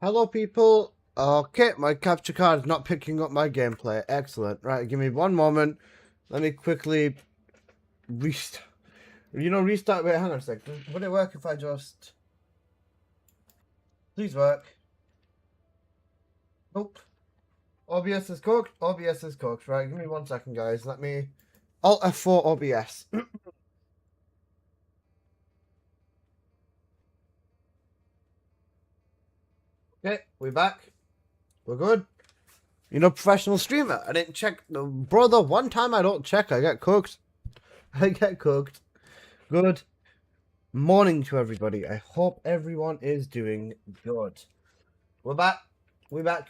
Hello, people. Okay, my capture card is not picking up my gameplay. Excellent. Right, give me one moment. Let me quickly restart. Restart. Wait, hang on a sec. Would it work if I just... Please work. Nope. OBS is cooked. OBS is cooked. Right, give me 1 second, guys. Let me... Alt F4 OBS. Okay, we're back. We're good. Professional streamer. I didn't check. Brother, one time I don't check, I get cooked. I get cooked. Good morning to everybody. I hope everyone is doing good. We're back. We back.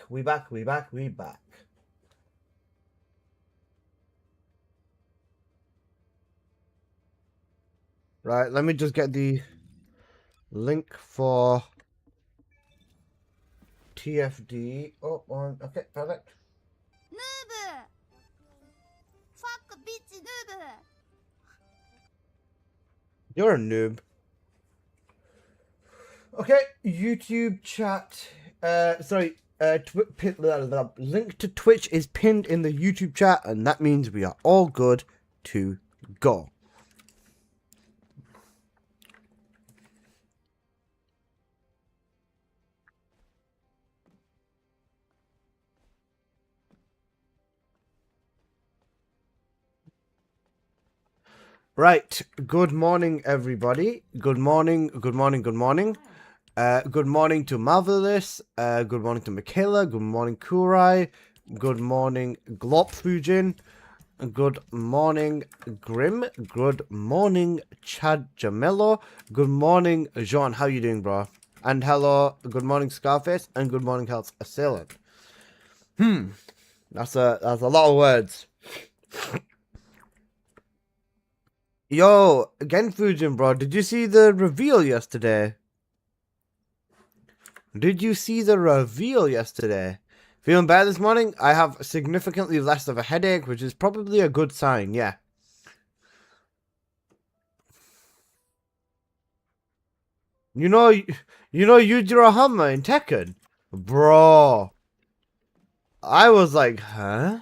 Right, let me just get the link for TFD. Oh, on. Okay, perfect. Noob! Fuck bitch noob! You're a noob. Okay, YouTube chat. Link to Twitch is pinned in the YouTube chat, and that means we are all good to go. Right, good morning, everybody. Good morning. Good morning to Marvelous. Good morning to Michaela. Good morning, Kurai. Good morning, Glopfujin. Good morning, Grim. Good morning, Chad Jamello. Good morning, Jean. How you doing, bro? And hello, good morning, Scarface. And good morning, Health Assailant. That's a lot of words. Yo, again, Fujin, bro. Did you see the reveal yesterday? Feeling bad this morning? I have significantly less of a headache, which is probably a good sign, yeah. You know Yujiro Hama in Tekken? Bro. I was like, huh?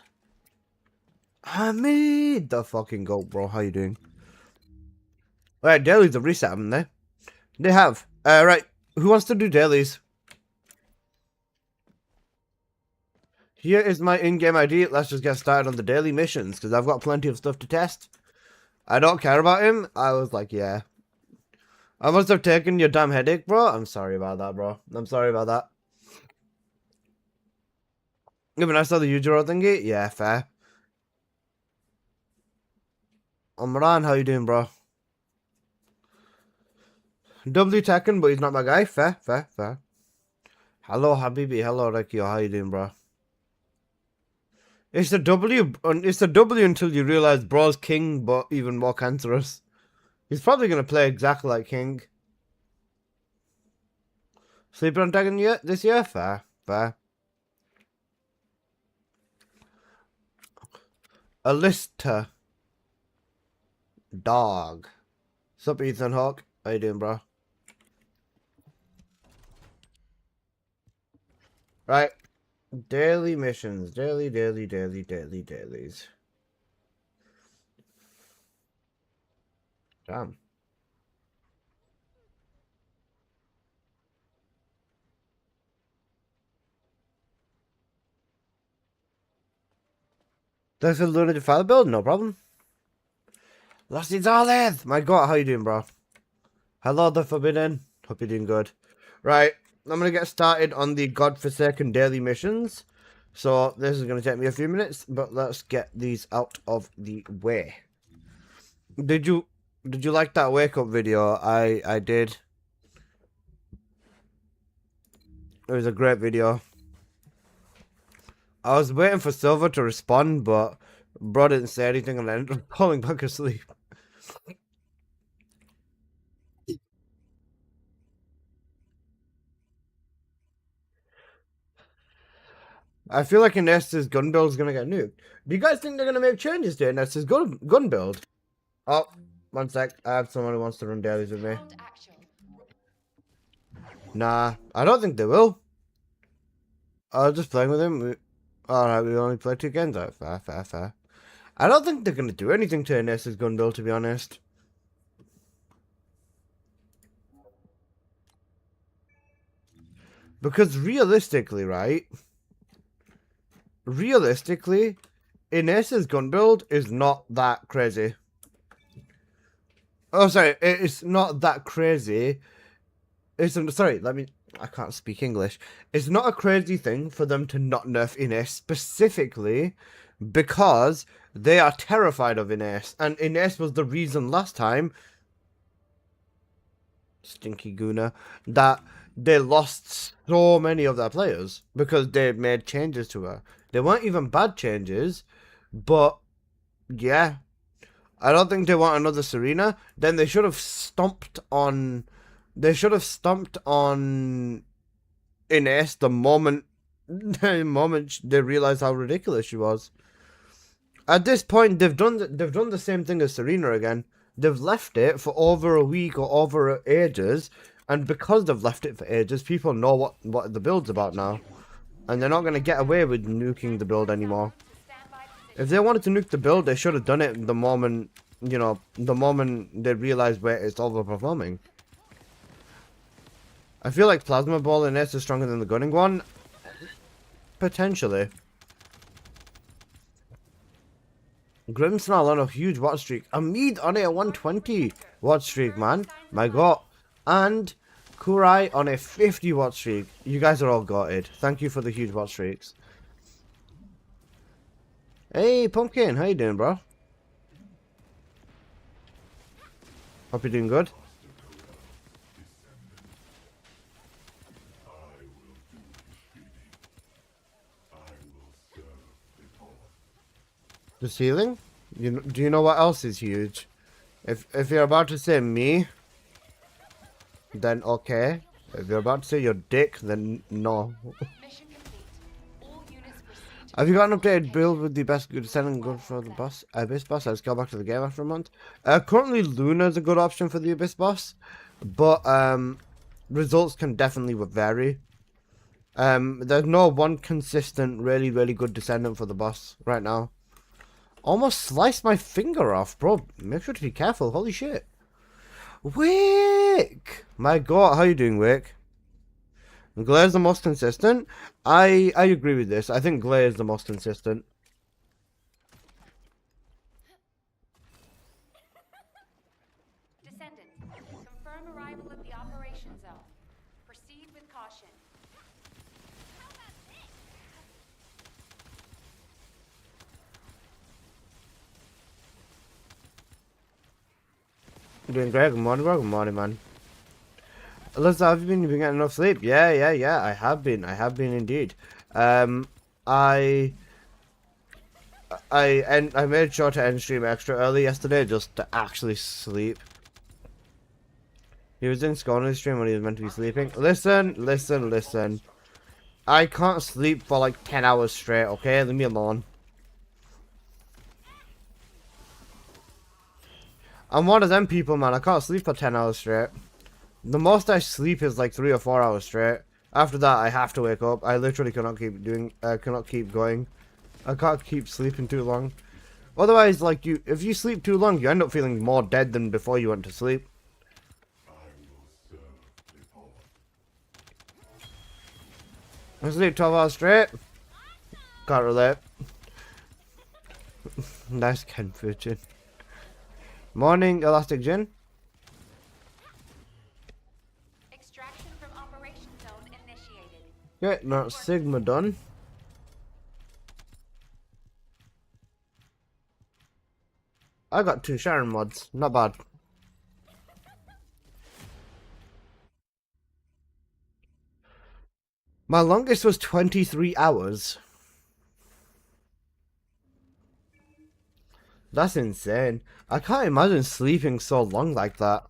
Hamid the fucking goat, bro. How you doing? Alright, dailies have reset, haven't they? They have. Right. Who wants to do dailies? Here is my in-game ID. Let's just get started on the daily missions, because I've got plenty of stuff to test. I don't care about him. I was like, yeah. I must have taken your damn headache, bro. I'm sorry about that, bro. I'm sorry about that. Even I saw the Yujiro thingy. Yeah, fair. Omran, how you doing, bro? W Tekken, but he's not my guy. Fair. Hello, Habibi. Hello, Rekio. How you doing, bro? It's the W until you realize bro's king, but even more cancerous. He's probably gonna play exactly like King. Sleeping on Tekken this year? Fair. Alista. Dog. Sup, Ethan Hawk? How you doing, bro? Right. Daily missions. Dailies. Damn. There's a lunatic file build? No problem. Lassie Zarleth! My god, how you doing, bro? Hello, the Forbidden. Hope you're doing good. Right. I'm going to get started on the godforsaken daily missions. So, this is going to take me a few minutes, but let's get these out of the way. Did you like that wake up video? I did. It was a great video. I was waiting for Silver to respond, but bro didn't say anything and I ended up falling back asleep. I feel like Inesta's gun build is gonna get nuked. Do you guys think they're gonna make changes to Inesta's gun build? Oh, 1 sec. I have someone who wants to run dailies with me. Nah, I don't think they will. I was just playing with him. Alright, we only played 2 games. Fair, fair, fair. I don't think they're going to do anything to Ines' gun build, to be honest. Because realistically, right? Realistically, Ines' gun build is not that crazy. Oh, sorry, it's not that crazy. Sorry, I can't speak English. It's not a crazy thing for them to not nerf Ines specifically because they are terrified of Ines. And Ines was the reason last time, Stinky Guna, that they lost so many of their players because they made changes to her. They weren't even bad changes, but yeah. I don't think they want another Serena. Then they should have stomped on... They should have stomped on Ines the moment they realized how ridiculous she was. At this point, they've done the same thing as Serena again. They've left it for over a week or over ages, and because they've left it for ages, people know what the build's about now, and they're not going to get away with nuking the build anymore. If they wanted to nuke the build, they should have done it the moment, you know, the moment they realized where it's overperforming. I feel like Plasma Ball in S is stronger than the Gunning one. Potentially. Grimsnarl on a huge watch streak. Amid on a 120 watch streak, man. My god. And Kurai on a 50 watch streak. You guys are all gutted. Thank you for the huge watch streaks. Hey, Pumpkin. How you doing, bro? Hope you're doing good. The ceiling? Do you know what else is huge? If you're about to say me, then okay. If you're about to say your dick, then no. Have you got an updated build with the best good Descendant good for the boss? Abyss boss? Let's go back to the game after a month. Currently Luna is a good option for the Abyss boss, but results can definitely vary. There's no one consistent, really good Descendant for the boss right now. Almost sliced my finger off, bro. Make sure to be careful. Holy shit. Wick! My god, how you doing, Wick? Glare is the most consistent. I agree with this. I think Glare is the most consistent. Descendant, confirm arrival at the operation zone. Proceed with caution. Doing great. Good morning, bro. Good morning, man. Alyssa, have you been getting enough sleep? Yeah. I have been indeed. I made sure to end stream extra early yesterday just to actually sleep. He was in Sconer's stream when he was meant to be sleeping. Listen. I can't sleep for like 10 hours straight, okay? Leave me alone. I'm one of them people, man. I can't sleep for 10 hours straight. The most I sleep is like 3 or 4 hours straight. After that, I have to wake up. I literally cannot keep going. I can't keep sleeping too long. Otherwise, like if you sleep too long, you end up feeling more dead than before you went to sleep. I sleep 12 hours straight. Can't relate. Nice Ken Fujin. Morning, Elastic Jin. Extraction from operation zone initiated. Okay, now Sigma done. I got 2 Sharon mods. Not bad. My longest was 23 hours. That's insane. I can't imagine sleeping so long like that.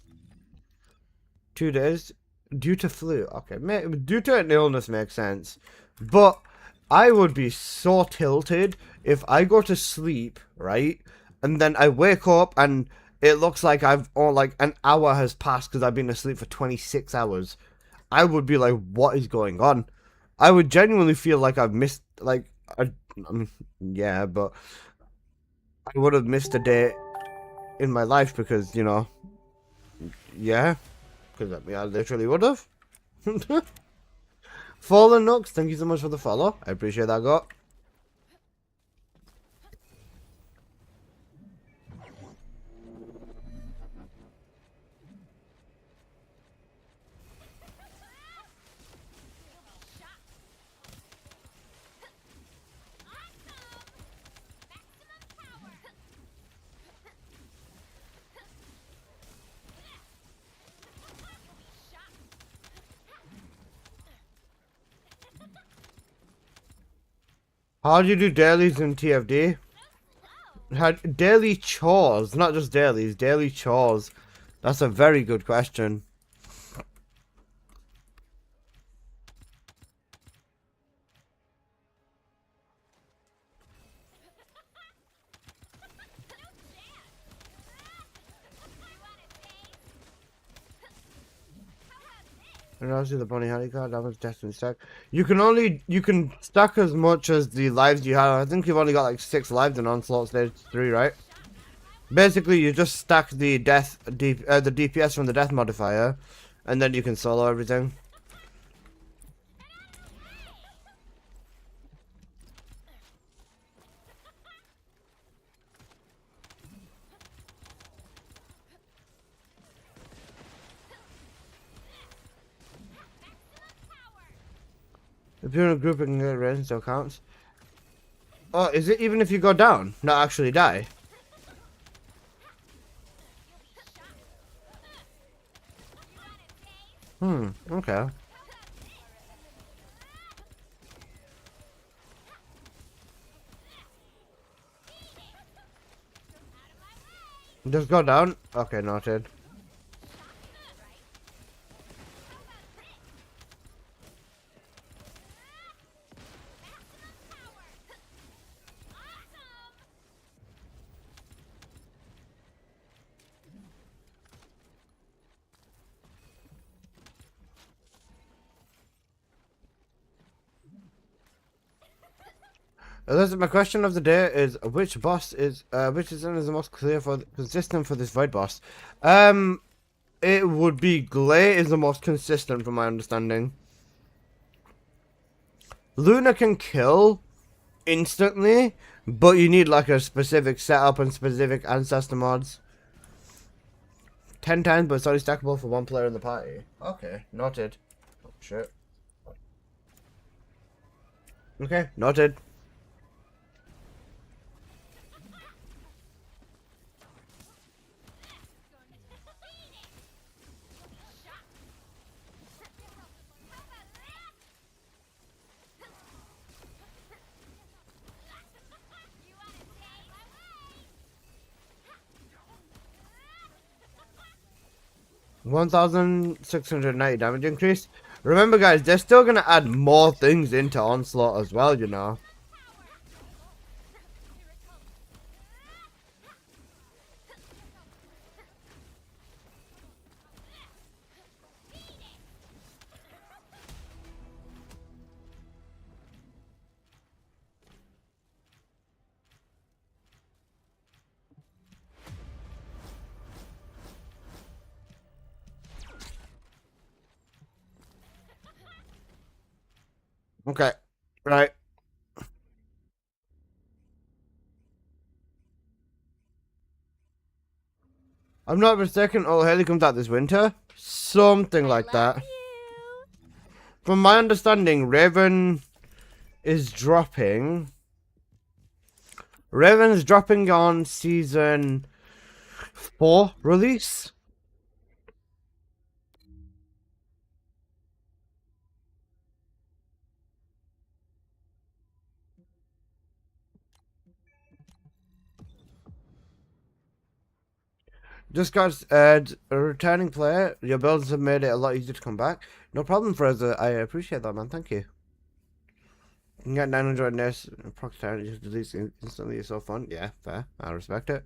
2 days due to flu. Okay, due to an illness makes sense. But I would be so tilted if I go to sleep, right? And then I wake up and it looks like like an hour has passed because I've been asleep for 26 hours. I would be like, what is going on? I would genuinely feel like I've missed, like, yeah, but I would have missed a day in my life because, you know, yeah, because I literally would have. Fallen Nux, thank you so much for the follow. I appreciate that, God. How do you do dailies in TFD? Daily chores, not just dailies, daily chores. That's a very good question. And also the bunny honey card, that was destiny stack. You can stack as much as the lives you have. I think you've only got like 6 lives in Onslaught stage 3, right? Basically, you just stack the the DPS from the death modifier, and then you can solo everything. If you're in a group, it can get range, so counts. Oh, is it even if you go down, not actually die? Okay. Just go down? Okay, noted. Listen, my question of the day is which boss is which is the most clear for consistent for this void boss? It would be Glay is the most consistent from my understanding. Luna can kill instantly, but you need like a specific setup and specific ancestor mods. 10 times, but it's only stackable for 1 player in the party. Okay, noted. Oh, shit. Okay, noted. $1,690 damage increase. Remember, guys, they're still gonna add more things into Onslaught as well, you know. Okay, right. I'm not mistaken. Oh, Haley comes out this winter. Something like that. From my understanding, Raven is dropping. Raven's dropping on season 4 release. Just got a returning player. Your builds have made it a lot easier to come back. No problem, Fraser. I appreciate that, man. Thank you. You can get 900 NS proc time just delete instantly. It's so fun. Yeah, fair. I respect it.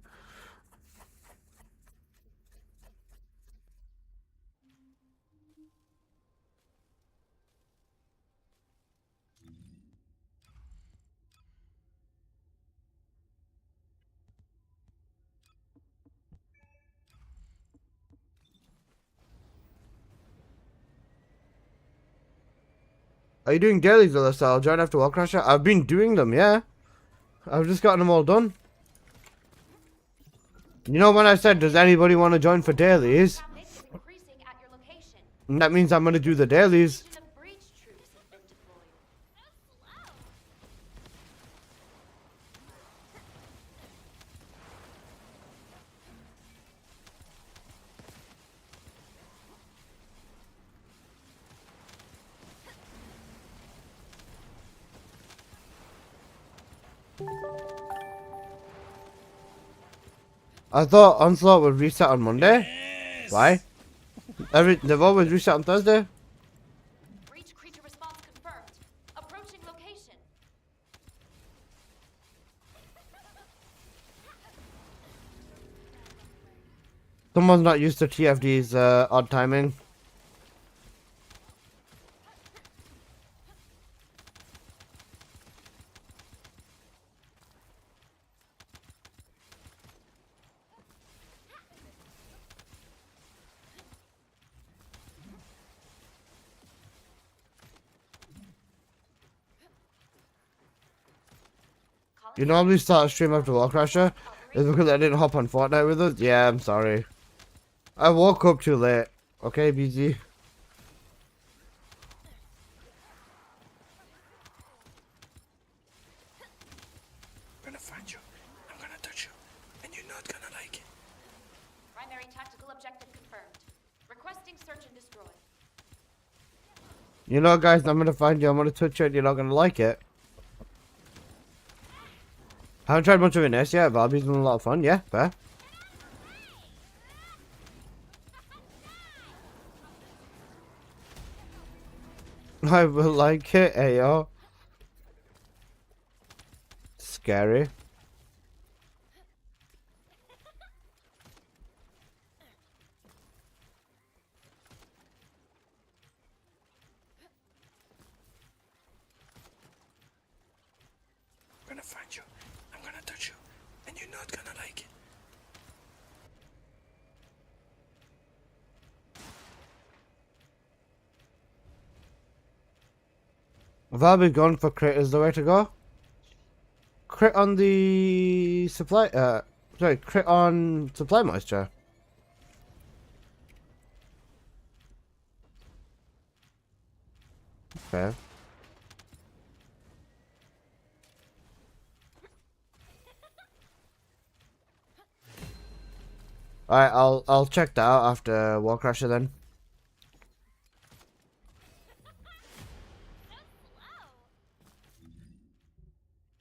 Are you doing dailies, Alyssa? I'll join after Wall Crasher. I've been doing them, yeah. I've just gotten them all done. You know when I said, does anybody want to join for dailies? Traffic is increasing at your location. That means I'm going to do the dailies. Legion of breach troops have been deployed. I thought Onslaught would reset on Monday. Yes. Why? They've always reset on Thursday. Breach creature response confirmed. Approaching location. Someone's not used to TFD's odd timing. You normally start a stream after Wall Crasher? Is because I didn't hop on Fortnite with us? Yeah, I'm sorry. I woke up too late. Okay, BZ. I'm gonna find you. I'm gonna touch you. And you're not gonna like it. Primary tactical objective confirmed. Requesting search and destroy. You know, guys, I'm gonna find you. I'm gonna touch you and you're not gonna like it. Haven't tried much of it yet. Barbie's been a lot of fun. Yeah, fair. I will like it, ayo. Scary. I'm gonna find you. I'm gonna touch you. And you're not gonna like it. Barbie gone for crit is the way to go. Crit on the supply, sorry, crit on supply moisture. Okay. Alright, I'll check that out after War Crasher then.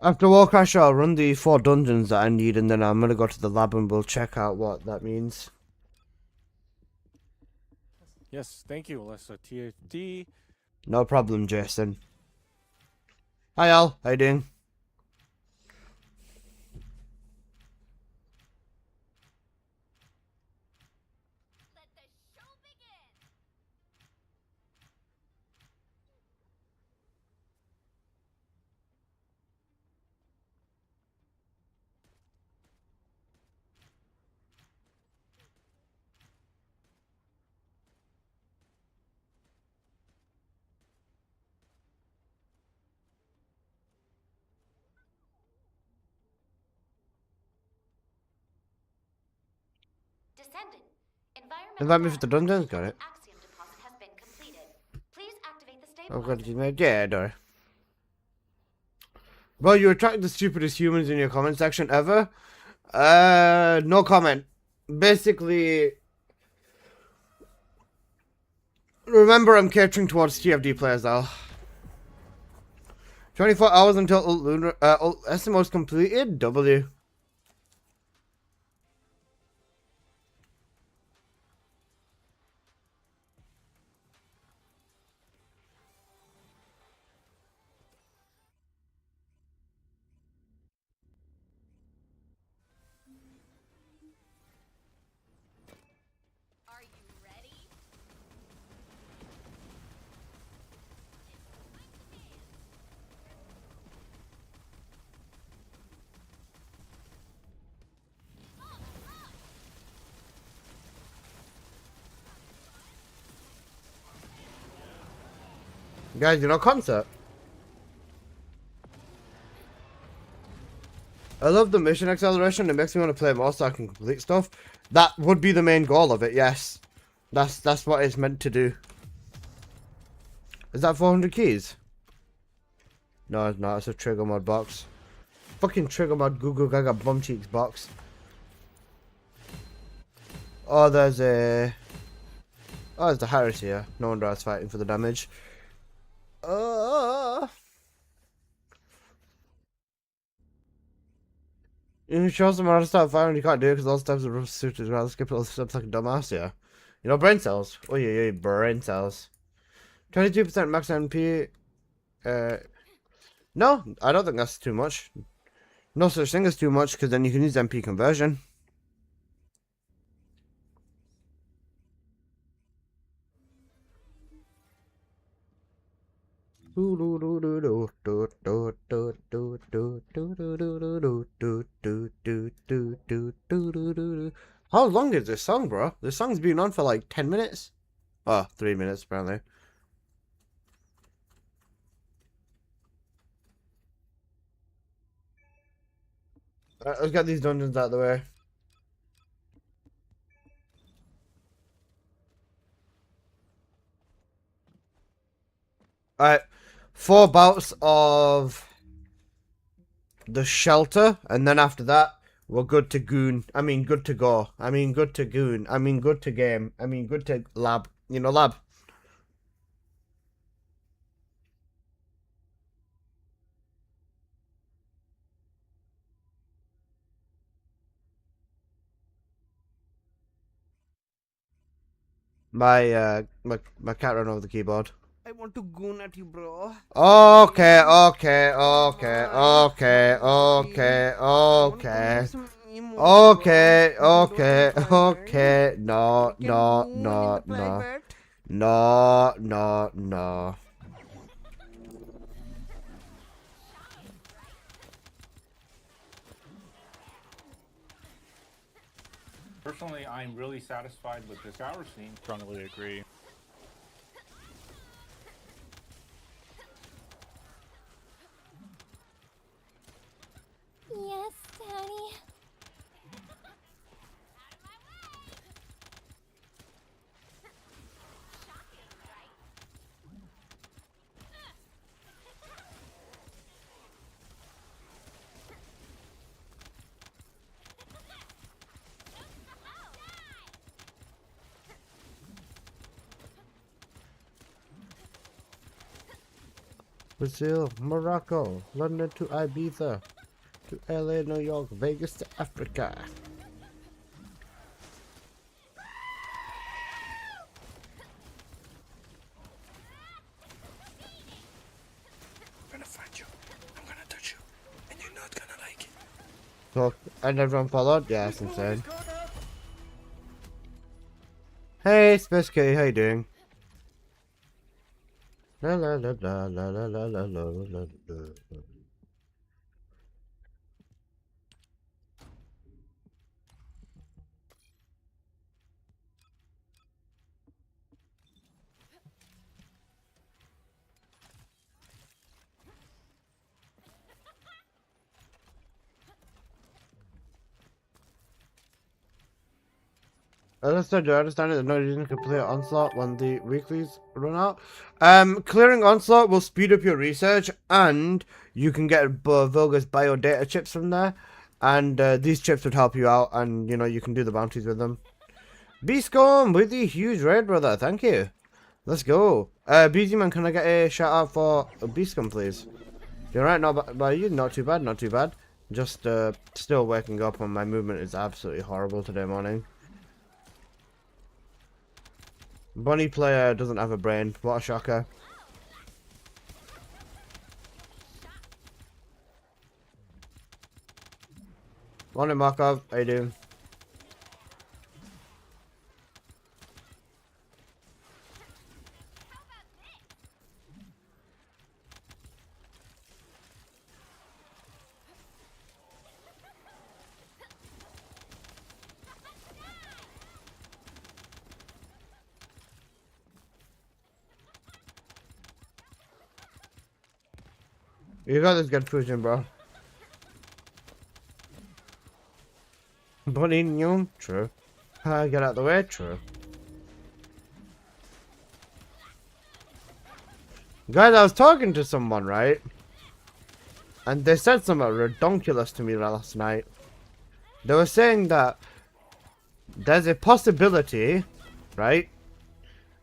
After War Crasher, I'll run the 4 dungeons that I need, and then I'm gonna go to the lab and we'll check out what that means. Yes, thank you, Alyssa. TFD. No problem, Jason. Hi, Al. How you doing? Let the show begin. Descendant. Environmental Invite me for data the dungeons, collection got on it. the Axiom deposit has been completed. Please activate the Oh, stabilizer. God, you made yeah, door. Bro, you attract the stupidest humans in your comment section ever. No comment. Basically, remember I'm catering towards TFD players, Al. 24 hours until Lunar, SMO's completed. W. Are you ready? It's time to dance. Guys, you know concert. I love the mission acceleration. It makes me want to play more so I can complete stuff. That would be the main goal of it. Yes, that's what it's meant to do. Is that 400 keys? No, it's not. It's a trigger mod box. Fucking trigger mod Goo Goo Gaga bum cheeks box. Oh, there's a. Oh, there's the Harris here. No wonder I was fighting for the damage. You show someone how to start firing, you can't do it because all the steps are suited as well. Skip all the steps like a dumbass, yeah. You know, brain cells. Oh, yeah, brain cells. 22% max MP. No, I don't think that's too much. No such thing as too much because then you can use MP conversion. How long is this song, bro? This song's been on for like 10 minutes. Oh, 3 minutes apparently. Let's get these dungeons out of the way. Alright, 4 bouts of the shelter, and then after that, we're good to goon. I mean, good to go. I mean, good to goon. I mean, good to game. I mean, good to lab. You know, lab. My cat ran over the keyboard. I want to goon at you, bro. Okay. No. Personally, I'm really satisfied with this hour scene. Strongly agree. Yes, Daddy. Brazil, Morocco, London to Ibiza, to LA, New York, Vegas to Africa. I'm gonna find you. I'm gonna touch you. And you're not gonna like it. So, and everyone followed? Yeah, that's insane. Hey, Space Kitty, how you doing? La la la la la la la la la la la. I understand it. There's no reason to play Onslaught when the weeklies run out. Clearing Onslaught will speed up your research, and you can get Vulgar's biodata chips from there. And these chips would help you out, and you know you can do the bounties with them. Beascombe with the huge raid, brother. Thank you. Let's go. BZ man, can I get a shout out for Beascombe, please? You're right, no, but you not too bad, not too bad. Just still waking up, and my movement is absolutely horrible today morning. Bunny player doesn't have a brain. What a shocker. Morning, Markov. How you doing? You got this good fusion, bro. Bunny new? True. Get out of the way? True. Guys, I was talking to someone, right? And they said something redonkulous to me last night. They were saying that there's a possibility, right?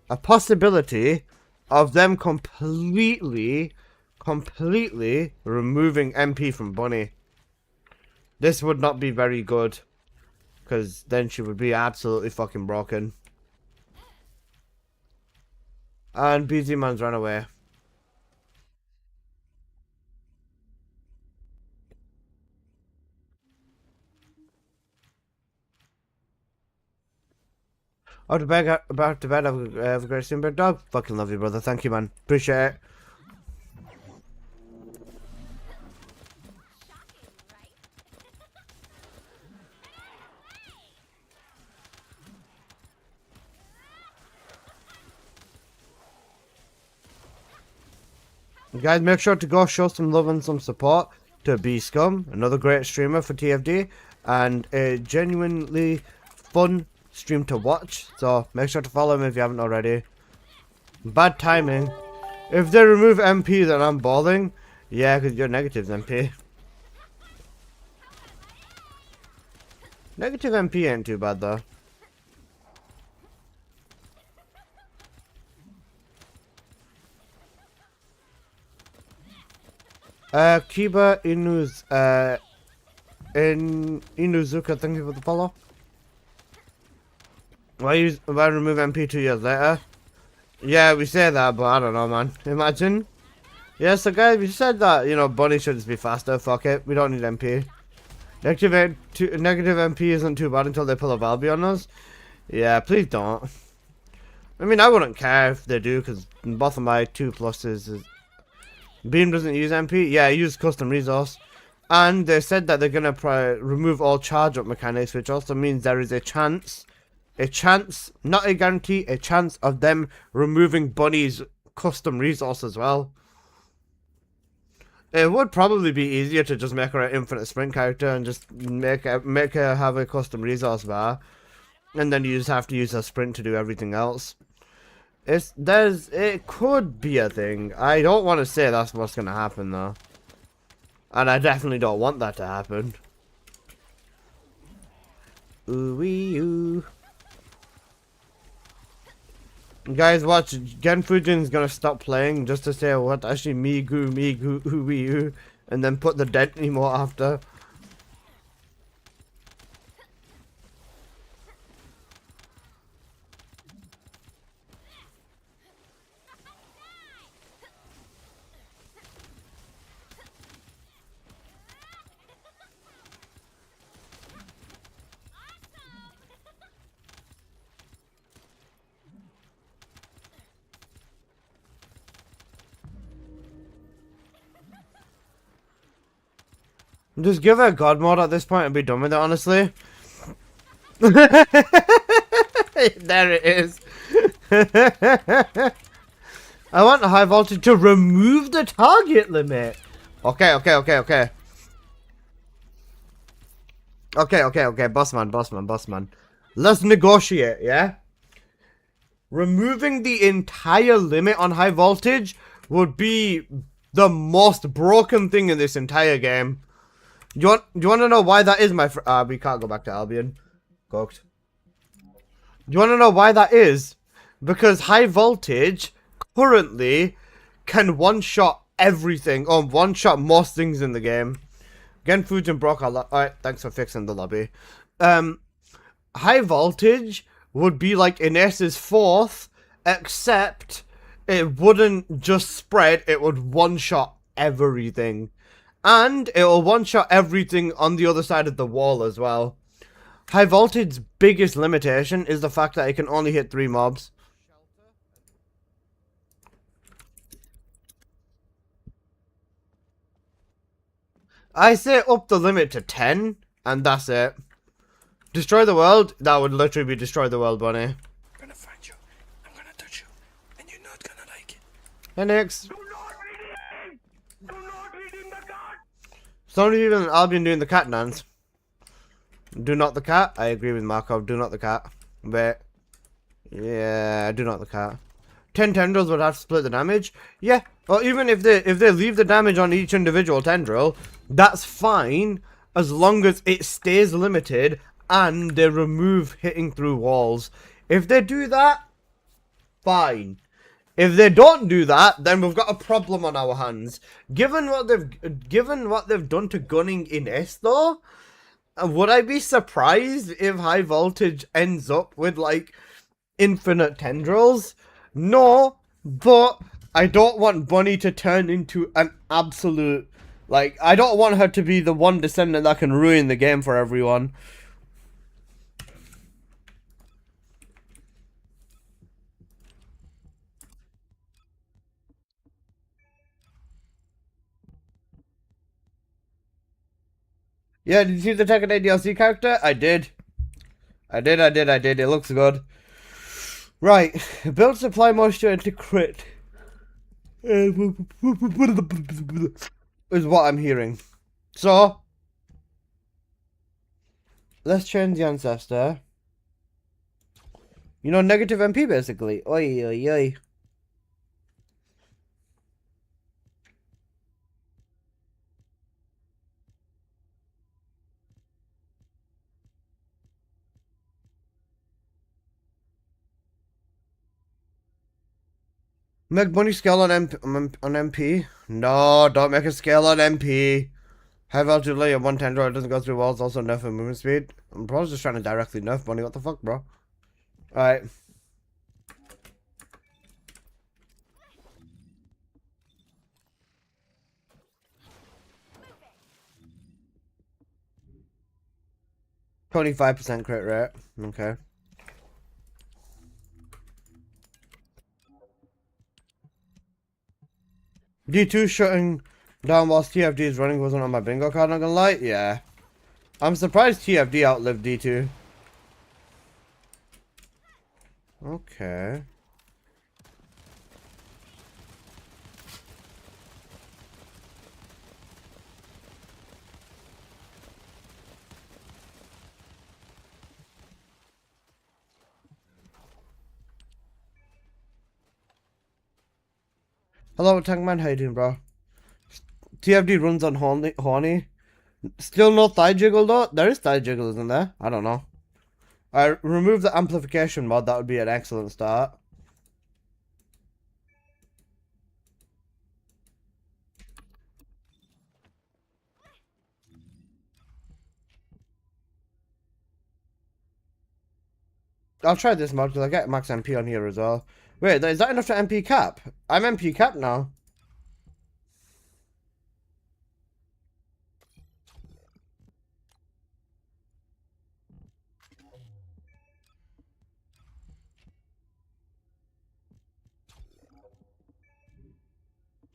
A possibility of them completely removing MP from Bunny. This would not be very good. Because then she would be absolutely fucking broken. And BZ Man's run away. Out to bed, about to bed. Have a great stream, big dog. Fucking love you, brother. Thank you, man. Appreciate it. Guys, make sure to go show some love and some support to B Scum, another great streamer for TFD, and a genuinely fun stream to watch. So make sure to follow him if you haven't already. Bad timing. If they remove MP, then I'm balling. Yeah, because you're negative MP. Negative MP ain't too bad though. Kiba Inuzuka, thank you for the follow. Why remove MP 2 years later? Yeah, we say that, but I don't know, man. Imagine. Yeah, so guys, we said that, you know, Bunny should just be faster. Fuck it, we don't need MP. Negative MP isn't too bad until they pull a Valby on us. Yeah, please don't. I mean, I wouldn't care if they do, because both of my 2 pluses is... Beam doesn't use MP? Yeah, I use custom resource. And they said that they're going to remove all charge up mechanics, which also means there is a chance, not a guarantee, a chance of them removing Bunny's custom resource as well. It would probably be easier to just make her an infinite sprint character and just make her have a custom resource bar. And then you just have to use her sprint to do everything else. It could be a thing. I don't want to say that's what's going to happen though. And I definitely don't want that to happen. Ooh-wee-oo. Guys, watch. Gen Fujin's going to stop playing just to say what actually me goo, ooh-wee-oo. And then put the dent emote after. Just give her a god mode at this point and be done with it, honestly. There it is. I want high voltage to remove the target limit. Okay. Bossman. Let's negotiate, yeah? Removing the entire limit on high voltage would be the most broken thing in this entire game. Do you want to know why that is, my friend? We can't go back to Albion. Cooked. Do you want to know why that is? Because high voltage currently can one-shot everything, or one-shot most things in the game. Again, Foods and Brock, alright, thanks for fixing the lobby. High voltage would be like Inace's 4th, except it wouldn't just spread, it would one-shot everything. And it will one-shot everything on the other side of the wall as well. High voltage's biggest limitation is the fact that it can only hit 3 mobs. I say up the limit to 10, and that's it. Destroy the world? That would literally be destroy the world, Bunny. I'm gonna find you, I'm gonna touch you, and you're not gonna like it. Hey, Nix. Do not redeem! Do not redeem Some even Albion doing the cat dance. Do not the cat. I agree with Markov. Do not the cat. But yeah, do not the cat. 10 tendrils would have to split the damage. Yeah, or even if they leave the damage on each individual tendril, that's fine as long as it stays limited and they remove hitting through walls. If they do that, fine. If they don't do that, then we've got a problem on our hands. Given what they've done to gunning in S though, would I be surprised if high voltage ends up with like infinite tendrils? No, but I don't want Bunny to turn into an absolute, like, I don't want her to be the one Descendant that can ruin the game for everyone. Yeah, did you see the Tekken 8 DLC character? I did. I did. It looks good. Right, build supply moisture into crit. Is what I'm hearing. So, let's change the ancestor. You know, negative MP basically. Oi, oi, oi. Make Bunny scale on MP? No, don't make a scale on MP. High value layer 1 tendril, it doesn't go through walls, also nerf and movement speed. I'm probably just trying to directly nerf Bunny, what the fuck, bro? Alright. Moving. 25% crit rate. Okay. D2 shutting down whilst TFD is running wasn't on my bingo card, not gonna lie. Yeah. I'm surprised TFD outlived D2. Okay. Hello, Tankman. How you doing, bro? TFD runs on horny. Still no thigh jiggle, though? There is thigh jiggle, isn't there? I don't know. I remove the amplification mod. That would be an excellent start. I'll try this mod because I get max MP on here as well. Wait, is that enough to MP cap? I'm MP cap now.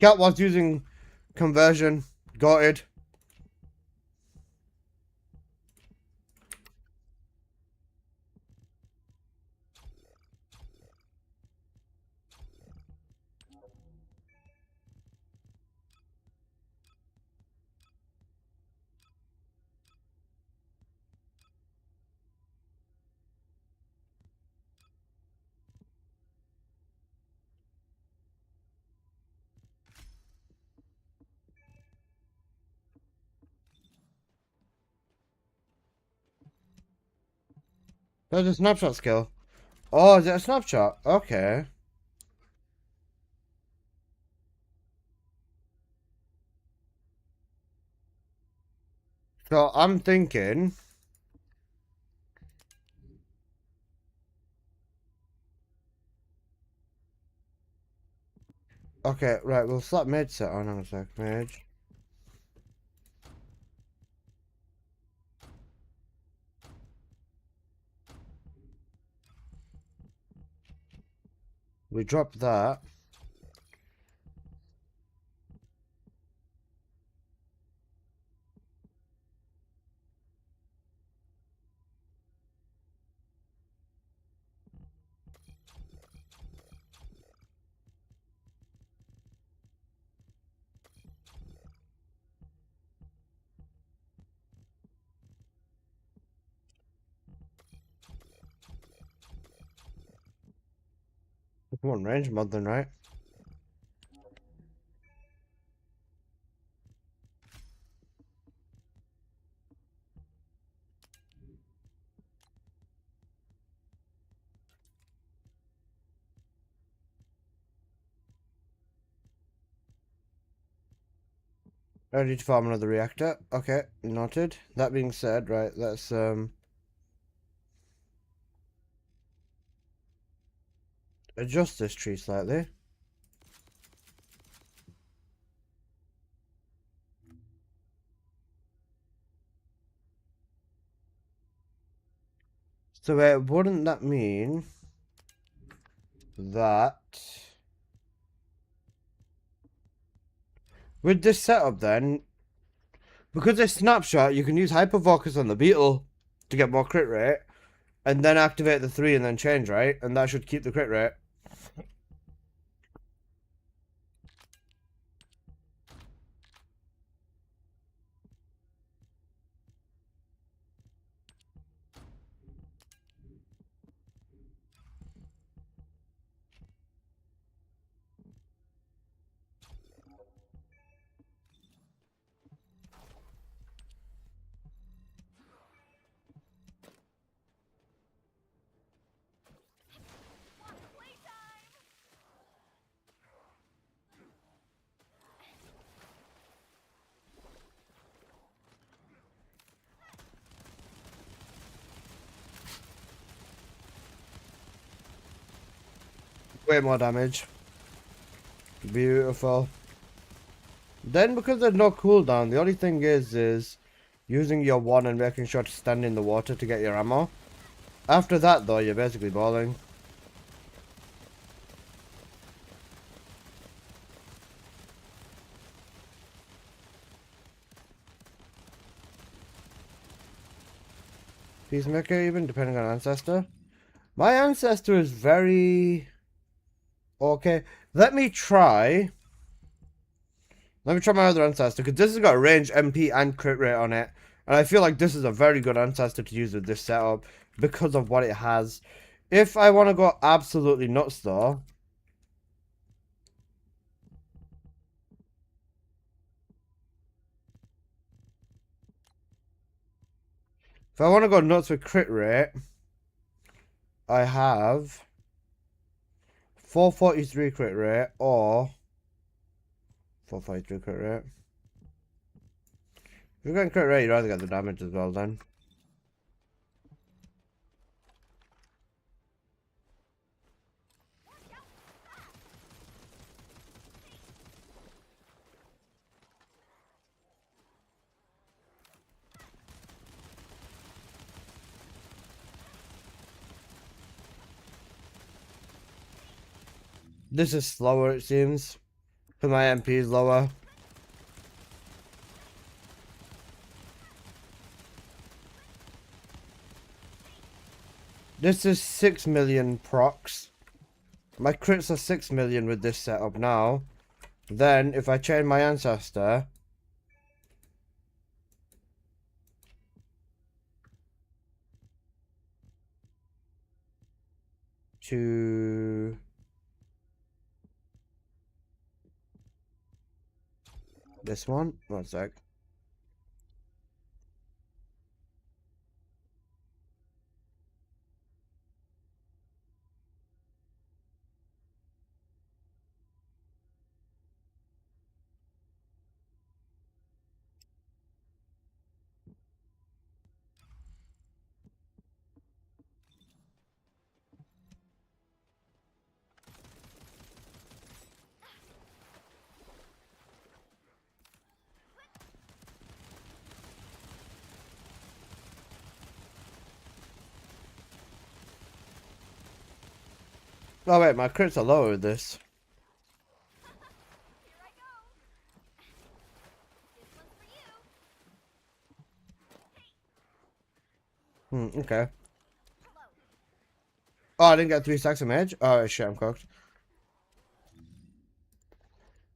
Cat was using conversion. Got it. There's a snapshot skill. Oh, is it a snapshot? Okay. So I'm thinking. Okay, right, we'll slap mage set on a sec, mage. We drop that. Come on, range mod then, right? I need to farm another reactor. Okay, noted. That being said, right, let's adjust this tree slightly. So wouldn't that mean that with this setup then, because it's snapshot, you can use hyper focus on the beetle to get more crit rate, and then activate the 3 and then change, right? And that should keep the crit rate. Way more damage. Beautiful. Then because there's no cooldown, the only thing is using your 1 and making sure to stand in the water to get your ammo. After that though, you're basically balling. Peacemaker even, depending on ancestor. My ancestor is very... Okay, let me try my other ancestor, because this has got range, MP, and crit rate on it. And I feel like this is a very good ancestor to use with this setup, because of what it has. If I want to go absolutely nuts though... If I want to go nuts with crit rate, I have 443 crit rate or 453 crit rate. If you're going crit rate, you'd rather get the damage as well then. This is slower, it seems. But my MP is lower. This is 6 million procs. My crits are 6 million with this setup now. Then, if I change my ancestor to this one sec. Oh wait, my crits are lower with this. Okay. Oh, I didn't get 3 stacks of mage? Oh shit, I'm cooked.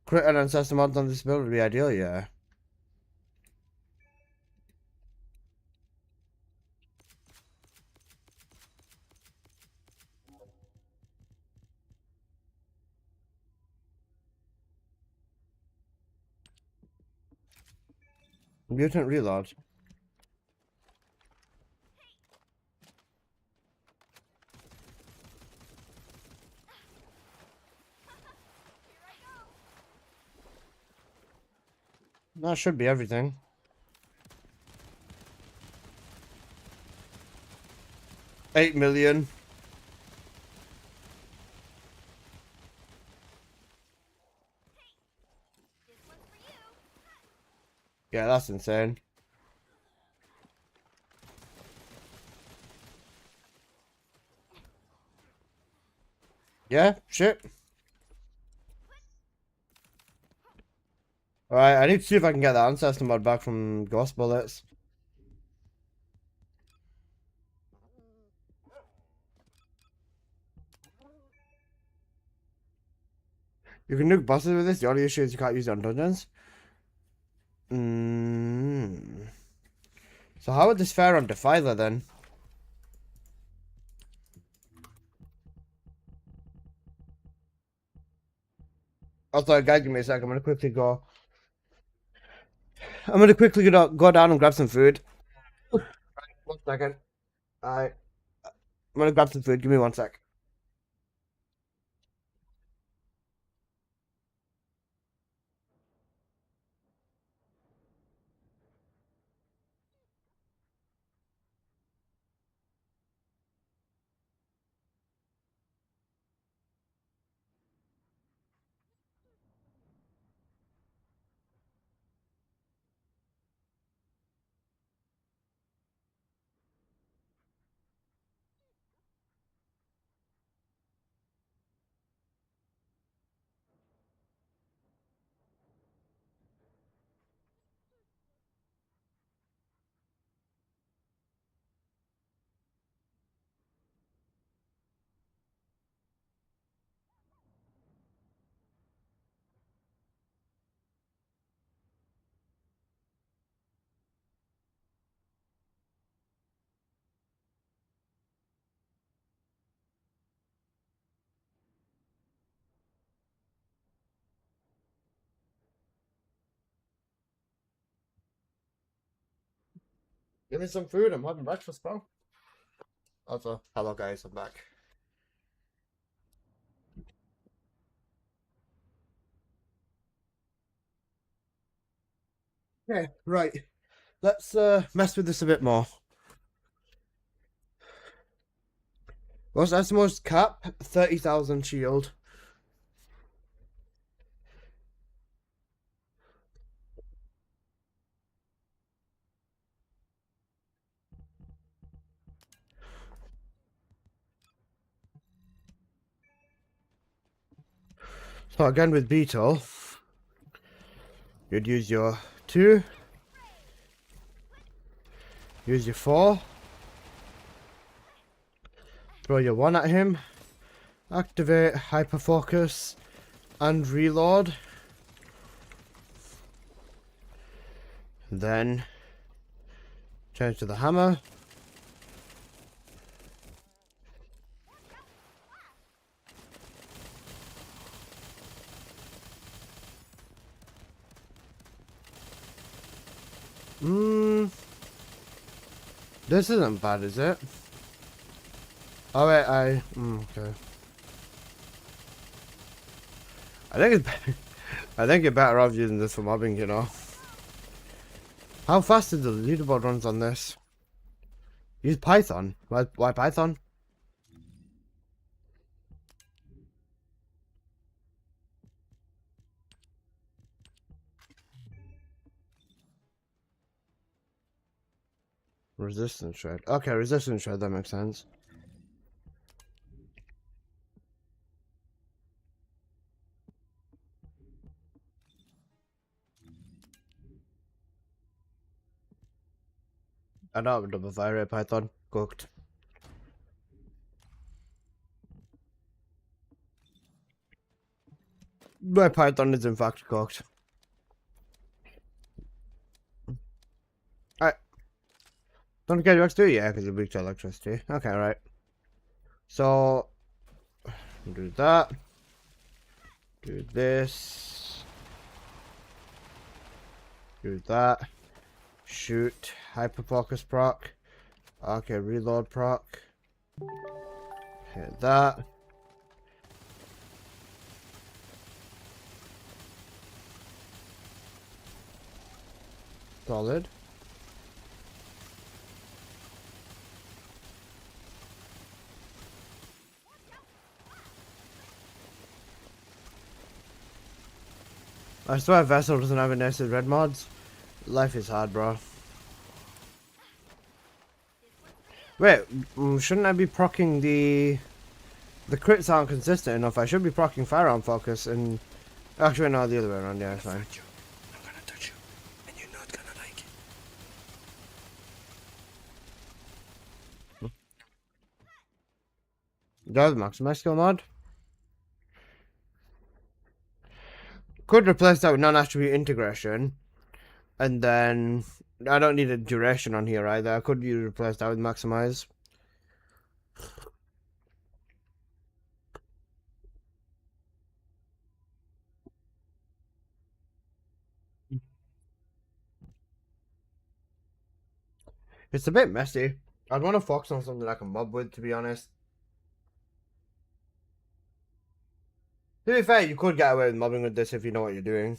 Crit and ancestor mods on this build would be ideal, yeah. Mutant reload. That should be everything. $8 million. Yeah, that's insane. Yeah, shit. Alright, I need to see if I can get the ancestor mod back from Ghost Bullets. You can nuke bosses with this. The only issue is you can't use it on dungeons. So how would this fare on Defiler then? Also, guys, give me a sec. I'm gonna quickly go. I'm gonna quickly go down and grab some food. 1 second. Alright. I'm gonna grab some food. Give me 1 sec. Give me some food. I'm having breakfast, bro. Also, hello guys, I'm back. Okay, right. Let's mess with this a bit more. What's Asimo's cap? 30,000 shield. So again with Beetle, you'd use your 2, use your 4, throw your 1 at him, activate hyper focus and reload. Then change to the hammer. This isn't bad, is it? Oh wait, okay. I think it's better. I think you're better off using this for mobbing, you know. How fast is the leaderboard runs on this? Use Python. Why Python? Resistance shred. Okay, resistance shred, that makes sense. I don't have a double fire rate Python. Cooked. My Python is in fact cooked. Alright. Don't forget your X2? Yeah, because it's weak to electricity. Okay, right. So, do that. Do this. Do that. Shoot. Hyperfocus proc. Okay, reload proc. Hit that. Solid. I swear Vessel doesn't have a nested red mods. Life is hard, bro. Wait, shouldn't I be proccing the... The crits aren't consistent enough. I should be proccing firearm focus and... Actually, no, the other way around. Yeah, it's fine. Find you. I'm gonna touch you, and you're not gonna like it. Does maximize skill mod? Could replace that with non-attribute integration. And then... I don't need a duration on here either. I could replace that with maximize. It's a bit messy. I'd want to focus on something I can mob with, to be honest. To be fair, you could get away with mobbing with this if you know what you're doing.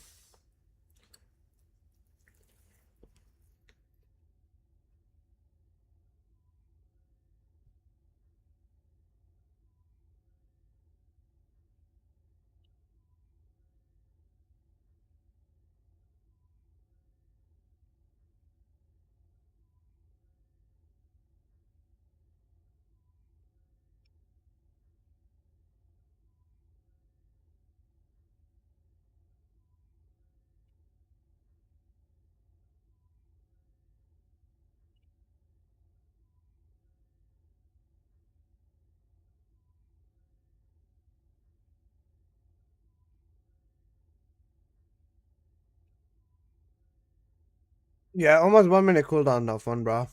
Yeah, almost 1 minute cooldown, no fun, bro.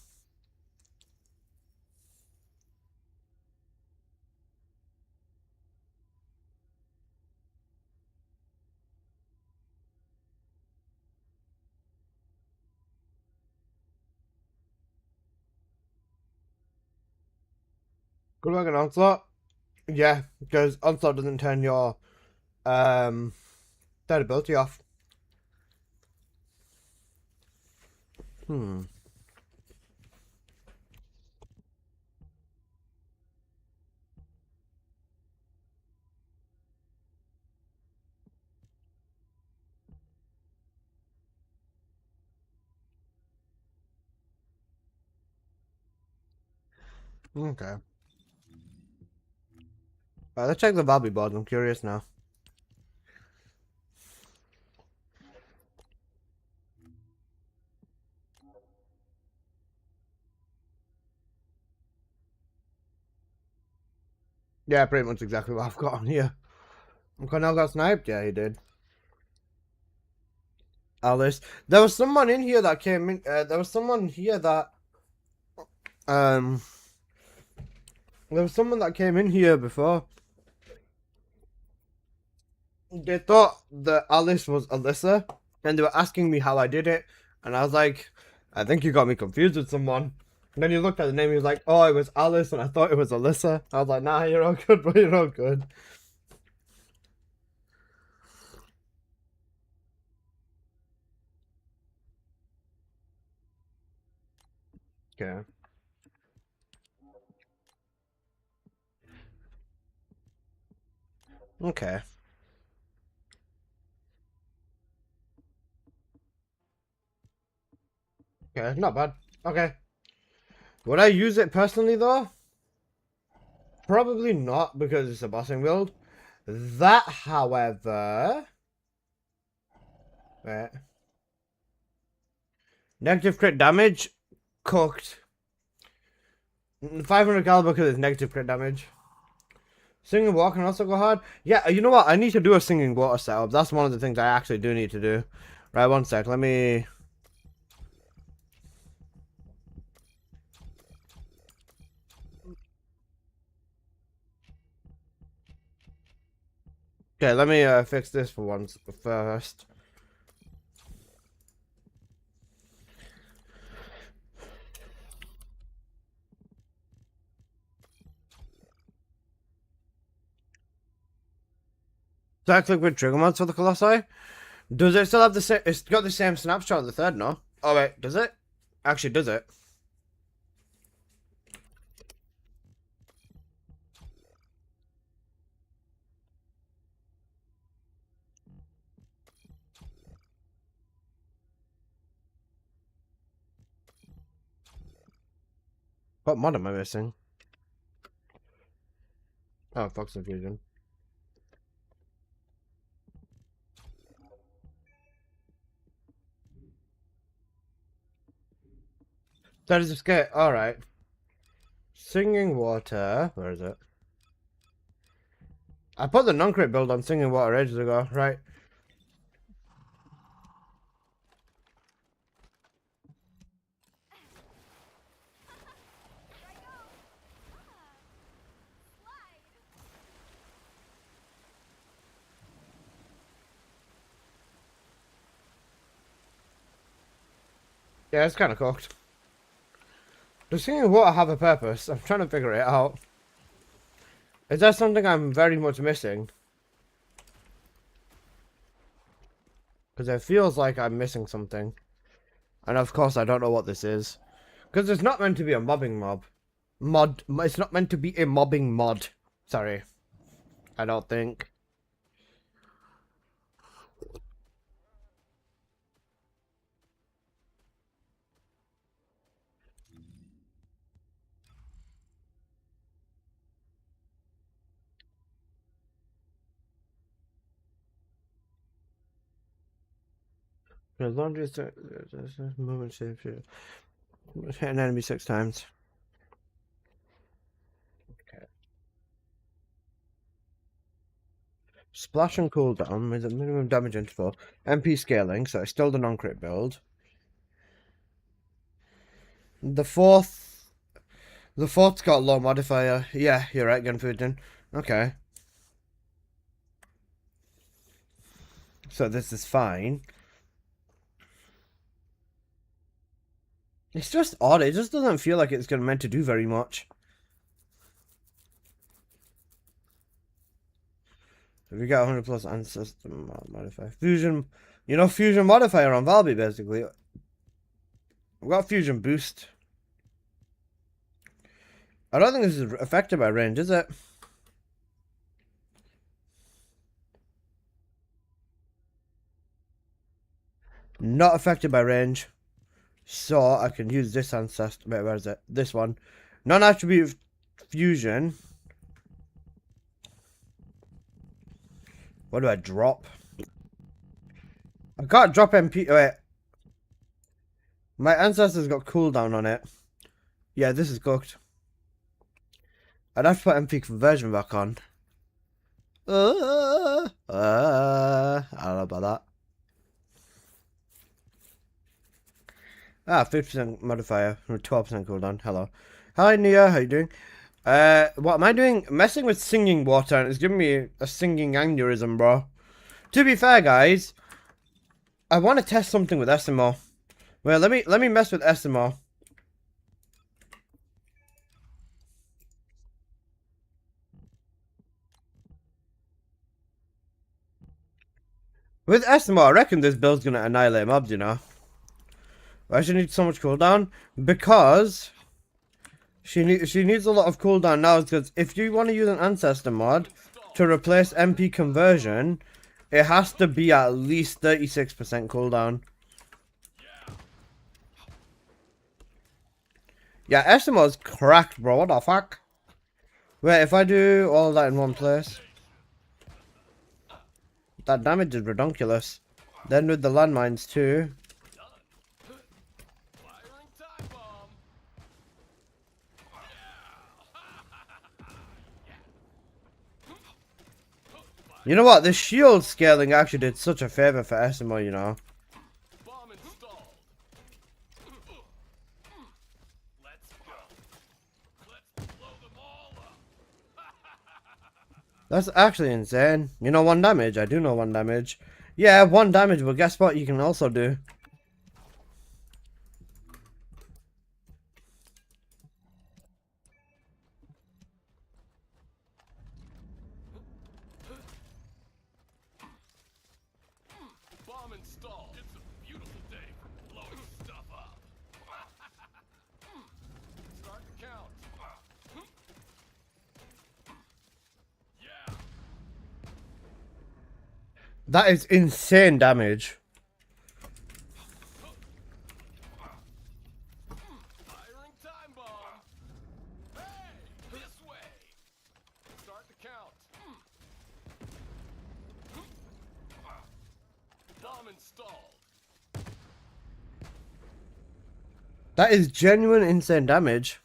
Good luck on Onslaught. Yeah, because Onslaught doesn't turn your that ability off. Okay. Alright, let's check the Bobby board. I'm curious now. Yeah, pretty much exactly what I've got on here. Cornell got sniped? Yeah, he did. Alice. There was someone in here that came in. There was someone here that. Um. There was someone that came in here before. They thought that Alice was Alyssa, and they were asking me how I did it, and I was like, I think you got me confused with someone. And then he looked at the name, he was like, oh, it was Alice, and I thought it was Alyssa. I was like, nah, you're all good, bro, you're all good. Okay. Okay. Okay, not bad. Okay. Would I use it personally, though? Probably not, because it's a bossing build. That, however... Wait. Negative crit damage. Cooked. 500 caliber because it's negative crit damage. Singing water can also go hard. Yeah, you know what? I need to do a singing water setup. That's one of the things I actually do need to do. Right, one sec. Let me... Okay, let me fix this for once first. So I click with trigger mods for the Colossi. Does it still have the same? It's got the same snapshot on the third, no? Oh wait, does it? Actually, does it? What mod am I missing? Oh, Fox Infusion. That is a skate. Alright. Singing Water. Where is it? I put the non-crit build on Singing Water ages ago. Right. Yeah, it's kind of cooked. Does Singing Water have a purpose? I'm trying to figure it out. Is there something I'm very much missing? Because it feels like I'm missing something. And of course I don't know what this is. Because it's not meant to be a mobbing mod. It's not meant to be a mobbing mod. Sorry. I don't think. As long as movement shape, hit an enemy 6 times. Okay. Splash and cooldown with a minimum damage interval. MP scaling, so it's still the non-crit build. The fourth's got low modifier. Yeah, you're right, Gunfudin. Okay. So this is fine. It's just odd. It just doesn't feel like it's meant to do very much. If you got 100 plus ancestor modifier. Fusion. You know, fusion modifier on Valby, basically. I've got fusion boost. I don't think this is affected by range, is it? Not affected by range. So I can use this ancestor. Wait, where is it? This one. Non-attribute fusion. What do I drop? I can't drop MP. Wait. My ancestor's got cooldown on it. Yeah, this is cooked. I'd have to put MP conversion back on. I don't know about that. Ah, 50% modifier, 12% cooldown. Hello. Hi, Nia, how you doing? What am I doing? Messing with Singing Water, and it's giving me a singing aneurysm, bro. To be fair, guys, I want to test something with SMO. Well, let me mess with SMO. With SMO, I reckon this build's gonna annihilate mobs, you know. Why she needs so much cooldown? Because she needs a lot of cooldown now. Because if you want to use an ancestor mod to replace MP conversion, it has to be at least 36% cooldown. Yeah, SMO's cracked, bro. What the fuck? Wait, if I do all that in one place, that damage is redonkulous. Then with the landmines too. You know what? The shield scaling actually did such a favor for SMO, you know. That's actually insane. You know 1 damage? I do know 1 damage. Yeah, 1 damage, but guess what you can also do? installed. It's a beautiful day for blowing stuff up. Start the count. Yeah. That is insane damage. Firing time bomb. Hey, this way. Start the count. Bomb installed. That is genuine insane damage.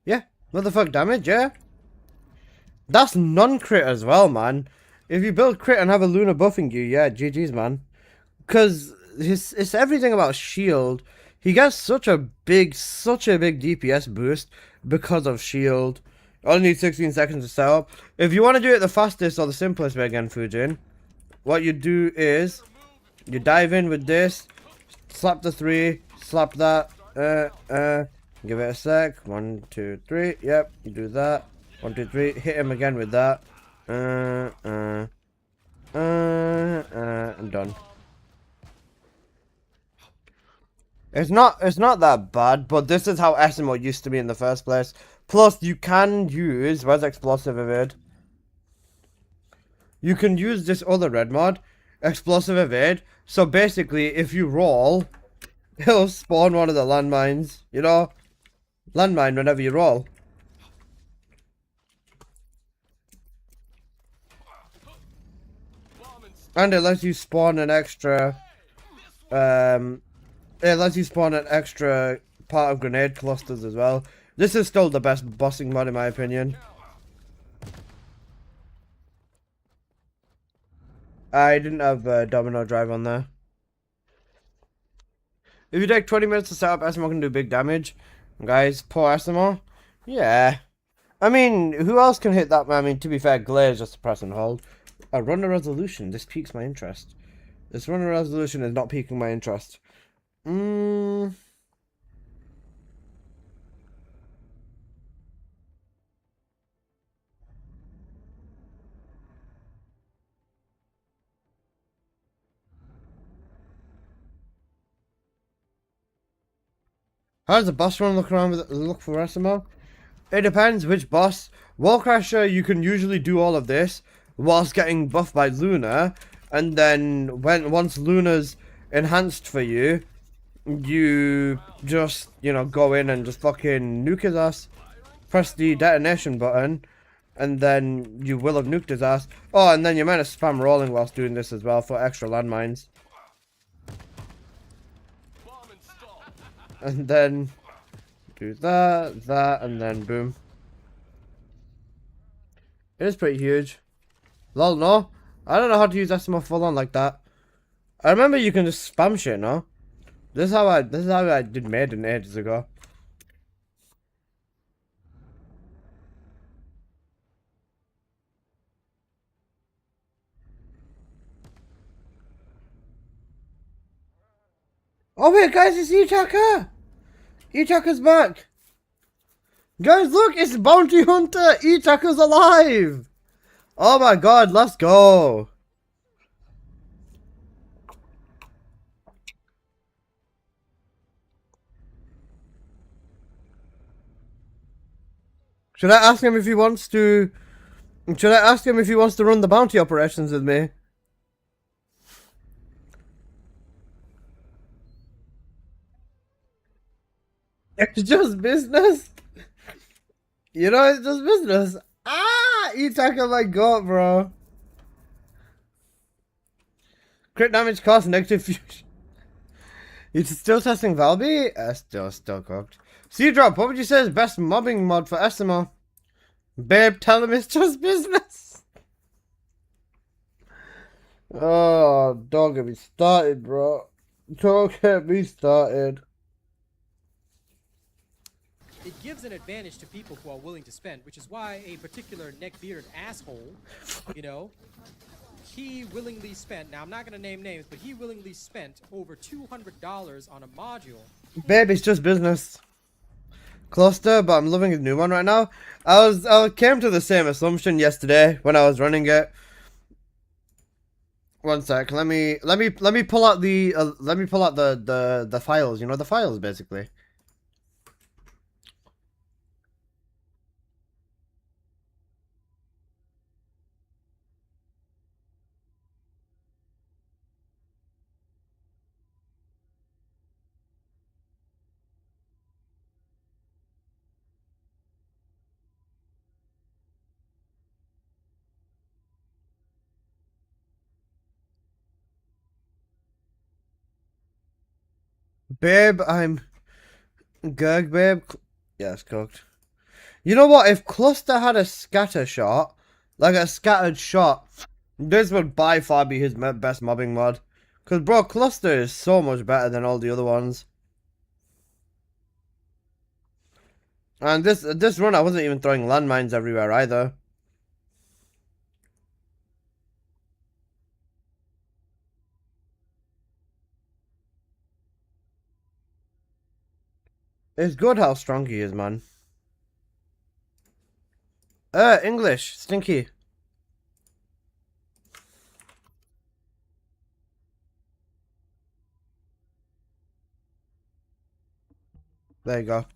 Yeah, motherfuck damage, yeah. That's non-crit as well, man. If you build crit and have a Luna buffing you, yeah, GG's, man. Because it's everything about shield. He gets such a big DPS boost because of shield. Only needs 16 seconds to set up. If you want to do it the fastest or the simplest way again, Fujin, what you do is you dive in with this, slap the 3, slap that, give it a sec. 1, 2, 3. Yep, you do that. 1, 2, 3. Hit him again with that. I'm done. It's not that bad, but this is how SMO used to be in the first place. Plus, you can use, where's explosive evade? You can use this other red mod, explosive evade. So basically, if you roll, it'll spawn one of the landmines, you know? Landmine whenever you roll. And it lets you spawn an extra, it lets you spawn an extra part of grenade clusters as well. This is still the best bossing mod in my opinion. I didn't have domino drive on there. If you take 20 minutes to set up, SMO can do big damage. Guys, poor SMO. Yeah. I mean, who else can hit that? I mean, to be fair, Glaze just to press and hold. A runner resolution. This piques my interest. This runner resolution is not piquing my interest. How does the boss run look around with look for SMO? It depends which boss. Wallcrasher, you can usually do all of this whilst getting buffed by Luna, and then once Luna's enhanced for you, you just, you know, go in and just fucking nuke his ass, press the detonation button, and then you will have nuked his ass. Oh, and then you might have spam rolling whilst doing this as well for extra landmines. And then do that, and then boom. It is pretty huge. Lol, no. I don't know how to use SMO full on like that. I remember you can just spam shit, no? This is how I did Maiden ages ago. Oh wait, guys, it's E-Tucker! E-Tucker's back! Guys, look, it's Bounty Hunter! E-Tucker's alive! Oh my god, let's go! Should I ask him if he wants to... Should I ask him if he wants to run the bounty operations with me? It's just business. You know, it's just business. Ah! E-Tucker, my god, bro. Crit damage cost negative fusion. You're still testing Valby? Still cooked. C-Drop, what would you say is best mobbing mod for SMO? Babe, tell him it's just business. Oh, don't get me started, bro. Don't get me started. It gives an advantage to people who are willing to spend, which is why a particular neck-bearded asshole, you know, he willingly spent, now I'm not going to name names, but he willingly spent over $200 on a module. Babe, it's just business. Cluster, but I'm loving his new one right now. I came to the same assumption yesterday when I was running it. One sec. Let me pull out the the files. You know the files basically. Babe, I'm Gurg, babe. Yes, cooked. You know what? If Cluster had a scatter shot, like a scattered shot, this would by far be his best mobbing mod. Because, bro, Cluster is so much better than all the other ones. And this run, I wasn't even throwing landmines everywhere either. It's good how strong he is, man. English. Stinky. There you go.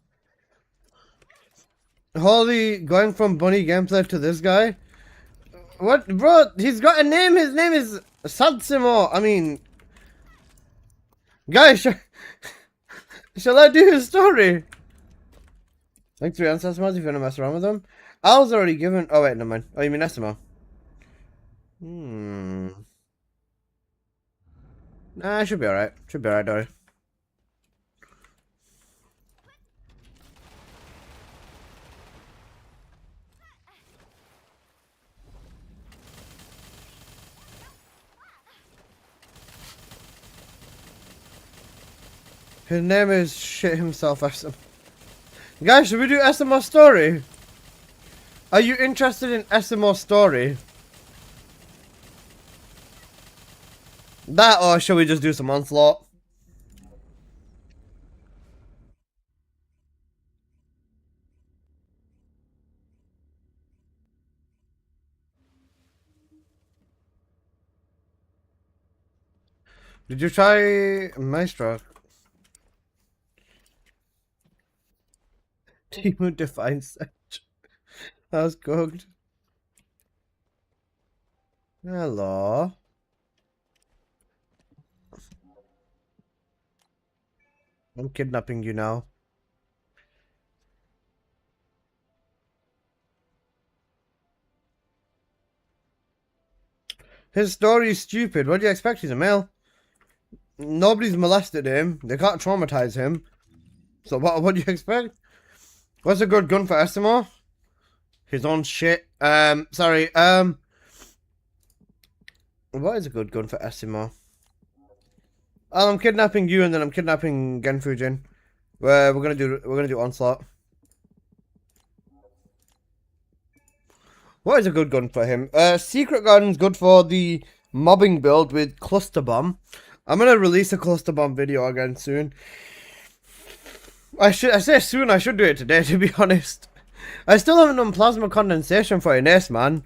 Holy, going from bunny gameplay to this guy? What, bro? He's got a name. His name is Satsimo. I mean, guys, shall I do his story? Like 3 ancestors mods if you want to mess around with them. Al's already given. Oh wait, never mind. Oh, you mean Esimo? Nah, should be alright. Should be alright, Dory. His name is shit himself, Esimo. Guys, should we do Esimo's story? Are you interested in Esimo's story? That, or shall we just do some Onslaught? Did you try Maestro? Timu defines search. That was cooked. Hello. I'm kidnapping you now. His story is stupid. What do you expect? He's a male. Nobody's molested him. They can't traumatize him. So what do you expect? What's a good gun for Esimo? His own shit. Sorry. What is a good gun for Esimo? Oh, I'm kidnapping you, and then I'm kidnapping Genfujin. We're gonna do Onslaught. What is a good gun for him? Secret gun's good for the mobbing build with cluster bomb. I'm gonna release a cluster bomb video again soon. I say soon. I should do it today, to be honest. I still haven't done plasma condensation for an ace, man.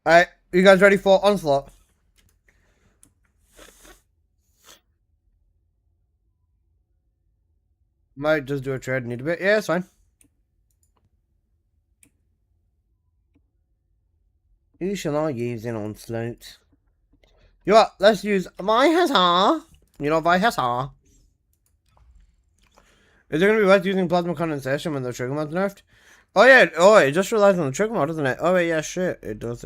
Alright, you guys ready for Onslaught? Might just do a trade, need a bit. Yeah, it's fine. Who shall I use in Onslaught? You know what? Let's use my Hussar. You know, my Hussar. Is it going to be worth using plasma condensation when the trigger mod's nerfed? Oh yeah, oh it just relies on the trigger mod, doesn't it? Oh yeah, shit. It does.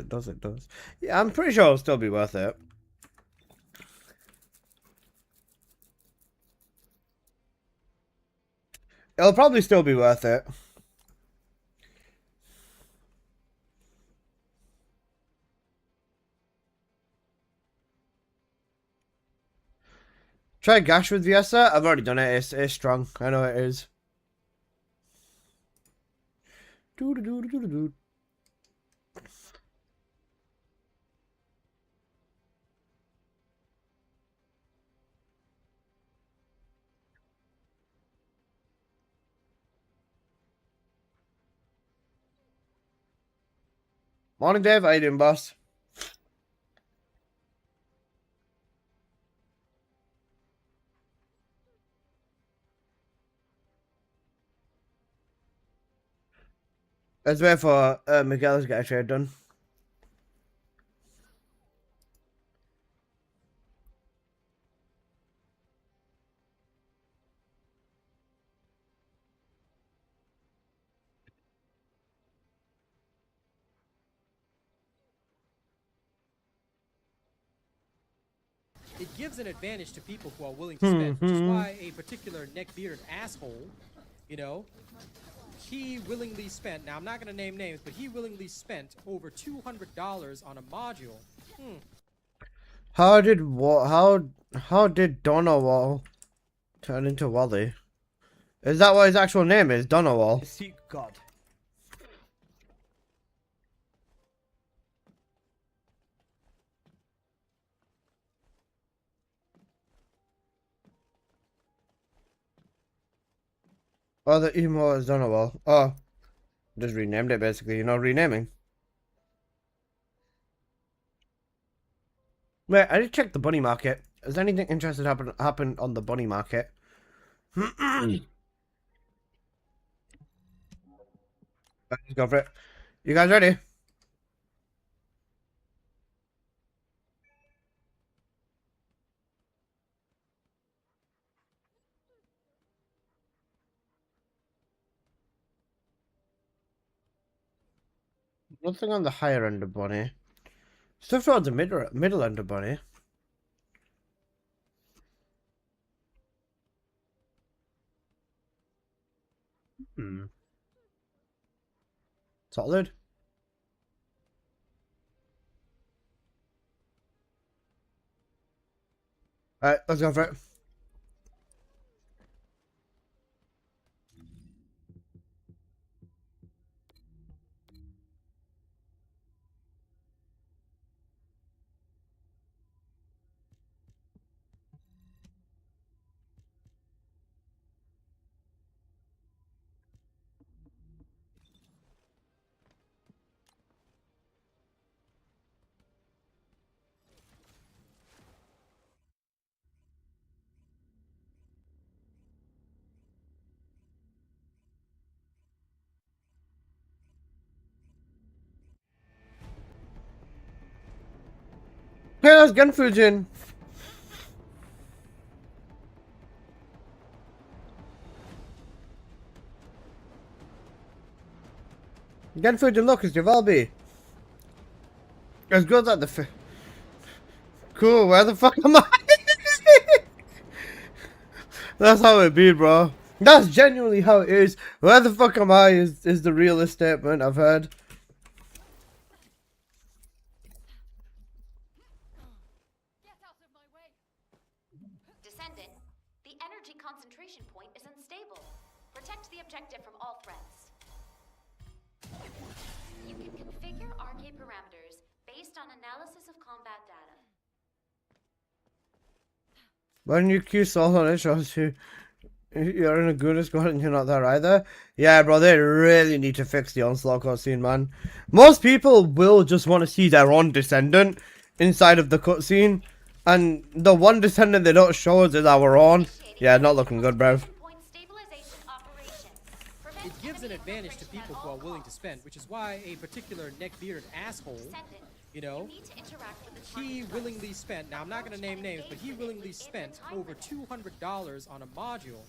Yeah, I'm pretty sure it'll still be worth it. It'll probably still be worth it. Try Gash with Viesa. I've already done it. It's strong. I know it is. Morning, Dave. How you doing, boss? Let's wait for Miguel to get a trade done. It gives an advantage to people who are willing to spend, which is why a particular neck-bearded asshole, you know, he willingly spent, now I'm not going to name names, but he willingly spent over $200 on a module. How did Donowall turn into Wally? Is that what his actual name is? Donowall? Seek God. Oh, the emo is Donowall. Oh, just renamed it basically, you know, renaming. Wait, I did check the bunny market. Has anything interesting happened on the bunny market? Let's go for it. You guys ready? Nothing on the higher end of bunny. Stuff towards the middle end of bunny. Solid. Alright, let's go for it. Hey, that's gun Fujin. Gun Fujin, look, it's Javalbi. As good as the cool, where the fuck am I? That's how it be, bro. That's genuinely how it is. Where the fuck am I is the realest statement I've heard. Get out of my way. Descendant, the energy concentration point is unstable. Protect the objective from all threats. You can configure RK parameters based on analysis of combat data. When you queue solo on it shows you're in a Guna squad and you're not there either. Yeah, bro, they really need to fix the Onslaught cutscene, man. Most people will just want to see their own Descendant inside of the cutscene. And the one Descendant they don't show us is our own. Yeah, not looking good, bro. It gives an advantage to people who are willing to spend, which is why a particular neck-bearded asshole, you know, he willingly spent, now I'm not going to name names, but he willingly spent over $200 on a module.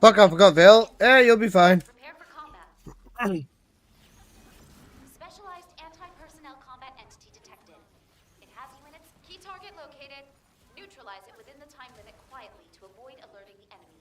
Fuck, I forgot Vale. Yeah, you'll be fine. Prepare for combat. Specialized anti-personnel combat entity detected. It has units. Key target located. Neutralize it within the time limit quietly to avoid alerting the enemy.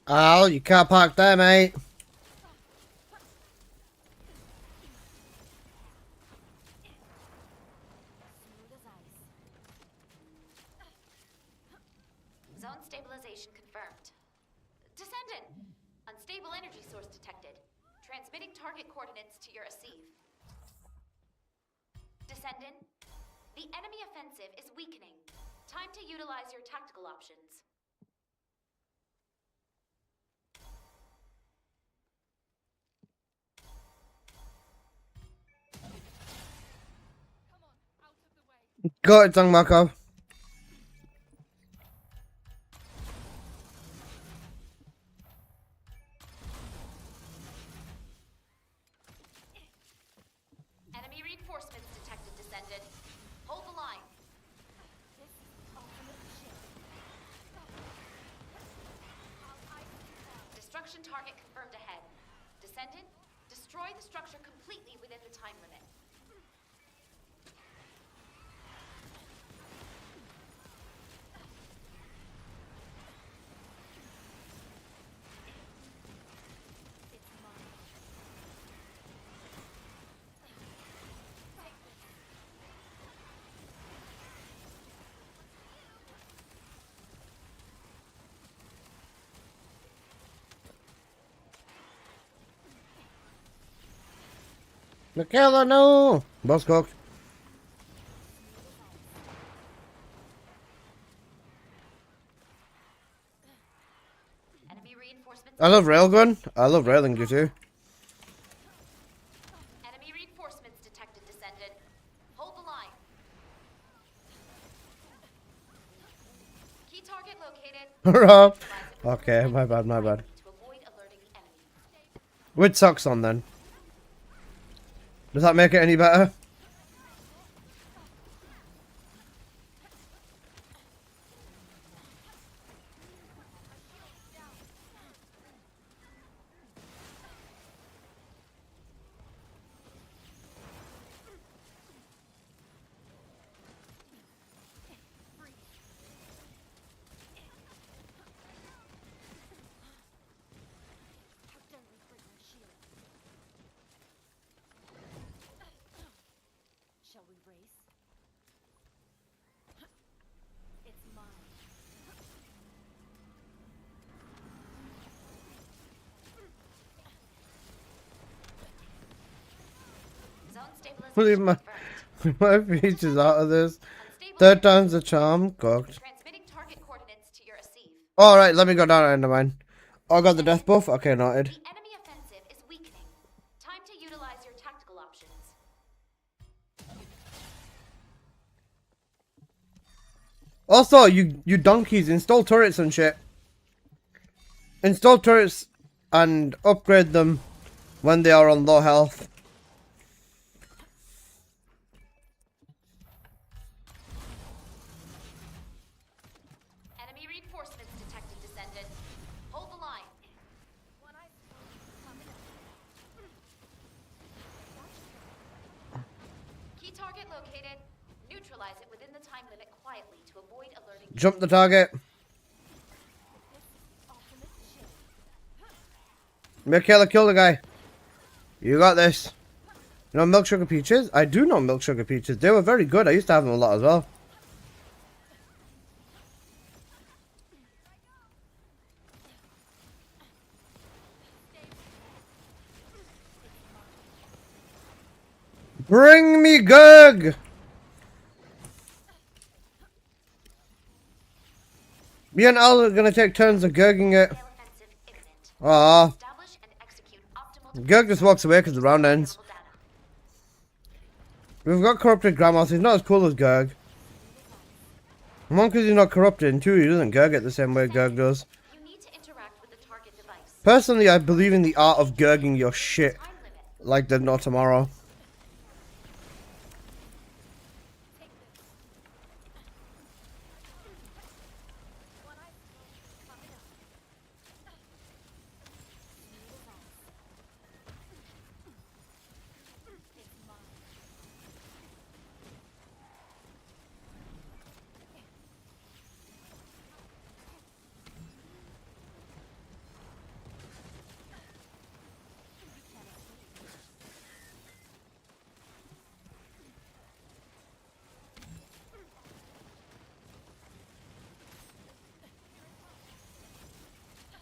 Al, you can't park there, mate. Zone stabilization confirmed. Descendant! Unstable energy source detected. Transmitting target coordinates to your receive. Descendant, the enemy offensive is weakening. Time to utilize your tactical options. Got it, Zang Markov. Enemy reinforcements detected, Descendant. Hold the line. Destruction target confirmed ahead. Descendant, destroy the structure completely within the time limit. Michaela, no! Boss cooked. Enemy reinforcements. I love railgun. I love railing you too. Enemy reinforcements detected, Descendant. Hold the line. Key target located. Rob. Okay, my bad, my bad. To avoid alerting the enemy. With socks on then. Does that make it any better? Shall we race? It's mine. Zone Leave stabilization my, confirmed. my features out of this. Unstable Third energy time's the source charm. Cooked. transmitting target coordinates to your receive. Alright, let me go down and mine. Oh, I got the death buff? Okay, noted. The enemy offensive is weakening. Time to utilize your tactical options. Also, you donkeys, install turrets and shit. Install turrets and upgrade them when they are on low health. Enemy reinforcements detected, Descendant. Hold the line. Key target located. Neutralize it within the time limit quietly to avoid alerting. Jump the target. Michaela, kill the guy. You got this. You know Milk Sugar Peaches? I do know Milk Sugar Peaches. They were very good. I used to have them a lot as well. Bring me Gug! Me and Al are gonna take turns of Gugging it. Offensive imminent. Aw. Establish and execute optimal Gug just walks away because the round ends. data. We've got corrupted grandma, so he's not as cool as Gug. One, because he's not corrupted, and two, he doesn't Gug it the same way Gug does. You need to interact with the target device. Personally, I believe in the art of Gugging your shit Time limit. like there's no tomorrow.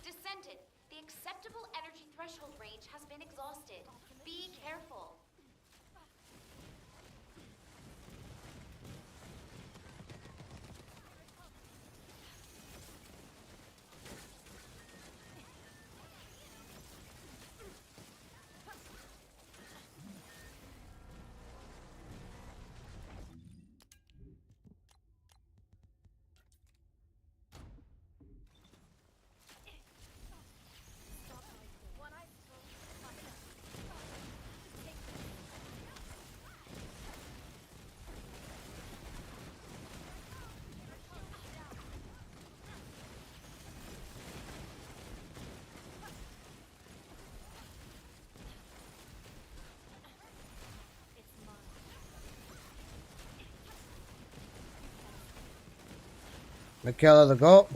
Descendant, the acceptable energy threshold range has been exhausted. Be careful. Michaela the goat.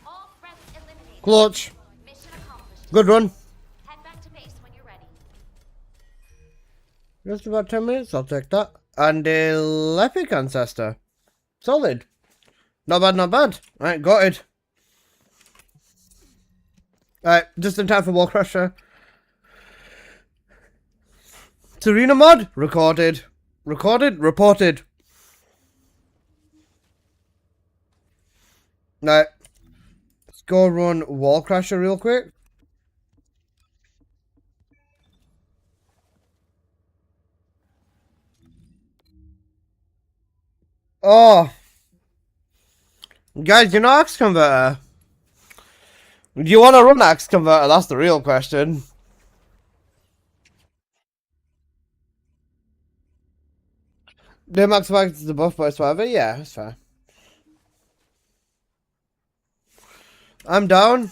All threats eliminated. Clutch. Mission accomplished. Good run. Head back to base when you're ready. Just about 10 minutes, I'll take that. And a Lepic Ancestor. Solid. Not bad, not bad. Alright, got it. Alright, just in time for Wall Crusher. Serena mod? Recorded. Recorded? Reported. Alright. Let's go run Wall Crusher real quick. Oh. Guys, you know Axe Converter? Do you want to run Axe Converter? That's the real question. The max max is the buff by whatever? Yeah, that's fair. I'm down.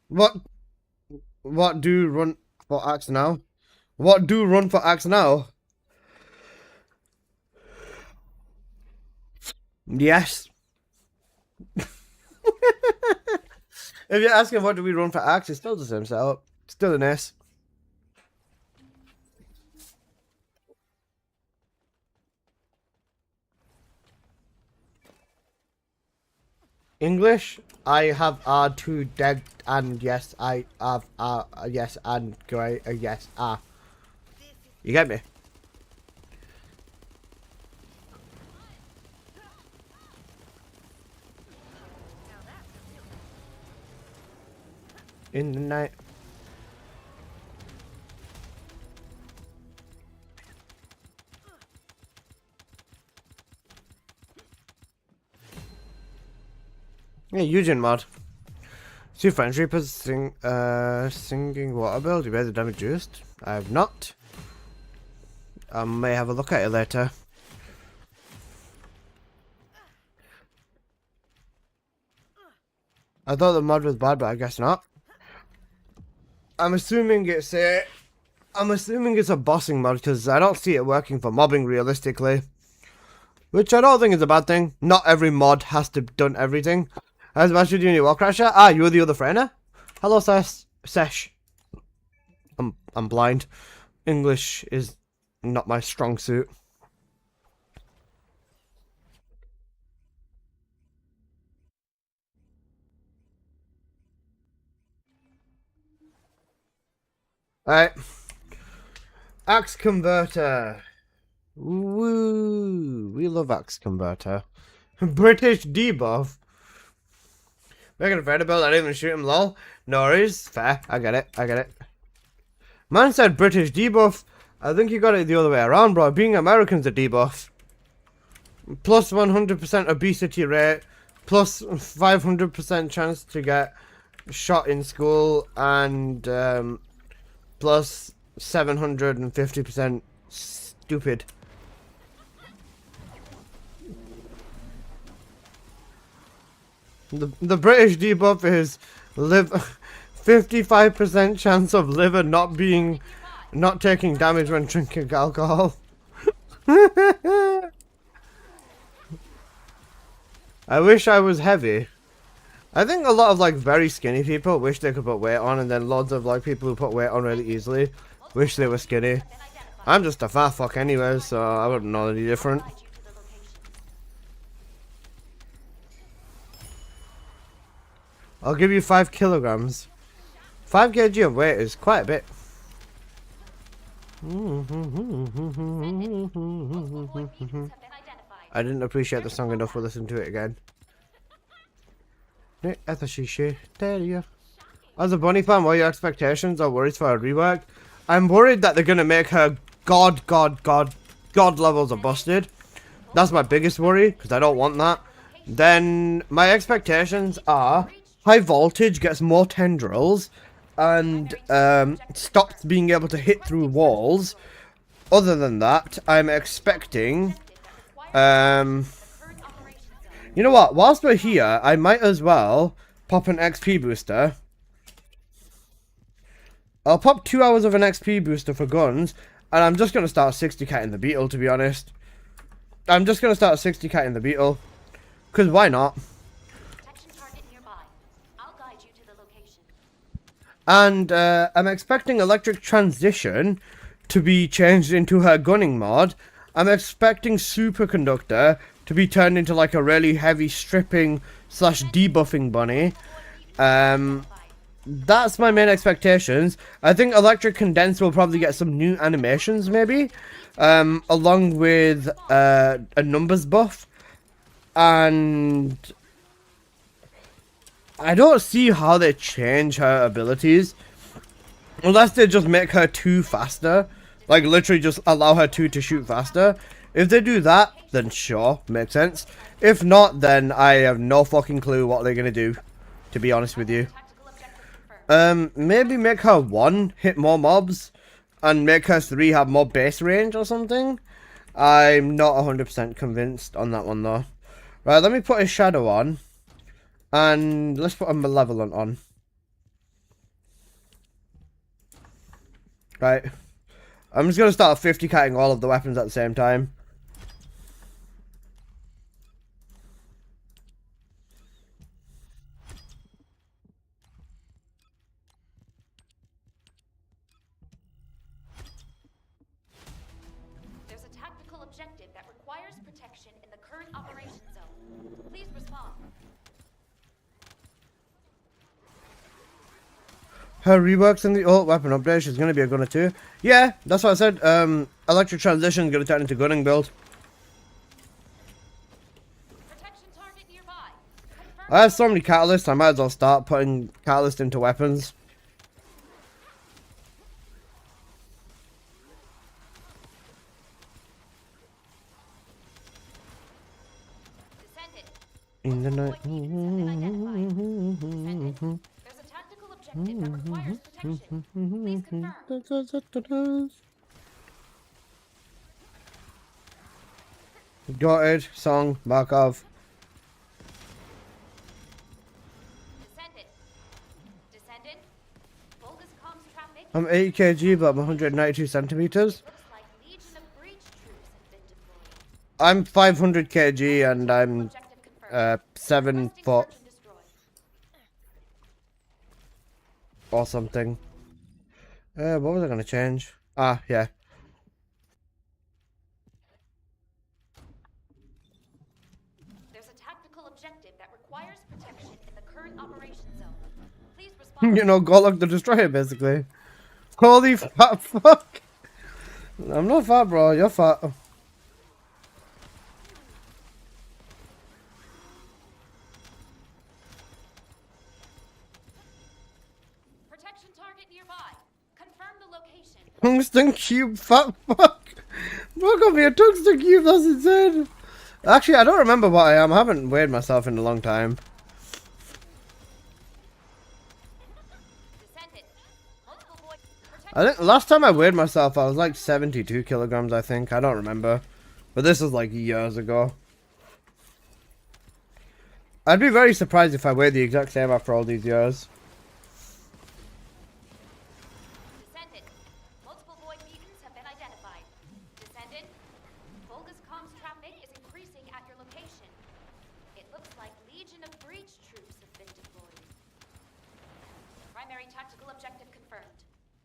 What do run for Axe now? What do run for Axe now? Yes. If you're asking what do we run for Axe, it's still the same setup. Still an S. English, I have R2 dead, and yes, I have yes, and great, yes, You get me? In the night. Yeah, Eugen mod. See French Reapers singing water build. You made the damage reduced. I have not. I may have a look at it later. I thought the mod was bad, but I guess not. I'm assuming it's a bossing mod because I don't see it working for mobbing realistically. Which I don't think is a bad thing. Not every mod has to done everything. How's the master doing your wall crasher? Ah, you're the other friend. Hello, Sesh. I'm blind. English is not my strong suit. Alright. Axe Converter. Woo! We love Axe Converter. British debuff. Making a friend build, I didn't even shoot him, lol. No worries. Fair. I get it. Man said British debuff. I think you got it the other way around, bro. Being American's a debuff. Plus 100% obesity rate. Plus 500% chance to get shot in school. And plus 750% stupid. The British debuff is 55% chance of liver not taking damage when drinking alcohol. I wish I was heavy. I think a lot of like very skinny people wish they could put weight on, and then loads of like people who put weight on really easily wish they were skinny. I'm just a fat fuck anyway, so I wouldn't know any different. I'll give you 5 kilograms. 5 kg of weight is quite a bit. I didn't appreciate the song enough to listen to it again. As a Bunny fan, what are your expectations or worries for a rework? I'm worried that they're gonna make her god levels of busted. That's my biggest worry, because I don't want that. Then my expectations are high voltage gets more tendrils and stops being able to hit through walls. Other than that, I'm expecting you know what, whilst we're here, I might as well pop an XP booster. I'll pop 2 hours of an XP booster for guns, and I'm just going to start 60 in the Beetle, to be honest. I'm just going to start 60 in the Beetle. Because why not? And I'm expecting Electric Transition to be changed into her gunning mod. I'm expecting Superconductor to be turned into like a really heavy stripping / debuffing bunny. That's my main expectations. I think Electric Condense will probably get some new animations maybe. Along with a numbers buff. And I don't see how they change her abilities. Unless they just make her 2 faster. Like literally just allow her 2 to shoot faster. If they do that, then sure, makes sense. If not, then I have no fucking clue what they're gonna do, to be honest with you. Maybe make her 1 hit more mobs, and make her 3 have more base range or something. I'm not 100% convinced on that one though. Right, let me put a shadow on, and let's put a malevolent on. Right, I'm just gonna start 50-catting all of the weapons at the same time. Her reworks in the ult weapon update, she's gonna be a gunner too. Yeah, that's what I said. Electric transition is gonna turn into gunning build. Protection target nearby. Confirm I have so many catalysts, I might as well start putting catalyst into weapons. Descendant. In the night. Descendant. There's a tactical objective that requires protection. Please confirm. Got it. Song. Markov. Descendant. Descendant. Bogus comms traffic. I'm 8 kg, but I'm 192 centimeters. Looks like Legion of Breach troops have been deployed. I'm 500 kg and I'm Objective confirmed. 7 Requesting foot search and destroy. or something. What was I gonna change? Ah, yeah. There's a tactical objective that requires protection in the current operation zone. Please respond. You know, Golok the Destroyer, basically. Holy fat fuck! I'm not fat, bro. You're fat. Protection target nearby. Confirm the location. Tungsten cube, fat fuck. Fuck off me, a tungsten cube, that's insane. Actually, I don't remember what I am. I haven't weighed myself in a long time. Descendant. Multiple void. I think last time I weighed myself, I was like 72 kilograms, I think. I don't remember. But this was like years ago. I'd be very surprised if I weighed the exact same after all these years. Descendant. Multiple void mutants have been identified. Descendant. Bogus comms traffic is increasing at your location. It looks like Legion of Breach troops have been deployed. Primary tactical objective confirmed.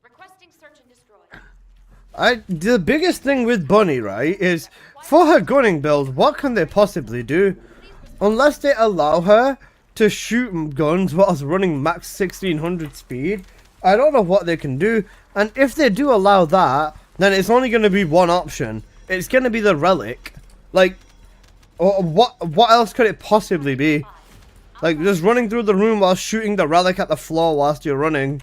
Requesting search and destroy. The biggest thing with Bunny, right, is for her gunning build, what can they possibly do? Unless they allow her to shoot guns whilst running max 1600 speed, I don't know what they can do. And if they do allow that, then it's only going to be one option. It's going to be the relic. Like, what else could it possibly be? Like, just running through the room while shooting the relic at the floor whilst you're running.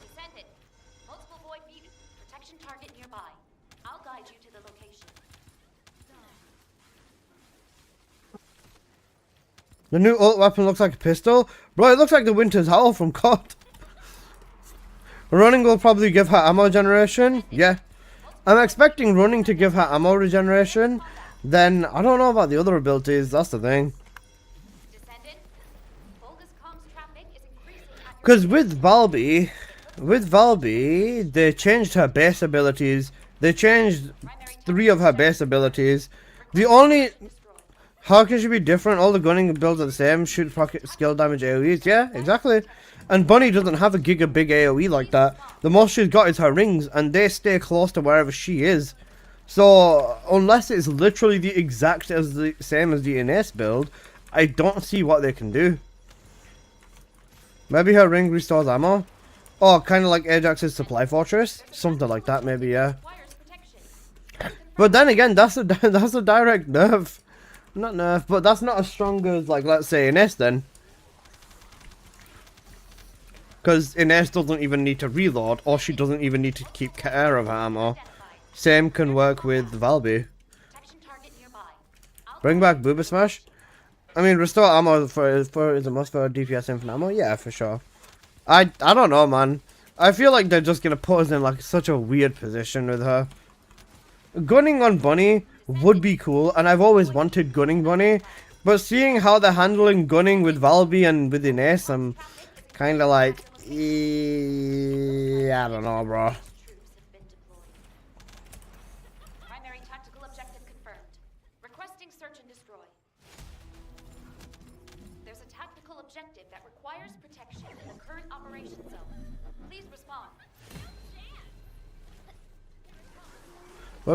Descendant. Multiple void mutant. Protection target nearby. I'll guide you to the location. The new ult weapon looks like a pistol. Bro, it looks like the Winter's Howl from COD. Running will probably give her ammo generation. Yeah. I'm expecting running to give her ammo regeneration. Then, I don't know about the other abilities. That's the thing. Descendant. Bogus comms traffic is increasing at your Because with Valby, they changed her base abilities. They changed 3 of her base abilities. The only... How can she be different? All the gunning builds are the same. Shoot, pocket, skill, damage, AoEs. Yeah, exactly. And Bunny doesn't have a giga big AoE like that. The most she's got is her rings, and they stay close to wherever she is. So, unless it's literally the exact as the same as the Ines build, I don't see what they can do. Maybe her ring restores ammo? Oh, kind of like Ajax's supply fortress? Something like that, maybe, yeah. requires protection. But then again, that's a direct nerf. Not nerf, but that's not as strong as, like, let's say Ines then. Because Ines doesn't even need to reload, or she doesn't even need to keep care of her ammo. Same can work with Valby. Protection target nearby. I'll Bring back Booba Smash? I mean, restore ammo is a must for DPS infinite ammo? Yeah, for sure. I don't know, man. I feel like they're just gonna put us in, like, such a weird position with her. Gunning on Bunny would be cool, and I've always wanted gunning Bunny. But seeing how they're handling gunning with Valby and with Ines, I'm kind of like, I don't know, bro. troops have been deployed. Primary tactical objective confirmed. Requesting search and destroy. There's a tactical objective that requires protection in the current operation zone. Please respond.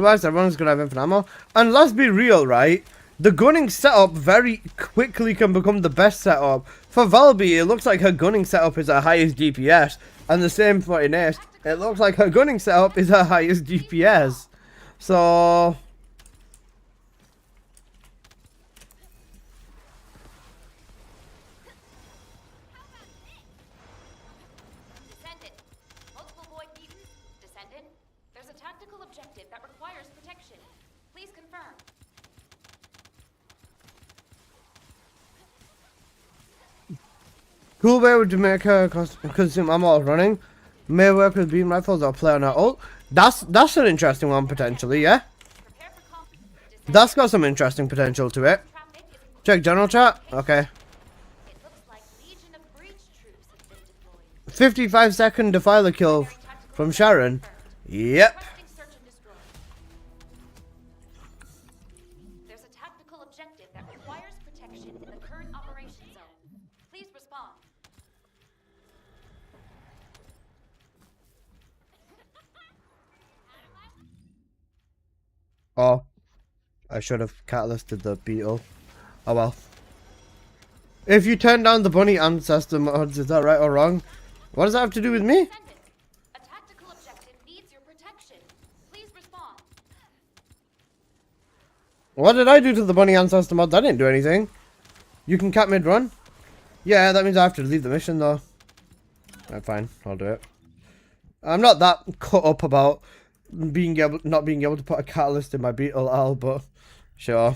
Whereas everyone's gonna have infinite ammo. And let's be real, right? The gunning setup very quickly can become the best setup. For Valby, it looks like her gunning setup is her highest DPS. And the same for Ines. It looks like her gunning setup is her highest DPS. So... Descendant. Multiple void beacons. Descendant. There's a tactical objective that requires protection. Please confirm. Cool way would make her consume ammo while running. May work with beam rifles or play on her ult. That's an interesting one potentially, yeah? Prepare for combat. That's got some interesting potential to it. Traffic is increasing. Check general chat. Okay. It looks like Legion of Breach troops have been deployed. 55-second defiler kill from Sharon. Yep. Requesting search and destroy. There's a tactical objective that requires protection in the current operation zone. Please respond. Oh. I should have catalysted the beetle. Oh well. If you turn down the bunny ancestor mods, is that right or wrong? What does that have to do with me? Descendant. A tactical objective needs your protection. Please respond. What did I do to the bunny ancestor mods? I didn't do anything. You can cap mid-run? Yeah, that means I have to leave the mission though. Right, fine, I'll do it. I'm not that cut up about not being able to put a catalyst in my beetle Al, but sure.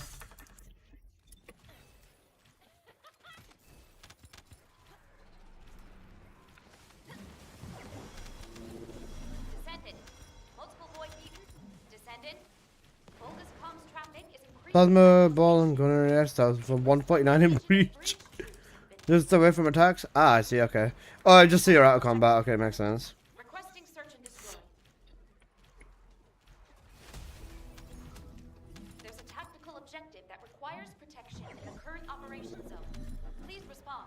Descendant. Multiple void beacons. Descendant. Bogus comms traffic is increasing. Plasma ball and gunner airstyles for 149 in breach. Just away from attacks? Ah, I see, okay. Oh, I just see you're out of combat. Okay, makes sense. Requesting search and destroy. There's a tactical objective that requires protection in the current operation zone. Please respond.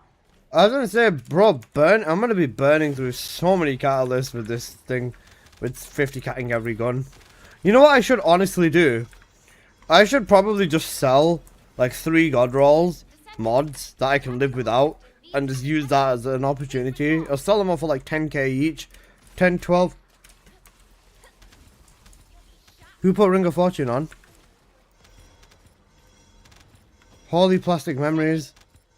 I was gonna say, bro, I'm gonna be burning through so many catalysts with this thing, with 50 catting every gun. You know what I should honestly do? I should probably just sell like 3 god rolls mods that I can live without and just use that as an opportunity. I'll sell them all for like 10k each, 10, 12. Who put Ring of Fortune on? Holy plastic memories.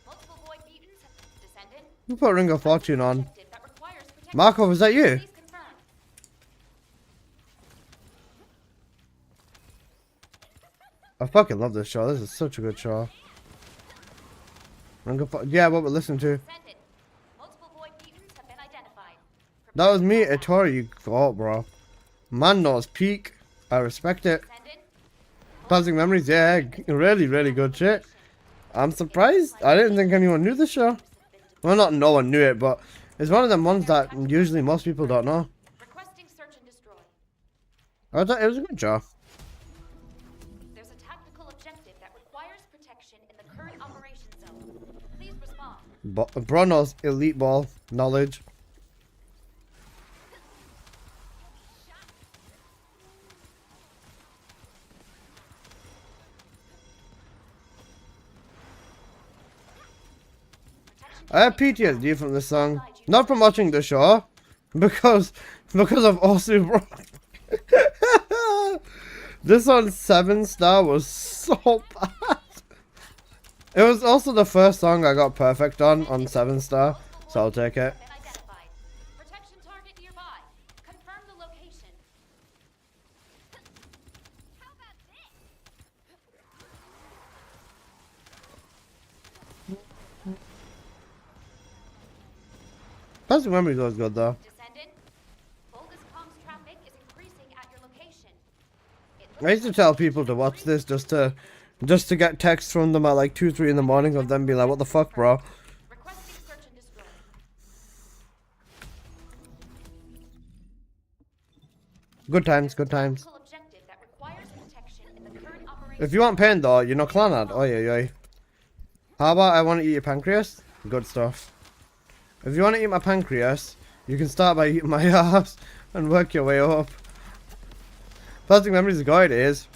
Multiple void beacons. Descendant. Who put Ring of Fortune on? Objective that requires protection. Marco, was that you? Please confirm. I fucking love this show. This is such a good show. Yeah, what we listen to. Descendant. Multiple void beacons have been identified. That was me, Ettore, you got, bro. Man knows peak. I respect it. Descendant. Plastic memories, yeah, really, really good shit. I'm surprised. I didn't think anyone knew the show. Well, not no one knew it, but it's one of them ones that usually most people don't know. Requesting search and destroy. I thought it was a good show. There's a tactical objective that requires protection in the current operation zone. Please respond. Bro knows elite ball knowledge. I have PTSD from this song, not from watching the show, because of Osu, bro. This on 7-star was so bad. It was also the first song I got perfect on 7-star, so I'll take it. Been identified. Protection target nearby. Confirm the location. How about this? Plastic memories was good though. Descendant. Bogus comms traffic is increasing at your location. I used to tell people to watch this just to get texts from them at like 2, 3 in the morning of them being like, what the fuck, bro? Requesting search and destroy. Good times, good times. Tactical objective that requires protection in the current operation. If you want pain though, you know Clanad. Oh yeah. How about I want to eat your pancreas? Good stuff. If you want to eat my pancreas, you can start by eating my ass and work your way up. Plastic memories of God, it is.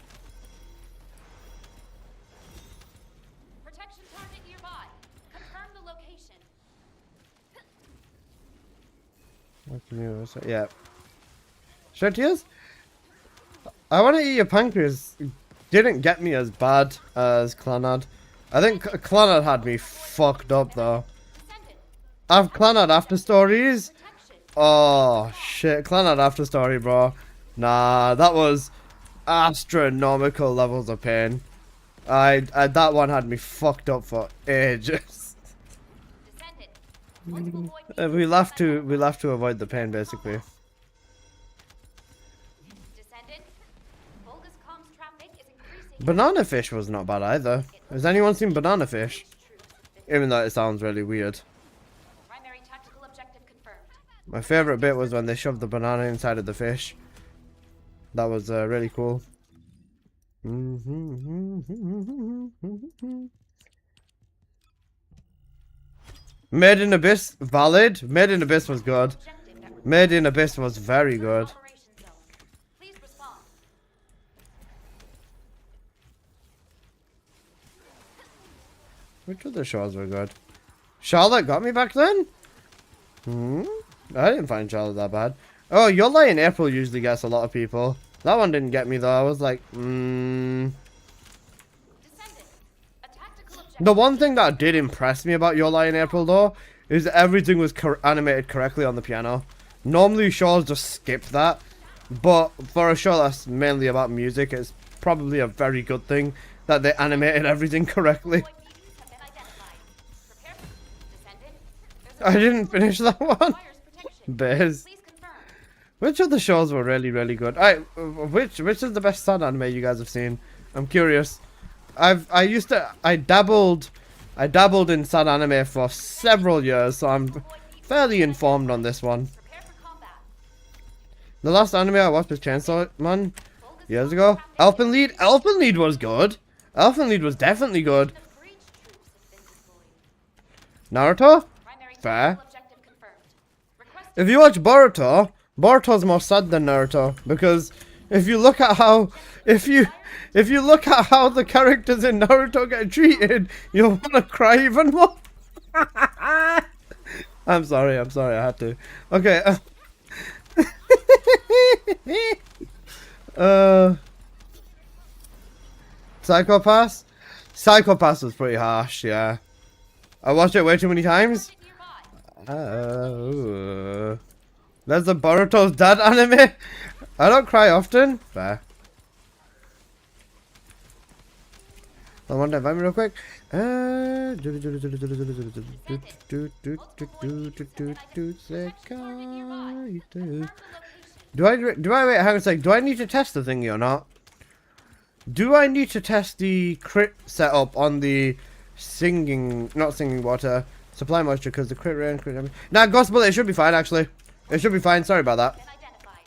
Protection target nearby. Confirm the location. Yeah. Shirtiers? I want to eat your pancreas. Didn't get me as bad as Clannad. I think Clannad had me fucked up though. Descendant. I've Clannad after stories. Protection. Oh shit, Clannad after story, bro. Nah, that was astronomical levels of pain. I that one had me fucked up for ages. Descendant. Multiple void We have to avoid the pain basically. Descendant. Vulgus comms traffic is increasing. Banana fish was not bad either. Has anyone seen banana fish? Even though it sounds really weird. Primary tactical objective confirmed. My favorite bit was when they shoved the banana inside of the fish. That was really cool. Made in Abyss, valid. Made in Abyss was good. Objective that Made in Abyss was very good. operation zone. Please respond. Which other shows were good? Charlotte got me back then? I didn't find Charlotte that bad. Oh, Your Lie in April usually gets a lot of people. That one didn't get me though. I was like, Descendant. A tactical objective. The one thing that did impress me about Your Lie in April though is that everything was animated correctly on the piano. Normally shows just skip that, but for a show that's mainly about music, it's probably a very good thing that they animated everything correctly. Void mutants have been identified. Prepare for Descendant. There's a I didn't finish that one. requires protection. Bears. Please confirm. Which of the shows were really, really good? Which is the best sad anime you guys have seen? I'm curious. I dabbled in sad anime for several years, so I'm fairly informed on this one. Prepare for combat. The last anime I watched was Chainsaw Man years ago. Elfen Lied was good. Elfen Lied was definitely good. The breach troops have been deployed. Naruto? Primary Fair. tactical objective confirmed. Request If you watch Boruto, Boruto's more sad than Naruto because if you look at how the characters in Naruto get treated, you'll want to cry even more. I'm sorry, I had to. Okay. Psychopath? Psychopath was pretty harsh, yeah. I watched it way too many times. nearby. There's the Boruto's dad anime. I don't cry often. Fair. I want to invite me real quick. Do I wait? Hang on a sec. Do I need to test the thingy or not? Do I need to test the crit setup on the not singing water supply moisture because the crit rate and crit damage? Nah, Ghost Bullet. It should be fine actually. It should be fine. Sorry about that. Been identified.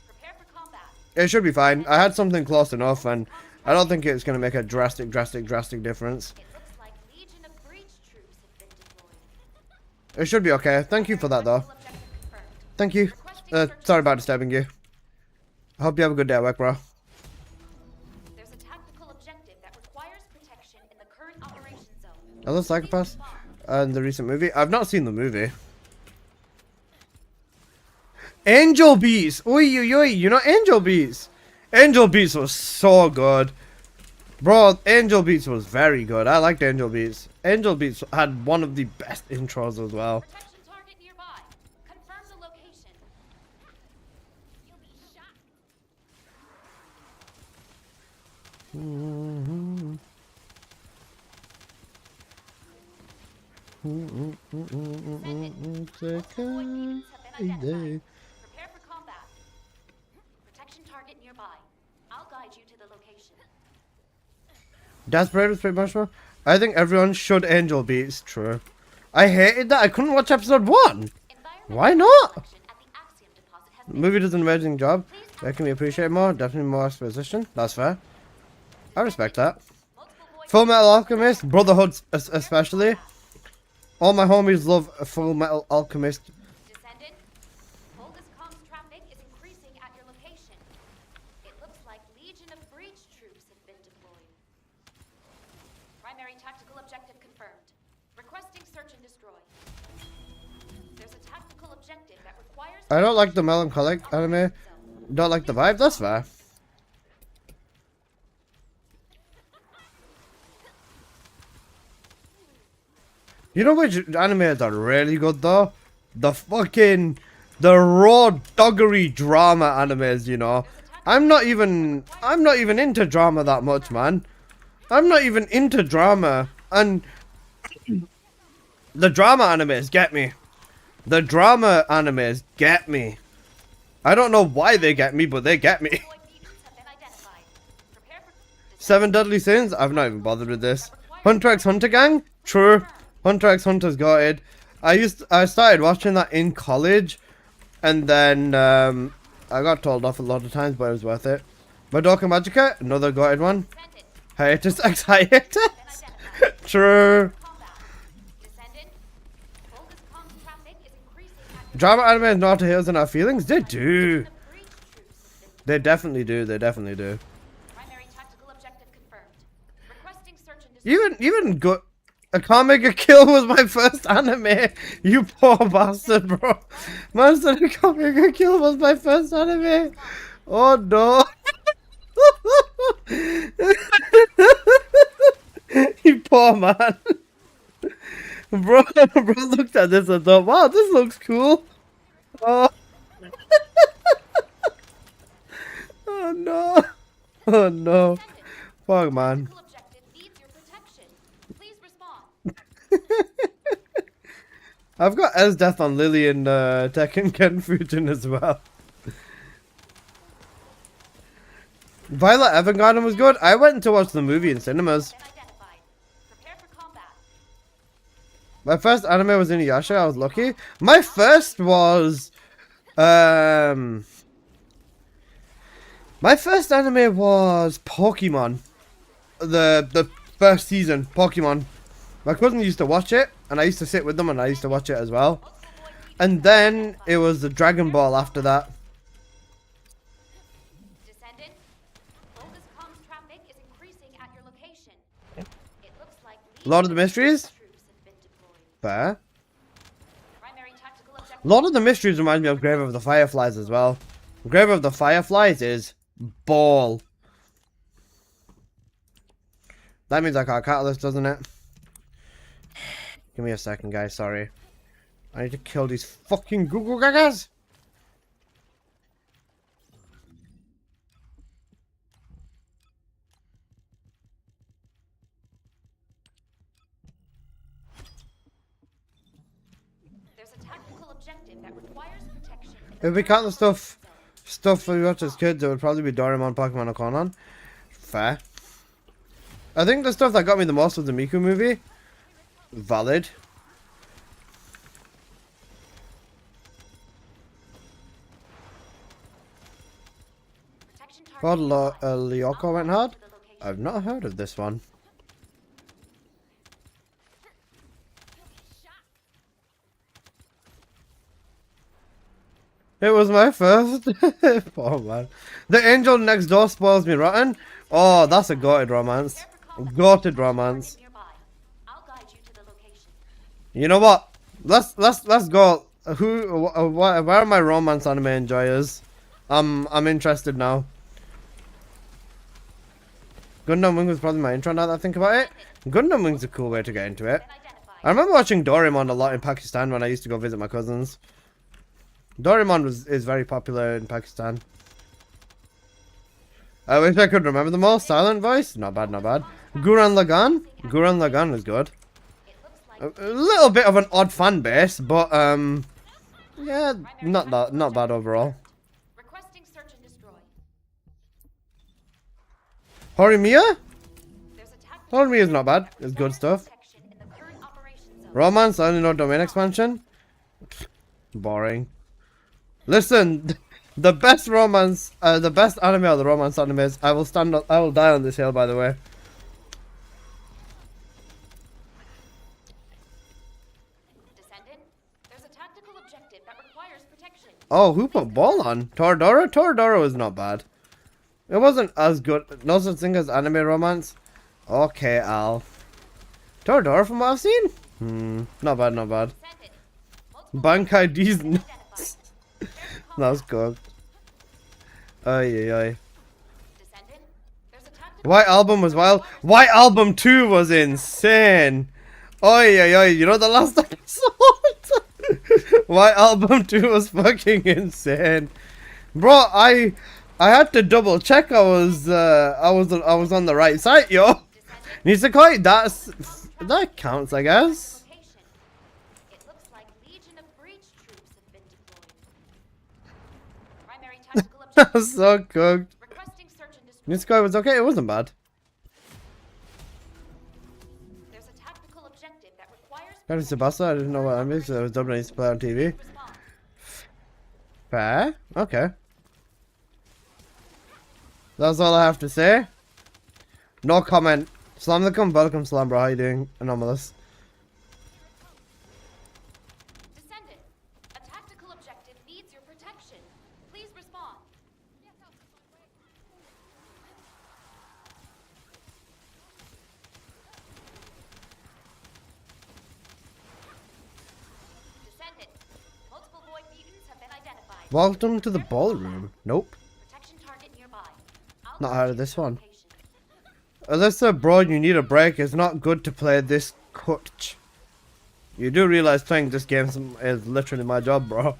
Prepare for combat. It should be fine. I had something close enough, and I don't think it's gonna make a drastic difference. It looks like Legion of Breach troops have been deployed. It should be okay. Thank you for that, though. Tactical objective confirmed. Thank you. Sorry about disturbing you. I hope you have a good day at work, bro. There's a tactical objective that requires protection in the current operation zone. Are those psychopaths? And the recent movie? I've not seen the movie. Angel Beats! Oi, oi, oi! You know Angel Beats? Angel Beats was so good. Bro, Angel Beats was very good. I liked Angel Beats. Angel Beats had one of the best intros as well. Protection target nearby. Confirm the location. You'll be shot. Multiple void mutants have been identified. Prepare for combat. Protection target nearby. I'll guide you to the location. Desperate was pretty much more. I think everyone should Angel Beats. True. I hated that I couldn't watch episode 1. Why not? Selection at the Axiom deposit has The been movie does an amazing job. That can be appreciated more. Definitely more exposition. That's fair. I respect that. multiple void Full Metal Alchemist, Brotherhood especially. All my homies love Full Metal Alchemist. Descendant. Vulgus comms traffic is increasing at your location. It looks like I don't like the melancholic anime. Don't like the vibe. That's fair. You know which animes are really good though? The raw doggery drama animes, you know. I'm not even into drama that much, man. I'm not even into drama, and the drama animes get me. The drama animes get me. I don't know why they get me, but they get me. Void mutants have been identified. Prepare for Seven Deadly Sins? I've not even bothered with this. Hunter x Hunter Gang? True. Hunter x Hunter's got it. I started watching that in college, and then I got told off a lot of times, but it was worth it. Madoka Magica? Another gutted one. Descendant. Hiatus x Hiatus? Been identified. True. Combat. Descendant. Vulgus comms traffic is increasing at your Drama animes know how to hit us in our feelings? They do. The breach troops have been They definitely do. They definitely do. primary tactical objective confirmed. Requesting search and destroy. Even good. Akame Kill was my first anime. You poor bastard, bro. Man said Akame Kill was my first anime. Oh no. You poor man. Bro looked at this and thought, wow, this looks cool. Oh. Oh no. Oh no. Fuck, man. Tactical objective needs your protection. Please respond. I've got Ez Death on Lily and Tekken Ken Fujin as well. Violet Evergarden was good. I went to watch the movie in cinemas. Been identified. Prepare for combat. My first anime was Inuyasha. I was lucky. My first was my first anime was Pokemon. The first season, Pokemon. My cousin used to watch it, and I used to sit with them, and I used to watch it as well. And then it was the Dragon Ball after that. Descendant. Vulgus comms traffic is increasing at your location. It looks like Lord of the Mysteries? troops have been deployed. Fair. Primary tactical objective. Lord of the Mysteries reminds me of Grave of the Fireflies as well. Grave of the Fireflies is ball. That means I got a catalyst, doesn't it? Give me a second, guys. Sorry. I need to kill these fucking Google Gagas. There's a tactical objective that requires protection. If we count the stuff we watched as kids, it would probably be Doraemon, Pokemon, or Conan. Fair. I think the stuff that got me the most was the Miku movie. Valid. Protection God, target. Lyoko went hard? To the location. I've not heard of this one. It was my first. Oh man. The Angel Next Door spoils me rotten. Oh, that's a goated romance. Goated romance. Nearby. I'll guide you to the location. You know what? Let's go. Where are my romance anime enjoyers? I'm interested now. Gundam Wing was probably my intro now that I think about it. Gundam Wing's a cool way to get into it. Been identified. I remember watching Doraemon a lot in Pakistan when I used to go visit my cousins. Doraemon is very popular in Pakistan. I wish I could remember them all. Silent voice? Not bad, not bad. Gurren Lagann? Gurren Lagann is good. It looks like A little bit of an odd fan base, but yeah, not bad overall. requesting search and destroy. Horimiya? There's a tactical Horimiya is not bad. It's good stuff. protection in the current operation zone. Romance, I only know domain expansion. Boring. Listen, the best romance, the best anime are the romance animes. I will die on this hill, by the way. Descendant. There's a tactical objective that requires protection. Oh, who put ball on? Toradora? Toradora was not bad. It wasn't as good. No such thing as anime romance. Okay, Al. Toradora from what I've seen? Not bad, not bad. Descendant. Multiple Bankai D's identified. nuts. Prepare That's good. Oy, oy, oy. Descendant, there's a tactical White Album was wild. White Album 2 was insane. Oi, oi, oi. You know the last episode? White Album 2 was fucking insane. Bro, I had to double check I was on the right site, yo. Nisekoi, that counts, I guess. location. It looks like Legion of Breach troops have been deployed. Primary tactical objective. That's so cooked. Requesting search and destroy. Nisekoi was okay, it wasn't bad. There's a tactical objective that requires Got Sebasta, I didn't know what I missed, so I was dubbing to play on TV. response. Fair, okay. That's all I have to say. No comment. Salam alaikum, welcome salam bro, how you doing? Anomalous. Descendant, a tactical objective needs your protection. Please respond. Descendant, multiple void mutants have been identified. Welcome to the ballroom. Nope. Protection target nearby. I'll Not guide heard you of this to the one. location. Unless they're broad, you need a break. It's not good to play this cut. You do realize playing this game is literally my job, bro.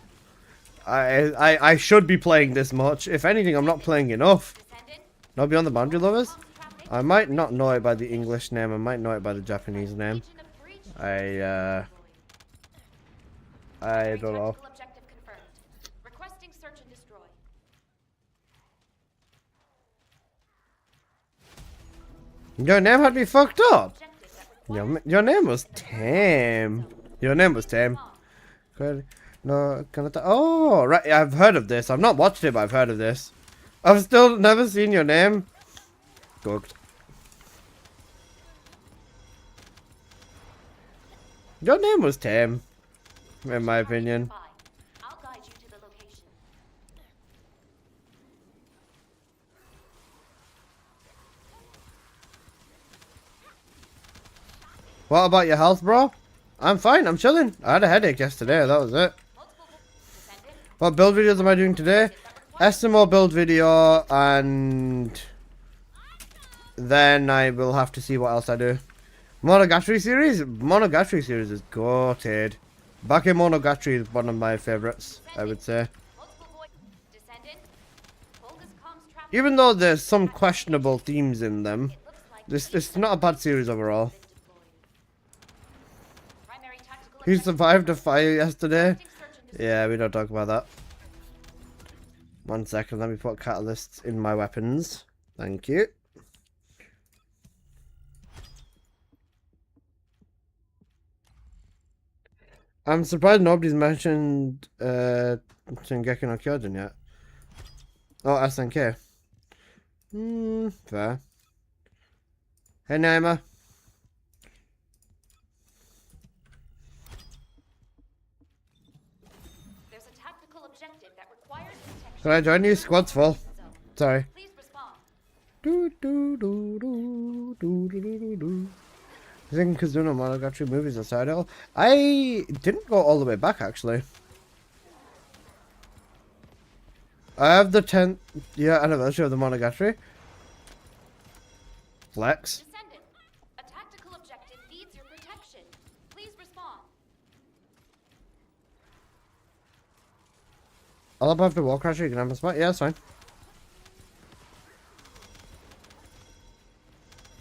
I should be playing this much. If anything, I'm not playing enough. Descendant, No Beyond the Boundary Lovers? traffic, I might not know it by the English name. I might know it by the Japanese name. Legion of Breach troops I deployed. I Primary don't know. tactical objective confirmed. Requesting search and destroy. Your name had me fucked up. Objective that requires Your name was tame. Your name was tame. Good. No, oh, right. I've heard of this. I've not watched it, but I've heard of this. I've still never seen your name. Cooked. Your name was tame, in my opinion. nearby. I'll guide you to the location. What about your health, bro? I'm fine. I'm chilling. I had a headache yesterday. That was it. Descendant, What build videos am I doing today? SMO build video, and then I will have to see what else I do. Monogatari series? Monogatari series is goated. Back in Monogatari is one of my favorites, I would say. multiple void. Descendant, Volga's comms traffic. Even though there's some questionable themes in them, It looks like this it's not a bad series overall. been deployed. Primary tactical He objective. survived a fire yesterday. Requesting search and destroy. Yeah, we don't talk about that. 1 second, let me put catalysts in my weapons. Thank you. I'm surprised nobody's mentioned Shingeki no Kyojin yet. Oh, SNK. Fair. Hey, Naima. There's a tactical objective that requires protection. Can I join you? Squad's full. Zone. Sorry. Please respond. Do do do do do do do do do. I think Kazuna Monogatari movies are title. I didn't go all the way back actually. I have the 10th year anniversary of the Monogatari. Flex. Descendant, a tactical objective needs your protection. Please respond. I'll up after Wall Crasher, you can have a spot. Yeah, that's fine.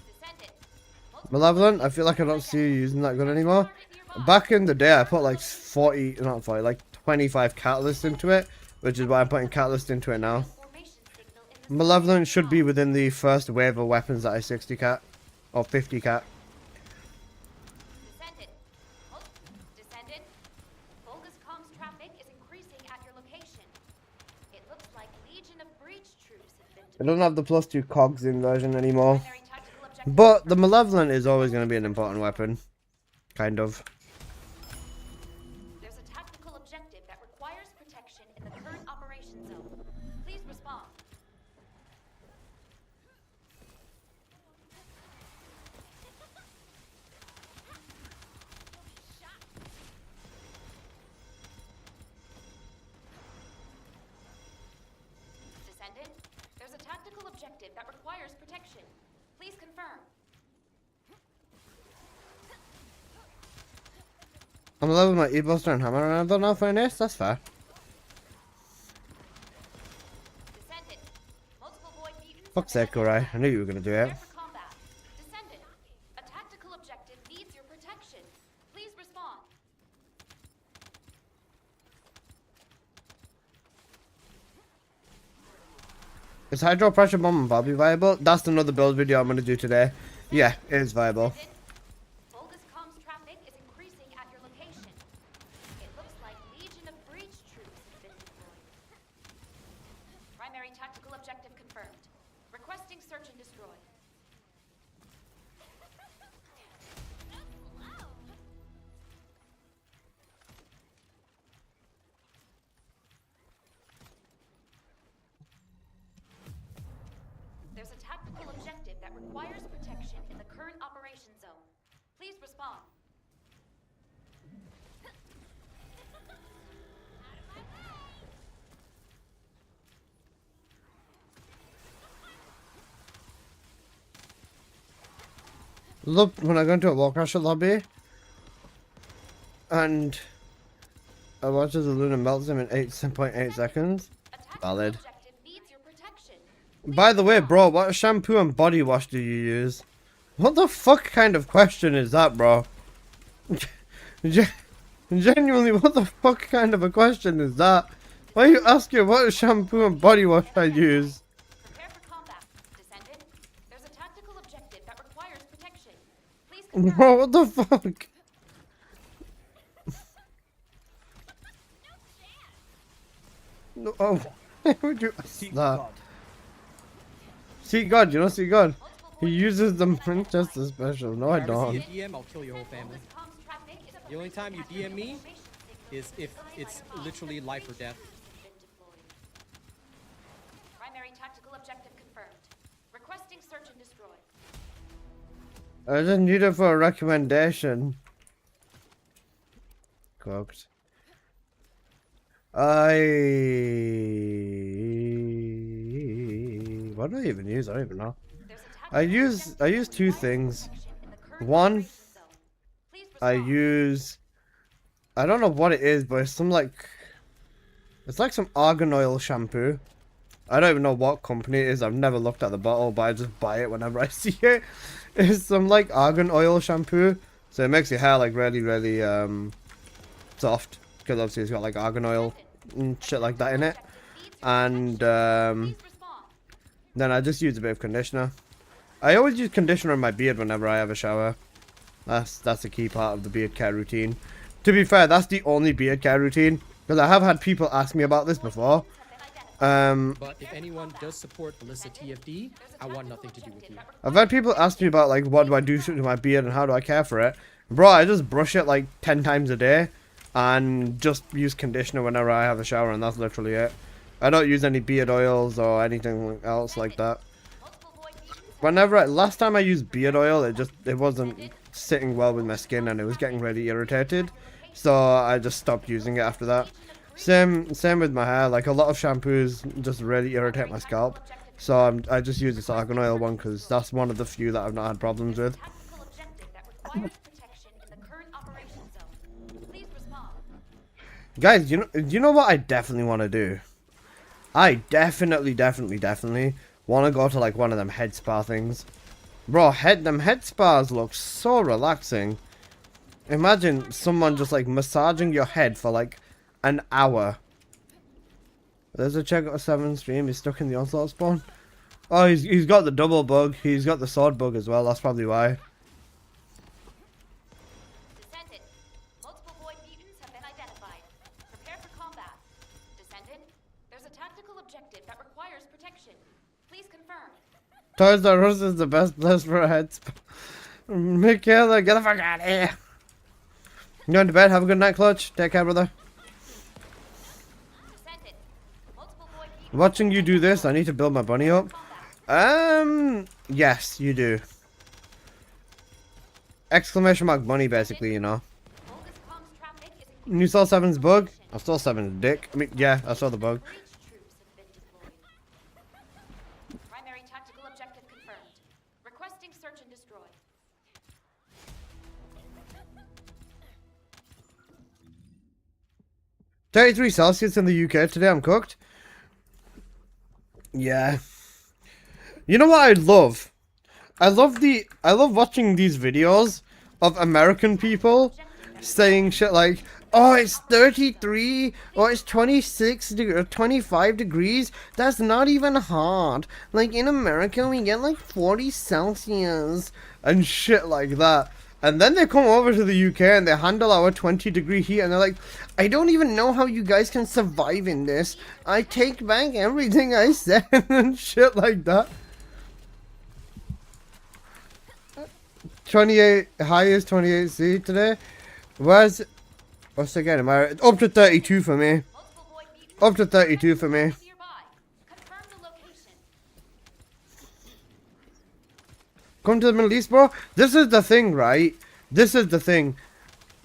Descendant, Malevolent, I feel like I don't see you using that gun anymore. target nearby. Back in the day, I put like 40, not 40, like 25 catalysts into it, which is why I'm putting catalyst into it now. Formation signal in the Malevolent should be within the first wave of weapons that I 60 cat, or 50 cat. Descendant. Descendant. Volga's comms traffic is increasing at your location. It looks like Legion of Breach troops have been I don't have the +2 cogs inversion anymore. primary tactical objective. But the Malevolent is always going to be an important weapon. Kind of. There's a tactical objective that requires protection in the current operation zone. Please respond. Descendant, there's a tactical objective that requires protection. Please confirm. I'm level my E-Buster and hammer and I don't know if I ace, that's fair. Descendant, multiple void mutants. Fuck's sake, Uri. I knew you were gonna do it. Prepare for combat. Descendant, a tactical objective needs your protection. Please respond. Is Hydro Pressure Bomb and Bobby viable? That's another build video I'm gonna do today. Yeah, it is viable. Vulgus comms traffic is increasing at your location. It looks like Legion of Breach troops have been deployed. Primary tactical objective confirmed. Requesting search and destroy. There's a tactical objective that requires protection in the current operation zone. Please respond. Look, when I go into a Warcrasher lobby and I watch as the Luna melts him in 8.8 seconds. A tactical Valid. objective needs your protection. By the way, bro, what shampoo and body wash do you use? What the fuck kind of question is that, bro? Genuinely, what the fuck kind of a question is that? Why are you asking what shampoo and body wash I use? Prepare for combat. Descendant, there's a tactical objective that requires protection. Please confirm. Bro, what the fuck? No, oh, why would you ask that? Seek God, you know Seek God? He uses the Manchester special. No, I If I ever see don't. a DM, I'll kill your whole family. Vulgus comms traffic is The only time you DM me information signal. is if it's literally life or death. Been deployed. Primary tactical objective confirmed. Requesting search and destroy. I just need it for a recommendation. Cooked. What do I even use? I don't even know. There's a I tactical use objective two that requires things. protection in the current One, operation zone. Please I respond. use I don't know what it is, but it's some it's like some argan oil shampoo. I don't even know what company it is. I've never looked at the bottle, but I just buy it whenever I see it. It's some like argan oil shampoo, so it makes your hair like really soft because obviously it's got like argan oil and shit like that in it. And Please respond. then I just use a bit of conditioner. I always use conditioner in my beard whenever I have a shower. That's a key part of the beard care routine. To be fair, that's the only beard care routine because I have had people ask me about this before. But if anyone does support Alyssa TFD, I want nothing to do with you. I've had people ask me about like what do I do to my beard and how do I care for it. Bro, I just brush it like 10 times a day and just use conditioner whenever I have a shower, and that's literally it. I don't use any beard oils or anything else like that. Multiple void mutants. Last time I used beard oil, it wasn't sitting well with my skin and it was getting really irritated, so I just stopped using it after that. Same with my hair. Like a lot of shampoos just really irritate my scalp, so I just use this argan oil one because that's one of the few that I've not had problems with. Tactical objective that requires protection in the current operation zone. Please respond. Guys, you know what I definitely want to do? I definitely want to go to like one of them head spa things. Bro, them head spas look so relaxing. Imagine someone just like massaging your head for like an hour. There's a check out 7 stream. He's stuck in the Onslaught spawn. Oh, he's got the double bug. He's got the sword bug as well. That's probably why. Descendant, multiple void mutants have been identified. Prepare for combat. Descendant, there's a tactical objective that requires protection. Please confirm. Toys R Us is the best place for a head spa. Michaela, get the fuck out of here. You going to bed? Have a good night, Clutch. Take care, brother. Descendant, multiple void mutants. Watching you do this, I need to build my bunny up. Yes, you do. Exclamation mark bunny, basically, you know. Vulgus comms traffic is increasing. You saw 7's bug? I saw 7's dick. I mean, yeah, I saw the bug. Breach troops have been deployed. 33 Celsius in the UK today. I'm cooked. Yeah. You know what I love? I love watching these videos of American people saying shit like, oh, it's 33, or it's 26 or 25 degrees. That's not even hot. Like, in America, we get like 40 Celsius and shit like that. And then they come over to the UK and they handle our 20-degree heat and they're like, I don't even know how you guys can survive in this. I take back everything I said and shit like that. 28, high is 28C today. What's again? Am I up to 32 for me? Multiple void mutants Up to 32 for me. nearby. Confirm the location. Come to the Middle East, bro. This is the thing, right? This is the thing.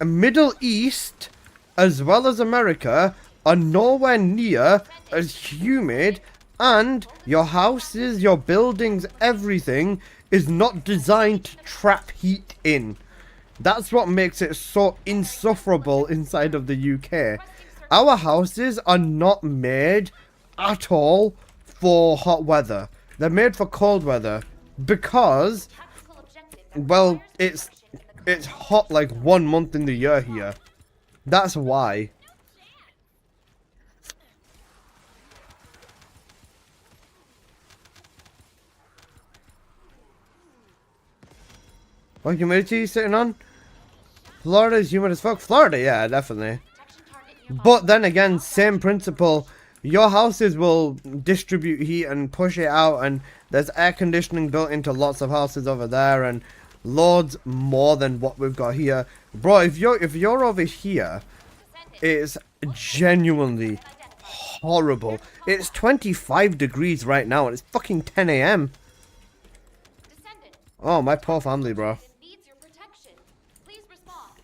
Middle East, as well as America, are nowhere near as humid, and your houses, your buildings, everything is not designed to trap heat in. That's what makes it so insufferable inside of the UK. Our houses are not made at all for hot weather. They're made for cold weather because, Tactical objective that well, requires protection in the it's hot like 1 month in the year here. That's why. What humidity are you sitting on? Florida is humid as fuck. Florida, yeah, definitely. protection target nearby. But then again, same principle. Your houses will distribute heat and push it out, and there's air conditioning built into lots of houses over there, and loads more than what we've got here. Bro, if you're over here, it's genuinely horrible. It's 25 degrees right now, and it's fucking 10 a.m. Descendant, Oh, my poor family, bro. it needs your protection. Please respond.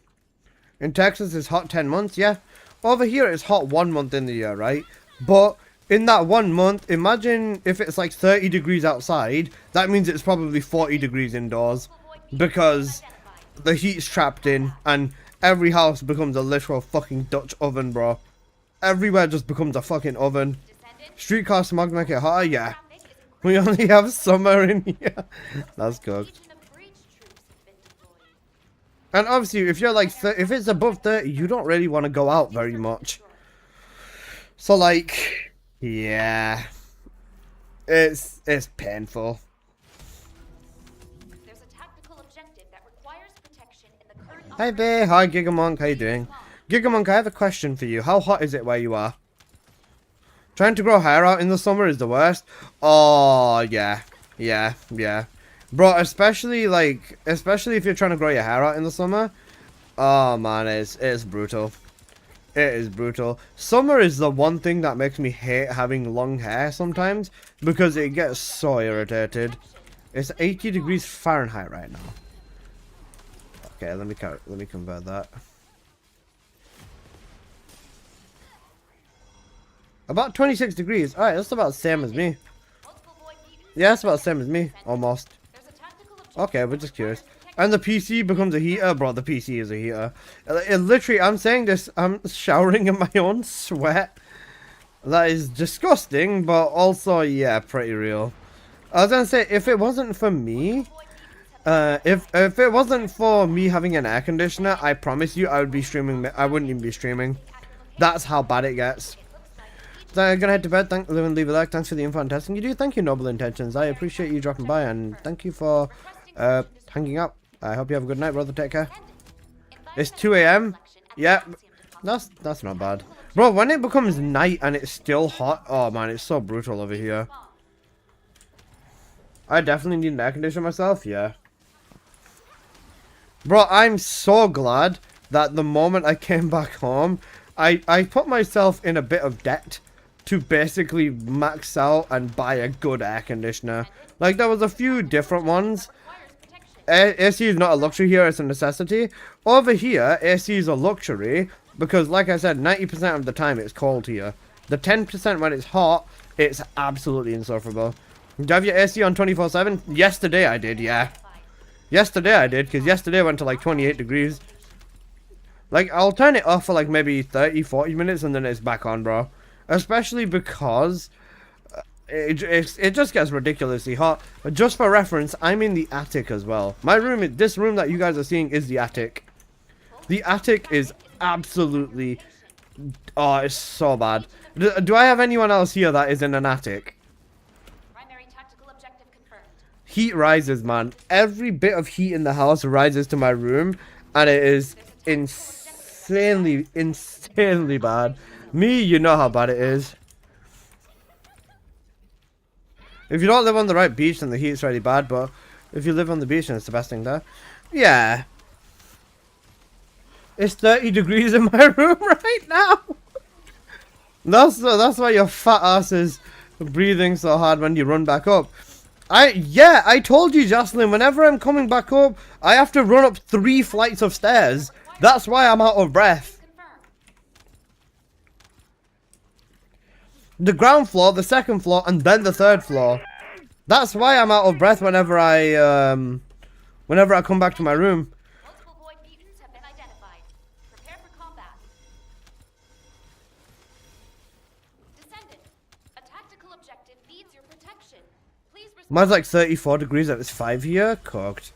In Texas, it's hot 10 months, yeah. Over here, it's hot 1 month in the year, right? But in that 1 month, imagine if it's like 30 degrees outside, that means it's probably 40 degrees indoors. Because the heat's trapped in, and every house becomes a literal fucking Dutch oven, bro. Everywhere just becomes a fucking oven. Descendant, Streetcar smog make it hotter, yeah. traffic is increasing. We only have summer in here. That's good. Legion of breach troops have been deployed. And obviously, if you're like, if it's above 30, you don't really want to go out very much. So like, yeah, it's painful. There's a tactical objective that requires protection in the current Hi Bay, hi Gigamonk, how you doing? Gigamonk, I have a question for you. How hot is it where you are? Trying to grow hair out in the summer is the worst. Oh yeah, bro. Especially if you're trying to grow your hair out in the summer. Oh man, it's brutal. It is brutal. Summer is the one thing that makes me hate having long hair sometimes because it gets so irritated. It's 80 degrees Fahrenheit right now. Okay, let me convert that. About 26 degrees. Alright, that's about the same as me. multiple void mutants. Yeah, that's about the same as me. Almost. There's a tactical objective Okay, we're that just curious. requires protection. And the PC becomes a heater? Bro, the PC is a heater. It literally, I'm saying this, I'm showering in my own sweat. That is disgusting, but also, yeah, pretty real. I was gonna say, if it wasn't for me, if it wasn't for me having an air conditioner, I promise you, I would be streaming. I wouldn't even be streaming. That's how bad it gets. So I'm gonna head to bed. Leave a like. Thanks for the info and testing you do. Thank you, Noble Intentions. I appreciate you dropping by, and thank you for hanging out. I hope you have a good night, brother. Take care. It's 2 a.m. Yep, that's not bad, bro. When it becomes night and it's still hot, oh man, it's so brutal over here. I definitely need an air conditioner myself. Yeah, bro. I'm so glad that the moment I came back home, I put myself in a bit of debt to basically max out and buy a good air conditioner. Like, there was a few different ones. AC is not a luxury here, it's a necessity. Over here, AC is a luxury because, like I said, 90% of the time it's cold here. The 10% when it's hot, it's absolutely insufferable. Do you have your AC on 24/7? Yesterday I did, yeah. Yesterday I did, because yesterday I went to like 28 degrees. Like, I'll turn it off for like maybe 30, 40 minutes and then it's back on, bro. Especially because it just gets ridiculously hot. But just for reference, I'm in the attic as well. My room, this room that you guys are seeing is the attic. The attic is absolutely... Oh, it's so bad. Do I have anyone else here that is in an attic? Primary tactical objective confirmed. Heat rises, man. Every bit of heat in the house rises to my room, and it is insanely bad. Me, you know how bad it is. If you don't live on the right beach, then the heat's really bad, but if you live on the beach, then it's the best thing there. Yeah. It's 30 degrees in my room right now. That's why your fat ass is breathing so hard when you run back up. I told you, Jocelyn, whenever I'm coming back up, I have to run up 3 flights of stairs. That's why I'm out of breath. Confirmed. The ground floor, the second floor, and then the third floor. That's why I'm out of breath whenever I come back to my room. Multiple void mutants have been identified. Prepare for combat. Descendant, a tactical objective needs your protection. Please respond. Mine's like 34 degrees at this 5 here. Cooked.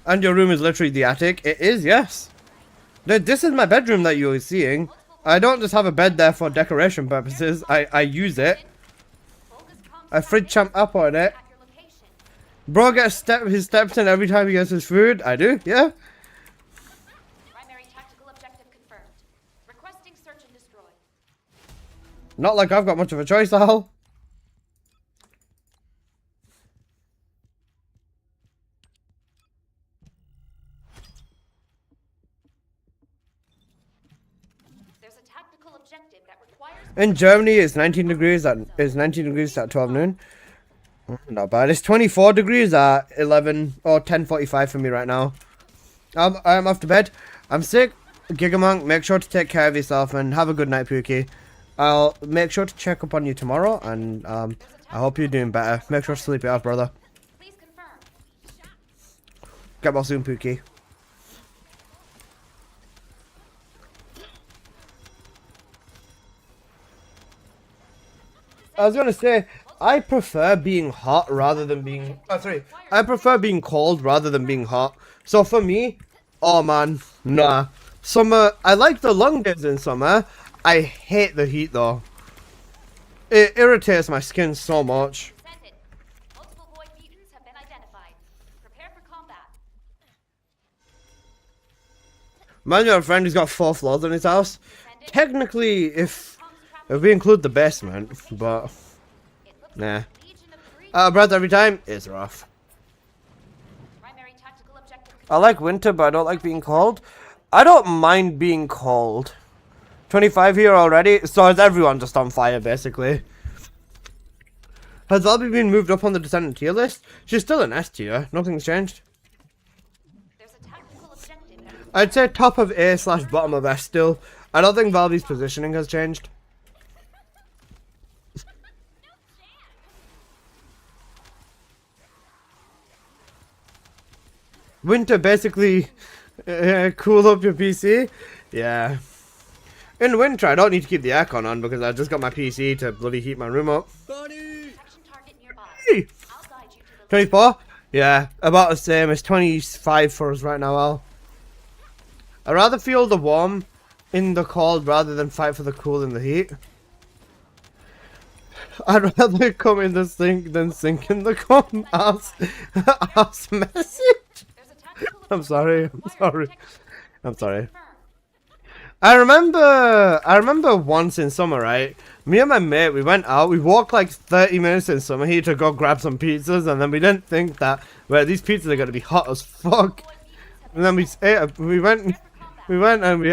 And your room is literally the attic. It is, yes. This is my bedroom that you're seeing. I don't just have a bed there for decoration purposes. I use it. I fridge champ up on it. Bro gets his steps in every time he gets his food. I do, yeah. Primary tactical objective confirmed. Requesting search and destroy. Not like I've got much of a choice, Al. There's a tactical objective that requires In Germany, it's 19 degrees. That is 19 degrees at 12 noon. Not bad. It's 24 degrees at 11 or 10:45 for me right now. I'm off to bed. I'm sick. Gigamonk, make sure to take care of yourself and have a good night, Pookie. I'll make sure to check up on you tomorrow, and I hope you're doing better. Make sure to sleep it off, brother. please confirm. Get well soon, Pookie. I was gonna say, I prefer being hot rather than being... Oh, sorry. I prefer being cold rather than being hot. So for me, oh man, nah. Summer, I like the long days in summer. I hate the heat though. It irritates my skin so much. Descendant, multiple void mutants have been identified. Prepare for combat. Mind you, I have a friend who's got 4 floors in his house. Technically, if we include the basement, but nah. Legion of Breach. Breath every time is rough. Primary tactical objective I like winter, but I don't like being cold. I don't mind being cold. 25 here already, so is everyone just on fire, basically. Has Albie been moved up on the Descendant tier list? She's still an S tier, nothing's changed. There's a tactical objective that I'd say top of A / bottom of S still. I don't think Valby's positioning has changed. Winter basically cool up your PC. Yeah. In winter, I don't need to keep the aircon on because I just got my PC to bloody heat my room up. protection target nearby. Hey, I'll guide you to the 24? Yeah, about the same. It's 25 for us right now, Al. I'd rather feel the warm in the cold rather than fight for the cool in the heat. I'd rather come in the sink than sink in the cum. Ass message. There's a tactical I'm sorry. I'm sorry. I'm sorry. confirmed. I remember once in summer, right? Me and my mate, we went out. We walked like 30 minutes in summer heat to go grab some pizzas, and then we didn't think that, well, these pizzas are gonna be hot as fuck. And then we ate. We went and we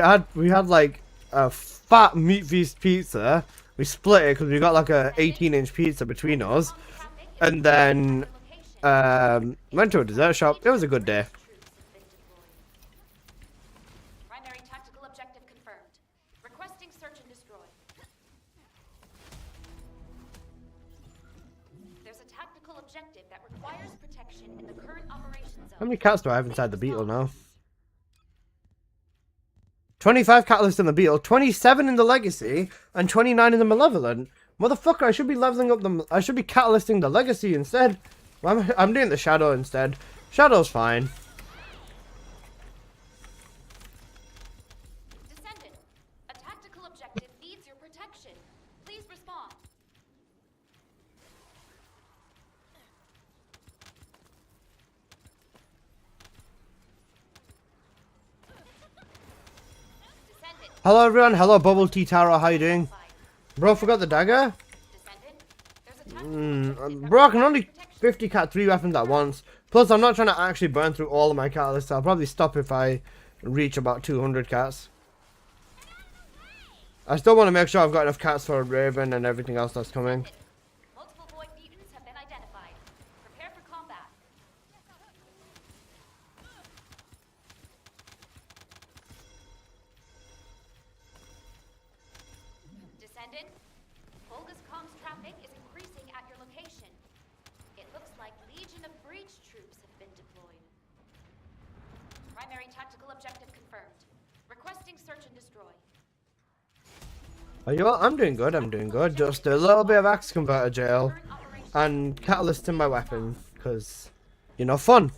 had like a fat meat feast pizza. We split it because we got like a 18-inch pizza between us, and then went to a dessert shop. It was a good day. Primary tactical objective confirmed. Requesting search and destroy. There's a tactical objective that requires protection in the current operation zone. How many cats do I have inside the beetle now? 25 catalysts in the beetle, 27 in the legacy, and 29 in the malevolent. Motherfucker, I should be leveling up the. I should be catalysting the legacy instead. Well, I'm doing the shadow instead. Shadow's fine. Descendant, a tactical objective needs your protection. Please respond. Descendant, Hello everyone, hello Bubble Tea Taro, how you doing? Bro, forgot the dagger? Descendant, there's a tactical objective that Bro, I can requires only protection. 50 cat 3 weapons at once. Plus, I'm not trying to actually burn through all of my catalysts. I'll probably stop if I reach about 200 cats. I still want to make sure I've got enough cats for Raven and everything else that's coming. Multiple void mutants have been identified. Prepare for combat. Descendant, Volga's comms traffic is increasing at your location. It looks like Legion of Breach troops have been deployed. Primary tactical objective confirmed. Requesting search and destroy. Oh, you know what? I'm doing good, I'm doing good. Just a little bit of axe converter jail Current operation. and catalyst in my weapon. Because, you know, fun.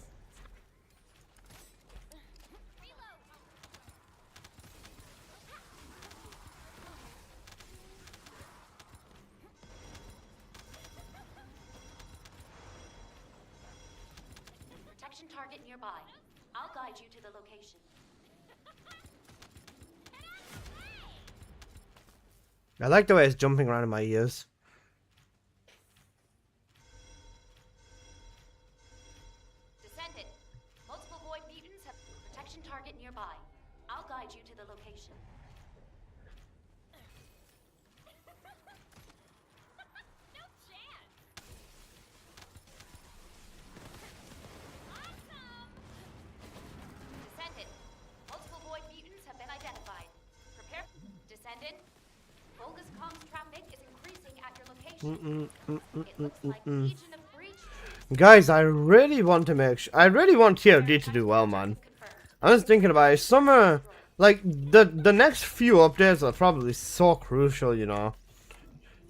Protection target nearby. I'll guide you to the location. I like the way it's jumping around in my ears. Descendant, multiple void mutants have protection target nearby. I'll guide you to the location. No chance. Descendant, multiple void mutants have been identified. Prepare. Descendant, Volga's comms traffic is increasing at your location. It looks like Legion of Breach troops Guys, I really want to make I really want TFD to do well, man. confirmed. I was thinking about it. Summer, like, the next few updates are probably so crucial, you know.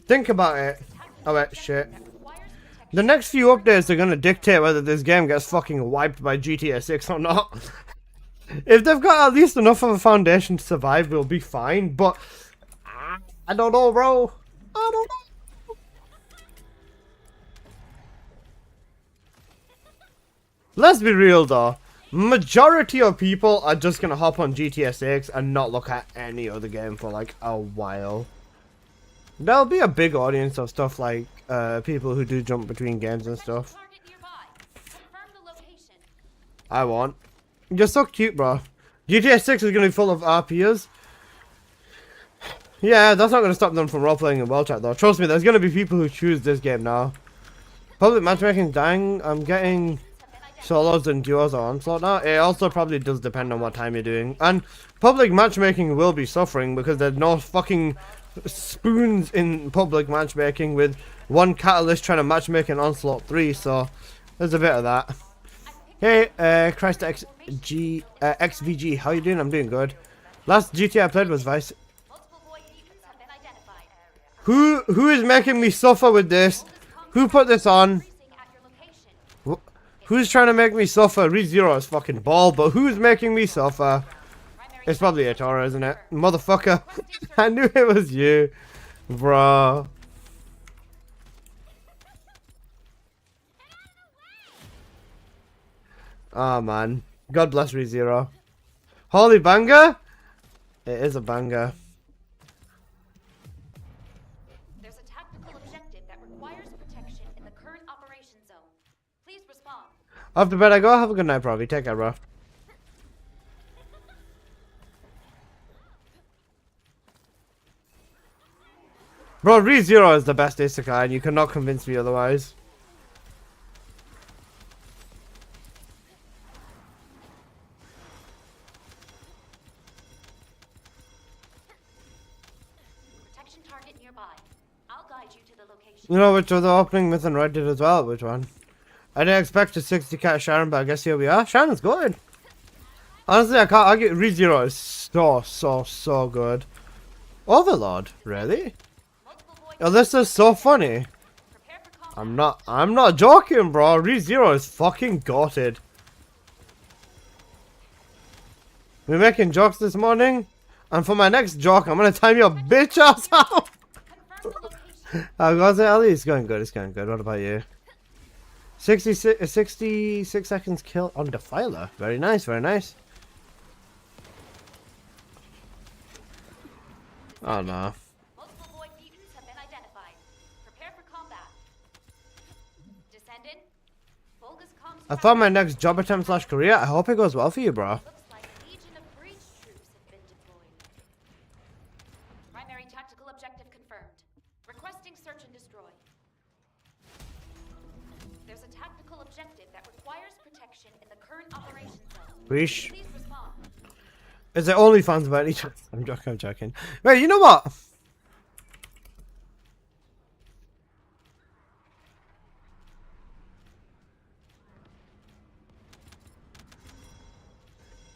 Think about it. Oh, wait, shit. That requires protection. The next few updates are gonna dictate whether this game gets fucking wiped by GTA 6 or not. If they've got at least enough of a foundation to survive, we'll be fine, but I don't know, bro. I don't know. Let's be real, though. Majority of people are just gonna hop on GTA 6 and not look at any other game for like a while. There'll be a big audience of stuff like people who do jump between games and Protection stuff. target nearby. Confirm the location. I want. You're so cute, bro. GTA 6 is gonna be full of RPers. Yeah, that's not gonna stop them from role-playing in World Chat, though. Trust me, there's gonna be people who choose this game now. Public matchmaking dying. I'm getting solos and duos or Onslaught now. It also probably does depend on what time you're doing. And public matchmaking will be suffering because there's no fucking spoons in public matchmaking with one catalyst trying to matchmake an Onslaught 3, so there's a bit of that. Hey, Christ XVG, how you doing? I'm doing good. Last GTA I played was Vice. Multiple void mutants have been identified. Who is making me suffer with this? Who put this on? Increasing at your location. Who's trying to make me suffer? ReZero is fucking ball, but who's making me suffer? Primary It's probably Atara, isn't it? Motherfucker. I knew it was you. Bro. Oh man. God bless ReZero. Holy banger? It is a banger. There's a tactical objective that requires protection in the current operation zone. Please respond. Off to bed I go. Have a good night, probably. Take care, bro. Bro, ReZero is the best Isekai, and you cannot convince me otherwise. Protection target nearby. I'll guide you to the location. You know which other opening Myth and Red did as well? Which one? I didn't expect a 60 cat Sharon, but I guess here we are. Sharon's good. Honestly, I can't argue. ReZero is so good. Overlord, really? Multiple void Oh, this is so funny. prepare for combat. I'm not joking, bro. ReZero is fucking gutted. We're making jokes this morning, and for my next joke, I'm gonna time your bitch ass out. Confirm the location. I gotta say, Ali, it's going good. It's going good. What about you? 66 seconds kill on Defiler. Very nice, very nice. Oh no. Multiple void mutants have been identified. Prepare for combat. Descendant. Volga's comms I thought my next job attempt / career. I hope it goes well for you, bro. looks like Legion of Breach troops have been deployed. Primary tactical objective confirmed. Requesting search and destroy. There's a tactical objective that requires protection in the current operation zone. Breach. Please respond. Is it OnlyFans about each other? I'm joking, I'm joking. Wait, you know what?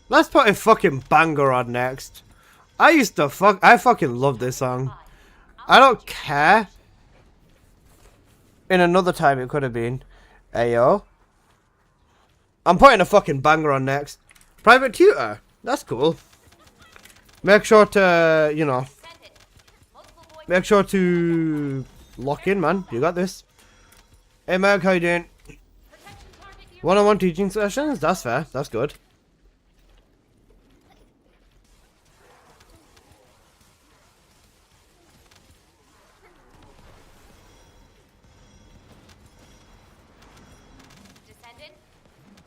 Let's put a fucking banger on next. I fucking love this song. I don't care. In another time it could have been. Ayo. I'm putting a fucking banger on next. Private tutor. That's cool. Make sure to, you know, Descendant. Multiple void make sure to lock in, man. You got this. Hey, Meg, how you doing? protection target near. One-on-one teaching sessions? That's fair. That's good. Descendant.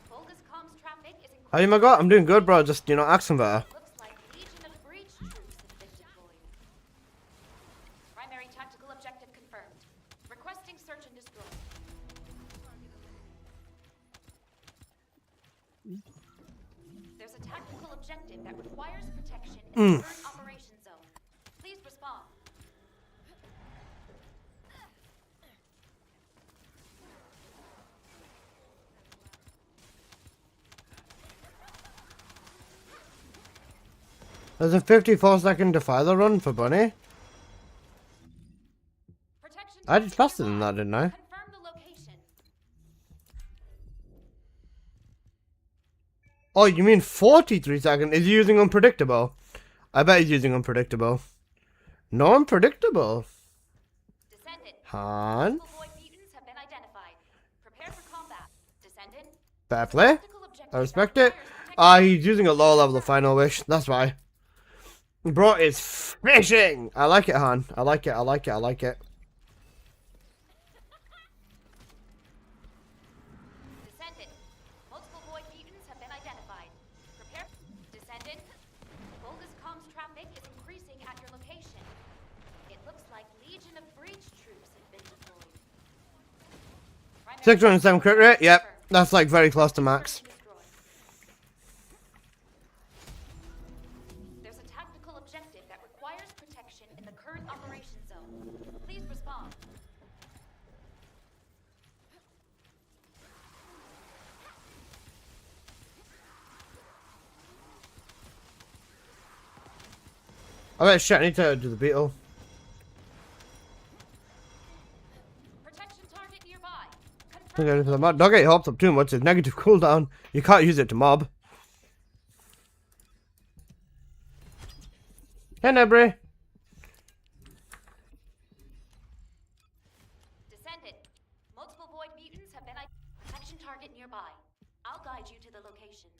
Volga's comms traffic is How you, my god? I'm doing good, bro. Just, you know, accent better. looks like Legion of Breach troops have been deployed. Primary tactical objective confirmed. Requesting search and destroy. There's a tactical objective that requires protection in the current operation zone. Please respond. There's a 54-second Defiler run for Bunny. Protection I did target faster than nearby. that, didn't I? Confirm the location. Oh, you mean 43 seconds? Is he using unpredictable? I bet he's using unpredictable. No unpredictable. Descendant. Han? Multiple void mutants have been identified. Prepare for combat. Descendant. Fair play. Tactical objective I that respect it. requires He's using a low level of Final Wish. That's why. Bro is fishing. I like it, Han. I like it. I like it. I like it. Descendant. Multiple void mutants have been identified. Prepare. Descendant. Volga's comms traffic is increasing at your location. It looks like Legion of Breach troops have been deployed. Primary 607 crit rate. Yep. confirmed. That's like very close to max. Search and destroy. There's a tactical objective that requires protection in the current operation zone. Please respond. I bet shit. I need to do the beetle. Protection target nearby. Don't get it for the mob. Don't get your hopes up too much. It's negative cooldown. You can't use it to mob. Hey, Nebri. Descendant. Multiple void mutants have been protection target nearby. I'll guide you to the location.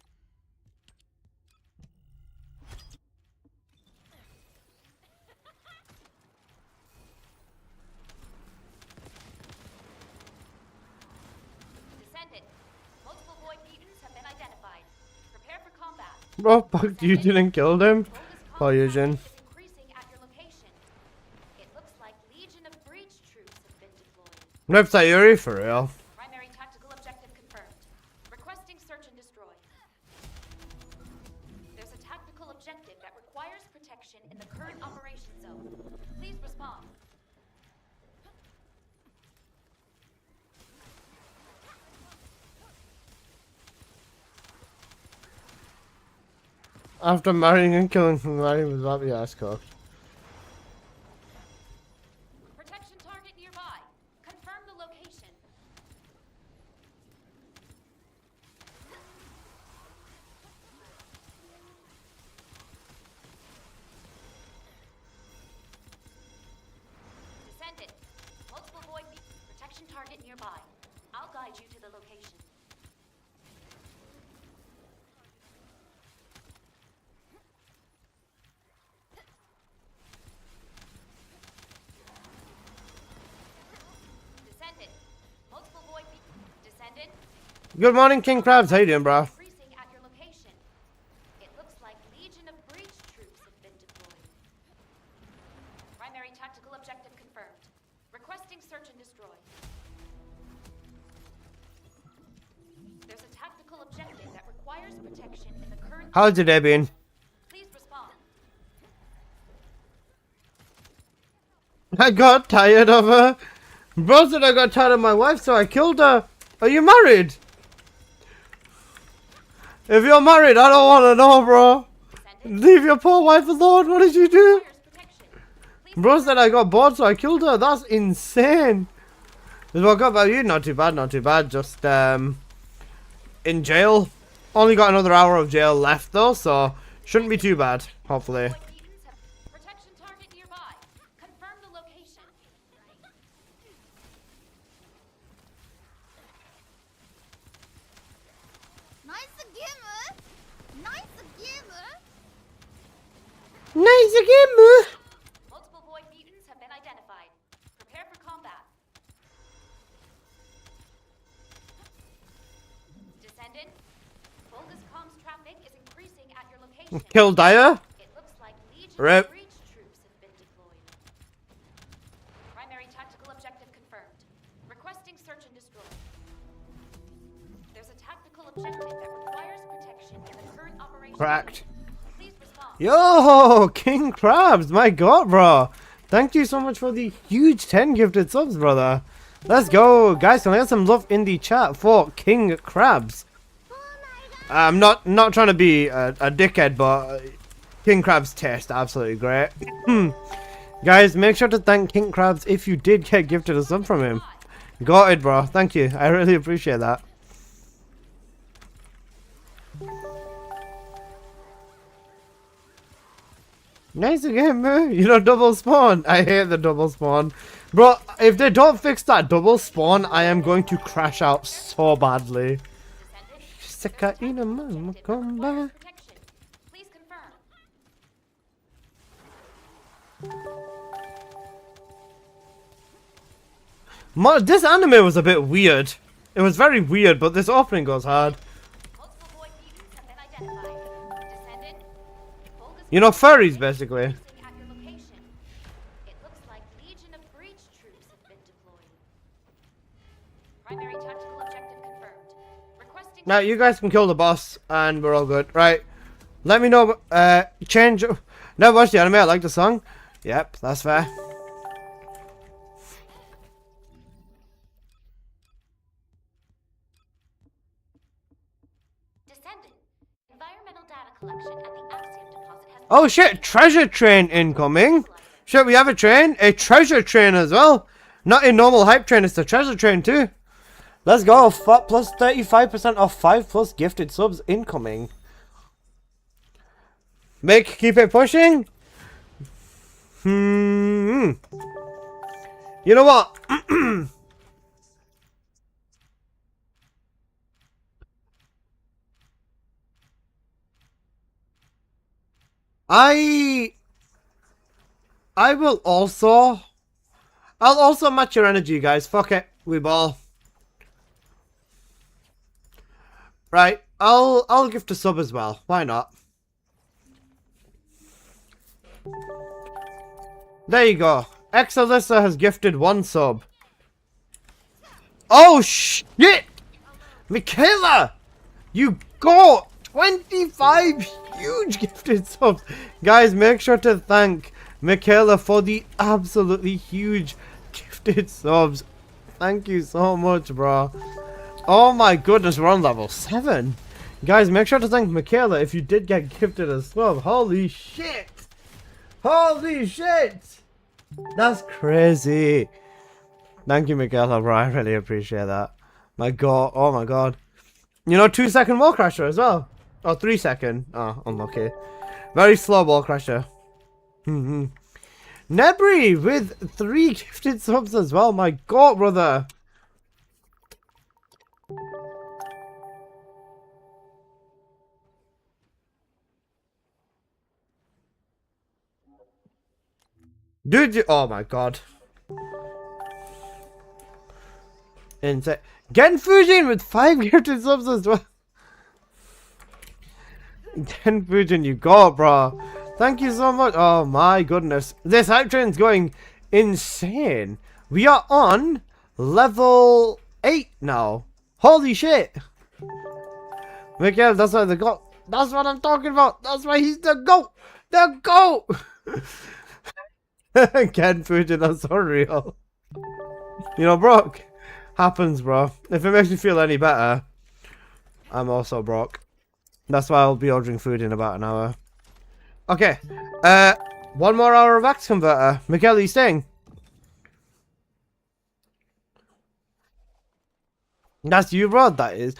Descendant. Multiple void mutants have been identified. Prepare for combat. Bro, fuck, you didn't kill them. Volga's Oh, combat Eugene. is increasing at your location. It looks like Legion of Breach troops have been deployed. Website Yuri, for real. Primary tactical objective confirmed. Requesting search and destroy. There's a tactical objective that requires protection in the current operation zone. Please respond. After marrying and killing somebody without the ass cocked. Protection target nearby. Confirm the location. Descendant. Multiple void protection target nearby. I'll guide you to the location. Descendant. Multiple void Descendant. Good morning, King Krabs. How you doing, bro? Increasing at your location. It looks like Legion of Breach troops have been deployed. Primary tactical objective confirmed. Requesting search and destroy. There's a tactical objective that requires protection in the current. How's your day been? Please respond. I got tired of her. Bro said I got tired of my wife, so I killed her. Are you married? If you're married, I don't want to know, bro. Leave your poor wife alone. What did you do? Requires protection. Please Bro said I got bored, so I killed her. That's insane. What about you? Not too bad, not too bad. Just, in jail. Only got another hour of jail left, though, so shouldn't be too bad, hopefully. void beacons have protection target nearby. Confirm the location. Nice gamer. Nice gamer. Nice again, boo. Multiple void mutants have been identified. Prepare for combat. Descendant. Bogus comms traffic is increasing at your location. Kill Dyer? It looks like Legion Rip. of Breach troops have been deployed. Primary tactical objective confirmed. Requesting search and destroy. There's a tactical objective that requires protection in the current operation. Cracked. Please respond. Yo, King Krabs, my god, bro. Thank you so much for the huge 10 gifted subs, brother. Let's go. Guys, can I get some love in the chat for King Krabs? I'm not trying to be a dickhead, but King Krabs taste absolutely great. Guys, make sure to thank King Krabs if you did get gifted a sub from him. Got it, bro. Thank you. I really appreciate that. Nice again, bro. You know, double spawn. I hate the double spawn. Bro, if they don't fix that double spawn, I am going to crash out so badly. Descendant. Mama, come back. Protection. Please confirm. This anime was a bit weird. It was very weird, but this opening goes hard. Multiple void mutants have been identified. Descendant. Bogus You know, furries, basically. increasing at your location. It looks like Legion of Breach troops have been deployed. Primary tactical objective confirmed. Requesting Now, you guys can kill the boss, and we're all good. Right. Let me know, change. Never watched the anime, I like the song. Yep, that's fair. Descendant. Environmental data collection at the Axiom deposit has Oh shit, treasure train incoming. Shit, we have a train? A treasure train as well. Not a normal hype train, it's the treasure train too. Let's go, plus 35% off 5+ gifted subs incoming. Keep it pushing. You know what? I'll also match your energy, guys. Fuck it, we ball. Right, I'll gift a sub as well. Why not? There you go. Exalissa has gifted 1 sub. Oh shit! Michaela! You got 25 huge gifted subs. Guys, make sure to thank Michaela for the absolutely huge gifted subs. Thank you so much, bro. Oh my goodness, we're on level 7. Guys, make sure to thank Michaela if you did get gifted a sub. Holy shit! Holy shit! That's crazy. Thank you, Michaela, bro. I really appreciate that. My god. Oh my god. You know, 2-second wall crasher as well. Oh, 3-second. Oh, unlucky. Very slow wall crasher. Nebri with 3 gifted subs as well. My god, brother. Dude, oh my god. Insane. Gen Fujin with 5 gifted subs as well. Gen Fujin, you go, bro. Thank you so much. Oh my goodness. This hype train's going insane. We are on level 8 now. Holy shit. Miguel, that's why the GOAT. That's what I'm talking about. That's why he's the GOAT. The GOAT. Ken Fujin, that's so real. You know, Brock. Happens, bro. If it makes you feel any better, I'm also Brock. That's why I'll be ordering food in about an hour. Okay. 1 more hour of Axe Converter. Miguel, are you staying? That's you, bro. That is.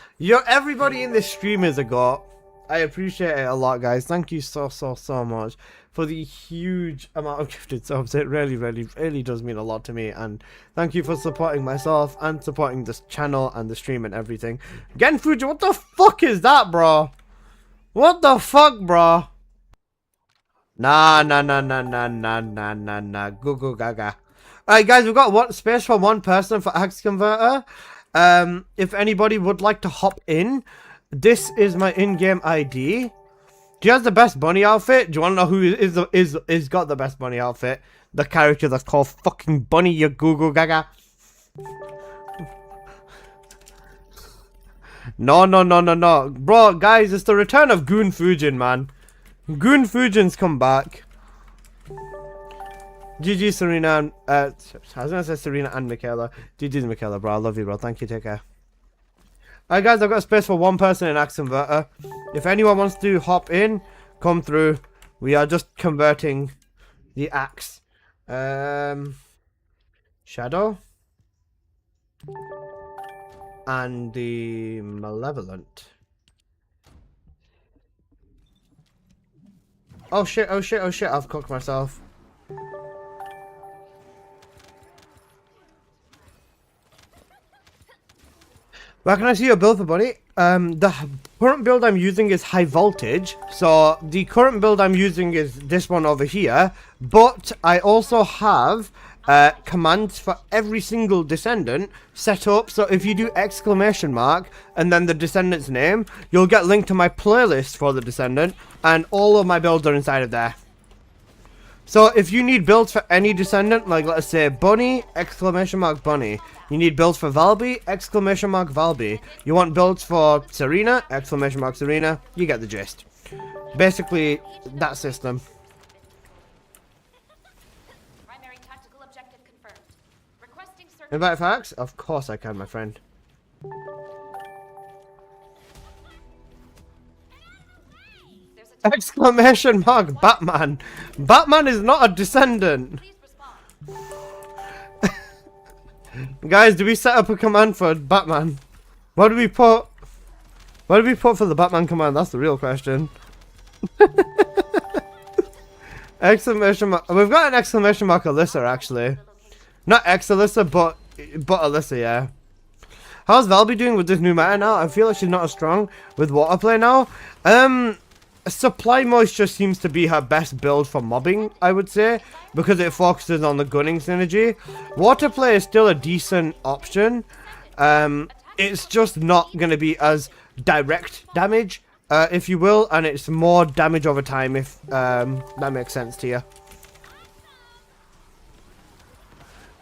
Everybody in this stream is a GOAT. I appreciate it a lot, guys. Thank you so much for the huge amount of gifted subs. It really does mean a lot to me. And thank you for supporting myself and supporting this channel and the stream and everything. Gen Fuji, what the fuck is that, bro? What the fuck, bro? Nah. Goo gaga. Alright, guys, we've got one space for 1 person for Axe Converter. If anybody would like to hop in, this is my in-game ID. Do you have the best bunny outfit? Do you want to know who is got the best bunny outfit? The character that's called fucking Bunny, you Goo gaga. No. Bro, guys, it's the return of Goon Fujin, man. Goon Fujin's come back. GG, Serena and, I was gonna say Serena and Michaela. GG's Michaela, bro. I love you, bro. Thank you, take care. Alright, guys, I've got space for 1 person in Axe Converter. If anyone wants to hop in, come through. We are just converting the axe. Shadow. And the Malevolent. Oh shit, I've cooked myself. Where can I see your build for, buddy? The current build I'm using is high voltage. So the current build I'm using is this one over here. But I also have commands for every single Descendant set up. So if you do exclamation mark and then the Descendant's name, you'll get linked to my playlist for the Descendant. And all of my builds are inside of there. So if you need builds for any Descendant, like let's say Bunny, exclamation mark Bunny. You need builds for Valby, exclamation mark Valby. You want builds for Serena, exclamation mark Serena. You get the gist. Basically, that system. Primary tactical objective confirmed. Requesting search. Invite facts? Of course I can, my friend. There's a Exclamation mark Batman. Batman is not a Descendant. please respond. Guys, do we set up a command for Batman? What do we put? What do we put for the Batman command? That's the real question. Exclamation mark. We've got an exclamation mark Alyssa, actually. Not Alyssa, but Alyssa, yeah. How's Valby doing with this new meta now? I feel like she's not as strong with water play now. Supply Moisture seems to be her best build for mobbing, I would say, because it focuses on the gunning synergy. Water play is still a decent option. It's just not going to be as direct damage, if you will, and it's more damage over time, if that makes sense to you.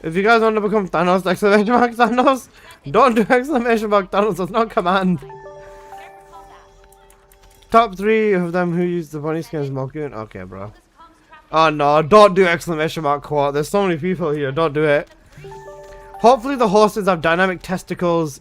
If you guys want to become Thanos, exclamation mark Thanos, don't do exclamation mark Thanos, that's not command. Top 3 of them who use the bunny skins Mogoon. Okay, bro. Oh no, don't do exclamation mark quote. There's so many people here, don't do it. Hopefully the horses have dynamic testicles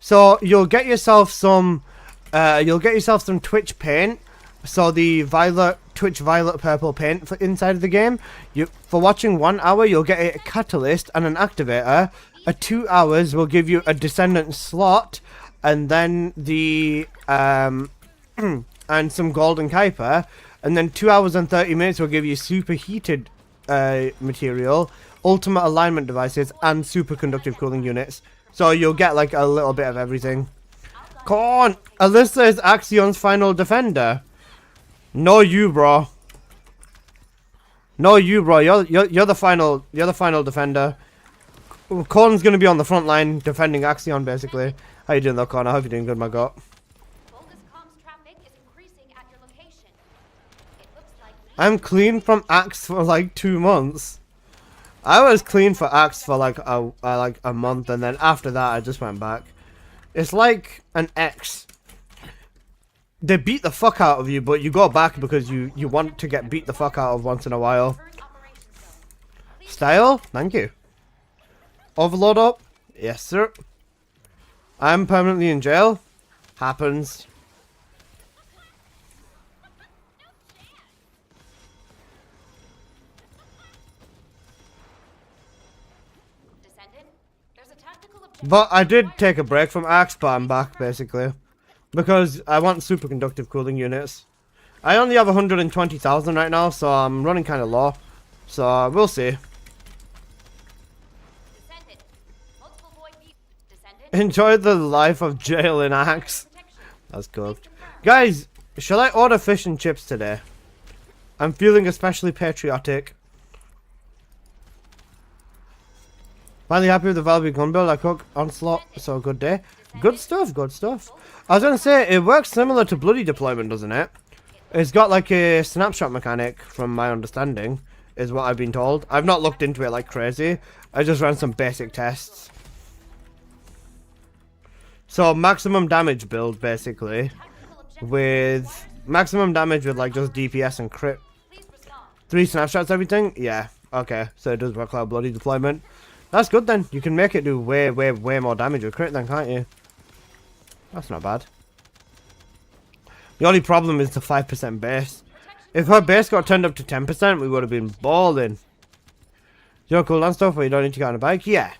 So you'll get yourself some Twitch paint. So the Twitch violet purple paint for inside of the game. For watching 1 hour, you'll get a catalyst and an activator. 2 hours will give you a Descendant slot, and then the and some golden Kuiper. And then 2 hours and 30 minutes will give you superheated material, ultimate alignment devices, and superconductive cooling units. So you'll get like a little bit of everything. Come on! Alyssa is Axion's final defender. No, you, bro. No, you, bro. You're the final defender. Corn's gonna be on the front line defending Axion, basically. How you doing, though, Corn? I hope you're doing good, my god. I'm clean from Axe for like 2 months. I was clean for Axe for like a month, and then after that I just went back. It's like an ex. They beat the fuck out of you, but you go back because you want to get beat the fuck out of once in a while. Style? Thank you. Overload up? Yes, sir. I'm permanently in jail. Happens. But I did take a break from Axe, but I'm back, basically. Because I want superconductive cooling units. I only have 120,000 right now, so I'm running kind of low. So, we'll see. Enjoy the life of jail in Axe. That's cool. Guys, shall I order fish and chips today? I'm feeling especially patriotic. Finally happy with the Valby gun build. I cook Onslaught, so good day. Good stuff, good stuff. I was gonna say, it works similar to Bloody Deployment, doesn't it? It's got like a snapshot mechanic, from my understanding, is what I've been told. I've not looked into it like crazy. I just ran some basic tests. So, maximum damage build, basically. With maximum damage with like just DPS and crit. 3 snapshots, everything? Yeah, okay. So it does work like Bloody Deployment. That's good then. You can make it do way more damage with crit then, can't you? That's not bad. The only problem is the 5% base. If her base got turned up to 10%, we would have been balling. Your cooldown stuff where you don't need to get on a bike? Yeah.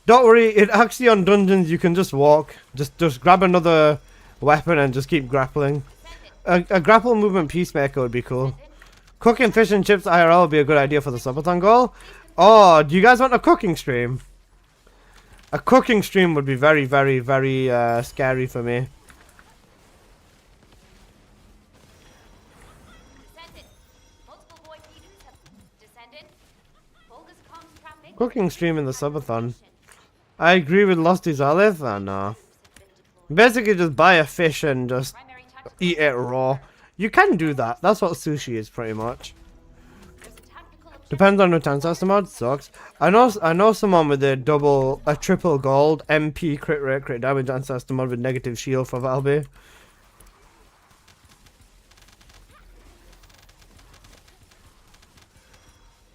Don't worry, in Axion dungeons you can just walk. Just grab another weapon and just keep grappling. A grapple movement peacemaker would be cool. Cooking fish and chips IRL would be a good idea for the subathon goal. Oh, do you guys want a cooking stream? A cooking stream would be very scary for me. Cooking stream in the subathon. I agree with Losty Olive. Oh, no. Basically just buy a fish and just eat it raw. You can do that. That's what sushi is pretty much. Depends on the ancestor mod. Sucks. I know someone with a triple gold MP crit rate, crit damage ancestor mod with negative shield for Valby.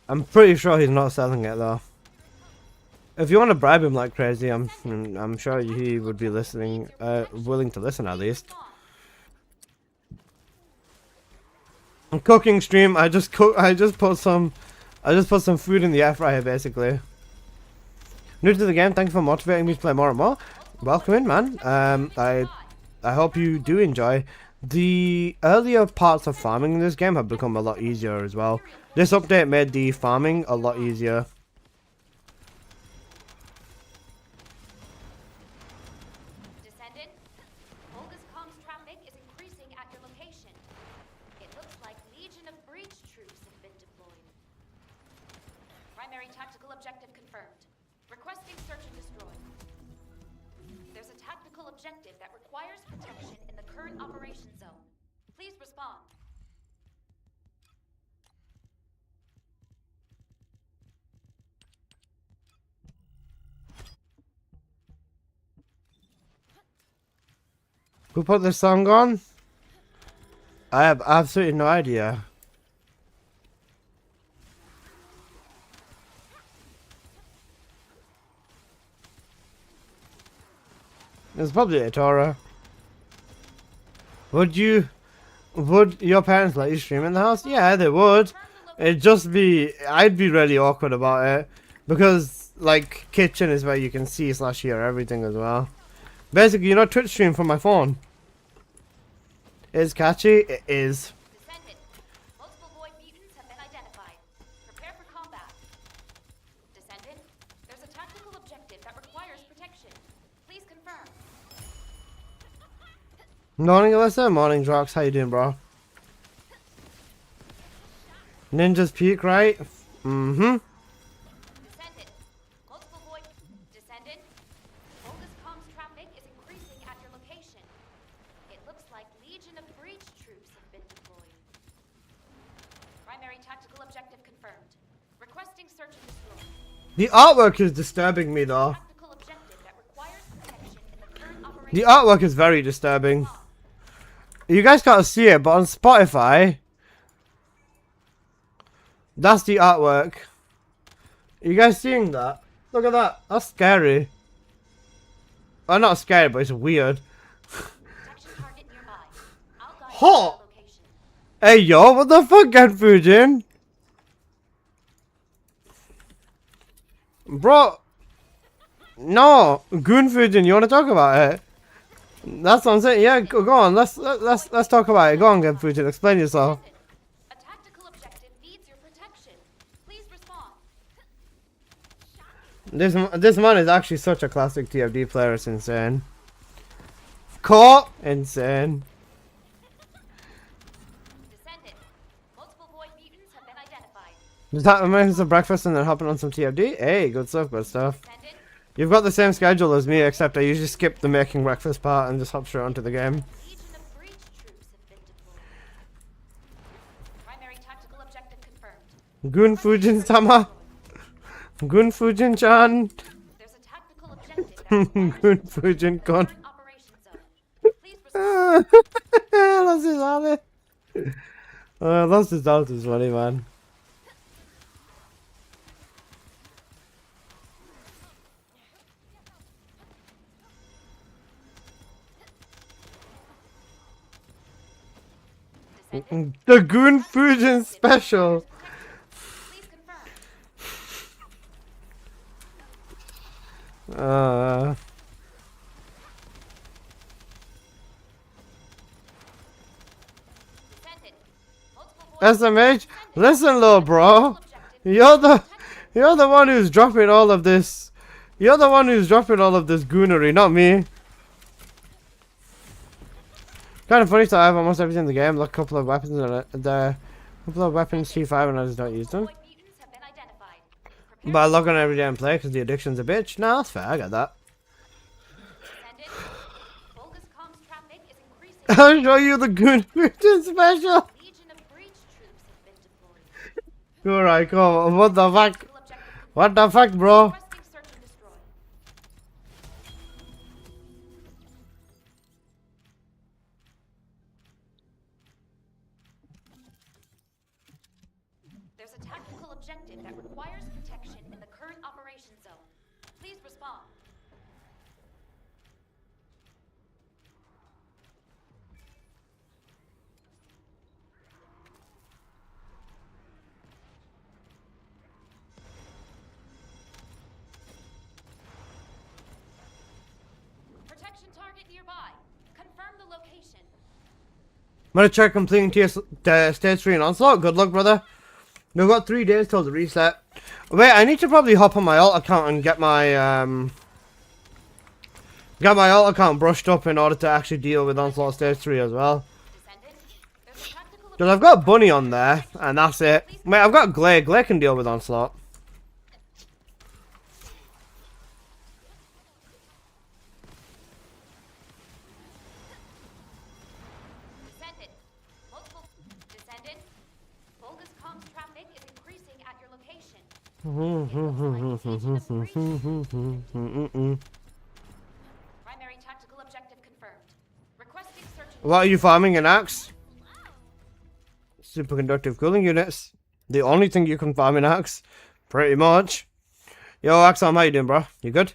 I'm pretty sure he's not selling it though. If you want to bribe him like crazy, I'm sure he would be listening, willing to listen at least. Cooking stream. I just put some food in the air fryer basically. New to the game. Thank you for motivating me to play more and more. Welcome in, man. I hope you do enjoy. The earlier parts of farming in this game have become a lot easier as well. This update made the farming a lot easier. Objective that requires protection in the current operation zone. Please respond. Who put this song on? I have absolutely no idea. It's probably a Torah. Would your parents let you stream in the house? Yeah, they would. It'd just be, I'd be really awkward about it. Because, like, kitchen is where you can see / hear everything as well. Basically, you know, Twitch stream from my phone. It's catchy? It is. Descendant. Multiple void mutants have been identified. Prepare for combat. Descendant, there's a tactical objective that requires protection. Please confirm. Morning, Alyssa. Morning, Drox. How you doing, bro? Ninja's peak, right? Mm-hmm. Descendant. Multiple void. Descendant. Focus comms traffic is increasing at your location. It looks like Legion of Breach troops have been deployed. Primary tactical objective confirmed. Requesting search and destroy. The artwork is disturbing me, though. Tactical objective that requires protection in the current operation. The artwork is very disturbing. You guys can't see it, but on Spotify, that's the artwork. You guys seeing that? Look at that. That's scary. Well, not scary, but it's weird. Protection target nearby. I'll guide you to Hot. the location. Hey, yo, what the fuck, Get Fujin? Bro. No. Goon Fujin, you want to talk about it? That's what I'm saying. Yeah, go on. Let's talk about it. Go on, Get Fujin. Explain yourself. A tactical objective needs your protection. Please respond. This man is actually such a classic TFD player. It's insane. Caught. Insane. Descendant. Multiple void mutants have been identified. Does that remind us of breakfast and then hopping on some TFD? Hey, good stuff, good stuff. Descendant. You've got the same schedule as me, except I usually skip the making breakfast part and just hop straight onto the game. Legion of Breach troops have been deployed. Primary tactical objective confirmed. Gun Fujin-sama. Gun Fujin-chan. There's a tactical objective that Gun requires Fujin-kun. current operation zone. Please respond. Lost his outfit. Lost his outfit is funny, man. Descendant. The Goon Fujin special. Please confirm. Descendant. Multiple void SMH, listen, little bro. You're the one who's dropping all of this. You're the one who's dropping all of this goonery, not me. Kind of funny to have almost everything in the game. Like a couple of weapons and a couple of weapons T5 and I just don't use them. void mutants have been identified. Prepare But I log on every day and play because the addiction's a bitch. Nah, that's fair. I get that. Descendant. Bogus comms traffic is increasing. I'll show you the Goon Fujin special. Legion of Breach troops have been deployed. Alright, cool. What the fuck? Tactical objective What the fuck, bro? requesting search and destroy. There's a tactical objective that requires protection in the current operation zone. Please respond. Protection target nearby. Confirm the location. I'm gonna try completing stage 3 in Onslaught. Good luck, brother. We've got 3 days till the reset. Wait, I need to probably hop on my alt account and get my alt account brushed up in order to actually deal with Onslaught stage 3 as well. Descendant. There's a tactical Because I've got Bunny on there, and that's it. Wait, I've got Glay. Glay can deal with Onslaught. Descendant. Multiple. Descendant. Bogus comms traffic is increasing at your location. Primary tactical objective confirmed. Requesting search and What are you farming, an axe? Superconductive cooling units. The only thing you can farm in axe. Pretty much. Yo, Axel, how you doing, bro? You good?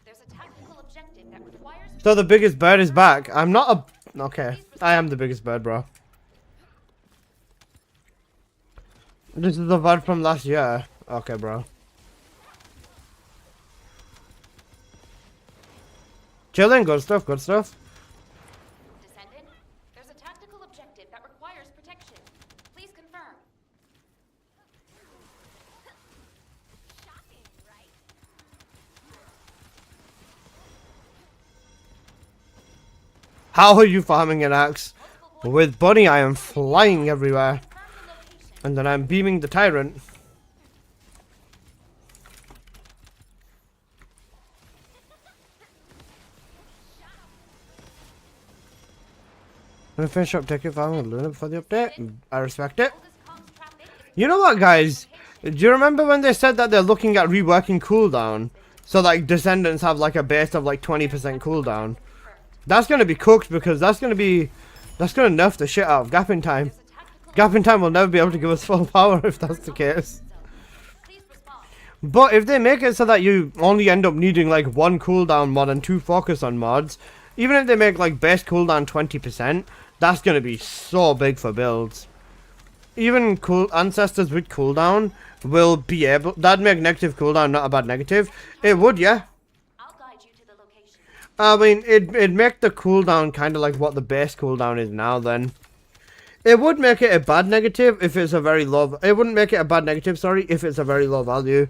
There's a tactical objective that requires. So the biggest bird is back. I'm not a... Okay. I am the biggest bird, bro. This is the bird from last year. Okay, bro. Chilling, good stuff, good stuff. Descendant, there's a tactical objective that requires protection. Please confirm. Shocking, right? How are you farming an axe? With Bunny, I am flying everywhere. And then I'm beaming the tyrant. I'm gonna finish up ticket farming and Luna before the update. I respect it. You know what, guys? Do you remember when they said that they're looking at reworking cooldown? So, like, Descendants have, like, a base of, like, 20% cooldown. That's gonna be cooked because that's gonna nerf the shit out of Gap in Time. Gap in Time will never be able to give us full power if that's the case. But if they make it so that you only end up needing, like, 1 cooldown mod and 2 focus on mods, even if they make, like, base cooldown 20%, that's gonna be so big for builds. Even cool ancestors with cooldown will be able... That'd make negative cooldown not a bad negative. It would, yeah. I'll guide you to the location. I mean, it'd make the cooldown kind of like what the base cooldown is now then. It would make it a bad negative if it's a very low... It wouldn't make it a bad negative, sorry, if it's a very low value.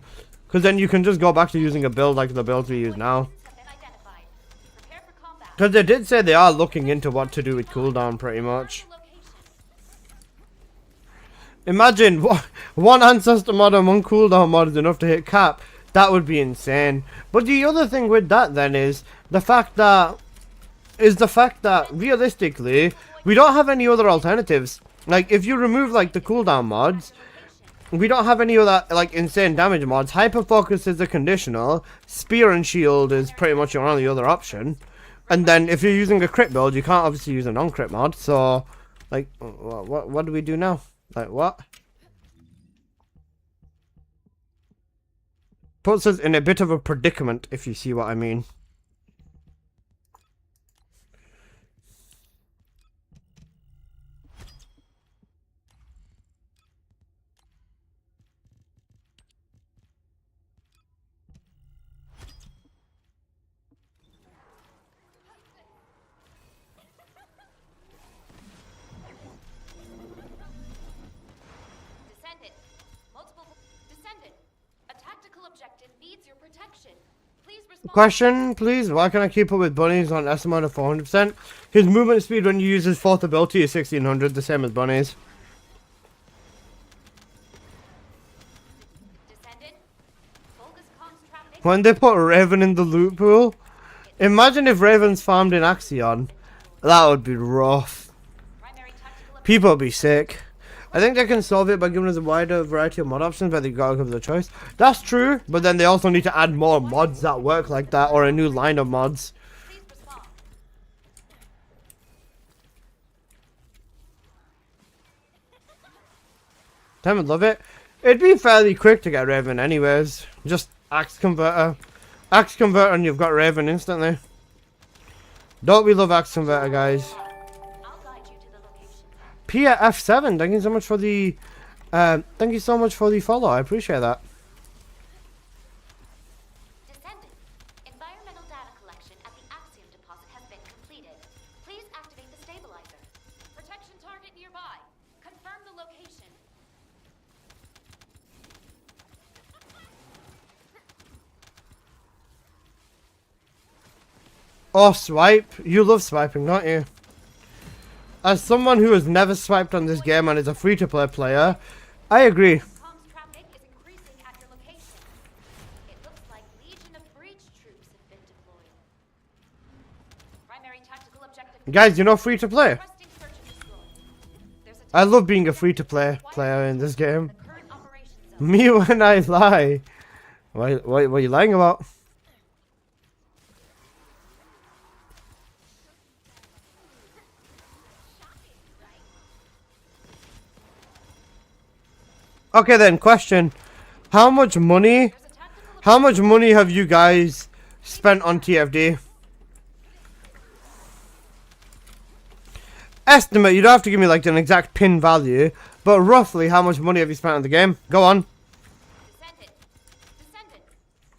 Because then you can just go back to using a build like the builds we use now. Have been identified. Prepare for combat. Because they did say they are looking into what to do with cooldown pretty much. Location. Imagine one ancestor mod and 1 cooldown mod is enough to hit cap. That would be insane. But the other thing with that then is the fact that realistically we don't have any other alternatives. Like if you remove like the cooldown mods, we don't have any other like insane damage mods. Hyper focus is a conditional. Spear and shield is pretty much your only other option. And then if you're using a crit build, you can't obviously use a non-crit mod. So like what do we do now? Like what? Puts us in a bit of a predicament, if you see what I mean. Descendant, a tactical objective needs your protection. Please respond. Question, please. Why can I keep up with bunnies on S amount of 400%? His movement speed when you use his 4th ability is 1600, the same as bunnies. Descendant, Volga's comms traffic. When they put Raven in the loot pool, imagine if Raven's farmed in Axion. That would be rough. Primary tactical People would be sick. I think they can solve it by giving us a wider variety of mod options, but they gotta give us a choice. That's true, but then they also need to add more mods that work like that, or a new line of mods. Please respond. I would love it. It'd be fairly quick to get Raven anyways. Just Axe Converter. Axe Converter and you've got Raven instantly. Don't we love Axe Converter, guys? I'll guide you to the location. Pia F7, thank you so much for the follow. I appreciate that. Descendant, environmental data collection at the Axiom deposit has been completed. Please activate the stabilizer. Protection target nearby. Confirm the location. Oh, swipe. You love swiping, don't you? As someone who has never swiped on this game and is a free-to-play player, I agree. Comms traffic is increasing at your location. It looks like Legion of Breach troops have been deployed. Primary tactical objective. Guys, you know free-to-play? Requesting search and destroy. There's a I love being a free-to-play player in this game. the current operation zone. Me when I lie. What are you lying about? Okay then, question. How much money have you guys spent on TFD. Estimate, you don't have to give me like an exact pin value, but roughly how much money have you spent on the game? Go on. Descendant. Descendant.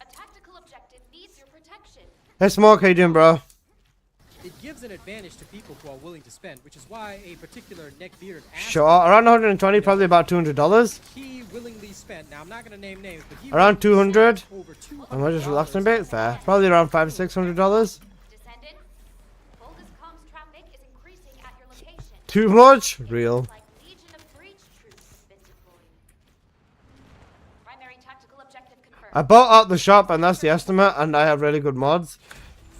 A tactical objective needs your protection. Hey Smoke, how you doing, bro? It gives an advantage to people who are willing to spend, which is why a particular neck-bearded Sure, around 120, probably about $200. he willingly spent. Now I'm not gonna name names, but he Around willingly 200. spent over $200 Am I just relaxing a bit? Fair. Probably around $500 to $600. Descendant. Vulgus comms traffic is increasing at your location. Too much? Real. Like Legion of Breach troops have been deployed. Primary tactical objective confirmed. I bought out the shop and that's the estimate, and I have really good mods.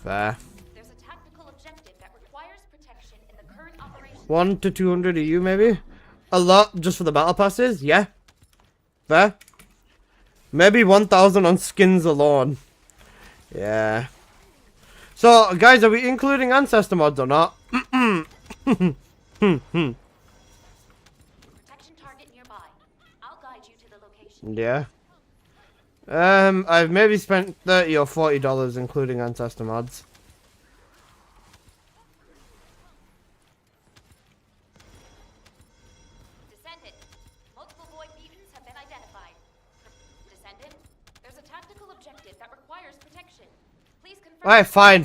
Fair. There's a tactical objective that requires protection in the current operation. 1 to 200 EU maybe? A lot just for the battle passes? Yeah. Fair. Maybe 1,000 on skins alone. Yeah. So, guys, are we including ancestor mods or not? Protection target nearby. I'll guide you to the location. Yeah. I've maybe spent $30 or $40 including ancestor mods. Descendant. Multiple void mutants have been identified. Descendant. There's a tactical objective that requires protection. Please confirm. Alright, fine.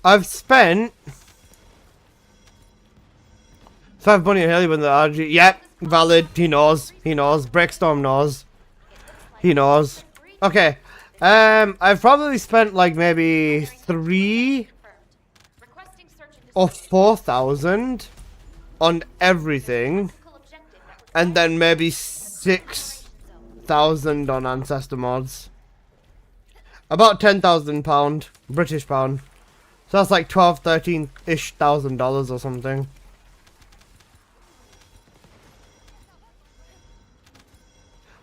I've spent 5 money on Haley when the RG. Yep, valid. He knows. Breakstorm knows. He knows. Okay. I've probably spent like maybe 3 Requesting search and or destroy. 4,000 on everything, Tactical objective that and then maybe 6,000 on ancestor mods. About £10,000 British pound. So that's like 12, 13-ish thousand dollars or something.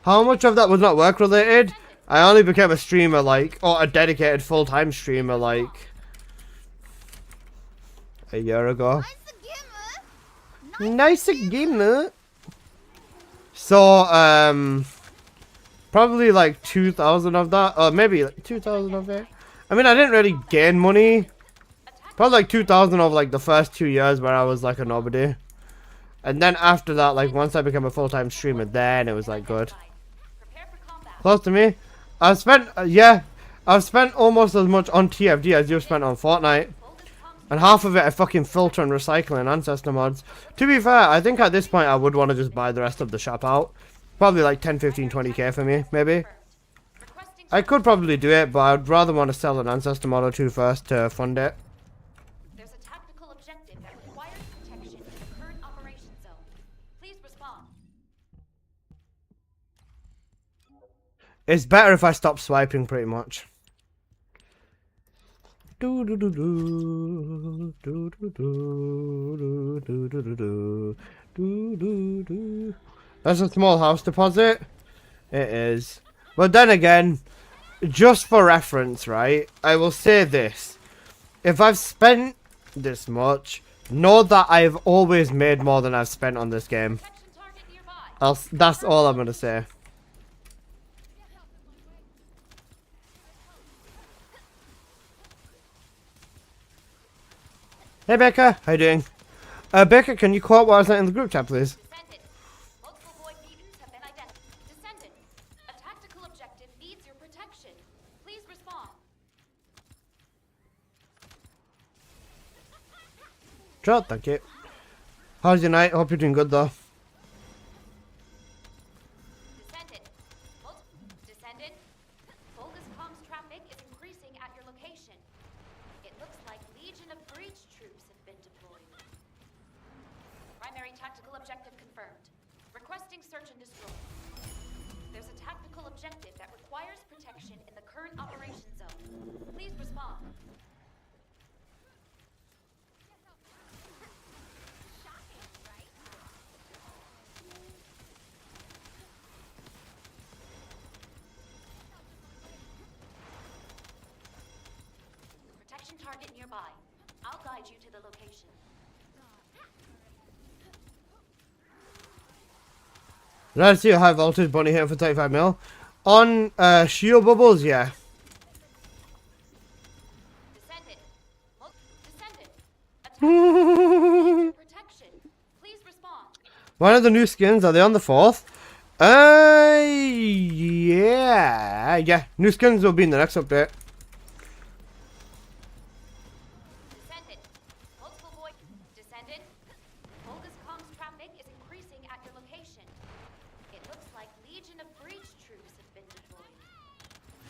How much of that was not work related? I only became a streamer like, or a dedicated full-time streamer like a year ago. Nice gamer. So, probably like 2,000 of that, or maybe like 2,000 of it. I mean, I didn't really gain money. Probably like 2,000 of like the first 2 years where I was like a nobody. And then after that, like once I became a full-time streamer, then it was like good. prepare for combat. Close to me. I've spent, yeah, I've spent almost as much on TFD as you've spent on Fortnite. And half of it I fucking filter and recycle in ancestor mods. To be fair, I think at this point I would want to just buy the rest of the shop out. Probably like 10, 15, 20k for me, maybe. Requesting I could probably do it, but I'd rather want to sell an ancestor mod or two first to fund it. There's a tactical objective that requires protection in the current operation zone. Please respond. It's better if I stop swiping, pretty much. That's a small house deposit. It is. But then again, just for reference, right? I will say this. If I've spent this much, know that I've always made more than I've spent on this game. Protection target nearby. That's all I'm gonna say. Hey Becca, how you doing? Becca, can you quote what I sent in the group chat, please? Descendant. Multiple void mutants have been identified. Descendant. A tactical objective needs your protection. Please respond. Sure, thank you. How's your night? Hope you're doing good though. Descendant. Descendant. Vulgus comms traffic is increasing at your location. It looks like Legion of Breach troops have been deployed. Primary tactical objective confirmed. Requesting search and destroy. There's a tactical objective that requires protection in the current operation zone. Please respond. Protection target nearby. I'll guide you to the location. Let's see a high voltage bunny hit for 35 mil. On shield bubbles, yeah. Descendant. Descendant. Attack. Protection. Please respond. One of the new skins, are they on the 4th? Yeah. New skins will be in the next update. Descendant. Multiple void. Descendant. Volga's comms traffic is increasing at your location. It looks like Legion of Breach troops have been deployed.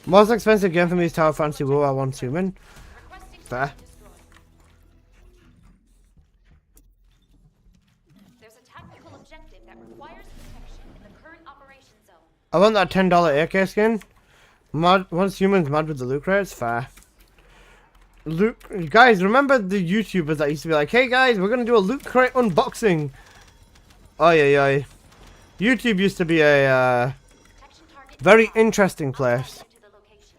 Most expensive game for me is Tower Fantasy War 1 Human. Requesting Fair. search and destroy. There's a tactical objective that requires protection in the current operation zone. I want that $10 AK skin. Once humans mad with the loot crates, fair. Guys, remember the YouTubers that used to be like, hey guys, we're gonna do a loot crate unboxing. Oh yeah. YouTube used to be a Protection target very nearby. interesting place. To the location.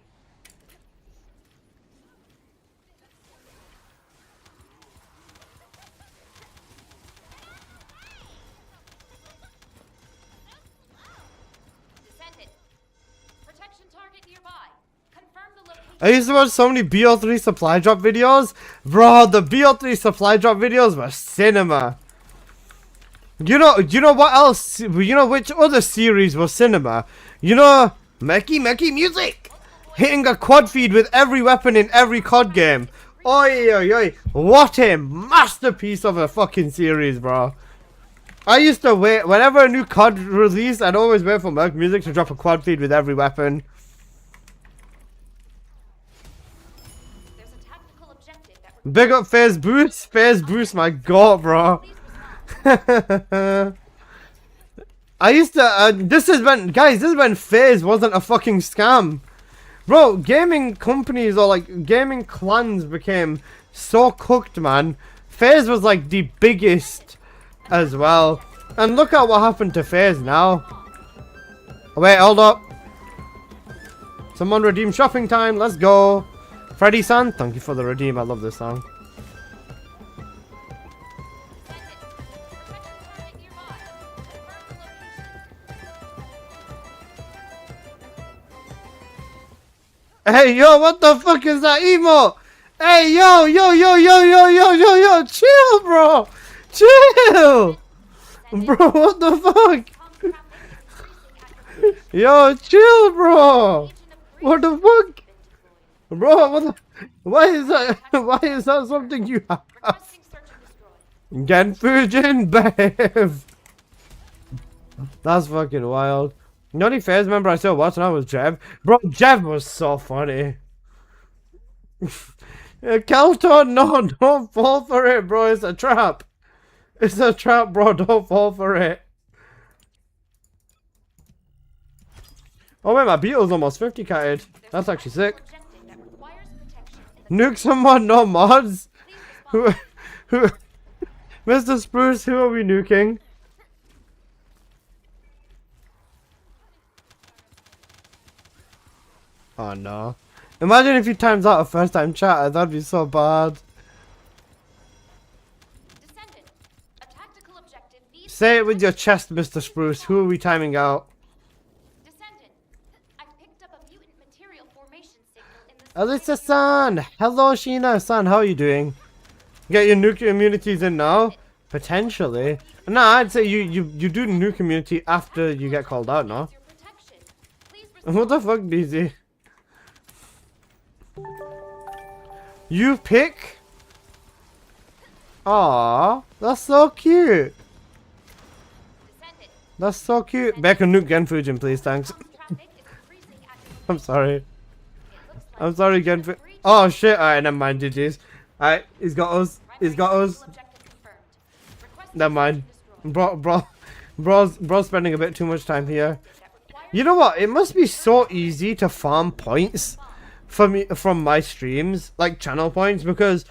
Descendant. Protection target nearby. Confirm the location. I used to watch so many BO3 supply drop videos. Bro, the BO3 supply drop videos were cinema. You know what else? You know which other series was cinema? You know, Meki Music! Hitting a quad feed with every weapon in every COD game. Oi. What a masterpiece of a fucking series, bro. I used to wait, whenever a new COD released, I'd always wait for Merc Music to drop a quad feed with every weapon. There's a tactical objective that Big up Phase Boost, my god, bro. please respond. I used to, this is when FaZe wasn't a fucking scam. Bro, gaming companies or like gaming clans became so cooked, man. FaZe was like the biggest as well. And look at what happened to FaZe now. Oh, wait, hold up. Someone redeem shopping time, let's go. Freddy San, thank you for the redeem, I love this song. Hey, yo, what the fuck is that emote? Hey, yo, chill, bro. Chill. Bro, what the fuck? Yo, chill, bro. What the fuck? Bro, what the... Why is that? Why is that something you have? Requesting search and destroy. Genfujin Bev. That's fucking wild. The only FaZe member I still watched now was Jev. Bro, Jev was so funny. Kelton, no, don't fall for it, bro. It's a trap. It's a trap, bro. Don't fall for it. Oh, wait, my Beetle's almost 50 catted. That's actually sick. Objective that requires protection in the Nuke someone, no mods. Who, Mr. Spruce, who are we nuking? Oh no. Imagine if you times out a first time chatter, that'd be so bad. Descendant. A tactical objective needs Say it with your chest, Mr. Spruce. Who are we timing out? Descendant. I've picked up a mutant material formation signal in the Alyssa-san! Hello, Sheena-san. How are you doing? Get your nuke immunities in now? Potentially. No, I'd say you do nuke immunity after you get called out, no? your protection. Please What the fuck, BZ? You pick? Aww, that's so cute. Descendant. That's so cute. Back a nuke Genfujin, please, thanks. Traffic is increasing at your I'm sorry. It looks like I'm sorry, Genfu. Oh shit, alright, never mind, GG's. Alright, he's got us. He's got us. objective confirmed. Requesting Never mind. search and destroy. Bro's spending a bit too much time here. You know what? It must be so easy to farm points for me from my streams, like channel points, because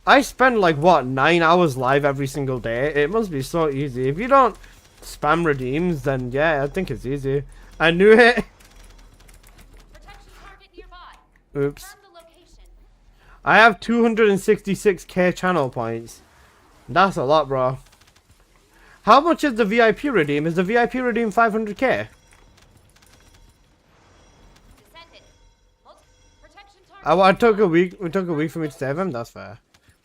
I spend like what 9 hours live every single day. It must be so easy. If you don't spam redeems, then yeah, I think it's easy. I knew it. Protection target nearby. Oops. Confirm the location. I have 266k channel points. That's a lot, bro. How much is the VIP redeem? Is the VIP redeem 500k? Descendant. Protection target. Oh, I took a week. It took a week for me to save him. That's fair.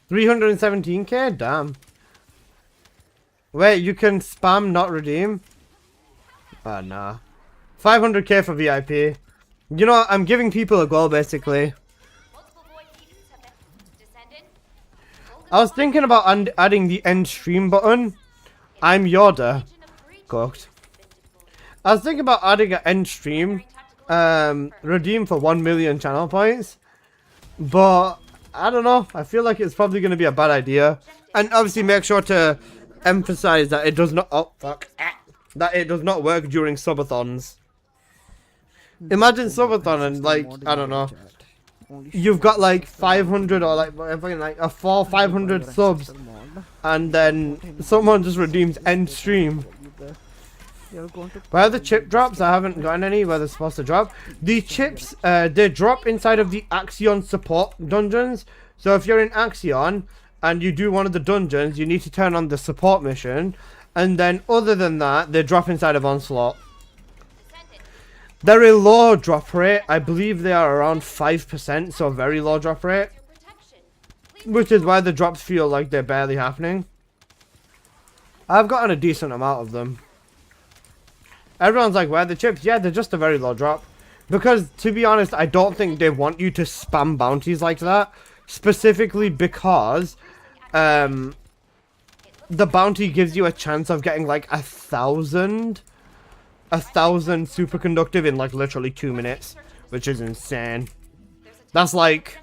317k. Damn. Wait, you can spam not redeem. Ah, nah. 500k for VIP. You know, I'm giving people a goal basically. Multiple void mutants have been. Descendant. I was thinking about adding the end stream button. I'm Yoda. Legion of breach Cooked. troops have been deployed. I was thinking about adding an end stream. Redeem for 1 million channel points. But I don't know. I feel like it's probably going to be a bad idea. And obviously make sure to emphasize that it does not. Oh fuck. That it does not work during subathons. Imagine subathon and like I don't know. You've got like 500 or like whatever, like a 500 subs, and then someone just redeems end stream. Where are the chip drops? I haven't gotten any where they're supposed to drop. The chips, they drop inside of the Axion support dungeons. So if you're in Axion and you do one of the dungeons, you need to turn on the support mission. And then other than that, they drop inside of Onslaught. They're a low drop rate. I believe they are around 5%, so very low drop rate. Your protection. Please Which is why the drops feel like they're barely happening. I've gotten a decent amount of them. Everyone's like, where are the chips? Yeah, they're just a very low drop. Because, to be honest, I don't think they want you to spam bounties like that. Specifically because the bounty gives you a chance of getting like 1,000 superconductive in like literally 2 minutes. Which is insane. That's like...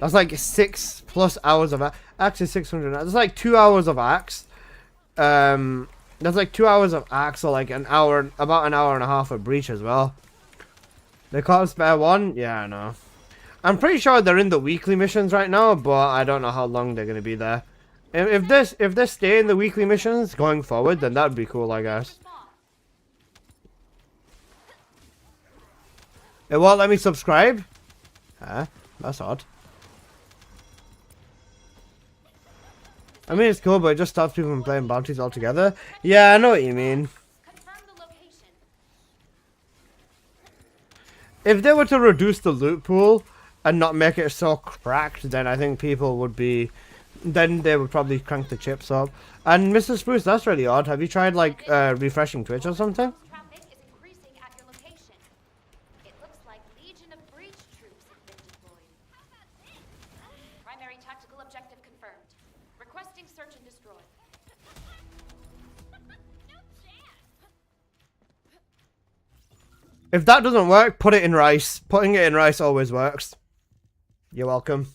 That's like 6+ hours of axe is 600. That's like 2 hours of axe. That's like 2 hours of axe, or like an hour, about an hour and a half of breach as well. They can't spare one? Yeah, I know. I'm pretty sure they're in the weekly missions right now, but I don't know how long they're gonna be there. If they stay in the weekly missions going forward, then that'd be cool, I guess. It won't let me subscribe? Huh? That's odd. I mean, it's cool, but it just stops people from playing bounties altogether. Yeah, I know what you mean. confirm the location. If they were to reduce the loot pool and not make it so cracked, then I think people would be... Then they would probably crank the chips up. And Mr. Spruce, that's really odd. Have you tried, like, refreshing Twitch or something? Traffic is increasing at your location. It looks like Legion of breach troops have been deployed. Primary tactical objective confirmed. Requesting search and destroy. If that doesn't work, put it in rice. Putting it in rice always works. You're welcome.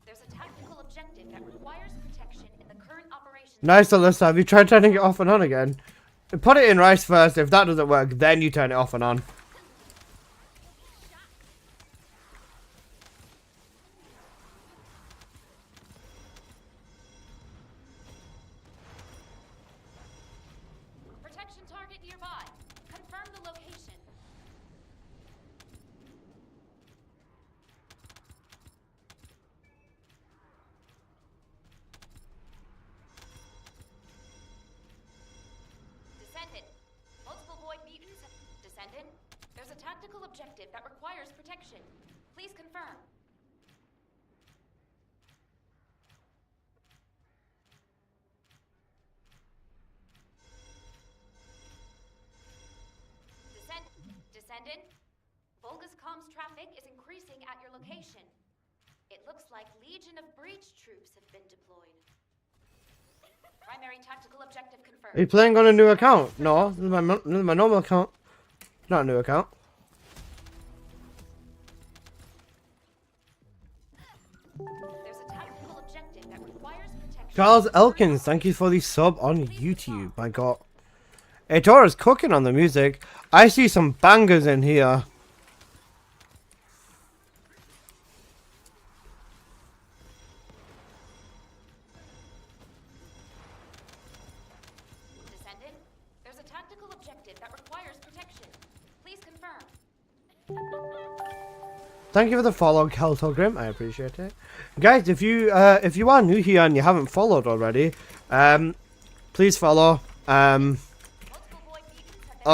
There's a tactical objective that requires protection in the current operation. Nice, Alyssa. Have you tried turning it off and on again? Put it in rice first. If that doesn't work, then you turn it off and on. Protection target nearby. Confirm the location. Descendant. Multiple void mutants. Descendant. There's a tactical objective that requires protection. Please confirm. Descendant. Volga's comms traffic is increasing at your location. It looks like Legion of breach troops have been deployed. Primary tactical objective confirmed. Are you playing on a new account? No, this is my normal account. It's not a new account. There's a tactical objective that requires protection. Charles Elkins, thank you for the sub on YouTube. My God. Eitora's cooking on the music. I see some bangers in here. Descendant, there's a tactical objective that requires protection. Please confirm. Thank you for the follow, Keltogrim. I appreciate it. Guys, if you are new here and you haven't followed already, please follow. I'll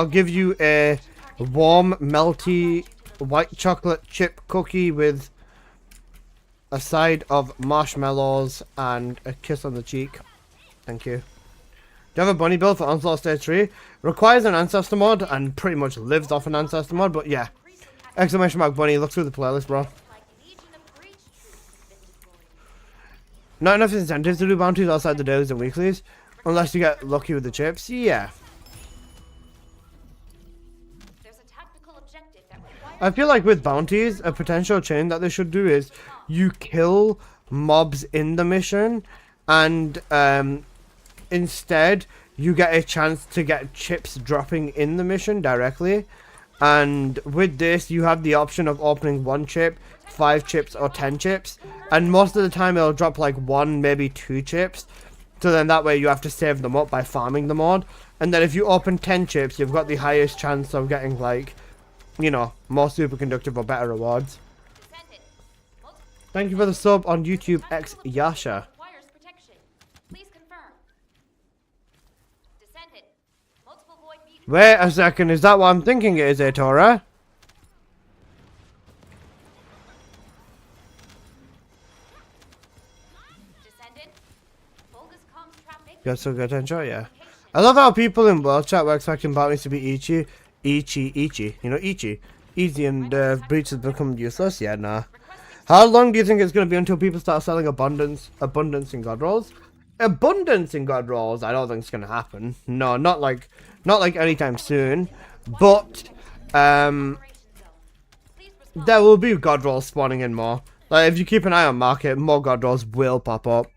give you a warm, melty white chocolate chip cookie with a side of marshmallows and a kiss on the cheek. Thank you. Do you have a bunny build for Onslaught Stage 3? Requires an ancestor mod and pretty much lives off an ancestor mod, but yeah. Exclamation mark bunny, look through the playlist, bro. Not enough incentives to do bounties outside the dailies and weeklies, unless you get lucky with the chips. Yeah. I feel like with bounties, a potential change that they should do is you kill mobs in the mission, and instead you get a chance to get chips dropping in the mission directly. And with this, you have the option of opening 1 chip, 5 chips, or 10 chips. And most of the time, it'll drop like 1, maybe 2 chips. So then that way you have to save them up by farming the mod. And then if you open 10 chips, you've got the highest chance of getting like, you know, more superconductive or better rewards. Thank you for the sub on YouTube X Yasha. Wait a second, is that what I'm thinking it is, Tora? You're so good to enjoy, yeah. I love how people in world chat were expecting bounties to be Ichi. You know, Ichi. Easy and breaches become useless? Yeah, nah. How long do you think it's going to be until people start selling abundance in god rolls? Abundance in god rolls? I don't think it's going to happen. No, not like anytime soon. But there will be god rolls spawning in more. Like if you keep an eye on market, more god rolls will pop up.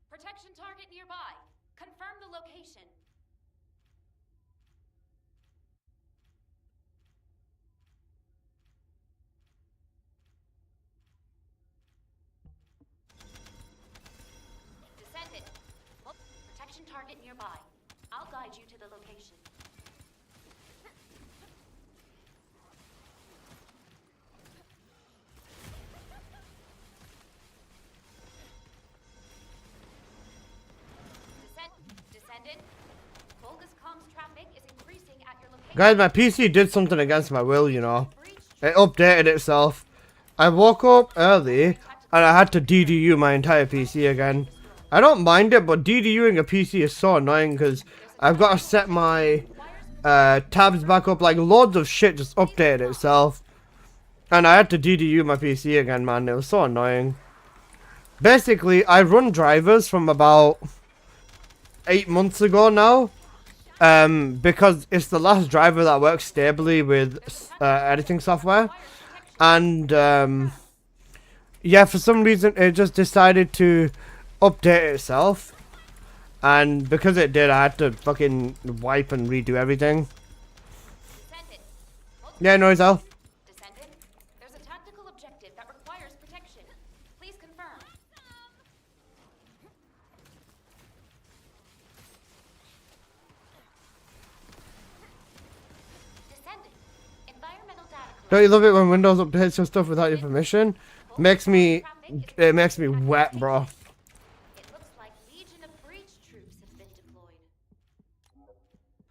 Protection target nearby. Confirm the location. Descendant. Protection target nearby. I'll guide you to the location. Descendant. Vulgus comms traffic is increasing at your location. Guys, my PC did something against my will, you know. It updated itself. I woke up early and I had to DDU my entire PC again. I don't mind it, but DDUing a PC is so annoying because I've got to set my tabs back up. Like loads of shit just updated itself. And I had to DDU my PC again, man. It was so annoying. Basically, I run drivers from about 8 months ago now. Because it's the last driver that works stably with editing software. And yeah, for some reason it just decided to update itself. And because it did, I had to fucking wipe and redo everything. Yeah, no, Al. Descendant, there's a tactical objective that requires protection. Please confirm. Descendant, environmental data. Don't you love it when Windows updates your stuff without your permission? It makes me wet, bro. It looks like Legion of Breach troops have been deployed.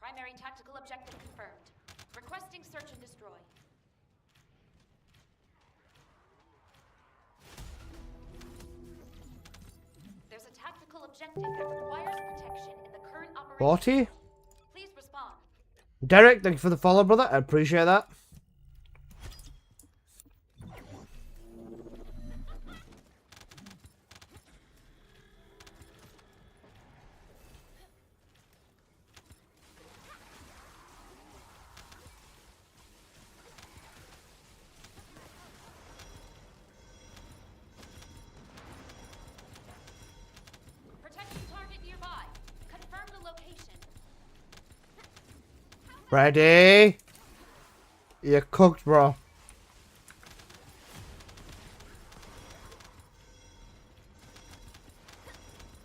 Primary tactical objective confirmed. Requesting search and destroy. There's a tactical objective that requires protection in the current operation. 40? Please respond. Derek, thank you for the follow, brother. I appreciate that. Protection target nearby. Confirm the location. Ready? You're cooked, bro.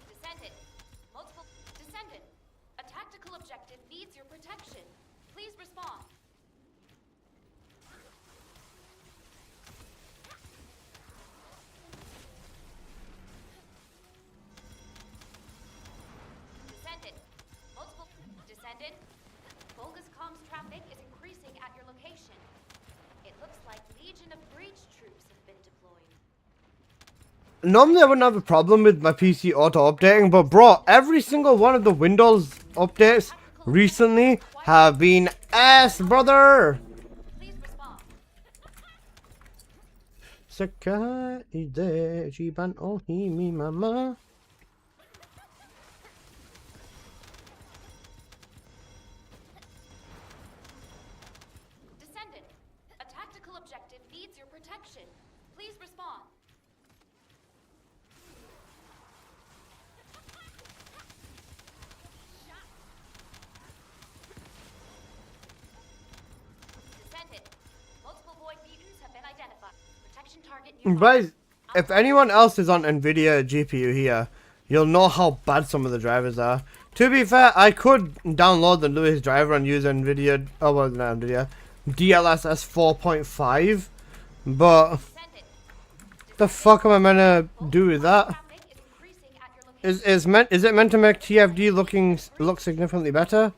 Descendant. Multiple. Descendant. Legion of Breach troops have been deployed. Normally I wouldn't have a problem with my PC auto updating, but bro, every single one of the Windows updates recently have been ass, brother. Please respond. Sakai ide jiban ohimi mama. Descendant, a tactical objective needs your protection. Please respond. Descendant, multiple void mutants have been identified. Protection target nearby. Guys, if anyone else is on Nvidia GPU here, you'll know how bad some of the drivers are. To be fair, I could download the Lewis driver and use Nvidia, oh well, not Nvidia, DLSS 4.5, but Descendant, the fuck am I meant to do with that? traffic is increasing at your location. Is it meant to make TFD look significantly better?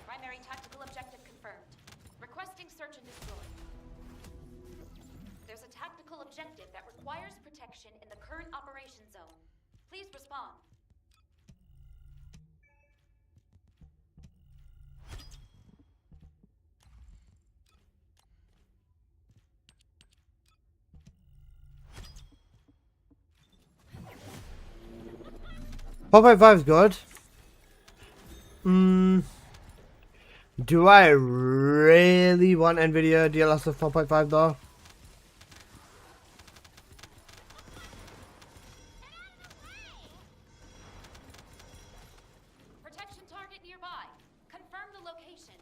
Primary tactical objective confirmed. Requesting search and destroy. There's a tactical objective that requires protection in the current operation zone. Please respond. Popeye 5's good. Do I really want Nvidia DLSS 4.5 though? Protection target nearby. Confirm the location.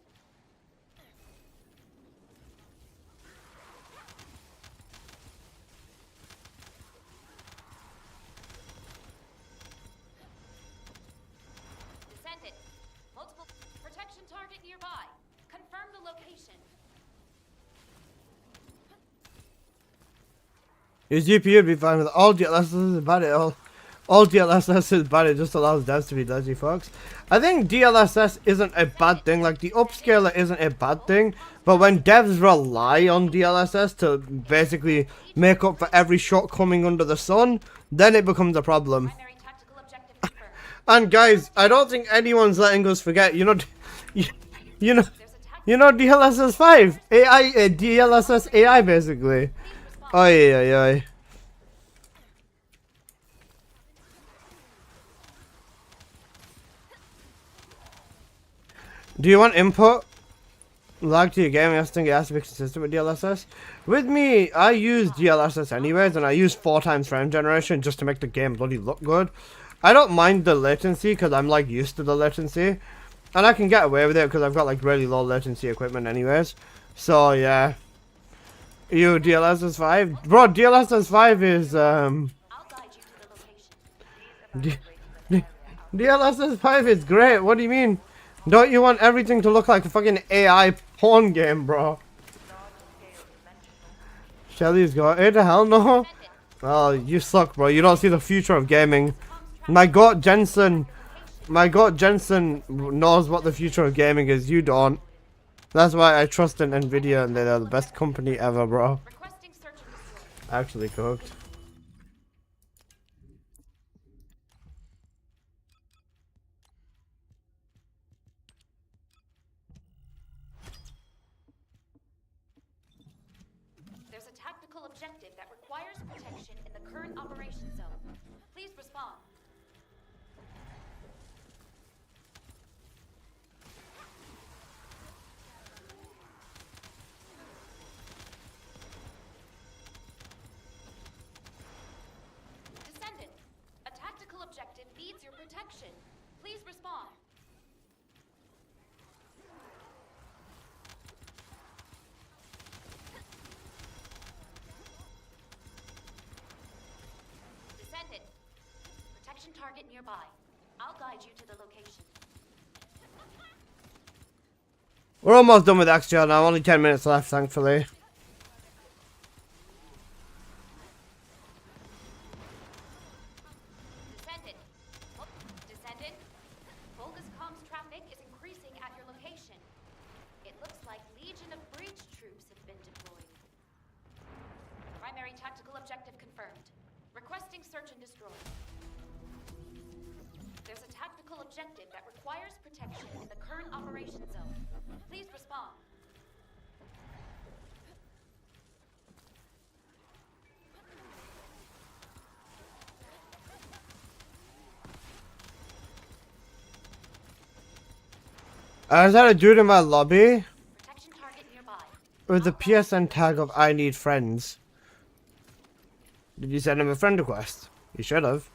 Descendant. Multiple protection target nearby. Confirm the location. Your GPU would be fine with all DLSS is bad at all DLSS is bad, it just allows devs to be lazy folks. I think DLSS isn't a bad thing, like the upscaler isn't a bad thing, but when devs rely on DLSS to basically make up for every shortcoming under the sun, then it becomes a problem. Primary tactical objective confirmed. And guys, I don't think anyone's letting us forget, you know There's a tactical DLSS 5 AI, DLSS AI basically. Oi, oi, oi. Do you want input lag to your game? I think it has to be consistent with DLSS. With me, I use DLSS anyways, and I use 4 times frame generation just to make the game bloody look good. I don't mind the latency because I'm like used to the latency, and I can get away with it because I've got like really low latency equipment anyways. So yeah. You DLSS 5? Bro, DLSS 5 is I'll guide you to the location. DLSS 5 is great. What do you mean? Don't you want everything to look like a fucking AI porn game, bro? Shelly's got it. Hell no. Oh, you suck, bro. You don't see the future of gaming. My god, Jensen knows what the future of gaming is. You don't. That's why I trust in Nvidia, and they're the best company ever, bro. Requesting search and destroy. Actually cooked. There's a tactical objective that requires protection in the current operation zone. Please respond. Descendant, a tactical objective needs your protection. Please respond. Descendant, protection target nearby. I'll guide you to the location. We're almost done with Extra now. Only 10 minutes left, thankfully. Descendant, Volga's comms traffic is increasing at your location. It looks like Legion of Breach troops have been search and destroy. There's a tactical objective that requires protection in the current operation zone. Please respond. Is that a dude in my lobby Protection target nearby. with the PSN tag of I need friends? Did you send him a friend request? You should have.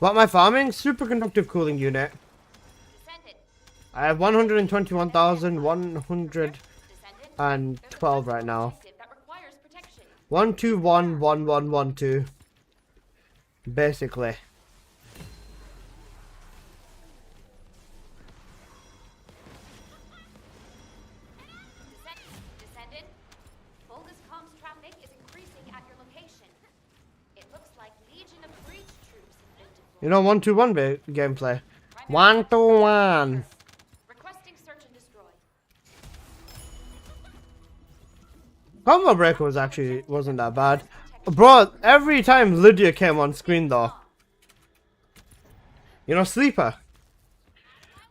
What am I farming? Superconductive cooling unit. Descendant. I have 121,112 Descendant. right now. Objective that requires protection. 1211112. Basically. Descendant. Bogus comms traffic is increasing at your location. It looks like Legion of Breach troops have been deployed. You know 121 gameplay. 121. Requesting search and destroy. Combo Breaker wasn't that bad. Bro, every time Lydia came on screen though. You know, Sleeper.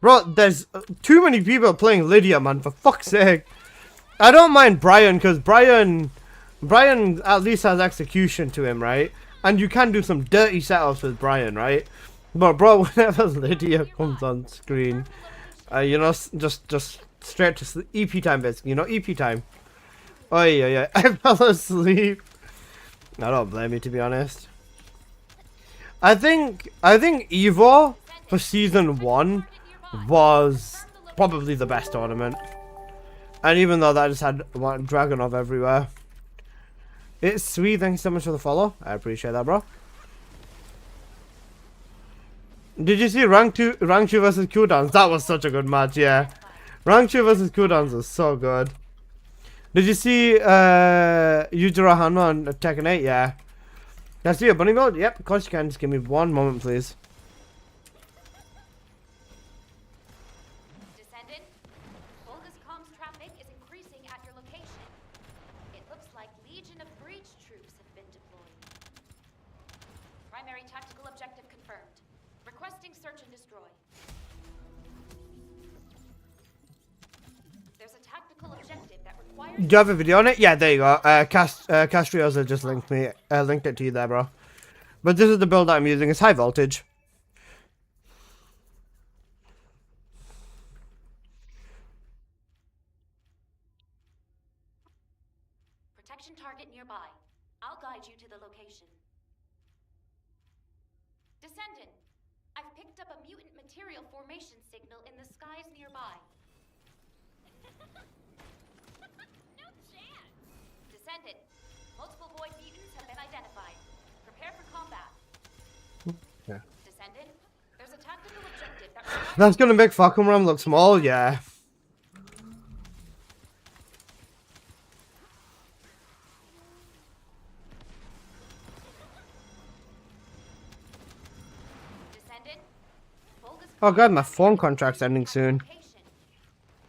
Bro, there's too many people playing Lydia, man, for fuck's sake. I don't mind Brian, because Brian at least has execution to him, right? And you can do some dirty setups with Brian, right? But bro, whenever Lydia comes on screen, you know, just straight to EP time, basically. You know, EP time. Oh yeah, I fell asleep. I don't blame you, to be honest. I think Evo for season 1 was probably the best tournament. And even though that just had one Dragonov everywhere. It's sweet, thanks so much for the follow. I appreciate that, bro. Did you see rank 2 versus cooldowns? That was such a good match, yeah. Rank 2 versus cooldowns was so good. Did you see Yujiro Hanma on Tekken 8? Yeah. Can I see a bunny mode? Yep, of course you can. Just give me one moment, please. Descendant. Bogus comms traffic is increasing at your location. It looks like Legion of Breach troops have been deployed. Primary tactical objective confirmed. Requesting search and destroy. There's a tactical objective that requires. Do you have a video on it? Yeah, there you go. Castrioza just linked it to you there, bro. But this is the build that I'm using. It's high voltage. Protection target nearby. I'll guide you to the location. Descendant. I've picked up a mutant material formation signal in the skies nearby. No chance! Descendant. Multiple void mutants have been identified. Prepare for combat. Yeah. Descendant. There's a tactical objective that That's gonna make Falcon Ram look small, yeah. Descendant. Bogus Oh god, my phone contract's ending soon. location.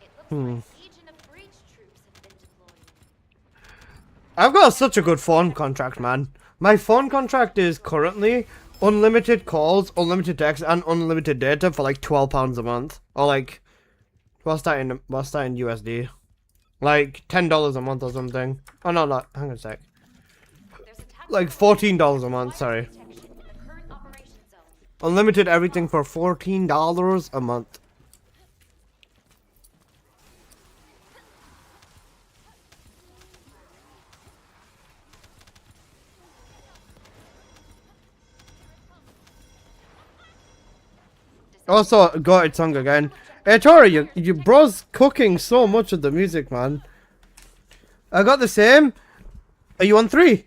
It looks like Legion of Breach troops have been deployed. I've got such a good phone contract, man. My phone contract is currently unlimited calls, unlimited text, and unlimited data for like £12 a month. Or like, what's that in USD? Like $10 a month or something. Oh no, hang on a sec. There's a tactical Like $14 a month, sorry. protection in the current operation zone. Unlimited everything for $14 a month. Also, got it song again. Hey Tori, you bro's cooking so much of the music, man. I got the same. Are you on 3?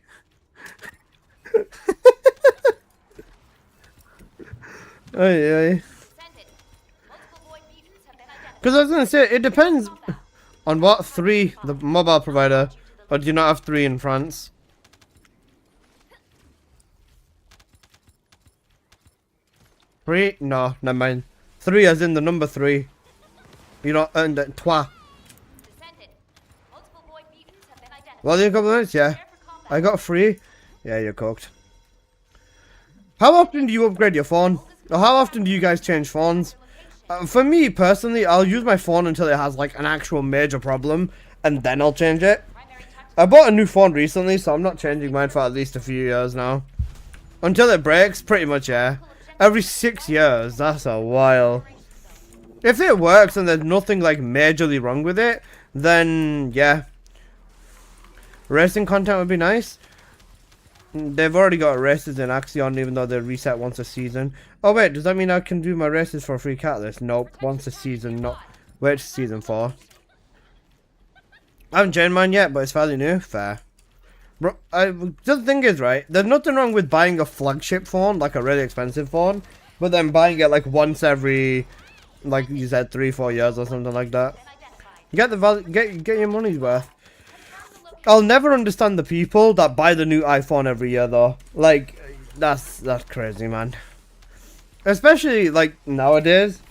Aye. Descendant. Multiple void mutants have been identified. Because I was gonna say, it depends on what 3, the mobile provider, or do you not have 3 in France? Three? No, never mind. 3 as in the number 3. You know, and trois. Descendant. Multiple void mutants have been identified. Well, in a couple of minutes, yeah. Prepare for I got free. Yeah, you're cooked. How often do you upgrade your phone? Or how often do you guys change phones? For me, personally, I'll use my phone until it has, like, an actual major problem, and then I'll change it. I bought a new phone recently, so I'm not changing mine for at least a few years now. Until it breaks, pretty much, yeah. Every 6 years, that's a while. If it works and there's nothing, like, majorly wrong with it, then, yeah. Racing content would be nice. They've already got races in Axion, even though they reset once a season. Oh wait, does that mean I can do my races for a free catalyst? Nope, once a season, not wait season 4. I haven't changed mine yet, but it's fairly new. Fair. Bro, the thing is, right, there's nothing wrong with buying a flagship phone, like a really expensive phone, but then buying it like once every, like you said, 3-4 years or something like that. Get the value, get your money's worth. I'll never understand the people that buy the new iPhone every year, though. Like, that's crazy, man. Especially, like, nowadays,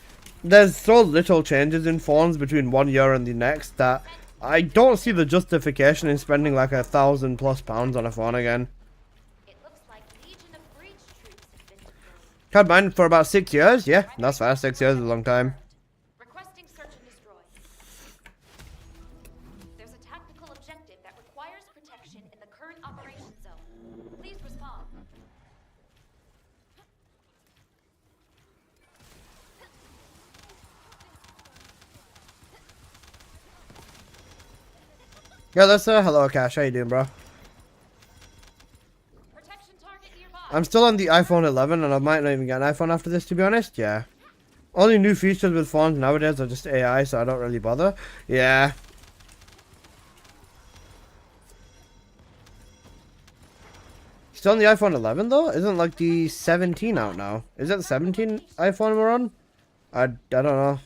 there's so little changes in phones between one year and the next that I don't see the justification in spending like £1,000+ on a phone again. It looks like Legion of Breach troops have been deployed. Had mine for about 6 years. Yeah, that's fair. 6 years is a long time. Requesting search and destroy. There's a tactical objective that requires protection in the current operation zone. Please respond. Yeah, that's hello, Cash. How you doing, bro? Protection target nearby. I'm still on the iPhone 11, and I might not even get an iPhone after this, to be honest. Yeah. Only new features with phones nowadays are just AI, so I don't really bother. Yeah. Still on the iPhone 11, though? Isn't, like, the 17 out now? Is it the 17 iPhone we're on? I don't know.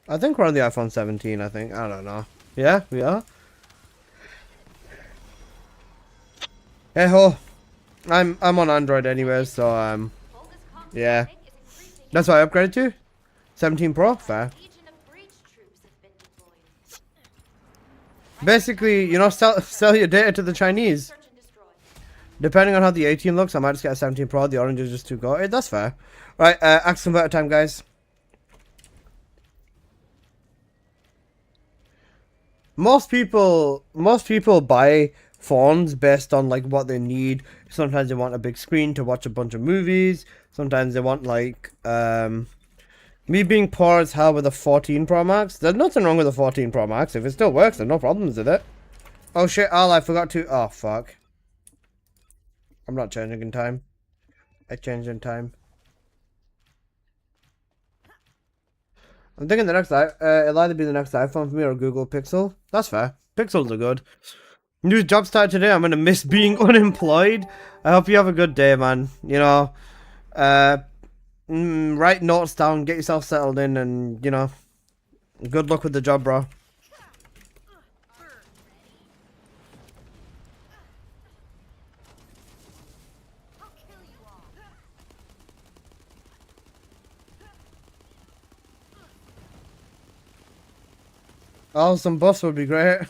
I think we're on the iPhone 17, I think. I don't know. Yeah, we are. Hey ho. I'm on Android anyways, so yeah. That's what I upgraded to. 17 Pro, fair. Legion of Breach troops have been deployed. Basically, you know, sell your data to the Chinese. Search and destroy. Depending on how the 18 looks, I might just get a 17 Pro. The orange is just too goated. That's fair. Right, axe converter time, guys. Most people buy phones based on like what they need. Sometimes they want a big screen to watch a bunch of movies. Sometimes they want like me being poor as hell with a 14 Pro Max. There's nothing wrong with a 14 Pro Max. If it still works, there's no problems with it. Oh shit, Al, I forgot to. Oh fuck. I'm not changing in time. I changed in time. I'm thinking the next it'll either be the next iPhone for me or a Google Pixel. That's fair. Pixels are good. New job start today. I'm gonna miss being unemployed. I hope you have a good day, man. You know, write notes down, get yourself settled in, and you know, good luck with the job, bro. Oh, some buffs would be great.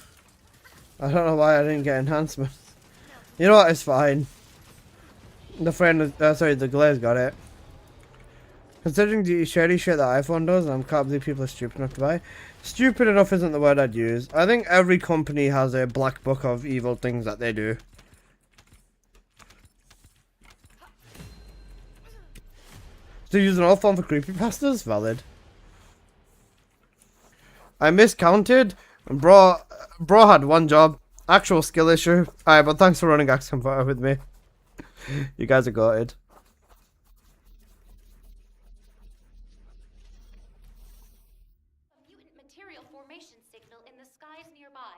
I don't know why I didn't get enhancements. You know what? It's fine. The friend, sorry, the Glaze got it. Considering the shady shit that iPhone does, I can't believe people are stupid enough to buy. Stupid enough isn't the word I'd use. I think every company has a black book of evil things that they do. Still using an old phone for creepypastas? Valid. I miscounted. Bro had one job. Actual skill issue. Alright, but thanks for running Axe Converter with me. You guys are gutted. A mutant material formation signal in the skies nearby.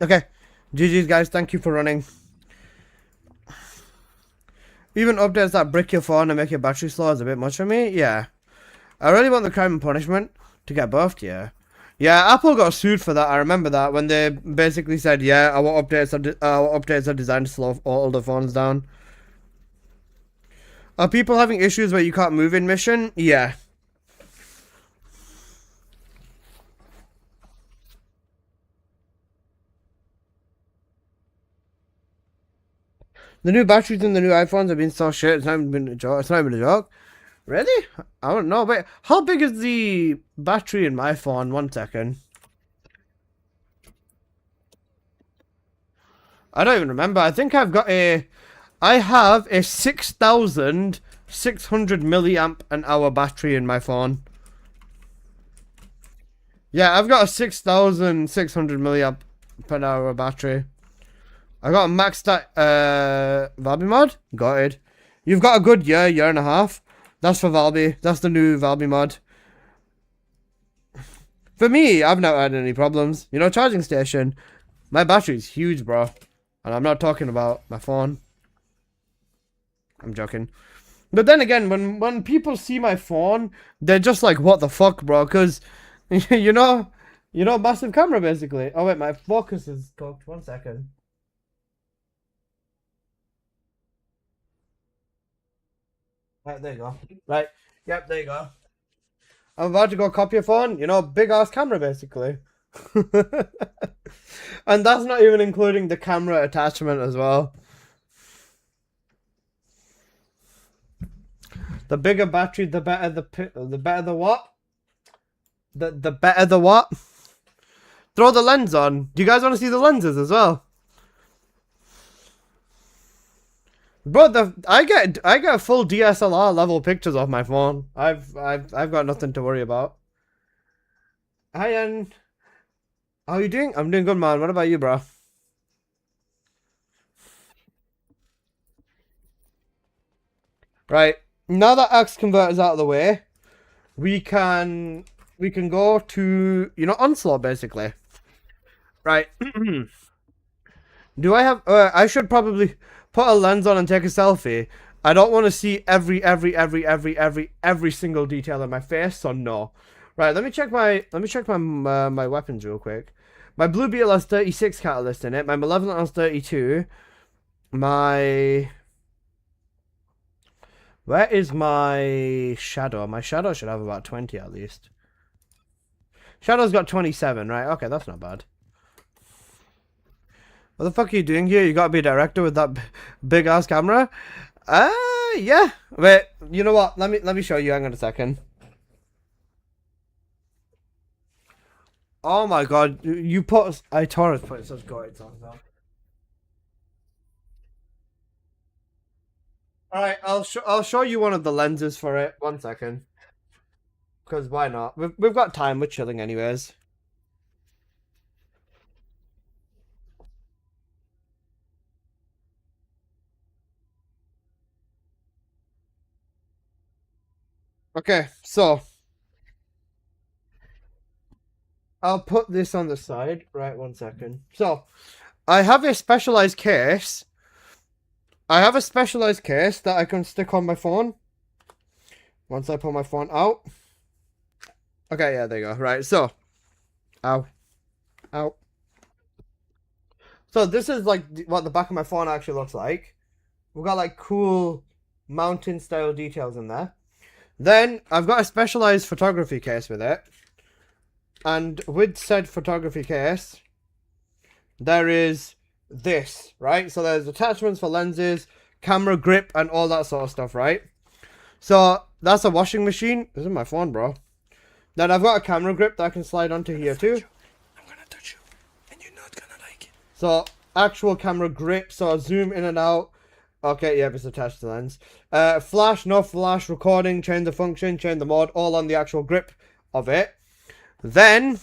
Okay. GG's guys, thank you for running. Even updates that brick your phone and make your battery slow is a bit much for me. Yeah. I really want the crime and punishment to get buffed. Yeah. Yeah, Apple got sued for that. I remember that when they basically said, yeah, our updates are designed to slow older phones down. Are people having issues where you can't move in mission? Yeah. The new batteries in the new iPhones have been so shit. It's not even been a joke. It's not even a joke. Really? I don't know. Wait, how big is the battery in my phone? 1 second. I don't even remember. I think I've got a... I have a 6,600 milliamp an hour battery in my phone. Yeah, I've got a 6,600 milliamp an hour battery. I got a maxed out Valby mod. Got it. You've got a good year and a half. That's for Valby. That's the new Valby mod. For me, I've not had any problems. You know, charging station. My battery's huge, bro. And I'm not talking about my phone. I'm joking. But then again, when people see my phone, they're just like, what the fuck, bro? Because, you know, massive camera, basically. Oh, wait, my focus is cooked. 1 second. Right, there you go. Right. Yep, there you go. I'm about to go copy a phone. You know, big ass camera, basically. And that's not even including the camera attachment as well. The bigger battery, the better the better the what? The better the what? Throw the lens on. Do you guys want to see the lenses as well? Bro, I get full DSLR level pictures off my phone. I've got nothing to worry about. Hi, Ian. How are you doing? I'm doing good, man. What about you, bro? Right. Now that Axe Converter's out of the way, we can go to, you know, Onslaught, basically. Right. Do I have... I should probably put a lens on and take a selfie. I don't want to see every single detail of my face, so no. Right, let me check my my weapons real quick. My Blue Beetle has 36 catalyst in it. My Malevolent has 32. My... Where is my Shadow? My Shadow should have about 20 at least. Shadow's got 27, right? Okay, that's not bad. What the fuck are you doing here? You gotta be a director with that big ass camera? Yeah. Wait, you know what? Let me show you. Hang on a second. Oh my god, you put... Taurus put such great songs on. Alright, I'll show you one of the lenses for it. 1 second. Because why not? We've got time. We're chilling anyways. Okay, so I'll put this on the side. Right, 1 second. So I have a specialized case. I have a specialized case that I can stick on my phone. Once I pull my phone out. Okay, yeah, there you go. Right, so. Ow. Ow. So this is like what the back of my phone actually looks like. We've got like cool mountain style details in there. Then I've got a specialized photography case with it. And with said photography case, there is this, right? So there's attachments for lenses, camera grip, and all that sort of stuff, right? So that's a washing machine. This is my phone, bro. Then I've got a camera grip that I can slide onto here too. I'm gonna touch you, and you're not gonna like it. So actual camera grip, so I zoom in and out. Okay, yeah, it's attached to the lens. Flash, no flash, recording, change the function, change the mode, all on the actual grip of it. Then,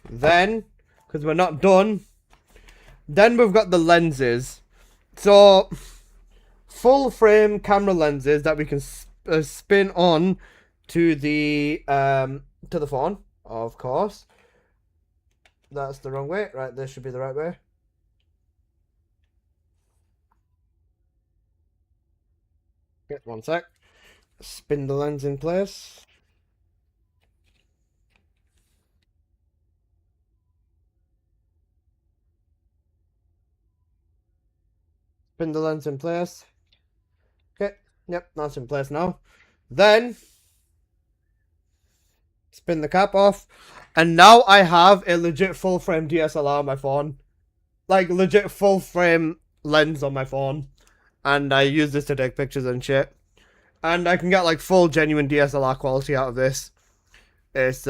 because we're not done, then we've got the lenses. So, full frame camera lenses that we can spin on to the phone, of course. That's the wrong way. Right, this should be the right way. Okay, 1 sec. Spin the lens in place. Spin the lens in place. Okay. Yep, that's in place now. Then spin the cap off, and now I have a legit full frame DSLR on my phone. Like legit full frame lens on my phone. And I use this to take pictures and shit. And I can get like full genuine DSLR quality out of this. It's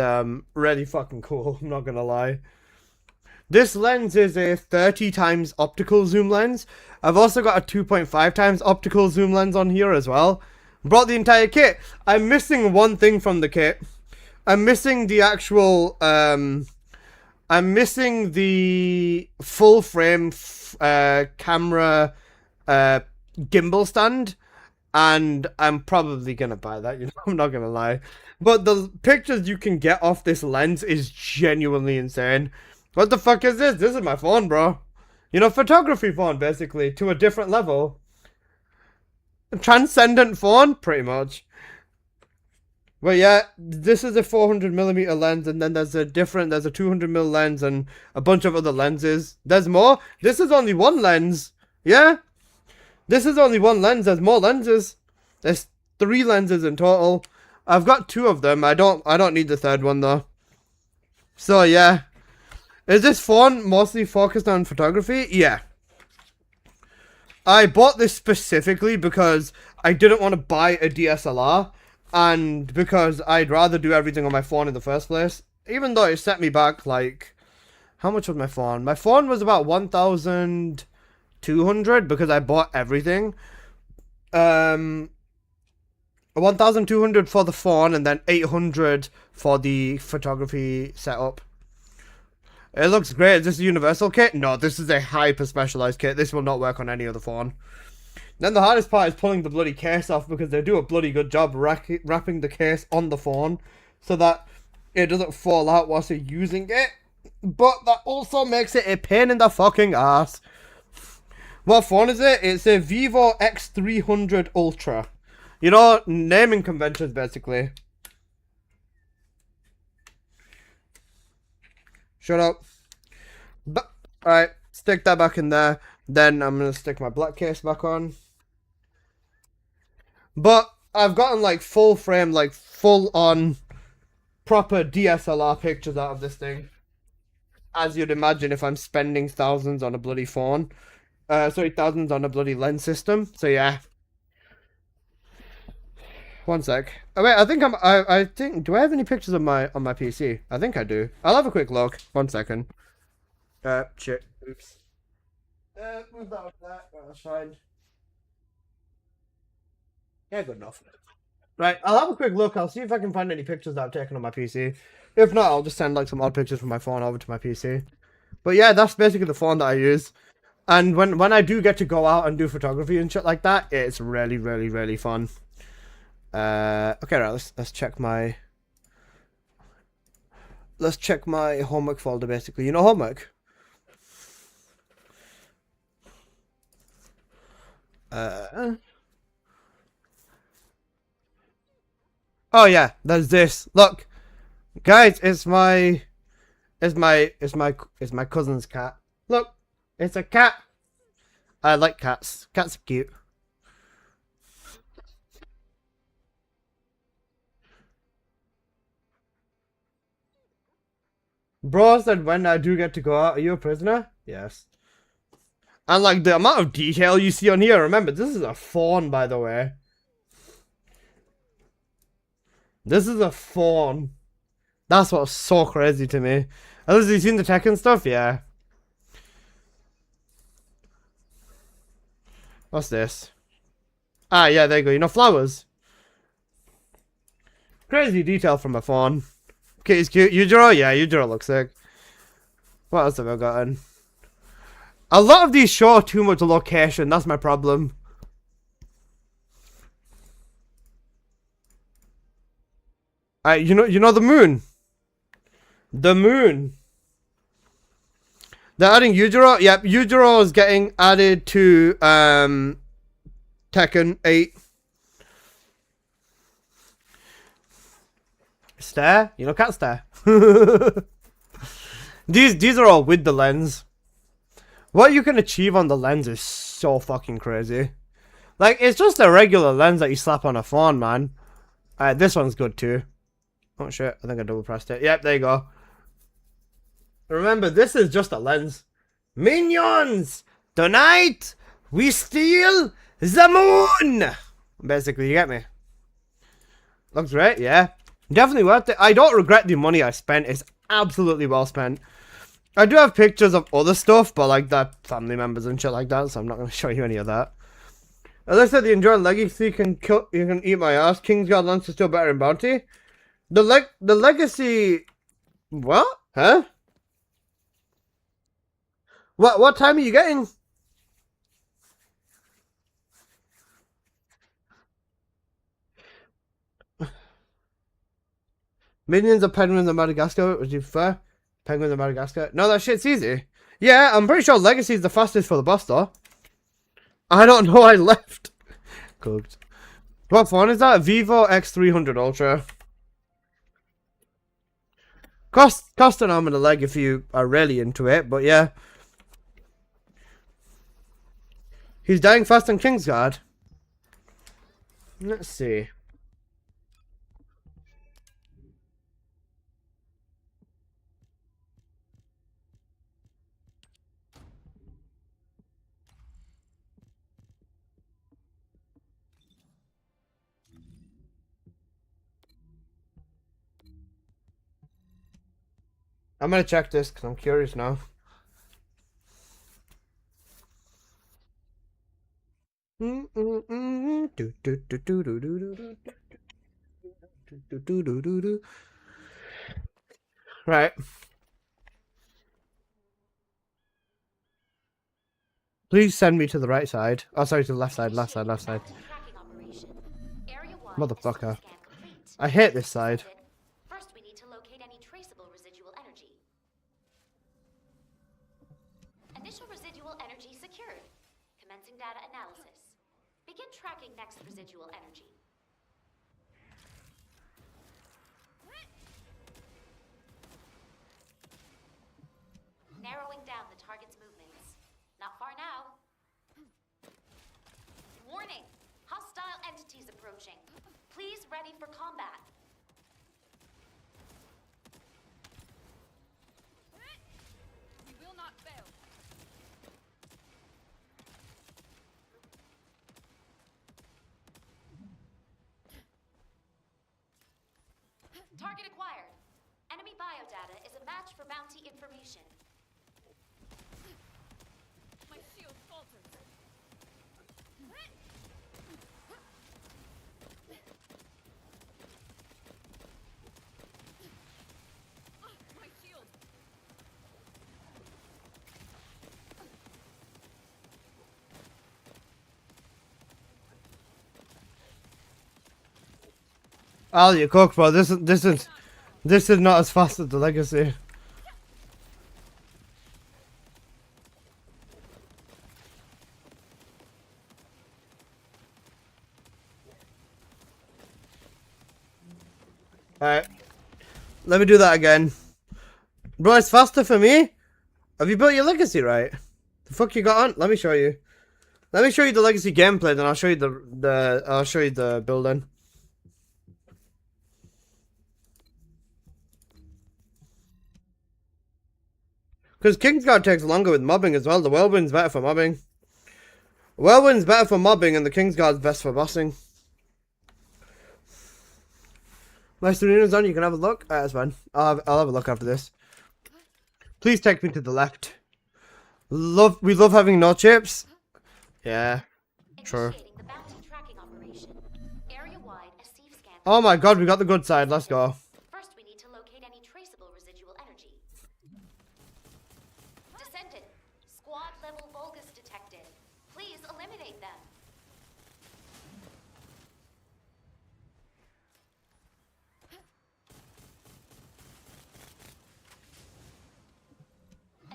really fucking cool, I'm not gonna lie. This lens is a 30 times optical zoom lens. I've also got a 2.5 times optical zoom lens on here as well. Brought the entire kit. I'm missing one thing from the kit. I'm missing the actual, I'm missing the full frame camera gimbal stand. And I'm probably gonna buy that, you know, I'm not gonna lie. But the pictures you can get off this lens is genuinely insane. What the fuck is this? This is my phone, bro. You know, photography phone, basically, to a different level. A transcendent phone, pretty much. But yeah, this is a 400mm lens, and then there's a 200mm lens and a bunch of other lenses. There's more. This is only one lens. Yeah? This is only one lens. There's more lenses. There's 3 lenses in total. I've got 2 of them. I don't need the third one though. So yeah. Is this phone mostly focused on photography? Yeah. I bought this specifically because I didn't want to buy a DSLR. And because I'd rather do everything on my phone in the first place. Even though it set me back like... How much was my phone? My phone was about 1,200 because I bought everything. 1,200 for the phone and then 800 for the photography setup. It looks great. Is this a universal kit? No, this is a hyper specialized kit. This will not work on any other phone. Then the hardest part is pulling the bloody case off because they do a bloody good job wrapping the case on the phone so that it doesn't fall out whilst you're using it. But that also makes it a pain in the fucking ass. What phone is it? It's a Vivo X300 Ultra. You know, naming conventions basically. Shut up. Alright, stick that back in there. Then I'm going to stick my black case back on. But I've gotten like full frame, like full on proper DSLR pictures out of this thing. As you'd imagine if I'm spending thousands on a bloody phone. Sorry, thousands on a bloody lens system. So yeah. One sec. Oh wait, I think do I have any pictures on my PC? I think I do. I'll have a quick look. 1 second. Shit. Oops. Move that with that. That's fine. Yeah, good enough. Right, I'll have a quick look. I'll see if I can find any pictures that I've taken on my PC. If not, I'll just send like some odd pictures from my phone over to my PC. But yeah, that's basically the phone that I use. And when I do get to go out and do photography and shit like that, it's really, really, really fun. Okay, right, let's check my homework folder basically. You know homework? Oh yeah, there's this. Look. Guys, it's my cousin's cat. Look, it's a cat. I like cats. Cats are cute. Bro said when I do get to go out, are you a prisoner? Yes. And like the amount of detail you see on here, remember this is a fawn by the way. This is a fawn. That's what's so crazy to me. Have you seen the tech and stuff? Yeah. What's this? Ah, yeah, there you go. You know, flowers. Crazy detail from a fawn. Kitty's cute. Yujiro? Yeah, Yujiro looks sick. What else have I gotten? A lot of these show too much location. That's my problem. You know the moon. The moon. They're adding Yujiro. Yep, Yujiro is getting added to Tekken 8. Stare? You know, cat stare. These are all with the lens. What you can achieve on the lens is so fucking crazy. Like, it's just a regular lens that you slap on a phone, man. This one's good too. Oh shit, I think I double pressed it. Yep, there you go. Remember, this is just a lens. Minions! Tonight, we steal the moon! Basically, you get me? Looks great, yeah. Definitely worth it. I don't regret the money I spent. It's absolutely well spent. I do have pictures of other stuff, but like that family members and shit like that, so I'm not going to show you any of that. As I said, the enjoy legacy you can eat my ass. Kingsguard Lance is still better in bounty. The legacy. What? Huh? What time are you getting? Minions of Penguins of Madagascar. Would you prefer Penguins of Madagascar? No, that shit's easy. Yeah, I'm pretty sure legacy is the fastest for the boss though. I don't know. I left. Cooked. What phone is that? Vivo X300 Ultra. Cost an arm and a leg if you are really into it, but yeah. He's dying fast on Kingsguard. Let's see. I'm gonna check this because I'm curious now. Right. Please send me to the right side. Oh, sorry, to the left side, left side, left side. Motherfucker. I hate this side. First, we need to locate any traceable residual energy. Initial residual energy secured. Commencing data analysis. Begin tracking next residual energy. Narrowing down the target's movements. Not far now. Warning! Hostile entities approaching. Please ready for combat. We will not fail. Target acquired. Enemy biodata is a match for bounty information. My shield falters. My shield. Al, you cook, bro. This is not as fast as the legacy. Alright. Let me do that again. Bro, it's faster for me. Have you built your legacy right? The fuck you got on? Let me show you. Let me show you the legacy gameplay, then I'll show you the building. Because Kingsguard takes longer with mobbing as well. The Whirlwind's better for mobbing. Whirlwind's better for mobbing and the Kingsguard's best for bossing. My Serena's on, you can have a look. That's fine. I'll have a look after this. Please take me to the left. We love having no chips. Yeah. Sure. Initiating the bounty tracking operation. Area-wide SCV scan. Oh my god, we got the good side. Let's go. First, we need to locate any traceable residual energy. Descendant. Squad level Vulgus detected. Please eliminate them.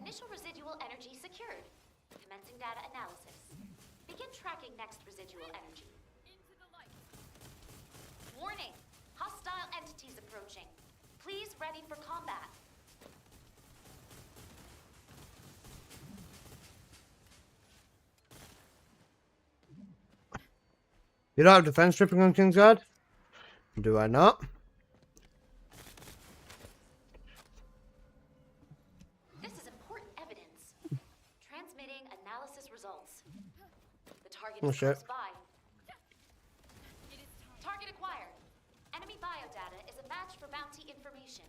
Initial residual energy secured. Commencing data analysis. Begin tracking next residual energy. Into the light. Warning! Hostile entities approaching. Please ready for combat. You don't have defense stripping on Kingsguard? Do I not? This is important evidence. Transmitting analysis results. The target Oh, is shit. close by. Target acquired. Enemy biodata is a match for bounty information.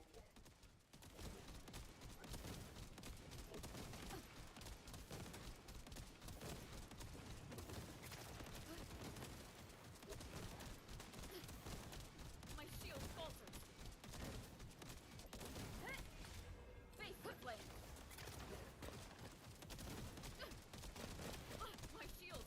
My shield falters. Face the flame. My shield.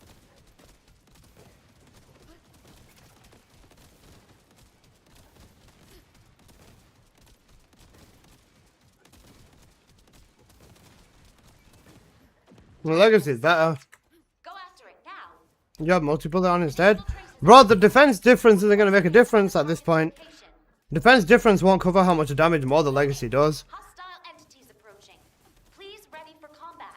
The legacy is better. Go after it now. You have multi-bullet on instead. Bro, the defense difference isn't going to make a difference at this point. Location. Defense difference won't cover how much damage more the legacy does. Hostile entities approaching. Please ready for combat.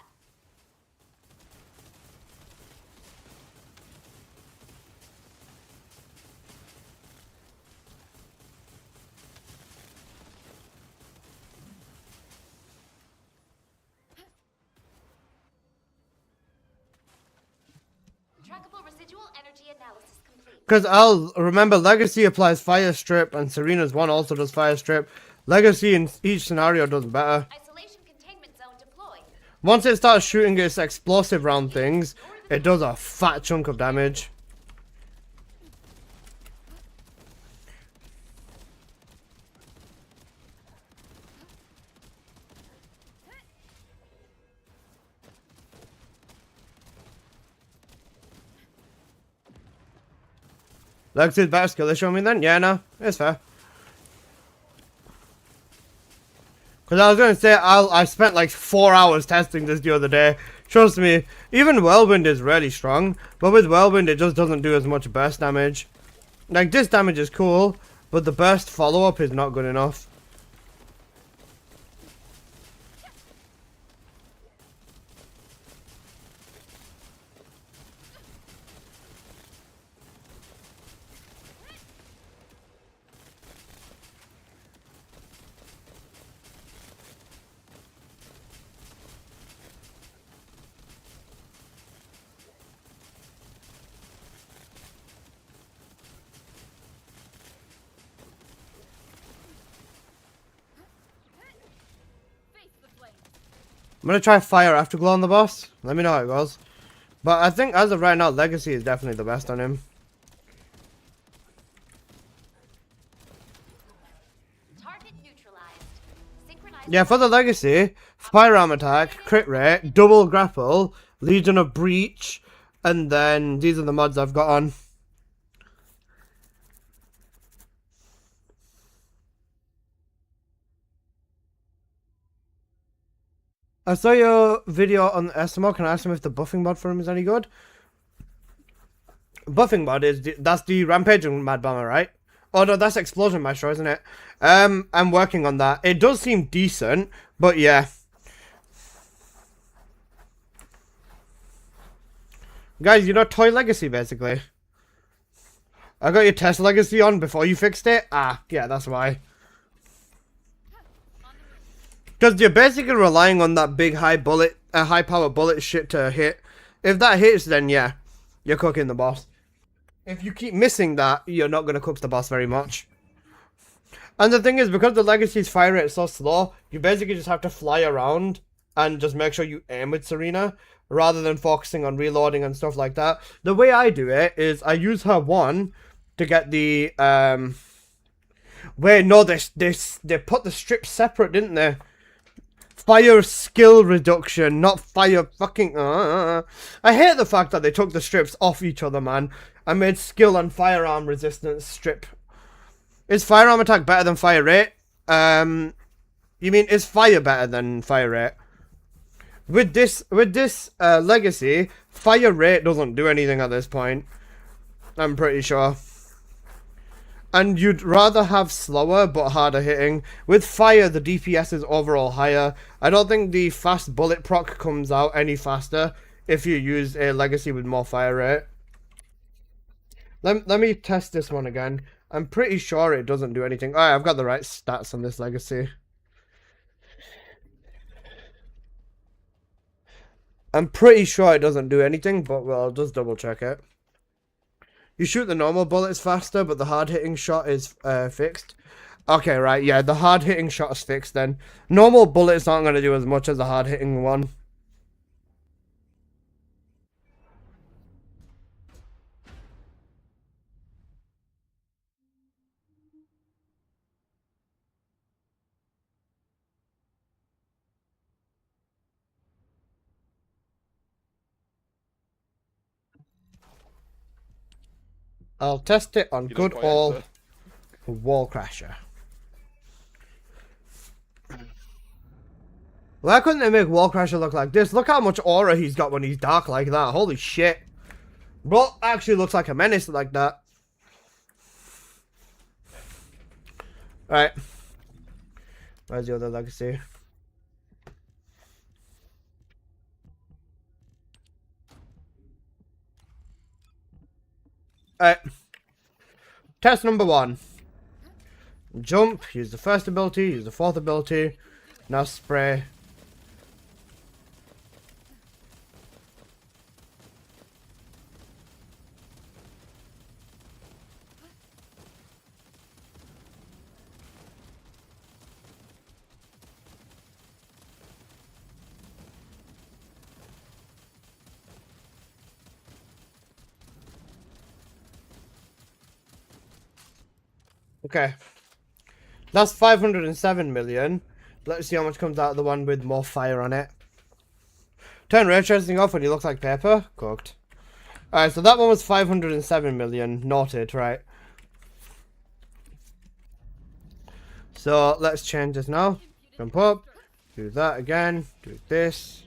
Trackable residual energy analysis complete. Because I'll remember legacy applies fire strip and Serena's one also does fire strip. Legacy in each scenario does better. Isolation containment zone deployed. Once it starts shooting its explosive round things, it does a fat chunk of damage. Legacy's better skill they show me then? Yeah, no, it's fair. Because I was going to say, I spent like 4 hours testing this the other day. Trust me, even Whirlwind is really strong. But with Whirlwind, it just doesn't do as much burst damage. Like, this damage is cool, but the burst follow-up is not good enough. Face the flame. I'm going to try Fire Afterglow on the boss. Let me know how it goes. But I think as of right now, Legacy is definitely the best on him. Target neutralized. Synchronized. Yeah, for the Legacy, Firearm Attack, Crit Rate, Double Grapple, Legion of Breach, and then these are the mods I've got on. I saw your video on SMO. Can I ask him if the buffing mod for him is any good? Buffing mod is that's the Rampaging Mad Bomber, right? Oh no, that's Explosion Maestro, isn't it? I'm working on that. It does seem decent, but yeah. Guys, you know Toy Legacy basically. I got your test Legacy on before you fixed it. Ah, yeah, that's why. Because you're basically relying on that big high power bullet shit to hit. If that hits, then yeah, you're cooking the boss. If you keep missing that, you're not going to cook the boss very much. And the thing is, because the Legacy's fire rate is so slow, you basically just have to fly around and just make sure you aim with Serena, rather than focusing on reloading and stuff like that. The way I do it is I use her one to get the, wait, no, they put the strips separate, didn't they? Fire skill reduction, not fire fucking... I hate the fact that they took the strips off each other, man. I made skill and firearm resistance strip. Is firearm attack better than fire rate? You mean, is fire better than fire rate? With this Legacy, fire rate doesn't do anything at this point. I'm pretty sure. And you'd rather have slower but harder hitting. With fire, the DPS is overall higher. I don't think the fast bullet proc comes out any faster if you use a Legacy with more fire rate. Let me test this one again. I'm pretty sure it doesn't do anything. Alright, I've got the right stats on this legacy. I'm pretty sure it doesn't do anything, but we'll just double check it. You shoot the normal bullets faster, but the hard-hitting shot is fixed. Okay, right, yeah, the hard-hitting shot is fixed then. Normal bullets aren't going to do as much as the hard-hitting one. I'll test it on good old Wall Crasher. Why couldn't they make Wall Crasher look like this? Look how much aura he's got when he's dark like that. Holy shit. Bro actually looks like a menace like that. Alright. Where's the other legacy? Alright. Test number 1. Jump. Use the first ability. Use the fourth ability. Now spray. Okay. That's 507 million. Let's see how much comes out of the one with more fire on it. Turn ray tracing off when you look like paper. Cooked. Alright, so that one was 507 million. Noted, right. So let's change this now. Jump up. Do that again. Do this.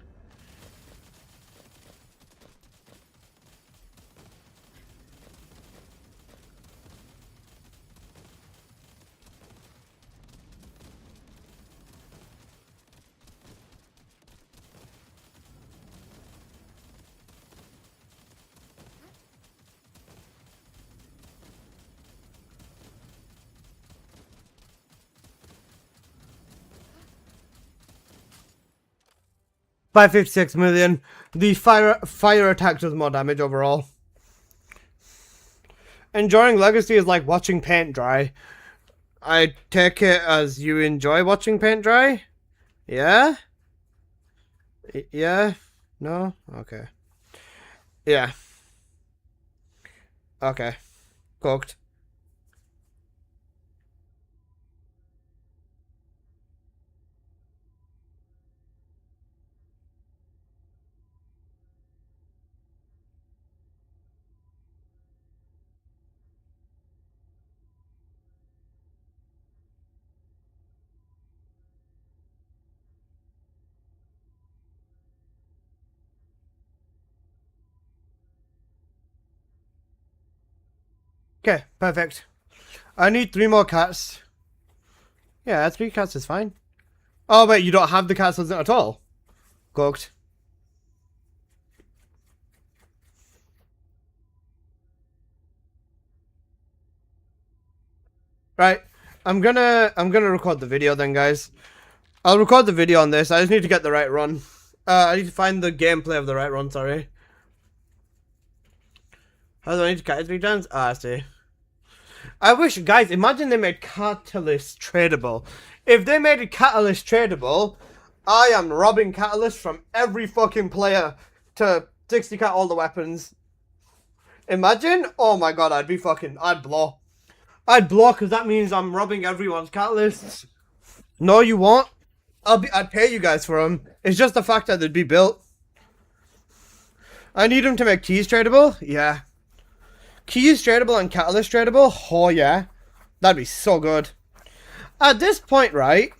By 56 million. The fire attack does more damage overall. Enjoying Legacy is like watching paint dry. I take it as you enjoy watching paint dry? Yeah? Yeah? No? Okay. Yeah. Okay. Cooked. Okay, perfect. I need 3 more cats. Yeah, 3 cats is fine. Oh, wait, you don't have the cats at all? Cooked. Right, I'm gonna record the video then, guys. I'll record the video on this. I just need to get the right run. I need to find the gameplay of the right run, sorry. How do I need to cut it 3 times? Ah, I see. I wish, guys, imagine they made Catalyst tradable. If they made a Catalyst tradable, I am robbing Catalyst from every fucking player to 60 cat all the weapons. Imagine? Oh my god, I'd blow. I'd blow because that means I'm robbing everyone's Catalysts. No, you won't. I'd pay you guys for them. It's just the fact that they'd be built. I need them to make keys tradable. Yeah. Keys tradable and Catalyst tradable. Oh yeah. That'd be so good. At this point, right?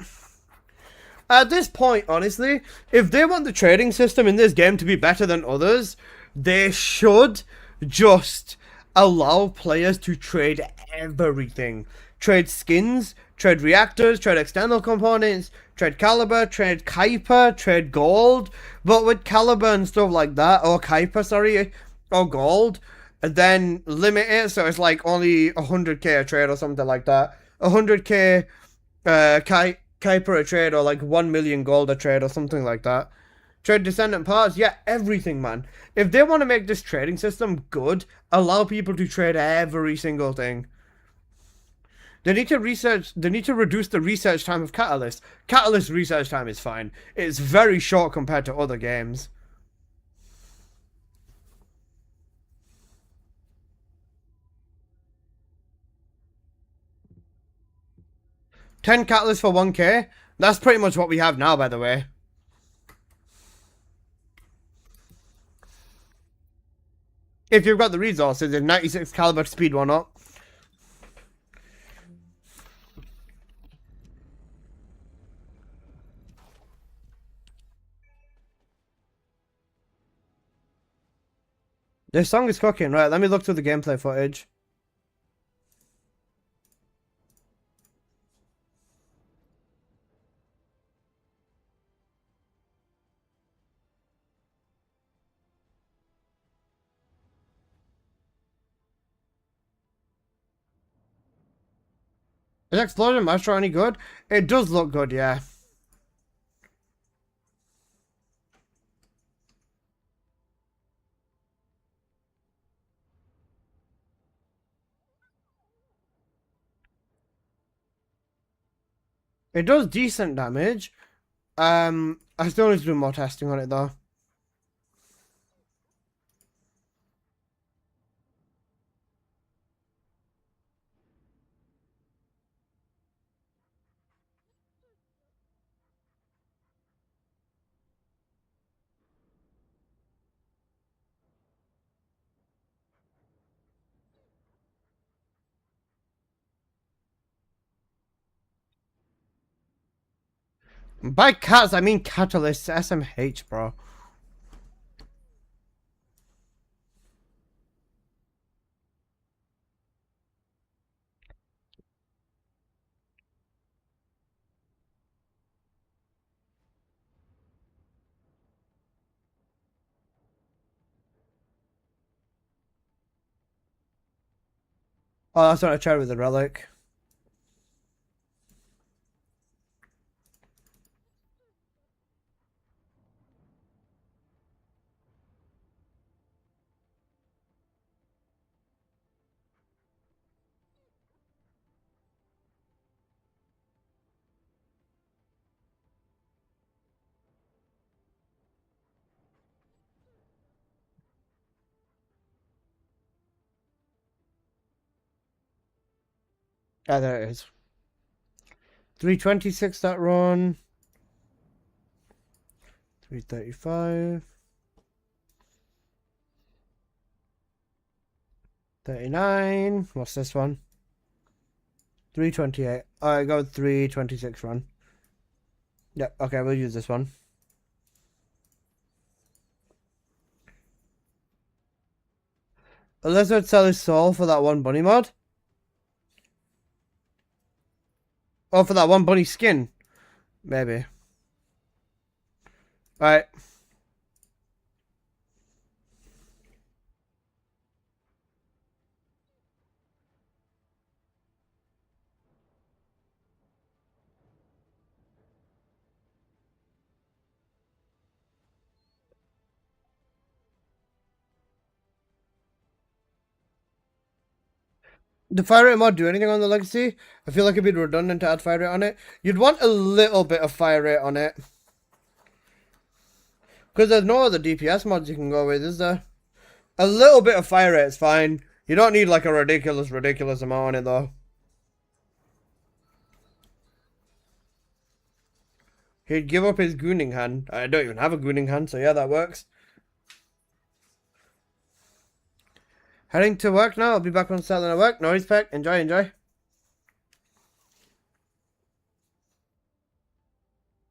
At this point, honestly, if they want the trading system in this game to be better than others, they should just allow players to trade everything. Trade skins, trade reactors, trade external components, trade caliber, trade Kuiper, trade gold. But with caliber and stuff like that, or Kuiper, sorry, or gold, and then limit it so it's like only 100k a trade or something like that. 100k Kai per a trade, or like 1 million gold a trade or something like that. Trade Descendant parts, yeah, everything, man. If they want to make this trading system good, allow people to trade every single thing. They need to reduce the research time of Catalyst. Catalyst research time is fine. It's very short compared to other games. $10 Catalyst for 1k? That's pretty much what we have now, by the way. If you've got the resources, if 96 caliber to speed one up. This song is cooking. Right, let me look through the gameplay footage. Is Explosion Maestro any good? It does look good, yeah. It does decent damage. I still need to do more testing on it though. By cats, I mean catalysts, SMH, bro. Oh, that's what I tried with the relic. Ah, there it is. 326 that run. 335. 39. What's this one? 328. I go 326 run. Yep, okay, we'll use this one. A lizard sell his soul for that one bunny mod? Oh, for that one bunny skin? Maybe. Alright. Did fire rate mod do anything on the legacy? I feel like it'd be redundant to add fire rate on it. You'd want a little bit of fire rate on it. Because there's no other DPS mods you can go with, is there? A little bit of fire rate is fine. You don't need like a ridiculous amount on it though. He'd give up his gooning hand. I don't even have a gooning hand, so yeah, that works. Heading to work now. I'll be back on Saturday at work. No respect. Enjoy.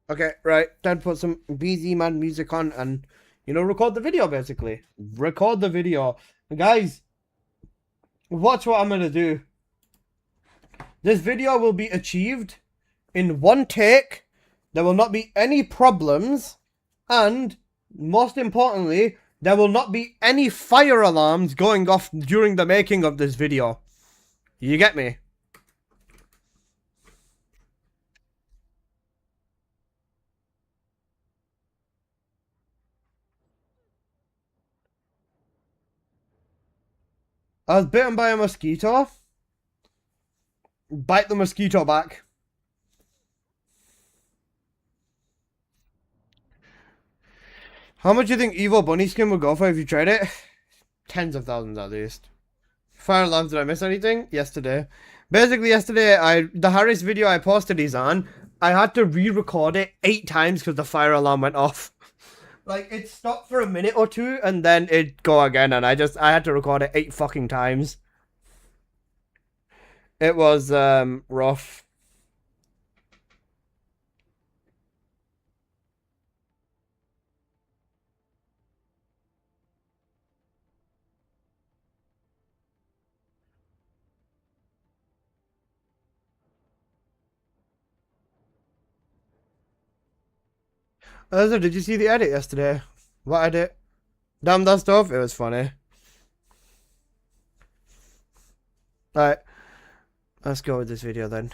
Okay, right. Time to put some BZ Man music on and, record the video, basically. Record the video. And guys, watch what I'm going to do. This video will be achieved in one take. There will not be any problems. And, most importantly, There will not be any fire alarms going off during the making of this video. You get me? I was bitten by a mosquito. Bite the mosquito back. How much do you think Evil Bunny skin would go for if you tried it? Tens of thousands at least. Fire alarms, did I miss anything? Yesterday. Basically yesterday, the Harris video I posted is on. I had to re-record it 8 times because the fire alarm went off. Like, it stopped for a minute or two and then it'd go again, and I had to record it 8 fucking times. It was rough. Also, did you see the edit yesterday? What edit? Damn that stuff? It was funny. Alright. Let's go with this video then.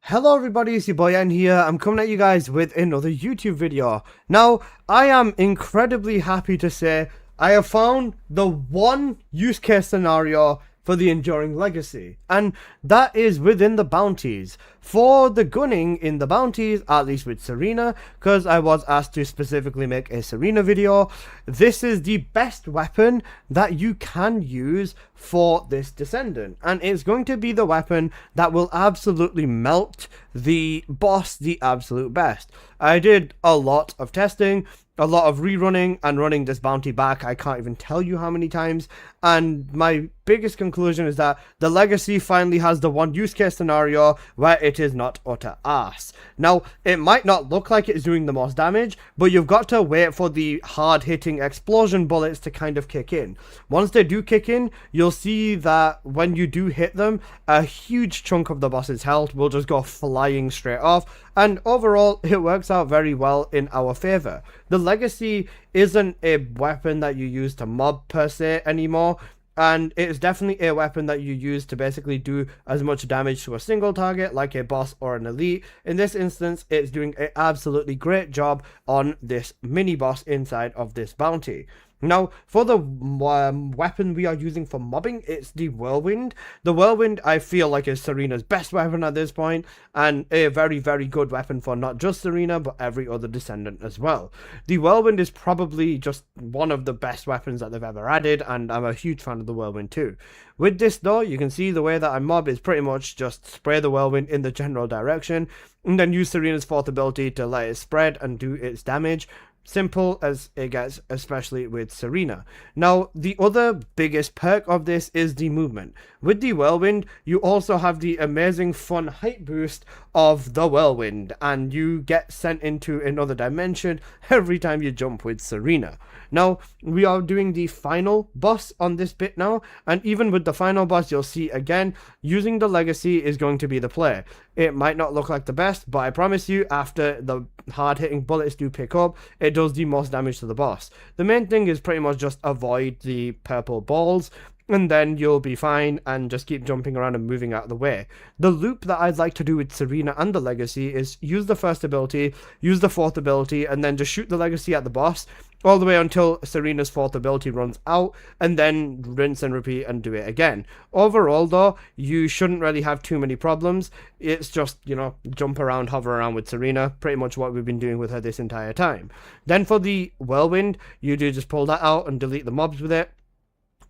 Hello everybody, it's your boy N here. I'm coming at you guys with another YouTube video. Now, I am incredibly happy to say I have found the one use case scenario for the Enduring Legacy, and that is within the bounties. For the gunning in the bounties, at least with Serena, because I was asked to specifically make a Serena video, this is the best weapon that you can use for this Descendant, and it's going to be the weapon that will absolutely melt the boss the absolute best. I did a lot of testing, a lot of rerunning and running this bounty back. I can't even tell you how many times, and my biggest conclusion is that the Legacy finally has the one use case scenario where it is not utter ass. Now, it might not look like it's doing the most damage, but you've got to wait for the hard hitting explosion bullets to kind of kick in. Once they do kick in, you'll see that when you do hit them, a huge chunk of the boss's health will just go flying straight off, and overall it works out very well in our favor. The Legacy isn't a weapon that you use to mob per se anymore, and it's definitely a weapon that you use to basically do as much damage to a single target like a boss or an elite. In this instance, it's doing an absolutely great job on this mini boss inside of this bounty. Now, for the weapon we are using for mobbing, it's the Whirlwind. The Whirlwind, I feel like, is Serena's best weapon at this point, and a very, very good weapon for not just Serena, but every other Descendant as well. The Whirlwind is probably just one of the best weapons that they've ever added, and I'm a huge fan of the Whirlwind too. With this though, you can see the way that I mob is pretty much just spray the Whirlwind in the general direction, and then use Serena's 4th ability to let it spread and do its damage. Simple as it gets, especially with Serena. Now, the other biggest perk of this is the movement. With the Whirlwind, you also have the amazing fun height boost of the Whirlwind, and you get sent into another dimension every time you jump with Serena. Now, we are doing the final boss on this bit now, and even with the final boss, you'll see again, using the Legacy is going to be the play. It might not look like the best, but I promise you, after the hard-hitting bullets do pick up, it does the most damage to the boss. The main thing is pretty much just avoid the purple balls, and then you'll be fine and just keep jumping around and moving out of the way. The loop that I'd like to do with Serena and the Legacy is use the 1st ability, use the 4th ability, and then just shoot the Legacy at the boss all the way until Serena's 4th ability runs out, and then rinse and repeat and do it again. Overall though, you shouldn't really have too many problems. It's just, you know, jump around, hover around with Serena, pretty much what we've been doing with her this entire time. Then for the Whirlwind, you do just pull that out and delete the mobs with it.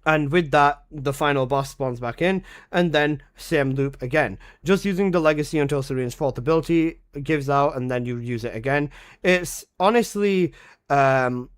And with that, the final boss spawns back in, and then same loop again. Just using the Legacy until Serena's 4th ability gives out, and then you use it again. It's honestly a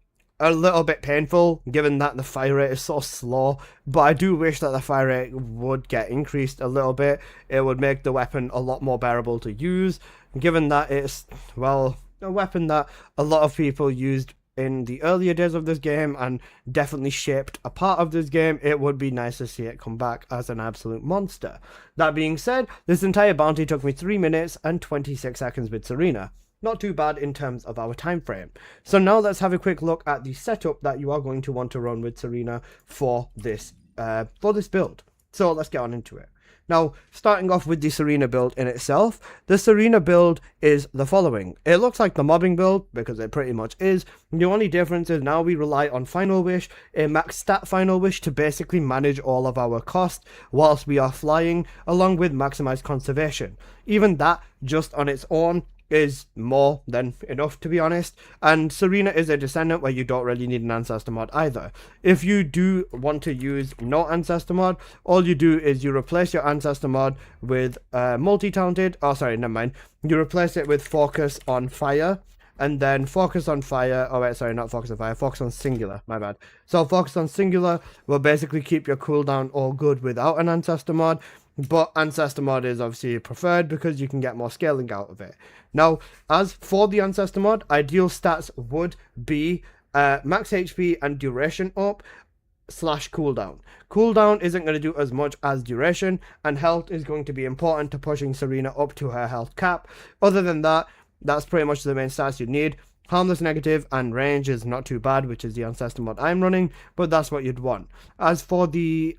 little bit painful, given that the fire rate is so slow, but I do wish that the fire rate would get increased a little bit. It would make the weapon a lot more bearable to use, given that it's, well, a weapon that a lot of people used in the earlier days of this game and definitely shaped a part of this game, it would be nice to see it come back as an absolute monster. That being said, this entire bounty took me 3 minutes and 26 seconds with Serena. Not too bad in terms of our time frame. So now let's have a quick look at the setup that you are going to want to run with Serena for this build. So let's get on into it. Now, starting off with the Serena build in itself, the Serena build is the following. It looks like the mobbing build, because it pretty much is. The only difference is now we rely on Final Wish, a max stat Final Wish, to basically manage all of our costs whilst we are flying, along with maximized conservation. Even that, just on its own, is more than enough, to be honest. And Serena is a Descendant where you don't really need an Ancestor mod either. If you do want to use no Ancestor mod, all you do is you replace your Ancestor mod with multi-talented, you replace it with Focus on Fire, and then Focus on Fire, not Focus on Fire, Focus on Singular, my bad. So Focus on Singular will basically keep your cooldown all good without an Ancestor mod, but Ancestor mod is obviously preferred because you can get more scaling out of it. Now, as for the Ancestor mod, ideal stats would be max HP and duration up / cooldown. Cooldown isn't going to do as much as duration, and health is going to be important to pushing Serena up to her health cap. Other than that, that's pretty much the main stats you need. Harmless negative and range is not too bad, which is the Ancestor mod I'm running, but that's what you'd want. As for the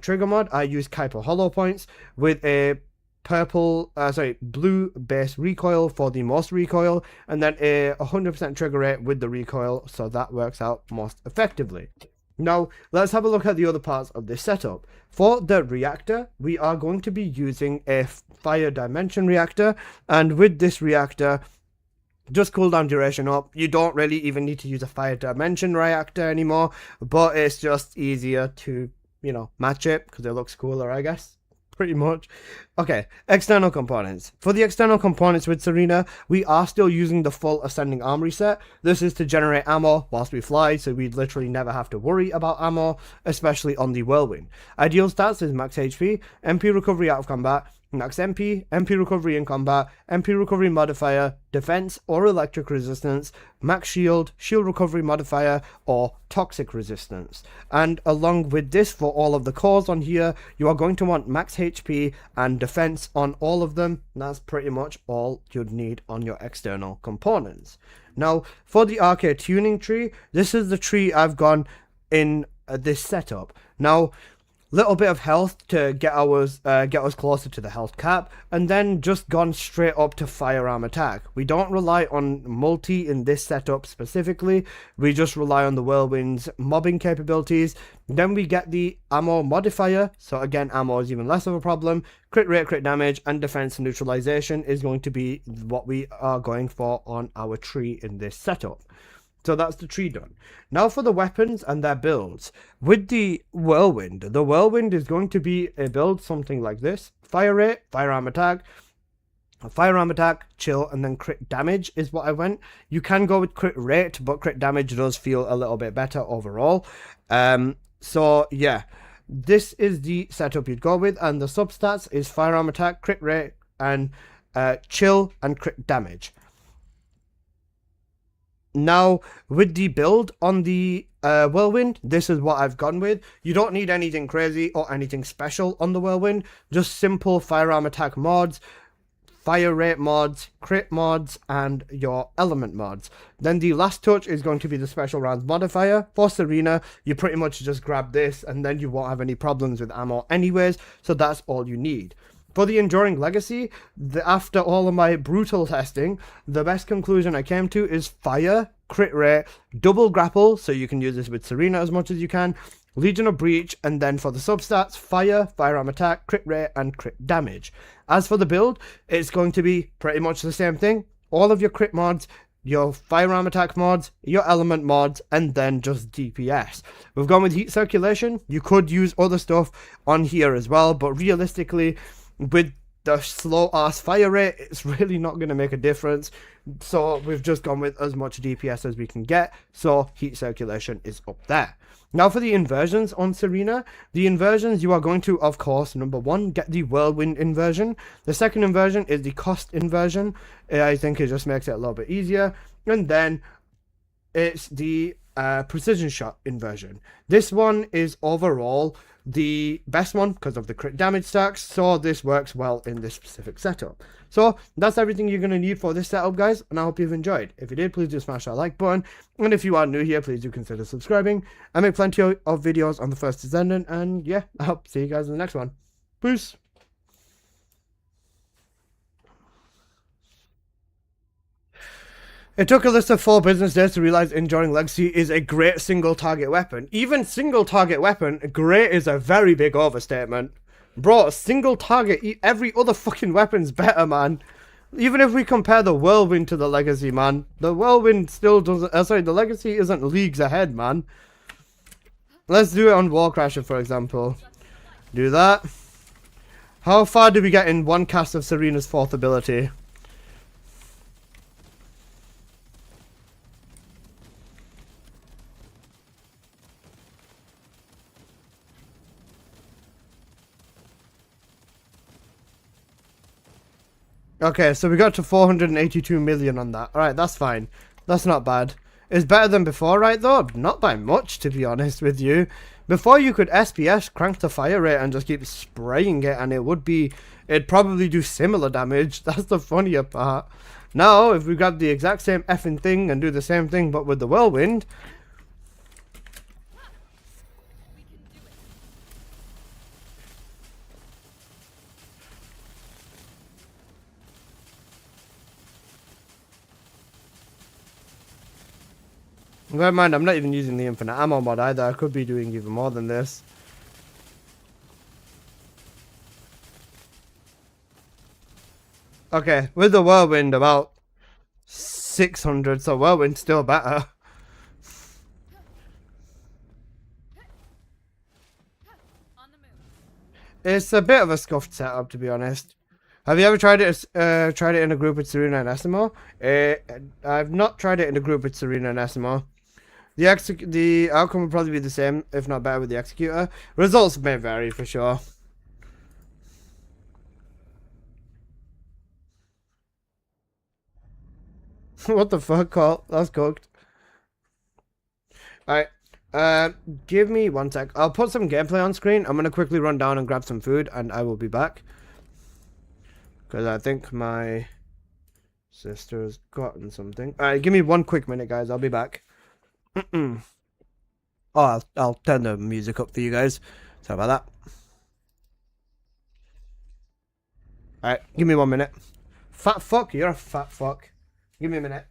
trigger mod, I use Kuiper Hollow Points with a blue base recoil for the most recoil, and then a 100% trigger rate with the recoil, so that works out most effectively. Now, let's have a look at the other parts of this setup. For the reactor, we are going to be using a fire dimension reactor, and with this reactor, just cooldown duration up. You don't really even need to use a fire dimension reactor anymore, but it's just easier to, match it because it looks cooler, I guess. Pretty much. Okay, external components. For the external components with Serena, we are still using the full Ascending Armory set. This is to generate ammo whilst we fly, so we literally never have to worry about ammo, especially on the Whirlwind. Ideal stats is max HP, MP recovery out of combat, max MP, MP recovery in combat, MP recovery modifier, defense or electric resistance, max shield, shield recovery modifier, or toxic resistance. And along with this, for all of the cores on here, you are going to want max HP and defense on all of them. That's pretty much all you'd need on your external components. Now, for the arcade tuning tree, this is the tree I've gone in this setup. Now, little bit of health to get us closer to the health cap, and then just gone straight up to firearm attack. We don't rely on multi in this setup specifically, we just rely on the Whirlwind's mobbing capabilities. Then we get the ammo modifier, so again ammo is even less of a problem. Crit rate, crit damage, and defense neutralization is going to be what we are going for on our tree in this setup. So that's the tree done. Now for the weapons and their builds. With the Whirlwind is going to be a build something like this. Fire rate, firearm attack, chill, and then crit damage is what I went. You can go with crit rate, but crit damage does feel a little bit better overall. So yeah, this is the setup you'd go with, and the substats is firearm attack, crit rate, and chill, and crit damage. Now, with the build on the Whirlwind, this is what I've gone with. You don't need anything crazy or anything special on the Whirlwind. Just simple firearm attack mods, fire rate mods, crit mods, and your element mods. Then the last touch is going to be the special rounds modifier. For Serena, you pretty much just grab this and then you won't have any problems with ammo anyways, so that's all you need. For the Enduring Legacy, after all of my brutal testing, the best conclusion I came to is fire, crit rate, double grapple, so you can use this with Serena as much as you can, Legion of Breach, and then for the substats, fire, firearm attack, crit rate, and crit damage. As for the build, it's going to be pretty much the same thing. All of your crit mods, your firearm attack mods, your element mods, and then just DPS. We've gone with heat circulation. You could use other stuff on here as well, but realistically, with the slow ass fire rate, it's really not going to make a difference. So we've just gone with as much DPS as we can get. So heat circulation is up there. Now for the inversions on Serena. The inversions, you are going to, of course, number one, get the Whirlwind inversion. The second inversion is the cost inversion. I think it just makes it a little bit easier. And then it's the precision shot inversion. This one is overall the best one because of the crit damage stacks, so this works well in this specific setup. So that's everything you're going to need for this setup, guys, and I hope you've enjoyed. If you did, please do smash that like button, and if you are new here, please do consider subscribing. I make plenty of videos on the first Descendant, and yeah, I'll see you guys in the next one. Peace! It took a list of 4 business days to realize Enduring Legacy is a great single target weapon. Even single target weapon, great is a very big overstatement. Bro, single target, every other fucking weapon's better, man. Even if we compare the Whirlwind to the Legacy, man, the Whirlwind still doesn't, the Legacy isn't leagues ahead, man. Let's do it on Warcrasher, for example. Do that. How far did we get in one cast of Serena's 4th ability? Okay, so we got to 482 million on that. Alright, that's fine. That's not bad. It's better than before, right, though? Not by much, to be honest with you. Before, you could SPS, crank the fire rate, and just keep spraying it, and it'd probably do similar damage. That's the funnier part. Now, if we grab the exact same effing thing and do the same thing, but with the Whirlwind... Never mind, I'm not even using the infinite ammo mod either. I could be doing even more than this. Okay, with the Whirlwind about 600, so Whirlwind's still better. On the move. It's a bit of a scuffed setup, to be honest. Have you ever tried it in a group with Serena and Essimo? I've not tried it in a group with Serena and Essimo. The outcome will probably be the same, if not better, with the Executor. Results may vary for sure. What the fuck, Cole? That's cooked. Alright. Give me 1 sec. I'll put some gameplay on screen. I'm gonna quickly run down and grab some food, and I will be back. Because I think my sister's gotten something. Alright, give me 1 quick minute, guys. I'll be back. Oh, I'll turn the music up for you guys. Sorry about that. Alright, give me 1 minute. Fat fuck, you're a fat fuck. Give me a minute.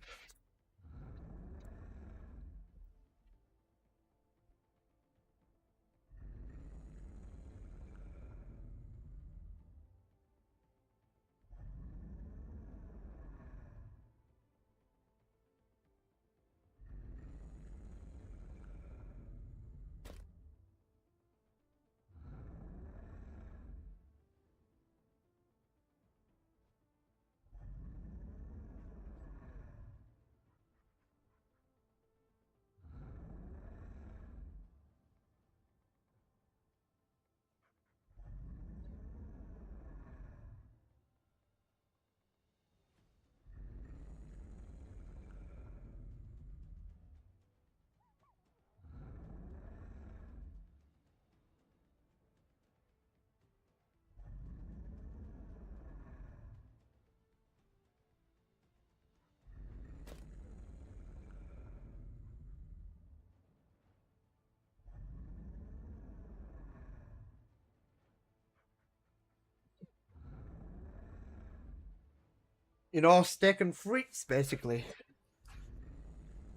You know, steak and frites, basically.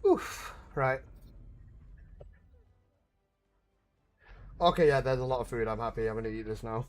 Oof. Right. Okay, yeah, there's a lot of food. I'm happy. I'm gonna eat this now.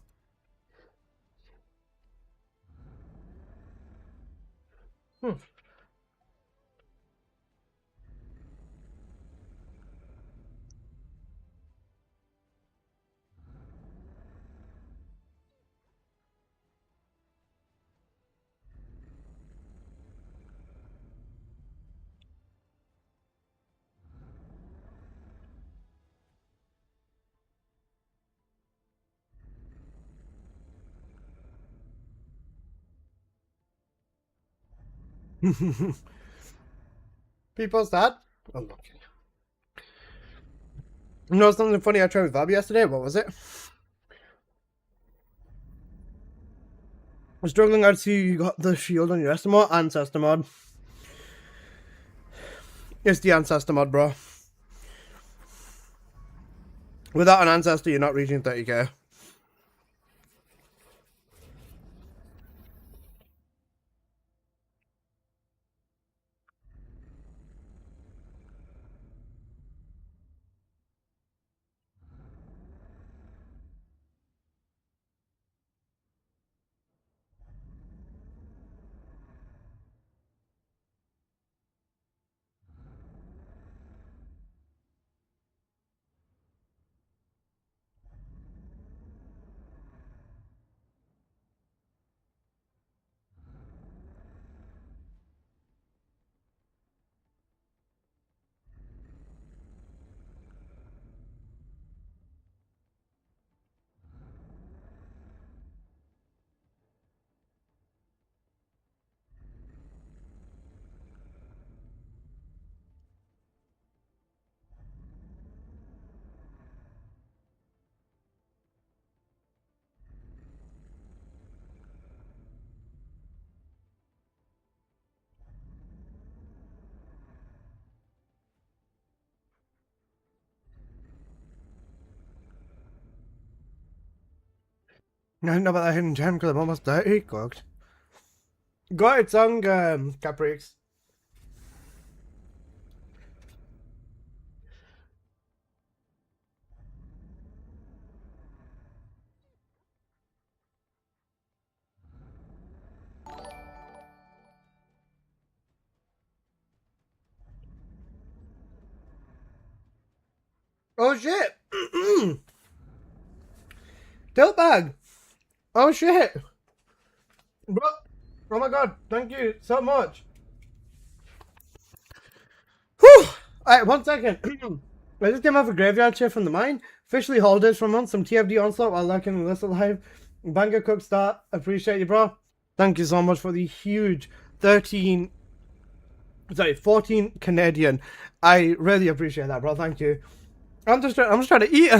People's that. Unlucky. You know something funny I tried with Bobby yesterday? What was it? I was struggling out to see you got the shield on your ancestor mod. It's the ancestor mod, bro. Without an ancestor, you're not reaching 30k. I don't know about that hidden gem because I'm almost 30. Cooked. Got its own Caprix. Oh shit! Tilt bag! Oh shit! Bro, oh my god, thank you so much. Whew! Alright, 1 second. I just came off a graveyard shift from the mine. Officially holidays for a month, some TFD Onslaught while lurking this alive. Banger cook start. Appreciate you, bro. Thank you so much for the huge 14 Canadian. I really appreciate that, bro. Thank you. I'm just trying to eat.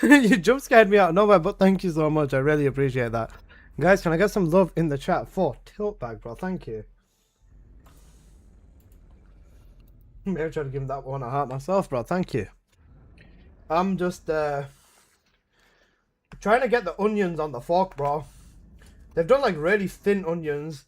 You jump scared me out of nowhere, but thank you so much. I really appreciate that. Guys, can I get some love in the chat for Tilt Bag, bro? Thank you. Maybe try to give that one a heart myself, bro. Thank you. I'm just trying to get the onions on the fork, bro. They've done like really thin onions.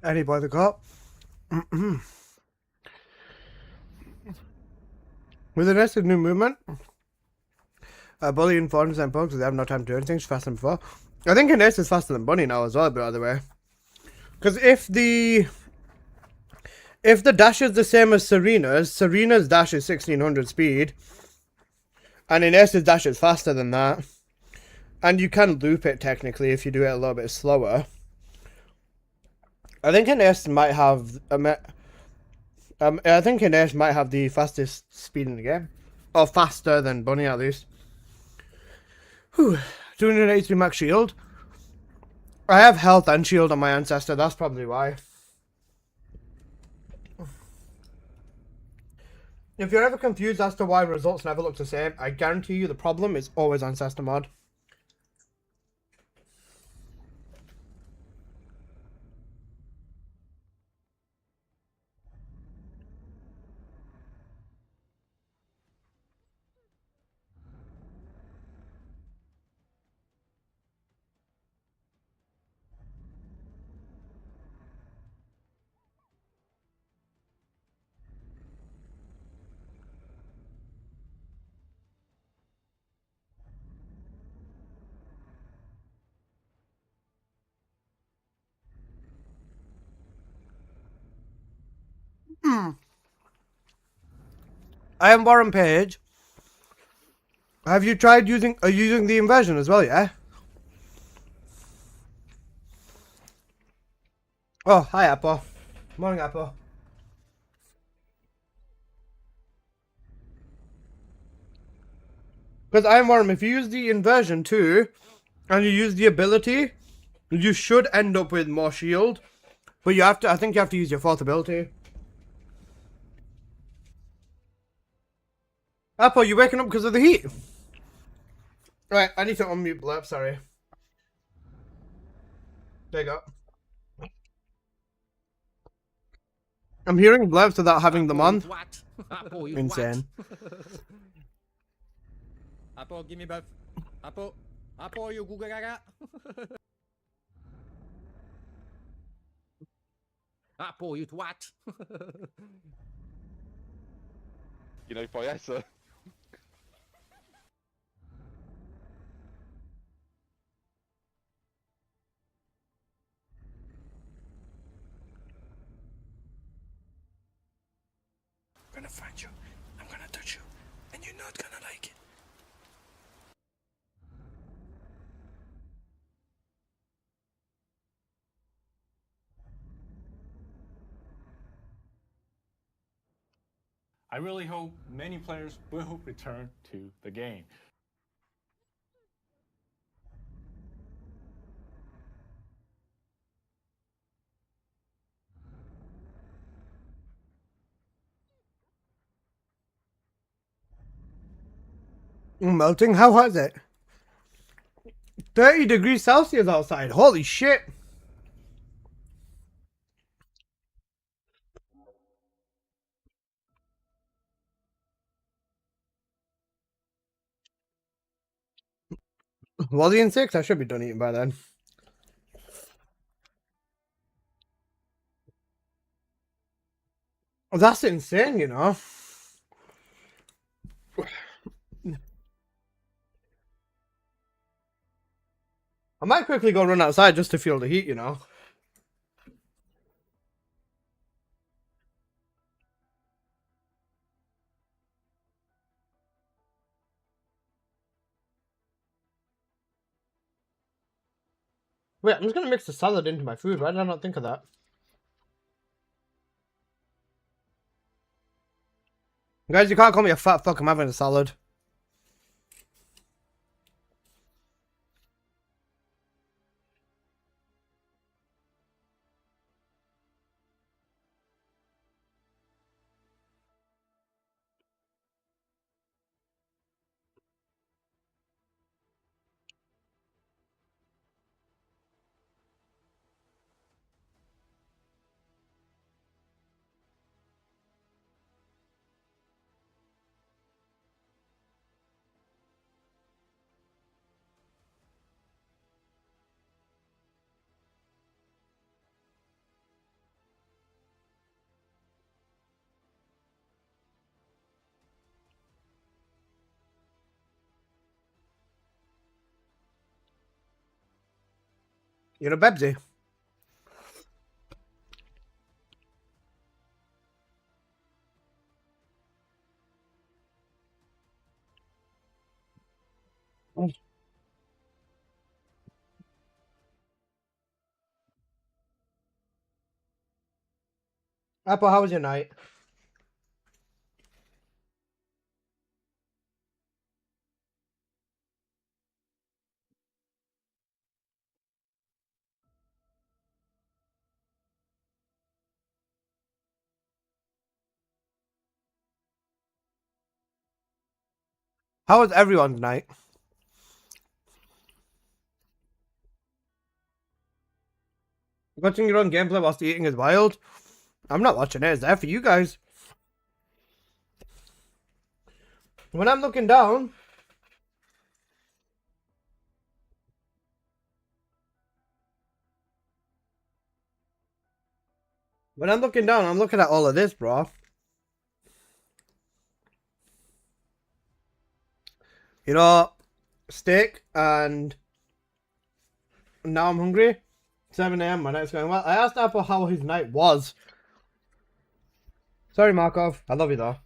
Any boy the cop. With the rest of new movement, Bully and 4% bugs, they have no time to do anything. It's faster than before. I think Ines is faster than Bunny now as well, by the way. Because if the dash is the same as Serena's dash is 1600 speed, and Ines's dash is faster than that. And you can loop it technically if you do it a little bit slower. I think Ines might have I think Ines might have the fastest speed in the game. Or faster than Bunny at least. Whew. 283 max shield. I have health and shield on my ancestor, that's probably why. If you're ever confused as to why results never look the same, I guarantee you the problem is always ancestor mod. I am Warren Page. Have you tried using the inversion as well? Yeah. Oh, hi Apple. Morning Apple. Because I am Warren. If you use the inversion too, and you use the ability, you should end up with more shield. But you have to. I think you have to use your fourth ability. Apple, you waking up because of the heat? Right, I need to unmute Blurp, sorry. There you go. I'm hearing Blurps without having them on. What? Apple, you Insane. Apple, give me both. Apple, you Google Gaga. Apple, you what? You know, foi essa. I'm gonna find you. I'm gonna touch you. And you're not gonna like it. I really hope many players will return to the game. Melting? How hot is it? 30 degrees Celsius outside. Holy shit. Was he in 6? I should be done eating by then. Oh, that's insane, you know. I might quickly go run outside just to feel the heat, you know. Wait, I'm just gonna mix the salad into my food. Why did I not think of that? Guys, you can't call me a fat fuck. I'm having a salad. You're a Bebsy. Apple, how was your night? How was everyone's night? Watching your own gameplay whilst eating is wild. I'm not watching it. It's there for you guys. When I'm looking down, I'm looking at all of this, bro. You know, steak, and now I'm hungry. 7 a.m. My night's going well. I asked Apple how his night was. Sorry, Markov. I love you though.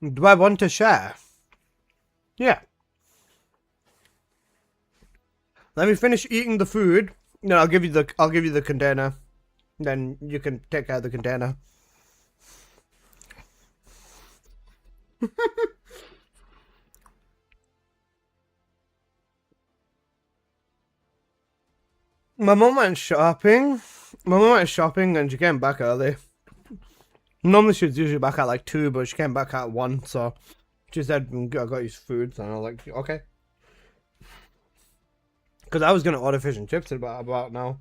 Do I want to share? Yeah. Let me finish eating the food. No, I'll give you the container. Then you can take out the container. My mum went shopping. My mum went shopping and she came back early. Normally she's usually back at like 2, but she came back at 1, so she said, I got you food, and I was like, okay. Because I was going to order fish and chips about now.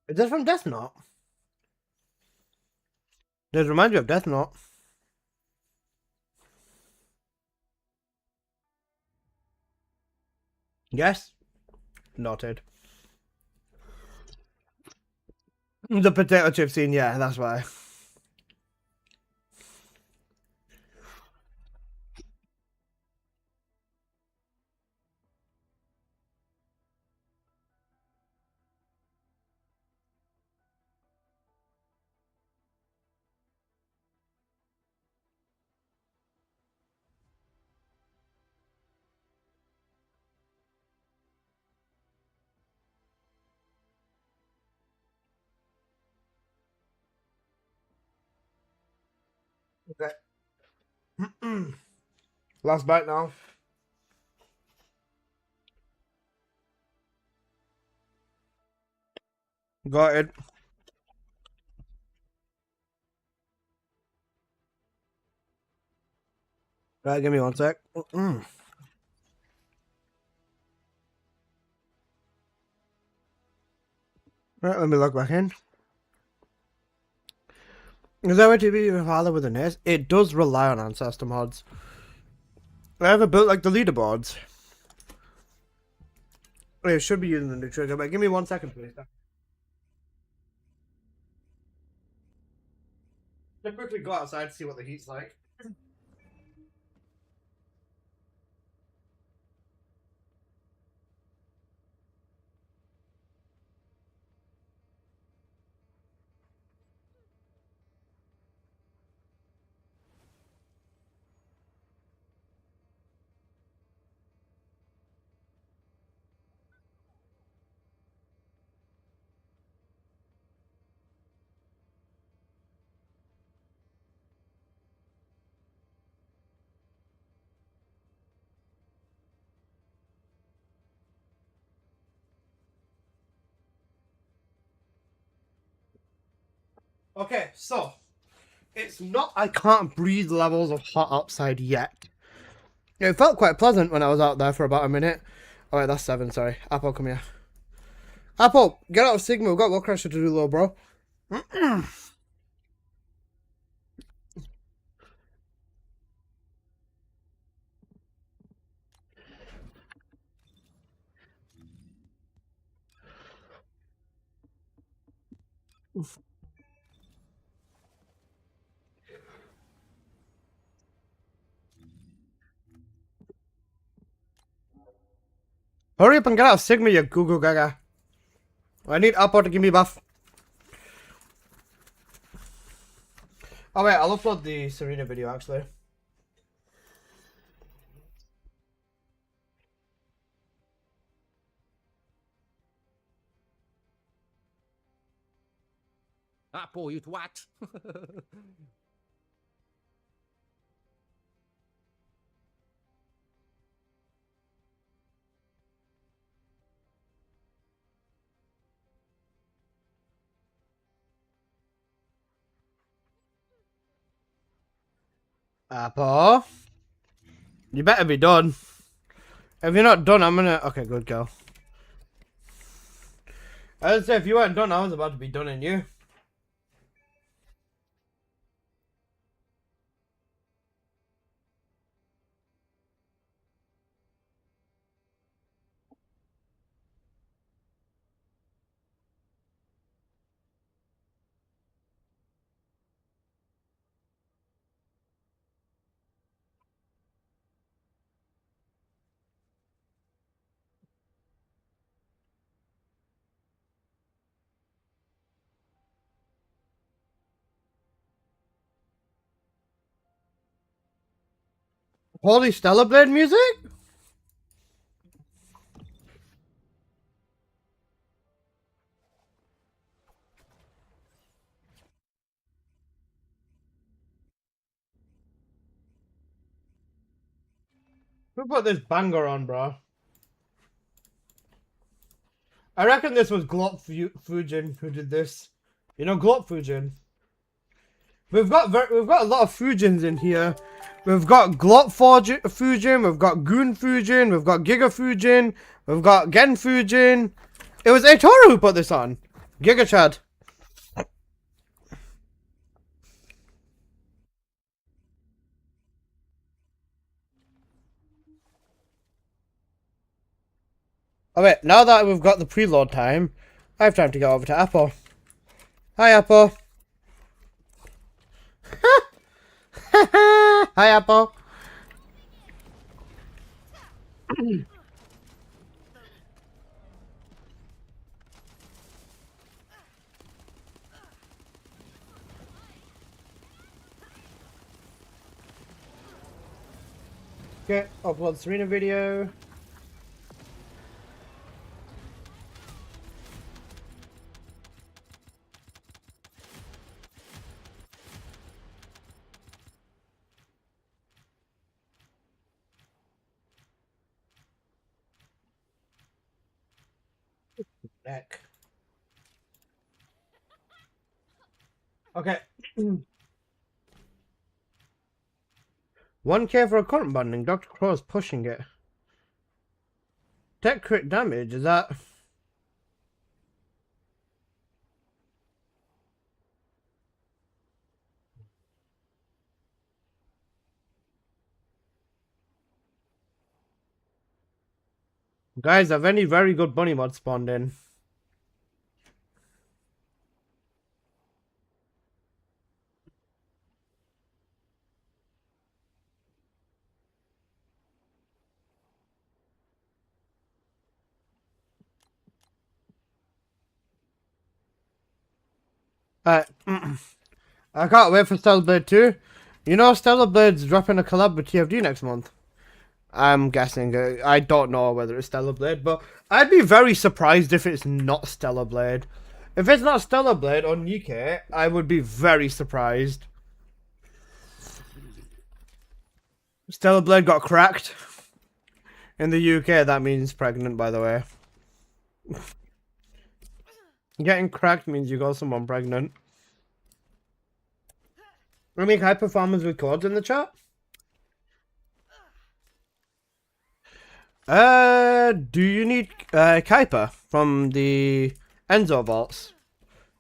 Is this from Death Note? Does it remind you of Death Note? Yes? Noted. The potato chip scene, yeah, that's why. Okay. Last bite now. Got it. Right, give me 1 sec. Right, let me log back in. Is there a way to be your father with an S? It does rely on ancestor mods. I ever built like the leaderboards. It should be using the new trigger, but give me 1 second, please. Just quickly go outside to see what the heat's like. Okay, so it's not I can't breathe levels of hot outside yet. It felt quite pleasant when I was out there for about a minute. Alright, that's 7, sorry. Apple, come here. Apple, get out of Sigma, we've got World Crusher to do, little bro. Hurry up and get out of Sigma, you goo goo gaga. I need Apple to give me buff. Oh wait, I'll upload the Serena video actually. Apple, you twat. Apple, you better be done. If you're not done, I'm gonna. Okay, good girl. I was say if you weren't done, I was about to be done in you. Holy Stellar Blade music? Who put this banger on, bro? I reckon this was Glop Fujin who did this. You know Glop Fujin. We've got a lot of Fujins in here. We've got Glop Fujin, we've got Goon Fujin, we've got Giga Fujin, we've got Gen Fujin. It was Eitoro who put this on. Giga Chad. Oh wait, now that we've got the preload time, I have time to go over to Apple. Hi Apple. Hi Apple. Okay, upload Serena video. Neck. Okay. 1k for a current binding. Dr. Crow's pushing it. Tech crit damage, is that... Guys, have any very good bunny mods spawned in? I can't wait for Stellar Blade 2. You know Stellar Blade's dropping a collab with TFD next month. I'm guessing. I don't know whether it's Stellar Blade, but I'd be very surprised if it's not Stellar Blade. If it's not Stellar Blade on UK, I would be very surprised. Stellar Blade got cracked. In the UK, that means pregnant, by the way. Getting cracked means you got someone pregnant. I make high performance with codes in the chat. Do you need Kuiper from the Enzo vaults?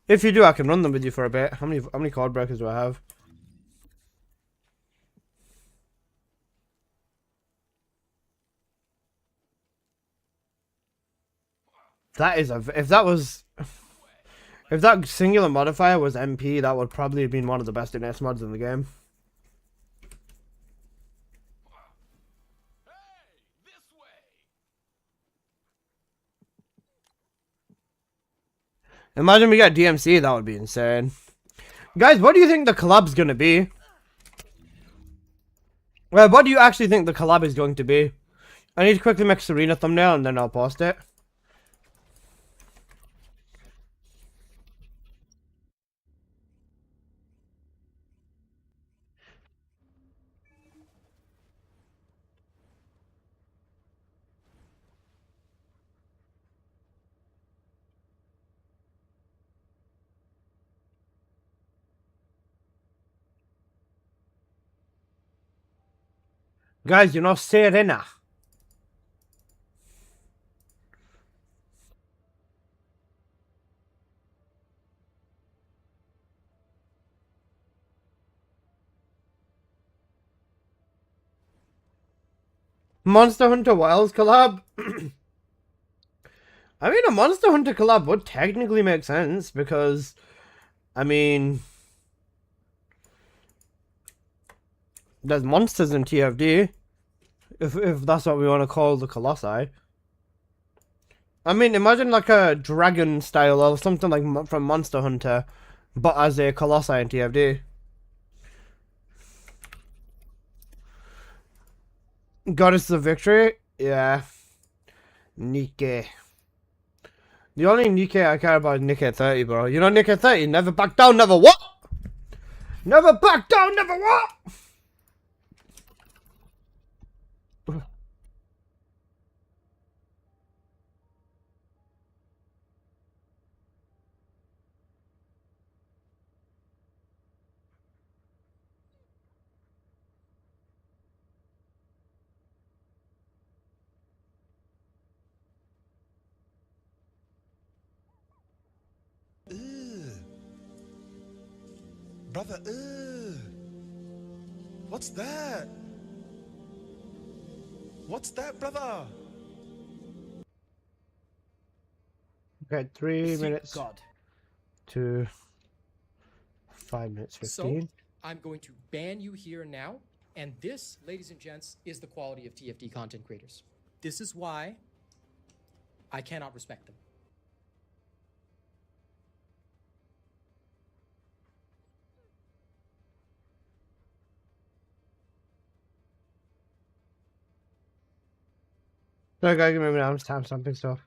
If you do, I can run them with you for a bit. How many code breakers do I have? That is if that singular modifier was MP, that would probably have been one of the best NS mods in the game. Imagine we get DMC, that would be insane. Guys, what do you think the collab's gonna be? Well, what do you actually think the collab is going to be? I need to quickly make a Serena thumbnail and then I'll post it. Guys, you know Serena. Monster Hunter Wilds collab. I mean, a Monster Hunter collab would technically make sense because, I mean, there's monsters in TFD. If that's what we want to call the Colossi. I mean, imagine like a dragon style or something like from Monster Hunter, but as a Colossi in TFD. Goddess of Victory? Yeah. Nikke. The only Nikke I care about is Nikke 30, bro. You know Nikke 30? Never back down, never what? Never back down, never what? Brother, what's that? What's that, brother? Okay, 3 Sweet minutes God. to 5 minutes 15. So, I'm going to ban you here and now. And this, ladies and gents, is the quality of TFD content creators. This is why I cannot respect them. So, guys, give me a minute. I'm just time something stuff.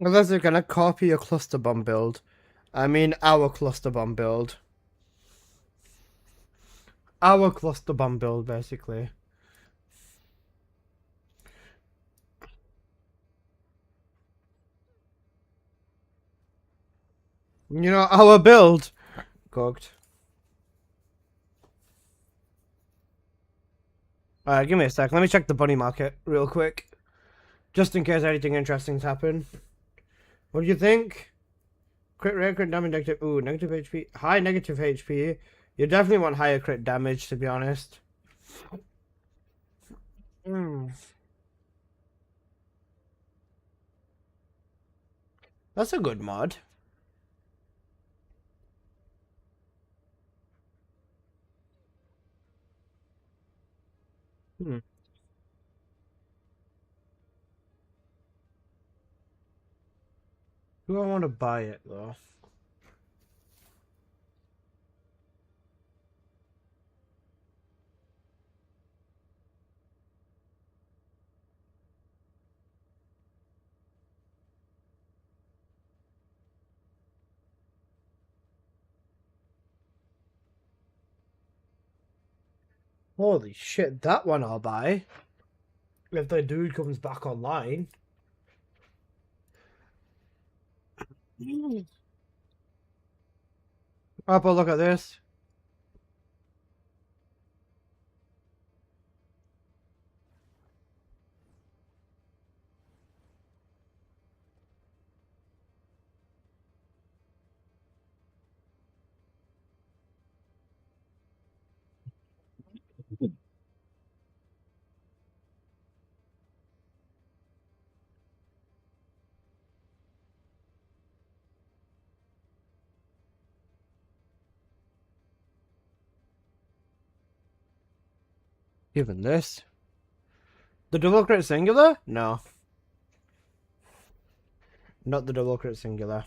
Unless they're gonna copy a cluster bomb build. I mean, our cluster bomb build. Our cluster bomb build, basically. You know, our build. Cooked. Alright, give me a sec. Let me check the bunny market real quick. Just in case anything interesting's happened. What do you think? Crit rate, crit damage, negative. Ooh, negative HP. High negative HP. You definitely want higher crit damage, to be honest. That's a good mod. Do I want to buy it, though? Holy shit, that one I'll buy. If the dude comes back online. Apple, look at this. Even this. The double crit singular? No. Not the double crit singular.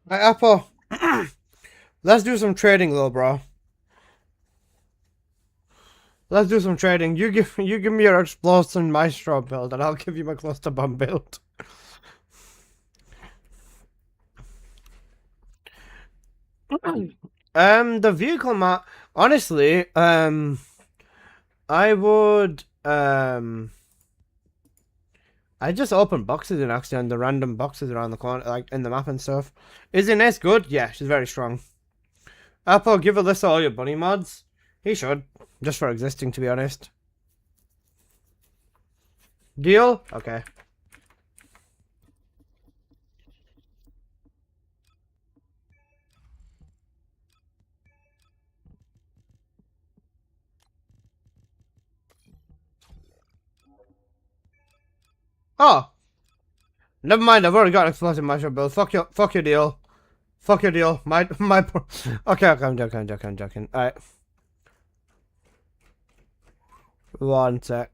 Hey, Apple. Let's do some trading though, bro. Let's do some trading. You give me your explosion maestro build, and I'll give you my cluster bomb build. The vehicle map. Honestly, I would I just opened boxes in accident, the random boxes around the corner, like in the map and stuff. Is Inés good? Yeah, she's very strong. Apple, give Alyssa all your bunny mods. He should, just for existing, to be honest. Deal? Okay. Oh, never mind. I've already got an explosive mushroom build. Fuck your deal. Fuck your deal. My. Okay, I'm joking. All right. One sec.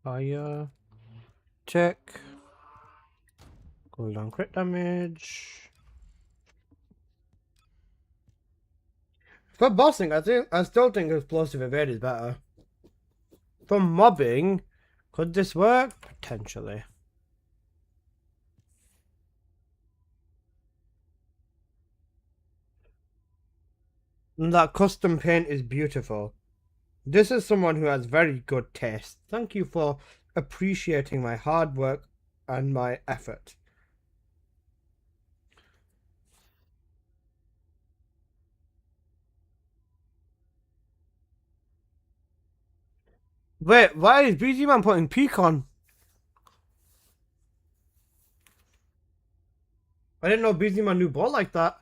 Fire. Check. Cooldown crit damage. For bossing, I still think explosive evade is better. For mobbing, could this work? Potentially. And that custom paint is beautiful. This is someone who has very good taste. Thank you for appreciating my hard work and my effort. Wait, why is BG Man putting pecan? I didn't know BG Man knew ball like that.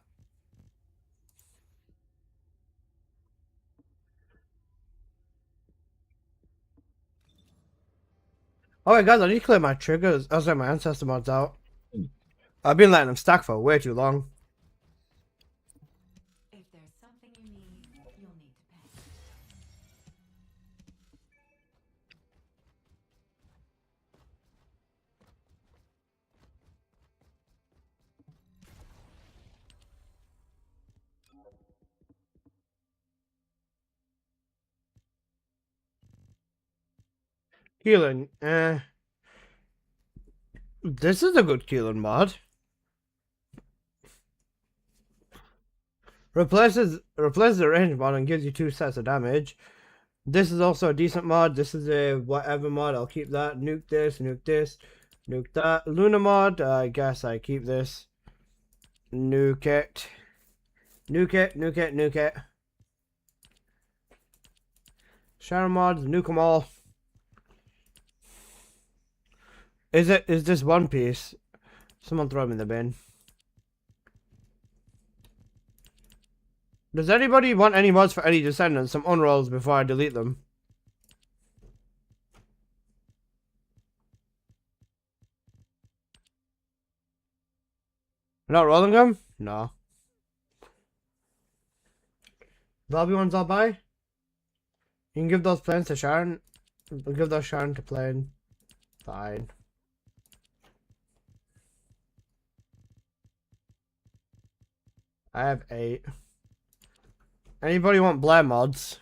Alright guys, I need to clear my triggers. I was like my ancestor mods out. I've been letting them stack for way too long. If there's something you need, you'll need to pay. Keelan, this is a good Keelan mod. Replaces the range mod and gives you 2 sets of damage. This is also a decent mod. This is a whatever mod. I'll keep that. Nuke this, nuke that. Luna mod, I guess I keep this. Nuke it. Nuke it. Sharon mods, nuke them all. Is this One Piece? Someone throw him in the bin. Does anybody want any mods for any Descendants? Some unrolls before I delete them. Not rolling them? No. Lobby ones I'll buy. You can give those planes to Sharon. Give those Sharon to plane. Fine. I have 8. Anybody want Blair mods?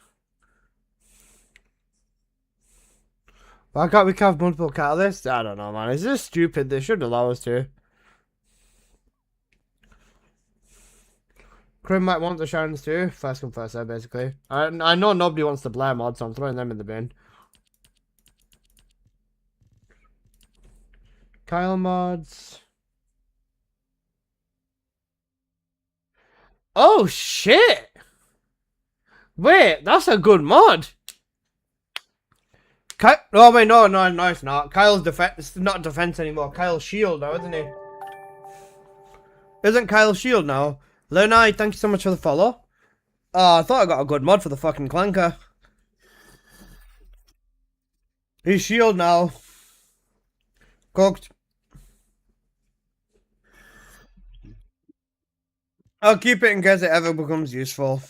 Why can't we have multiple catalysts? I don't know, man. Is this stupid? They should allow us to. Crim might want the Sharons too. First come, first serve, basically. I know nobody wants the Blair mod, so I'm throwing them in the bin. Kyle mods. Oh, shit! Wait, that's a good mod! Oh wait, no, it's not. Kyle's defense. It's not defense anymore. Kyle's shield now, isn't he? Isn't Kyle shield now? Lenai, thank you so much for the follow. Oh, I thought I got a good mod for the fucking clanker. He's shield now. Cooked. I'll keep it in case it ever becomes useful.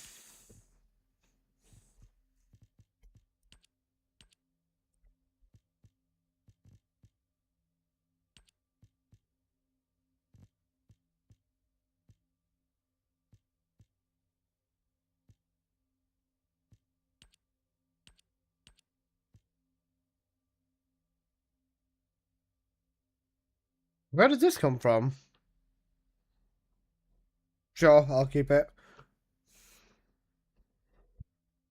Where did this come from? Sure, I'll keep it.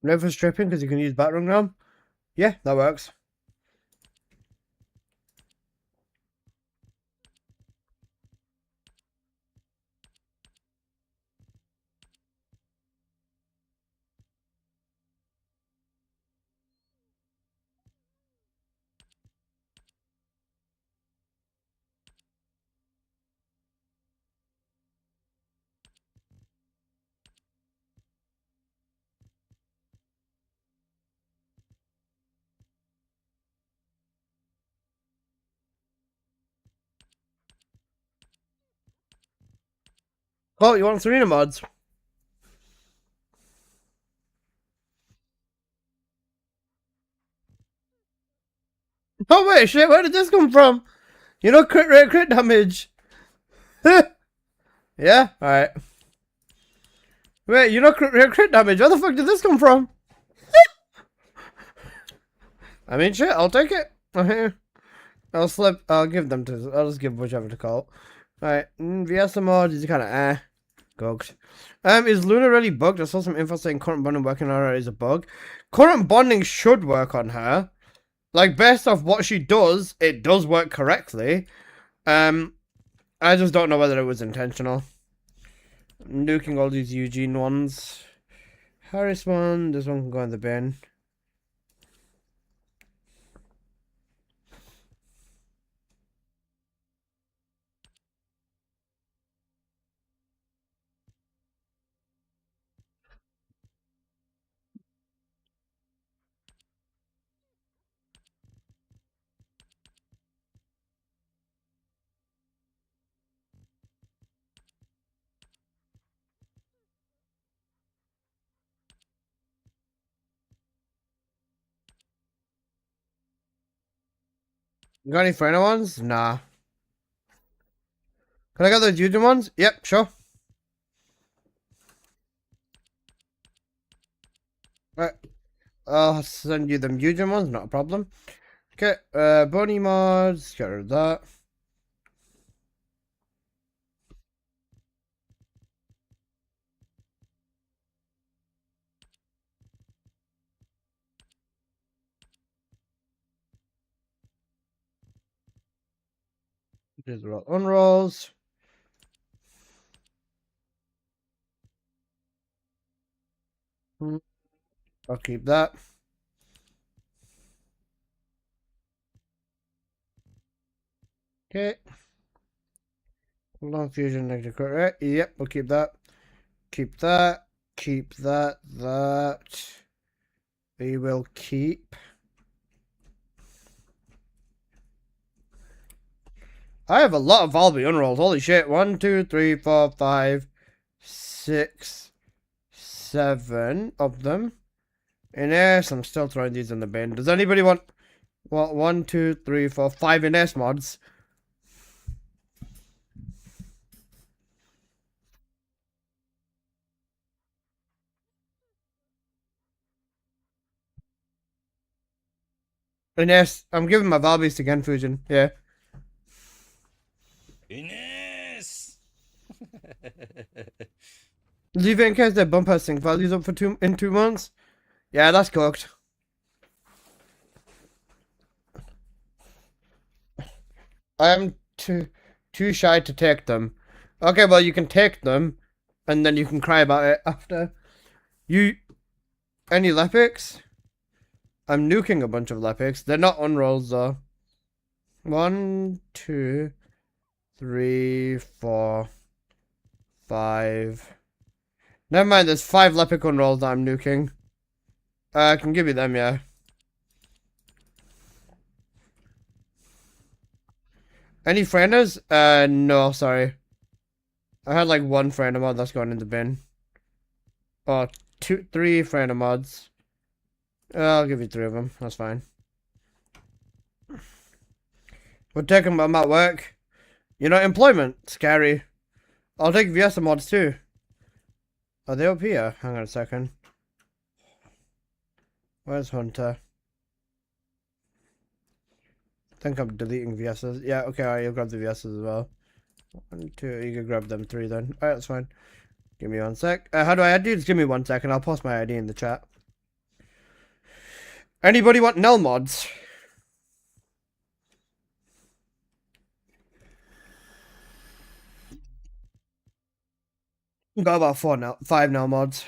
Never stripping because you can use battering ram. Yeah, that works. Oh, you want Serena mods? Oh wait, shit, where did this come from? You know crit rate, crit damage. Yeah, alright. Wait, you know crit rate, crit damage. Where the fuck did this come from? I mean, shit, I'll take it. I'll give them to, I'll just give whichever to Colt. Alright, VS mod is kind of Gogged. Is Luna really bugged? I saw some info saying current bonding working on her is a bug. Current bonding should work on her. Like, based off what she does, it does work correctly. I just don't know whether it was intentional. Nuking all these Eugene ones. Harris one, this one can go in the bin. Got any friendly ones? Nah. Can I get those Eugene ones? Yep, sure. Right. I'll send you them Eugene ones, not a problem. Okay, Bunny mods, get rid of that. These are all unrolls. I'll keep that. Okay. Long fusion negative crit rate. Yep, we'll keep that. Keep that. Keep that. That. We will keep. I have a lot of Valby unrolls. Holy shit. 1, 2, 3, 4, 5, 6, 7 of them. In S, I'm still throwing these in the bin. Does anybody want 1, 2, 3, 4, 5 in S mods? In S, I'm giving my Valbys to Gen Fusion. Yeah. Ines! Leave it in case their bumper sync values up for 2 months. Yeah, that's cooked. I am too shy to take them. Okay, well you can take them, and then you can cry about it after. You any Lepics? I'm nuking a bunch of Lepics. They're not unrolls though. 1, 2, 3, 4, 5. Never mind, there's 5 Lepic unrolls that I'm nuking. I can give you them, yeah. Any frienders? No, sorry. I had like 1 friend mod that's gone in the bin. Oh, 2, 3 friend mods. I'll give you 3 of them. That's fine. We're taking them at work. You know, employment. Scary. I'll take VS mods too. Are they up here? Hang on a second. Where's Hunter? I think I'm deleting VSs. Yeah, okay, alright, you'll grab the VSs as well. 1, 2, you can grab them 3 then. Alright, that's fine. Give me 1 sec. How do I add you? Just give me 1 second. I'll post my ID in the chat. Anybody want null mods? Got about 4 now, 5 null mods.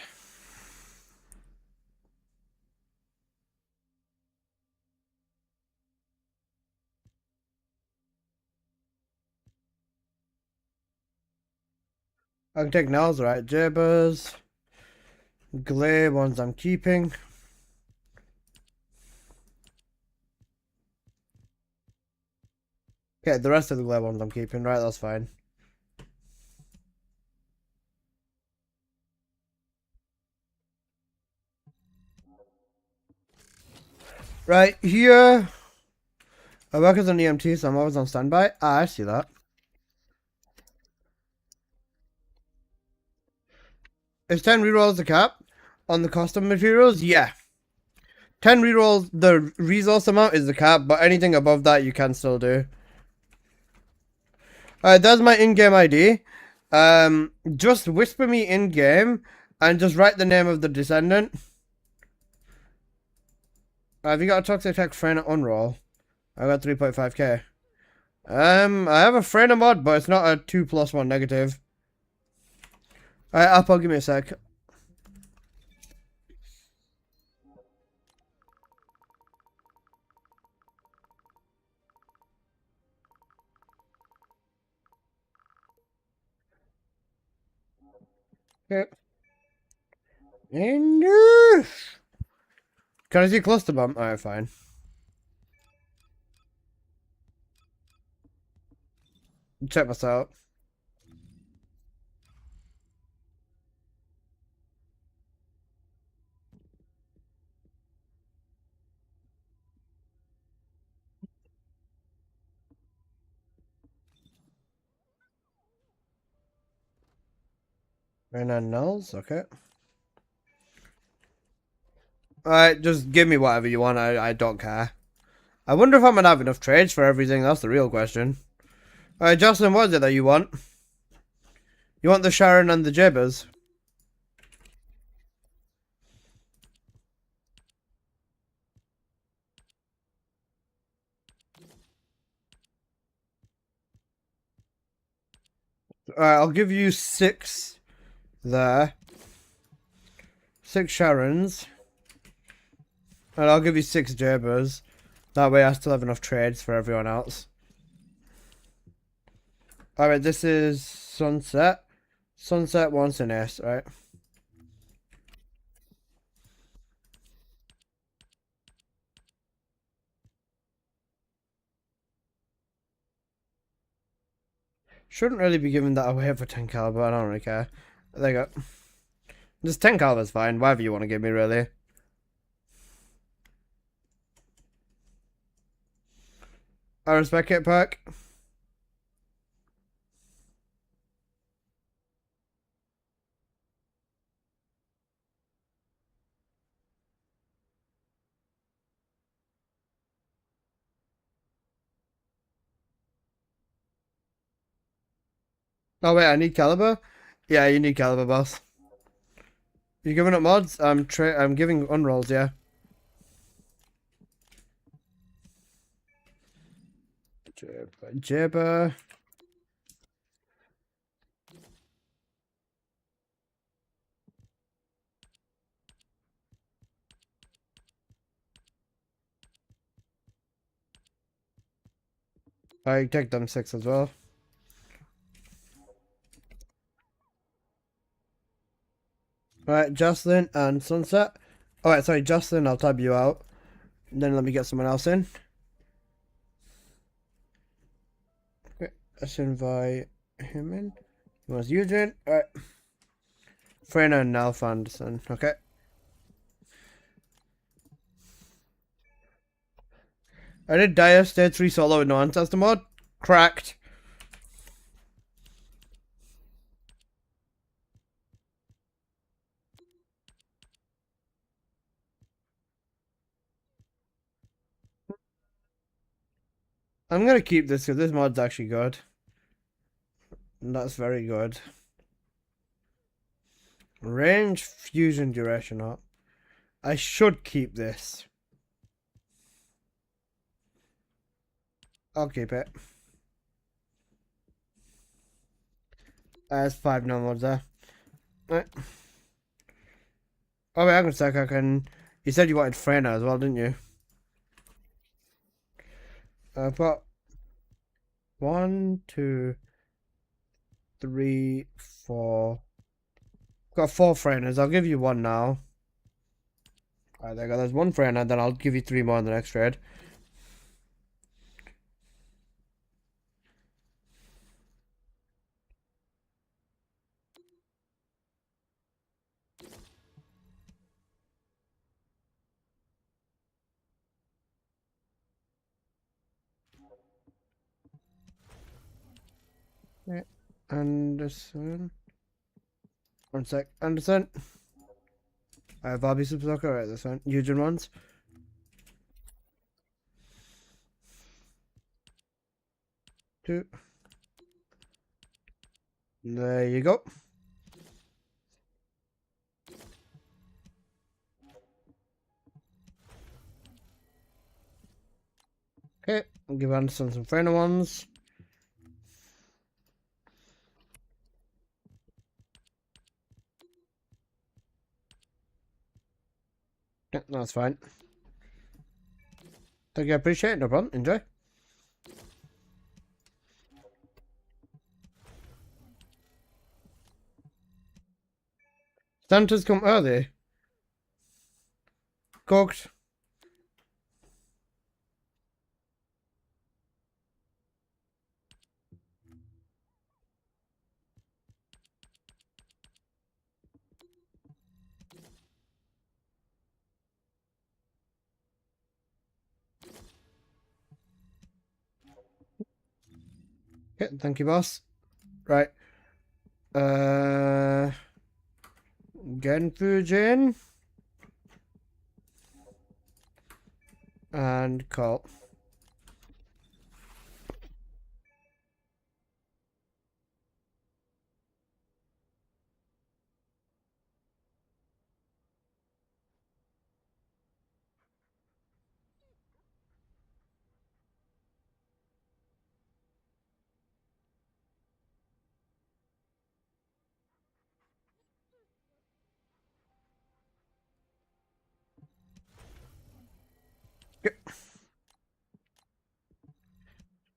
I can take nulls, right? Jabbers. Glare ones I'm keeping. Okay, the rest of the glare ones I'm keeping, right? That's fine. Right, here. I work as an EMT, so I'm always on standby. Ah, I see that. Is 10 rerolls the cap on the custom materials? Yeah. 10 rerolls, the resource amount is the cap, but anything above that you can still do. Alright, that's my in-game ID. Just whisper me in-game and just write the name of the Descendant. Have you got a Toxic Tech friend unroll? I got 3.5k. I have a friend mod, but it's not a 2+1 negative. Alright, Apple, give me a sec. Okay. And can I see cluster bomb? Alright, fine. Check this out. And then nulls, okay. Alright, just give me whatever you want, I don't care. I wonder if I'm gonna have enough trades for everything, that's the real question. Alright, Jocelyn, what is it that you want? You want the Sharon and the Jabbers? Alright, I'll give you 6 there. 6 Sharons. And I'll give you 6 Jabbers. That way I still have enough trades for everyone else. Alright, this is Sunset. Sunset wants an S, right? Shouldn't really be giving that away for 10 caliber, I don't really care. There you go. Just 10 caliber's fine, whatever you want to give me, really. I respect it, Perk. Oh wait, I need caliber? Yeah, you need caliber, boss. You giving up mods? I'm giving unrolls, yeah. Jabber. I take them 6 as well. Alright, Jocelyn and Sunset. Alright, sorry, Jocelyn, I'll tab you out. Then let me get someone else in. Okay, let's invite him in. He was Eugene. Alright. Frena and Alf Anderson. Okay. I did Dire Stage 3 solo with no ancestor mod. Cracked. I'm gonna keep this because this mod's actually good. And that's very good. Range fusion duration up. I should keep this. I'll keep it. There's 5 no mods there. Right. Oh wait, hang on a sec, I can... You said you wanted Frena as well, didn't you? I've got 1, 2, 3, 4. Got 4 Frenas. I'll give you 1 now. Alright, there you go. There's 1 Frena, then I'll give you 3 more in the next trade. Yeah. Anderson. 1 sec. Anderson. I have Bobby Super Soccer. Right, this one. Eugene ones. Two. There you go. Okay, I'll give Anderson some friendly ones. Yeah, that's fine. Thank you, I appreciate it. No problem. Enjoy. Santa's come early. Cooked. Okay, thank you, boss. Right. Genfujin. And Colt.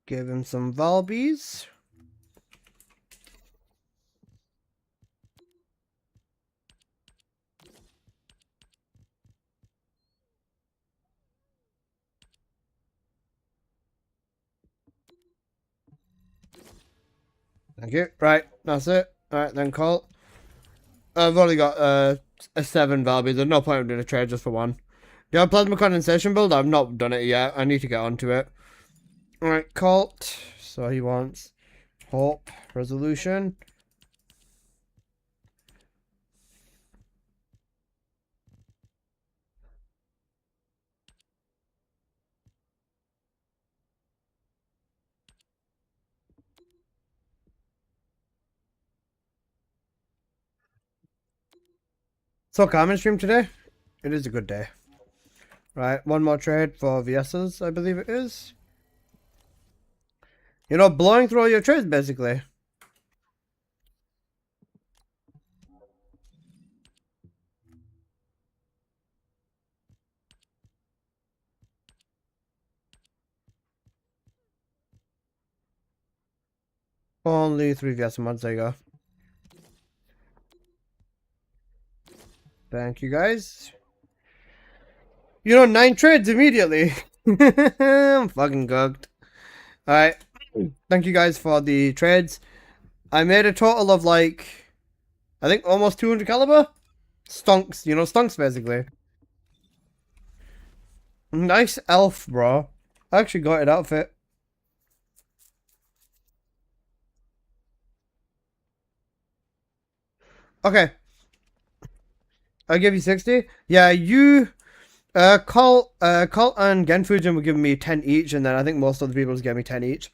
Give him some Valbies. Thank you. Right, that's it. Alright, then Colt. I've only got a 7 Valby. There's no point in doing a trade just for 1. Do you have plasma condensation build? I've not done it yet. I need to get onto it. Alright, Colt. So he wants Hope, Resolution. So common stream today. It is a good day. Right, 1 more trade for VS's, I believe it is. You know, blowing through all your trades, basically. Only 3 VS mods, there you go. Thank you guys. 9 trades immediately. I'm fucking cooked. Alright. Thank you guys for the trades. I made a total of like, I think almost 200 caliber. Stonks, stonks basically. Nice elf, bro. I actually got an outfit. Okay. I'll give you 60. Yeah, you, Colt and Genfujin were giving me 10 each, and then I think most of the people gave me 10 each.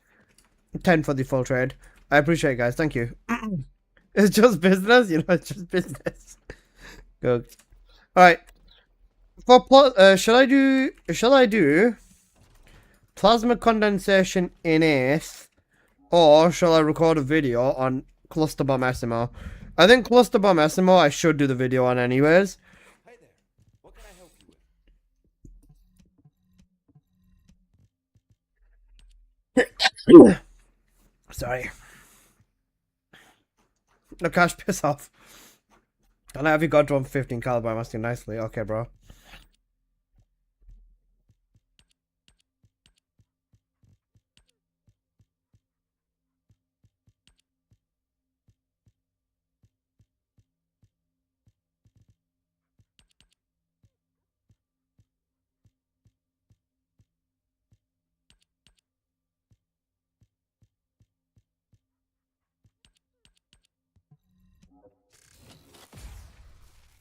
10 for the full trade. I appreciate it, guys. Thank you. It's just business, it's just business. Good. Alright. Shall I do plasma condensation in 8th, or shall I record a video on cluster bomb SMO? I think cluster bomb SMO I should do the video on anyways. Hey there. What can I help you with? Sorry. No, Cash, piss off. And have you got drawn 15 caliber? I'm asking nicely. Okay, bro.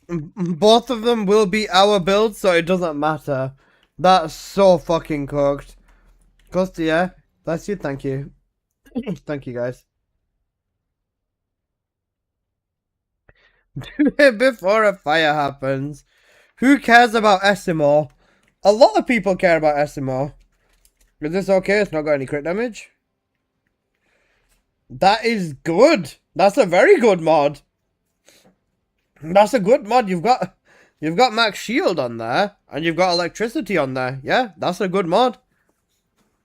Both of them will be our build, so it doesn't matter. That's so fucking cooked. Costa, yeah. Bless you, thank you. Thank you, guys. Do it before a fire happens. Who cares about SMO? A lot of people care about SMO. Is this okay? It's not got any crit damage. That is good. That's a very good mod. That's a good mod. You've got max shield on there, and you've got electricity on there. Yeah, that's a good mod.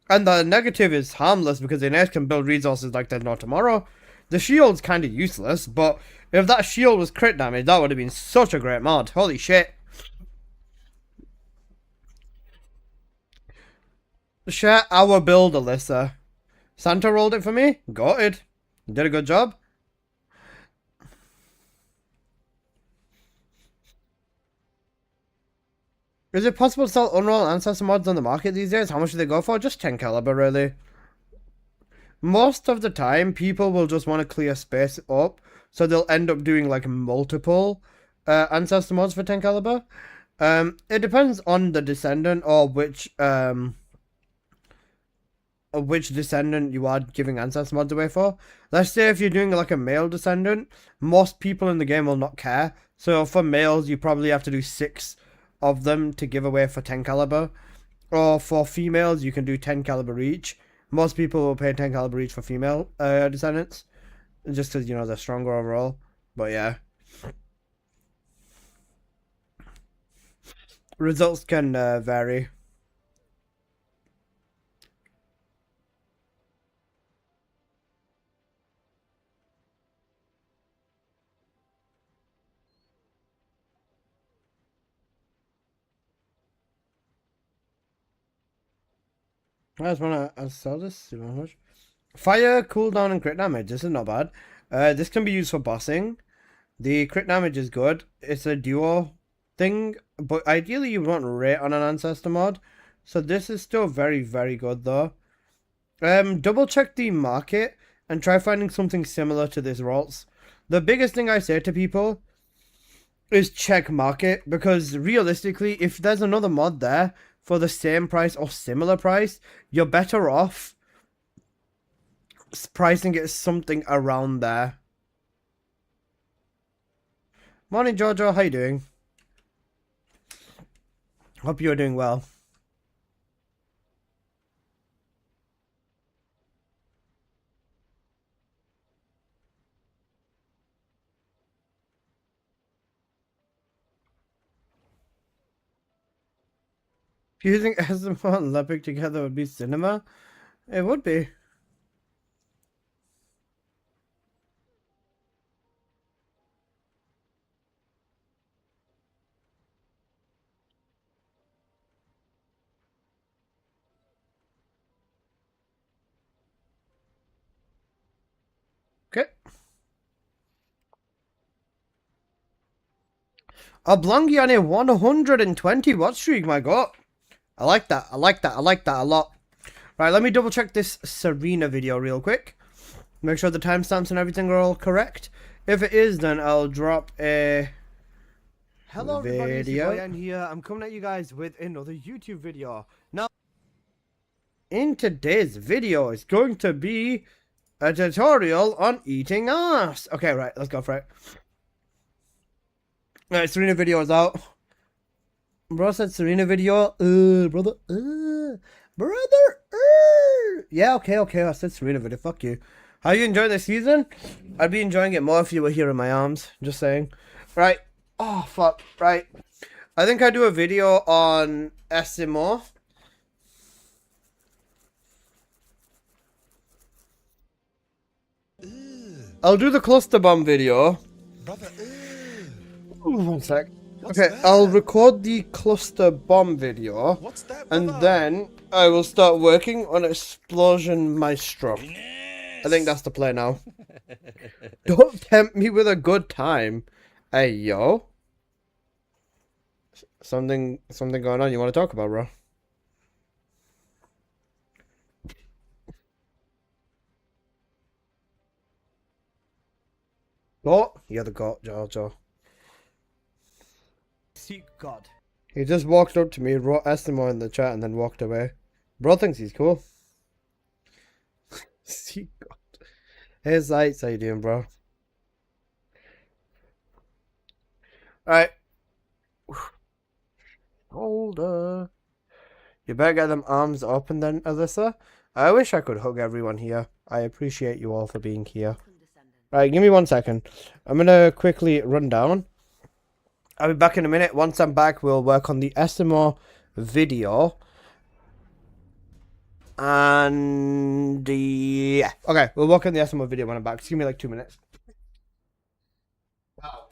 And the negative is harmless because Innate can build resources like there's no tomorrow. The shield's kind of useless, but if that shield was crit damage, that would have been such a great mod. Holy shit. Share our build, Alyssa. Santa rolled it for me. Got it. Did a good job. Is it possible to sell Unreal Ancestor mods on the market these days? How much do they go for? Just 10 caliber, really. Most of the time, people will just want to clear space up, so they'll end up doing like multiple Ancestor mods for 10 caliber. It depends on the Descendant or which Descendant you are giving Ancestor mods away for. Let's say if you're doing like a male Descendant, most people in the game will not care. So for males, you probably have to do 6 of them to give away for 10 caliber. Or for females, you can do 10 caliber each. Most people will pay 10 caliber each for female Descendants. Just because, they're stronger overall. But yeah. Results can vary. I just want to sell this. See how much. Fire, cooldown, and crit damage. This is not bad. This can be used for bossing. The crit damage is good. It's a duo thing, but ideally you want rate on an Ancestor mod. So this is still very, very good though. Double check the market and try finding something similar to this Ralts. The biggest thing I say to people is check market, because realistically, if there's another mod there for the same price or similar price, you're better off pricing it something around there. Morning, Jojo. How you doing? Hope you're doing well. Fusing SMO and Lepic together would be cinema? It would be. Okay. Oblongi on a 120 watch streak, my god. I like that. I like that. I like that a lot. Right, let me double check this Serena video real quick. Make sure the timestamps and everything are all correct. If it is, then I'll drop a Hello everybody, it's your video. boy Ian here. I'm coming at you guys with another YouTube video. Now, In today's video is going to be a tutorial on eating ass. Okay, right, let's go for it. Alright, Serena video is out. Bro said Serena video. Brother. Yeah, okay. I said Serena video. Fuck you. How you enjoying this season? I'd be enjoying it more if you were here in my arms. Just saying. Right. Oh, fuck. Right. I think I do a video on SMO. I'll do the cluster bomb video. Brother, Ooh, one sec. Okay, I'll record the cluster bomb video, what's that, and brother? then I will start working on Explosion Maestro. I think that's the play now. Don't tempt me with a good time. Hey, yo. Something going on you want to talk about, bro? Oh, you're the god, Jojo. seek God. He just walked up to me, wrote SMO in the chat, and then walked away. Bro thinks he's cool. See God. Hey, Zites, how you doing, bro? Alright. Shoulder. You better get them arms open then, Alyssa. I wish I could hug everyone here. I appreciate you all for being here. Right, give me 1 second. I'm gonna quickly run down. I'll be back in a minute. Once I'm back, we'll work on the SMO video. And yeah. Okay, we'll work on the SMO video when I'm back. Just give me like 2 minutes. Wow.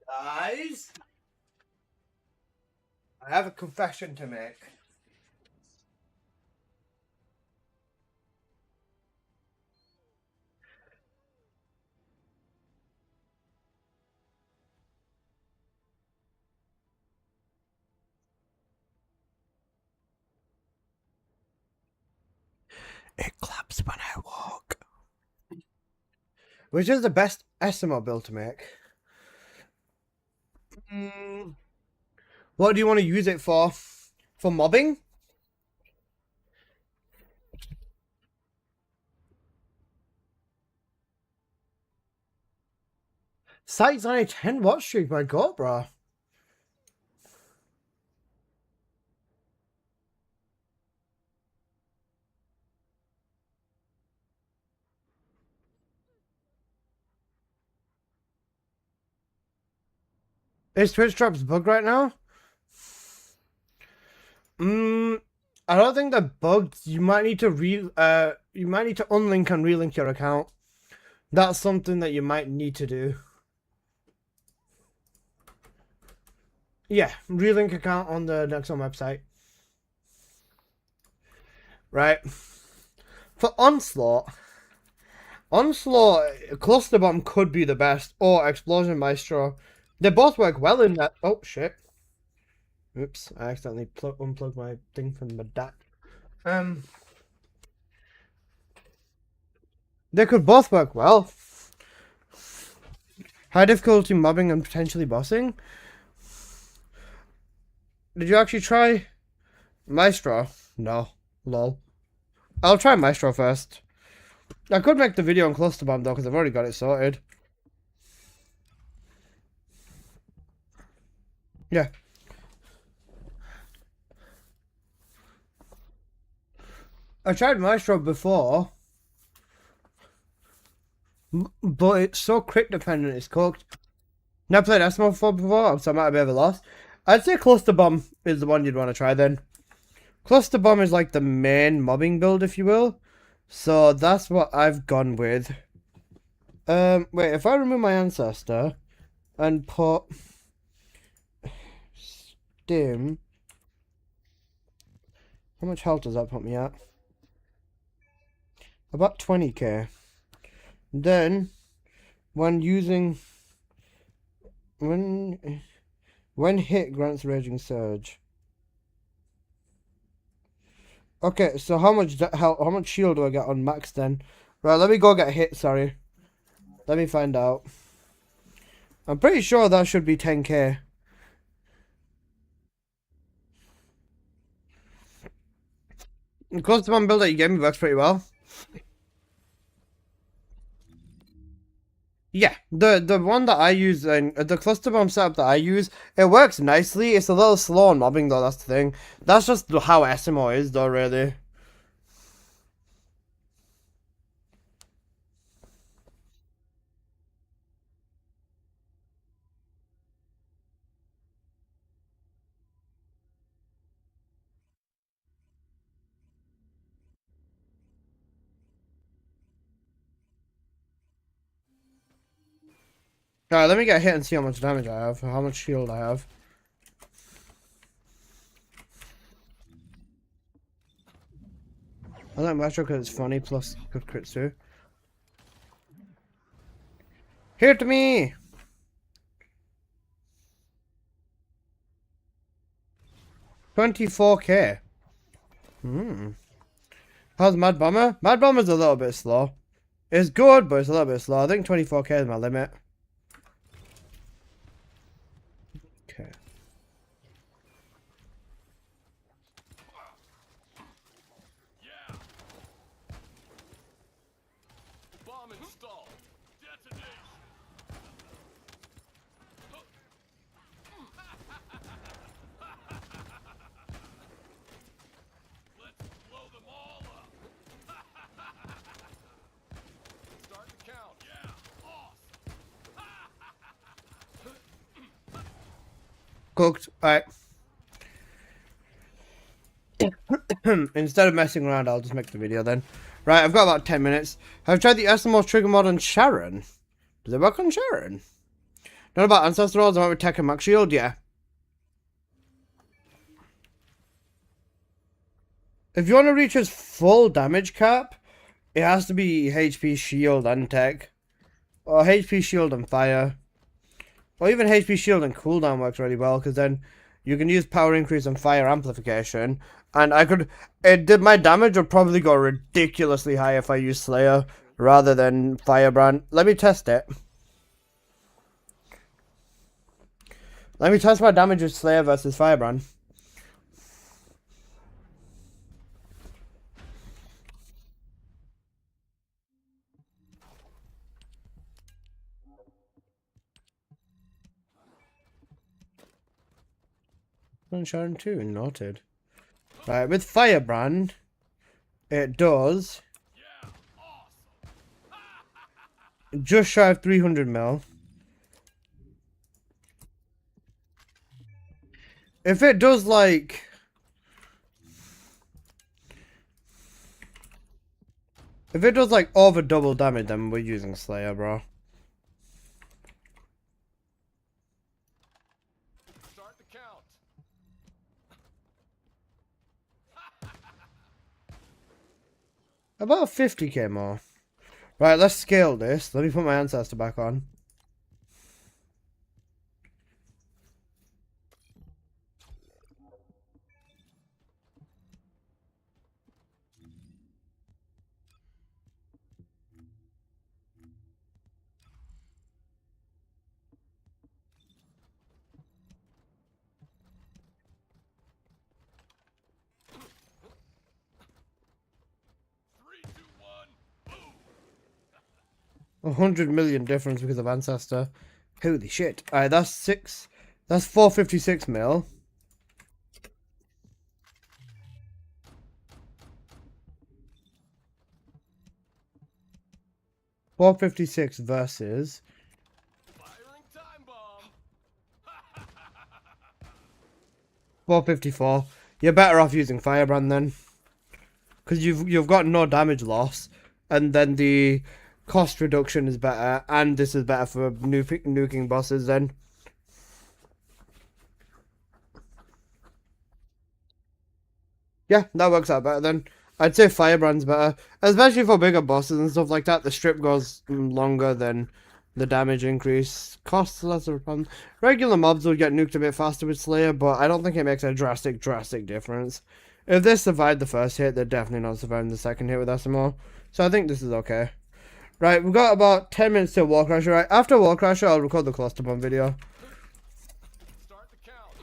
Guys, I have a confession to make. It claps when I walk. Which is the best SMO build to make? What do you want to use it for? For mobbing? Site's on a 10 watch streak, my god, bro. Is Twitch Drops bugged right now? I don't think they're bugged. You might need to unlink and relink your account. That's something that you might need to do. Yeah, relink account on the Nexon website. Right. For Onslaught, Cluster Bomb could be the best, or Explosion Maestro. They both work well in that. Oh shit. Oops, I accidentally unplugged my thing from the DAC. They could both work well. High difficulty mobbing and potentially bossing. Did you actually try Maestro? No. Lol. I'll try Maestro first. I could make the video on Cluster Bomb though, because I've already got it sorted. Yeah. I tried Maestro before, but it's so crit dependent, it's cooked. Never played Esmo before, so I might have a bit of a loss. I'd say Cluster Bomb is the one you'd want to try then. Cluster Bomb is like the main mobbing build, if you will. So that's what I've gone with. Wait, if I remove my ancestor and put Stim, how much health does that put me at? About 20k. Then, when hit grants Raging Surge. Okay, so how much shield do I get on max then? Right, let me go get hit, sorry. Let me find out. I'm pretty sure that should be 10k. The Cluster Bomb build that you gave me works pretty well. Yeah, the one that I use, and the Cluster Bomb setup that I use, it works nicely. It's a little slow on mobbing though, that's the thing. That's just how SMO is though, really. Alright, let me get hit and see how much damage I have, how much shield I have. I like Maestro because it's funny, plus good crits too. Hit me! $24k. How's Mad Bomber? Mad Bomber's a little bit slow. It's good, but it's a little bit slow. I think 24k is my limit. Okay. Yeah. Bomb installed. Detonation. Let's blow them all up. Start the count. Yeah. Awesome. Cooked. Alright. Instead of messing around, I'll just make the video then. Right, I've got about 10 minutes. I've tried the SMO trigger mod on Sharon. Does it work on Sharon? Not about Ancestor Rolls, about with Tech and Max Shield, yeah. If you want to reach his full damage cap, it has to be HP Shield and Tech. Or HP Shield and Fire. Or even HP Shield and Cooldown works really well, because then you can use Power Increase and Fire Amplification. And my damage would probably go ridiculously high if I use Slayer rather than Firebrand. Let me test it. Let me test my damage with Slayer versus Firebrand. Sunshine 2, noted. Right, with Firebrand, it does just shy of 300 mil. If it does like... If it does like over double damage, then we're using Slayer, bro. Start the count. About 50k more. Right, let's scale this. Let me put my ancestor back on. Three, two, one, boom. 100 million difference because of ancestor. Holy shit. Alright, that's 456 mil. $456 versus Firing time bomb. 454. You're better off using Firebrand then, because you've got no damage loss, and then the cost reduction is better, and this is better for nuking bosses then. Yeah, that works out better then. I'd say Firebrand's better, especially for bigger bosses and stuff like that. The strip goes longer than the damage increase. Costs less of a problem. Regular mobs will get nuked a bit faster with Slayer, but I don't think it makes a drastic difference. If they survived the first hit, they're definitely not surviving the second hit with SMO. So I think this is okay. Right, we've got about 10 minutes till Wall Crasher. Right, after Wall Crasher, I'll record the cluster bomb video. Start the count.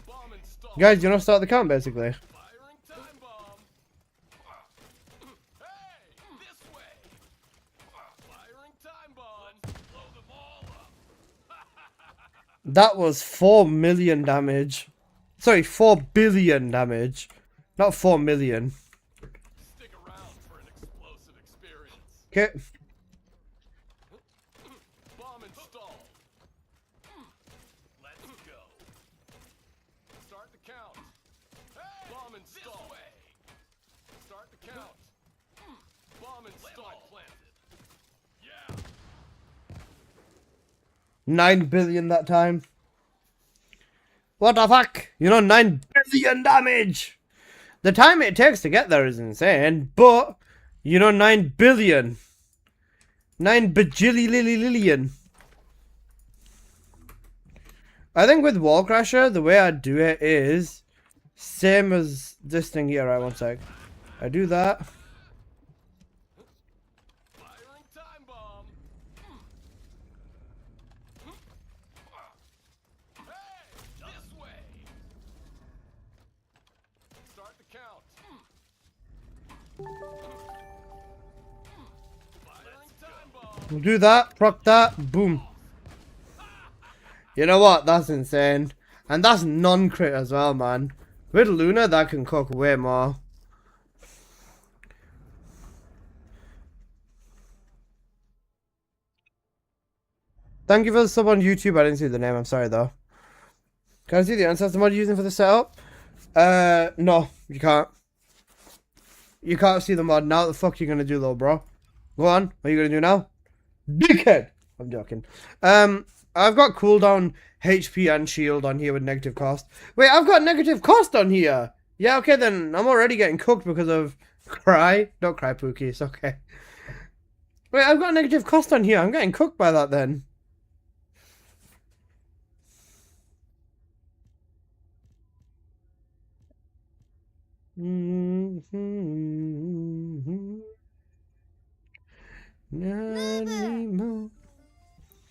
Bomb installed. Guys, you know, start the count basically. Firing time bomb. Hey, this way. Firing time bomb. Blow them all up. That was 4 million damage. Sorry, 4 billion damage. Not 4 million. Stick around for an explosive experience. Okay. Bomb installed. Let's go. Start the count. Hey, bomb installed. This way. Start the count. Bomb installed. Planted. Yeah. 9 billion that time. What the fuck? You know, 9 billion damage! The time it takes to get there is insane, but, you know, 9 billion. 9 bajillion. I think with Wall Crasher, the way I do it is same as this thing here. Right, one sec. I do that. Firing time bomb. Hey, this way. Start the count. Firing time bomb. We'll do that, proc that, boom. You know what? That's insane. And that's non-crit as well, man. With Luna, that can cook way more. Thank you for the sub on YouTube. I didn't see the name. I'm sorry, though. Can I see the ancestor mod you're using for the setup? No, you can't. You can't see the mod. Now what the fuck you gonna do, though, bro? Go on. What are you gonna do now? Dickhead! I'm joking. I've got cooldown, HP, and shield on here with negative cost. Wait, I've got negative cost on here! Yeah, okay, then I'm already getting cooked because of Cry. Don't cry, Pookie. It's okay. Wait, I've got negative cost on here. I'm getting cooked by that then.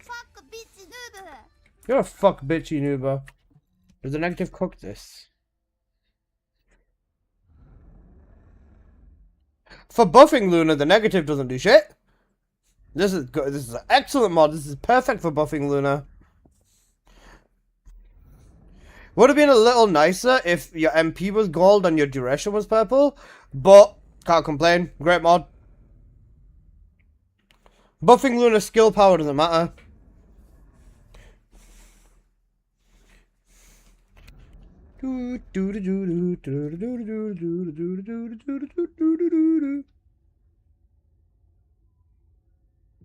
Fuck bitch noob. You're a fuck bitchy noober. Does the negative cook this? For buffing Luna, the negative doesn't do shit. This is good. This is an excellent mod. This is perfect for buffing Luna. Would have been a little nicer if your MP was gold and your duration was purple, but can't complain. Great mod. Buffing Luna's skill power doesn't matter.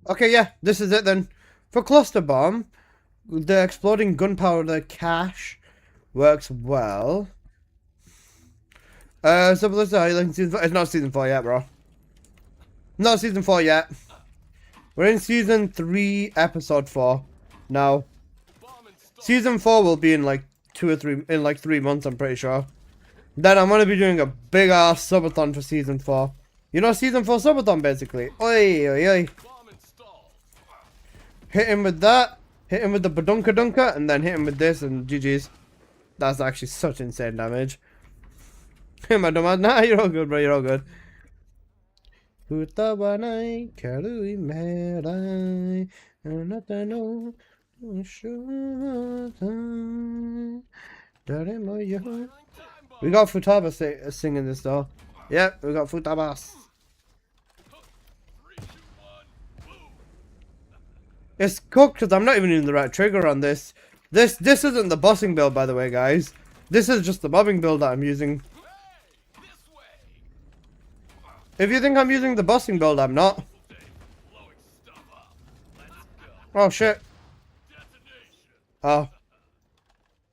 Okay, yeah, this is it then. For Cluster Bomb, the exploding gunpowder cache works well. So Melissa, are you liking season 4? It's not season 4 yet, bro. Not season 4 yet. We're in season 3, episode 4 now. Season 4 will be in like 3 months, I'm pretty sure. Then I'm gonna be doing a big ass subathon for season 4. You know, season 4 subathon basically. Oi, oi, oi. Hit him with that. Hit him with the badunka dunka, and then hit him with this, and GG's. That's actually such insane damage. My dumbass. Nah, you're all good, bro. You're all good. We got Futaba singing this though. Yep, we got Futabas. It's cooked because I'm not even using the right trigger on this. This isn't the bossing build, by the way, guys. This is just the mobbing build that I'm using. If you think I'm using the bossing build, I'm not. Oh shit. Oh.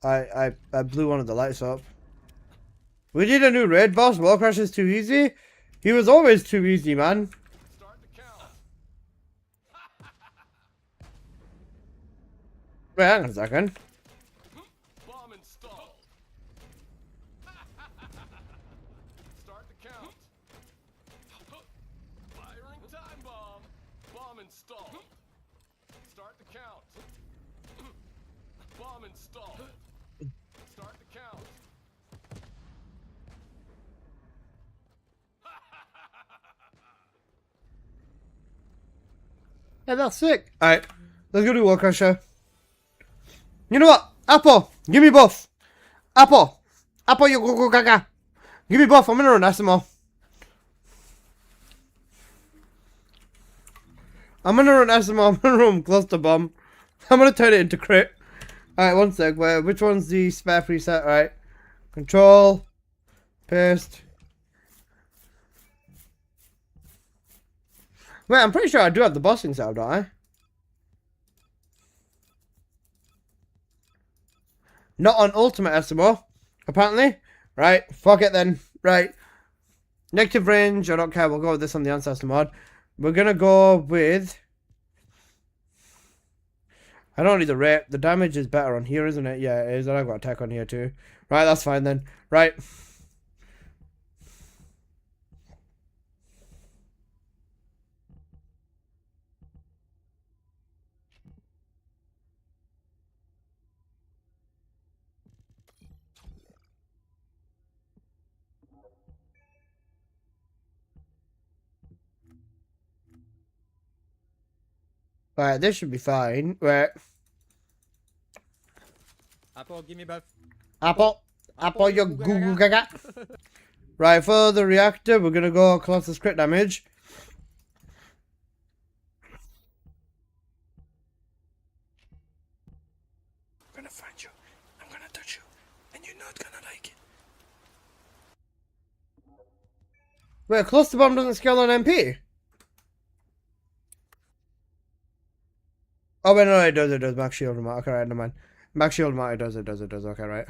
I blew one of the lights up. We need a new raid boss. Wall Crash is too easy. He was always too easy, man. Wait, hang on a second. Bomb installed. Start the count. Firing time bomb. Bomb installed. Start the count. Bomb installed. Start the count. Yeah, that's sick. Alright, let's go do Wall Crusher. You know what? Apple, give me both. Apple, you go gaga. Give me both. I'm gonna run SMO. I'm gonna run SMO. I'm gonna run Cluster Bomb. I'm gonna turn it into crit. Alright, one sec. Which one's the spare preset? Alright. Control. Paste. Wait, I'm pretty sure I do have the bossing sound, don't I? Not on Ultimate SMO, apparently. Right, fuck it then. Right. Negative range, I don't care. We'll go with this on the Ancestor mod. We're gonna go with... I don't need the rate. The damage is better on here, isn't it? Yeah, it is. And I've got attack on here too. Right, that's fine then. Right. Alright, this should be fine. Right. Apple, give me both. Apple, you goo gaga. Right, for the reactor, we're gonna go closest crit damage. I'm gonna find you. I'm gonna touch you. And you're not gonna like it. Wait, Cluster Bomb doesn't scale on MP? Oh, wait, no, it does. Max shield amount. Okay, right, never mind. Max shield amount, it does. Okay, right.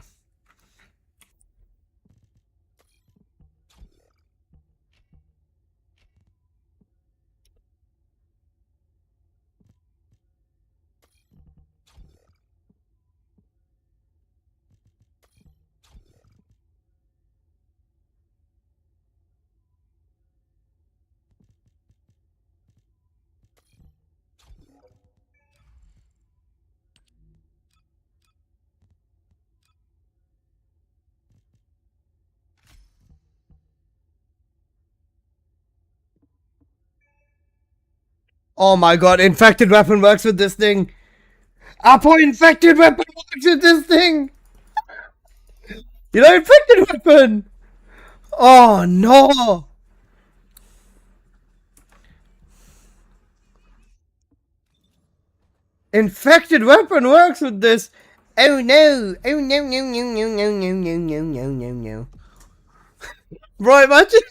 Oh my god, infected weapon works with this thing. Apple infected weapon works with this thing. You know, infected weapon! Oh no! Infected weapon works with this! Oh no! Oh no, no, no, no, no, no, no, no, no, no, no. Bro, imagine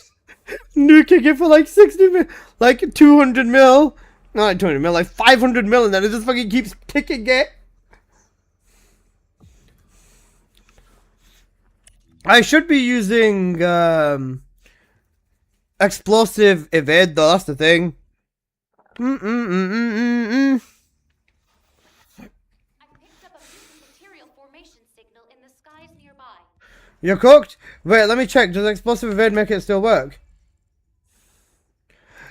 nuking it for like 60 mil, like 200 mil. Not like 200 mil, like 500 mil, and then it just fucking keeps kicking it. I should be using explosive evade though, that's the thing. I picked up a mutant material formation signal in the skies nearby. You're cooked? Wait, let me check. Does explosive evade make it still work?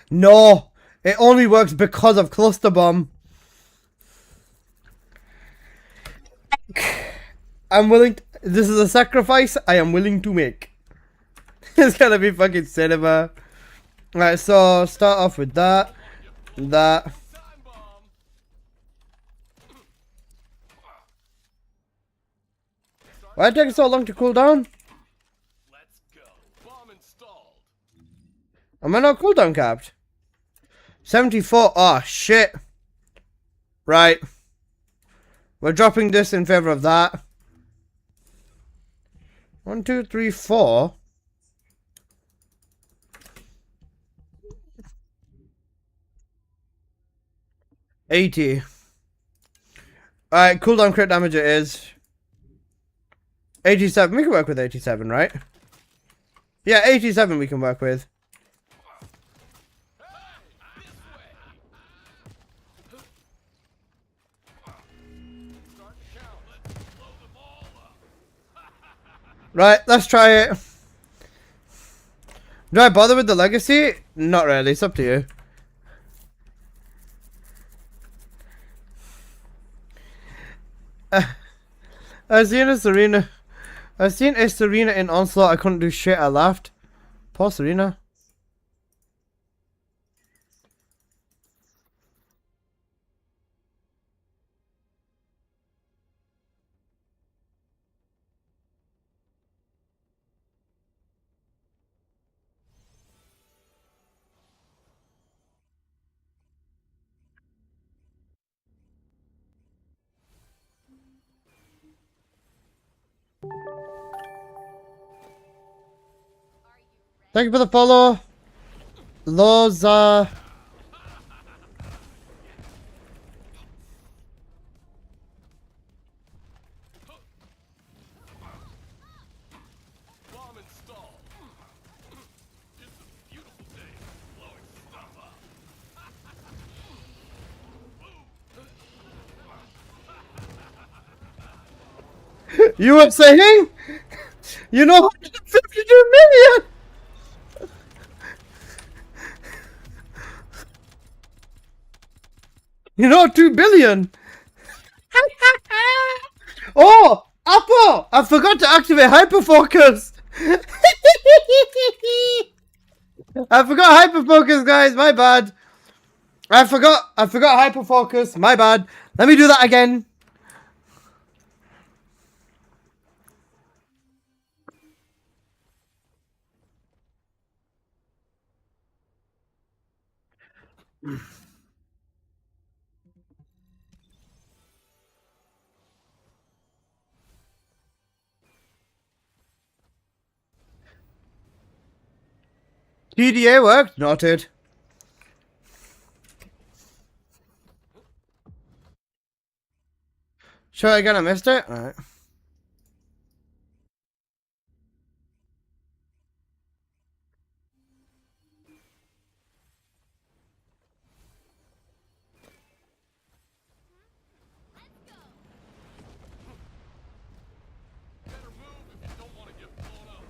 No! It only works because of cluster bomb. I'm willing to, this is a sacrifice I am willing to make. It's gonna be fucking cinema. Right, so start off with that. That. Time bomb. Why did it take so long to cool down? Let's go. Bomb installed. Am I not cooldown capped? 74. Oh shit. Right. We're dropping this in favor of that. 1, 2, 3, 4. 80. Alright, cooldown crit damage it is. 87. We can work with 87, right? Yeah, 87 we can work with. Right, let's try it. Do I bother with the legacy? Not really, it's up to you. I've seen a Serena in Onslaught. I couldn't do shit. I laughed. Poor Serena. Thank you for the follow. Loza. Bomb installed. It's a beautiful day. Blowing stuff up. You were saying? You know 152 million! You know 2 billion! Oh! Apple! I forgot to activate hyperfocus! I forgot hyperfocus, guys, my bad. I forgot hyperfocus, my bad. Let me do that again. TDA worked? Noted. Sure, again, I missed it? Alright. Better move if you don't want to get blown up.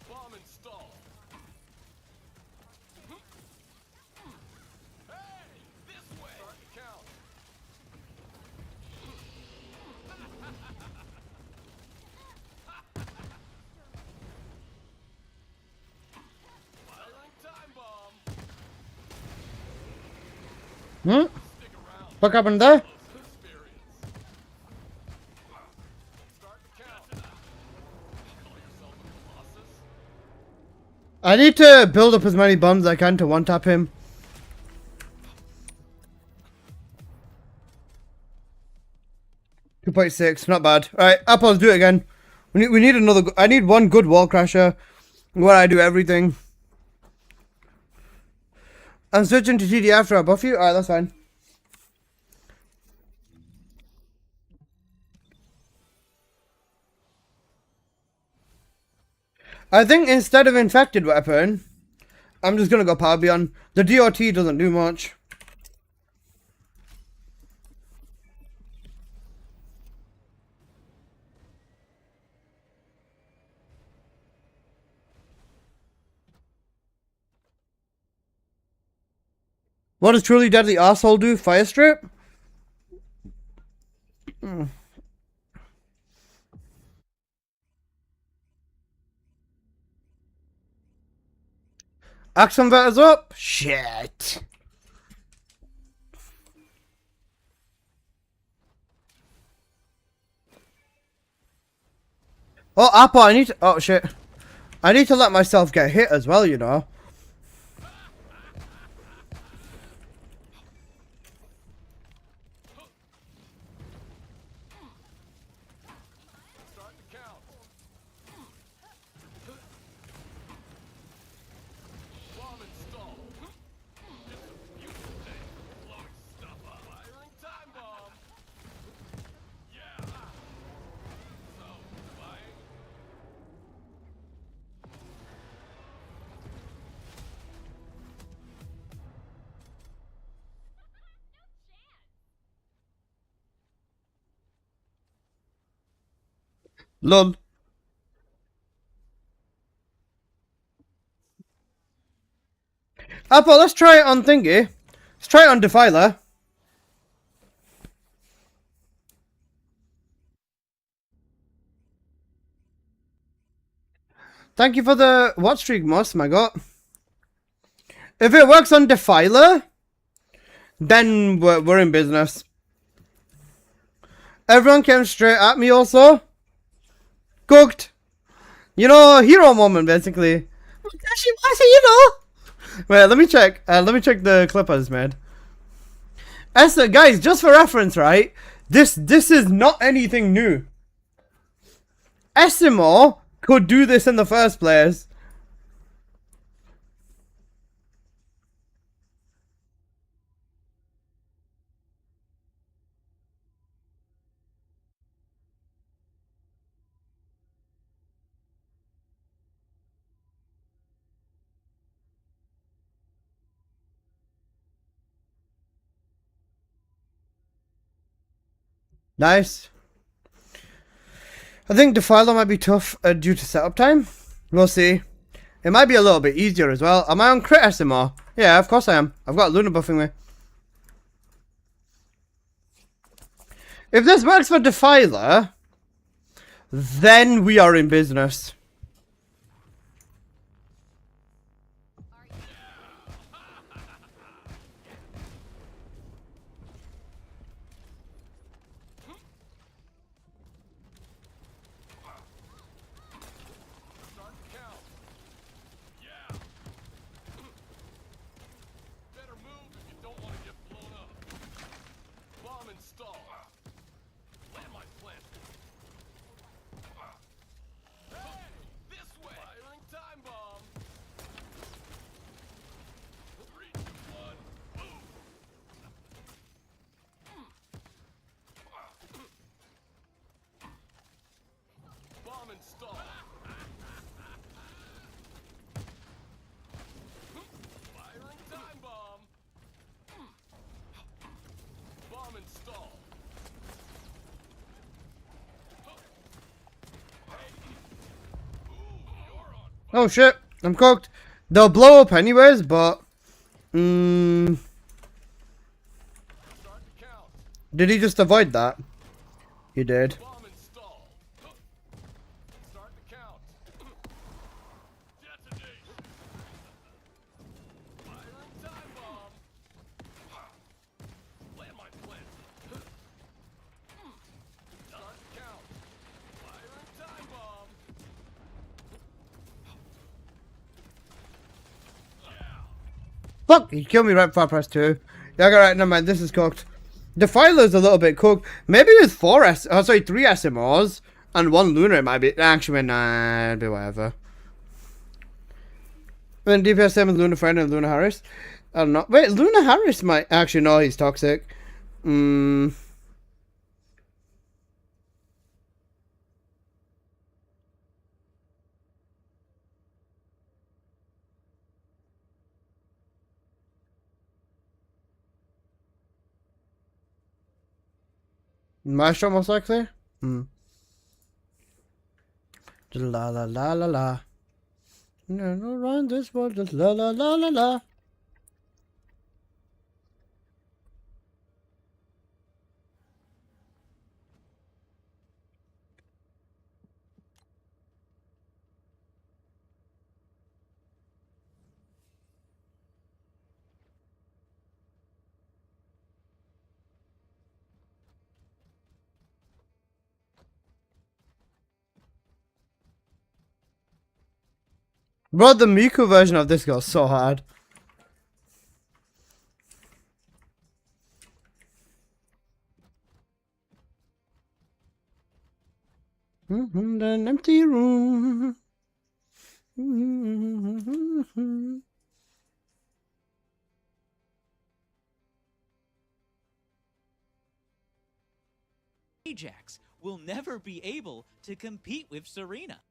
Bomb installed. Hey, this way. Start the count. Firing time bomb. Hmm? Stick around. What happened there? Start the count. Call yourself a colossus? I need to build up as many bombs as I can to one-tap him. .6, not bad. Alright, Apples, do it again. We need another. I need one good wall crasher where I do everything. I'm switching to TD after I buff you. Alright, that's fine. I think instead of infected weapon, I'm just gonna go Power Beyond. The DOT doesn't do much. What does Truly Deadly Arsehole do? Fire Strip? Axe Converter's up? Shit. Oh, Apple, I need to... Oh, shit. I need to let myself get hit as well, you know. Start the count. Bomb installed. It's a beautiful day. Blowing stuff up. Firing time bomb. Yeah. So, buying. Lol. Apple, let's try it on thingy. Let's try it on Defiler. Thank you for the watch streak, Moss, my god. If it works on Defiler, then we're in business. Everyone came straight at me also. Cooked. You know, hero moment, basically. Actually, why say you know? Wait, let me check. Let me check the clip I just made. Esther, guys, just for reference, right? This is not anything new. Esimo could do this in the first place. Nice. I think Defiler might be tough due to setup time. We'll see. It might be a little bit easier as well. Am I on crit SMR? Yeah, of course I am. I've got Luna buffing me. If this works for Defiler, then we are in business. Start the count. Yeah. Better move if you don't want to get blown up. Bomb installed. Landmine planted. Hey! This way! Firing time bomb. 3, 2, 1. Move! Bomb installed. Firing time bomb. Bomb installed. Oh shit, I'm cooked. They'll blow up anyways, but... Start the count. Did he just avoid that? He did. Bomb installed. Start the count. Detonation. Firing time bomb. Landmine planted. Fuck! He killed me right before I pressed 2. Yeah, alright, never mind. This is cooked. Defiler's a little bit cooked. Maybe with 3 SMRs and 1 Luna it might be. Actually, nah, it'll be whatever. Then DPS 7 Luna Friend and Luna Harris. I don't know. Wait, Luna Harris might actually no, he's toxic. Maestro most likely? La la la la la. No, run this world, just la la la la la. Bro, the Miku version of this goes so hard. An empty room. Ajax will never be able to compete with Serena.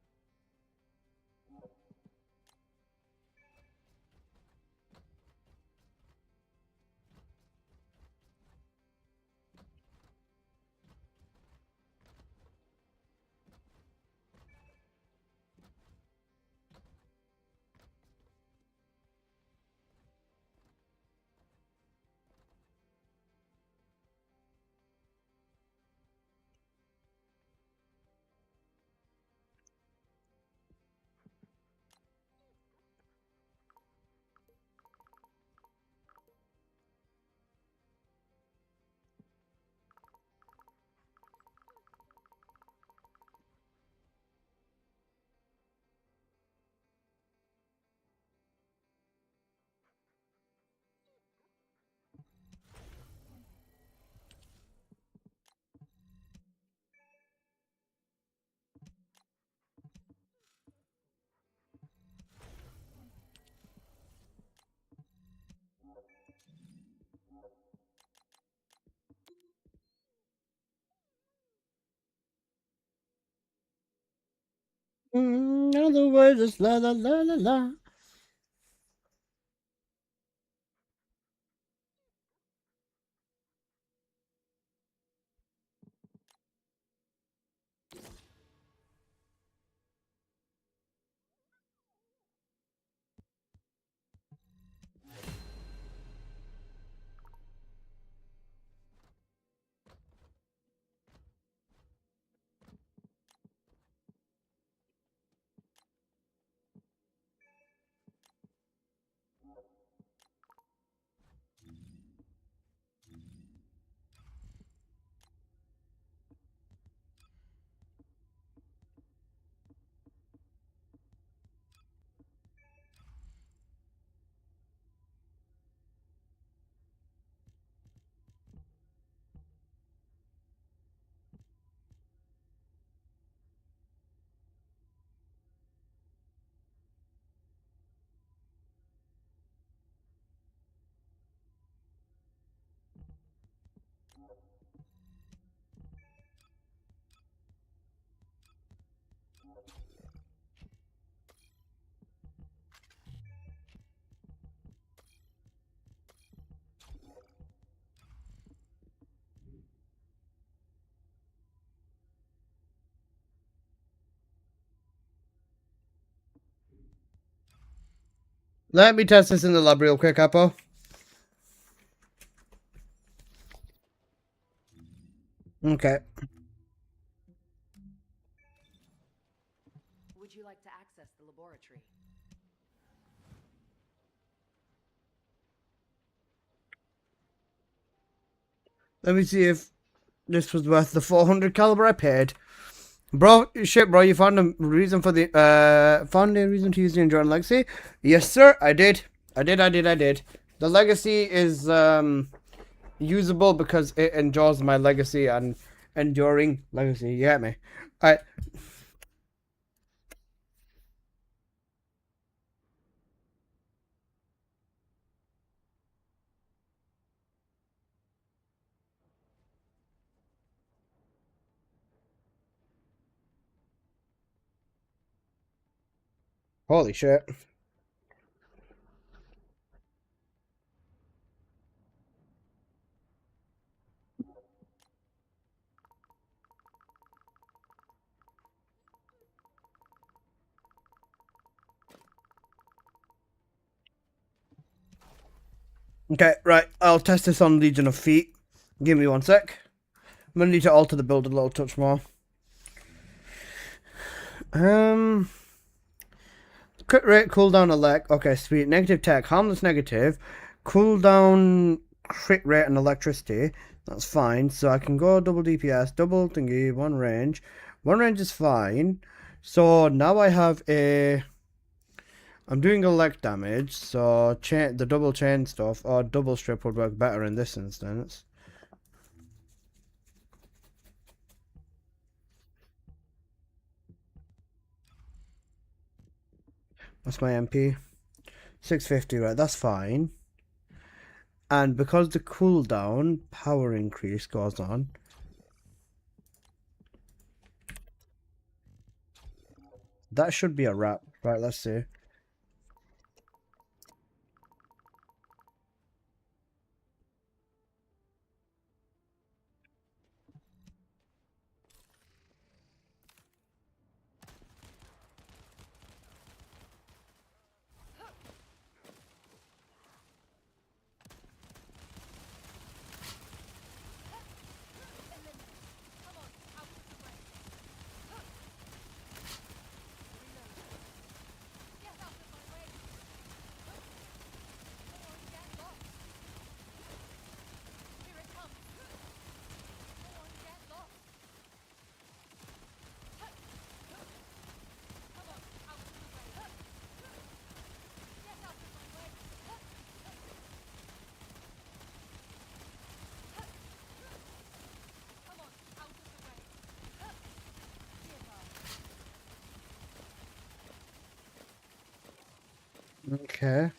In other words, just la la la la la. Let me test this in the lab real quick, Apple. Okay. Would you like to access the laboratory? Let me see if this was worth the 400 caliber I paid. Bro, shit, bro, you found a reason for the, found a reason to use the Enduring Legacy? Yes, sir, I did. I did. The legacy is usable because it endures my legacy and enduring legacy. You get me? Alright. Holy shit. Okay, right. I'll test this on Legion of Feet. Give me 1 sec. I'm gonna need to alter the build a little touch more. Crit rate, cooldown, elect. Okay, sweet. Negative tech, harmless negative. Cooldown, crit rate, and electricity. That's fine. So I can go double DPS, double thingy, 1 range. 1 range is fine. So now I have a... I'm doing elect damage, so the double chain stuff or double strip would work better in this instance. What's my MP? 650, right, that's fine. And because the cooldown power increase goes on, that should be a wrap. Right, let's see. Okay.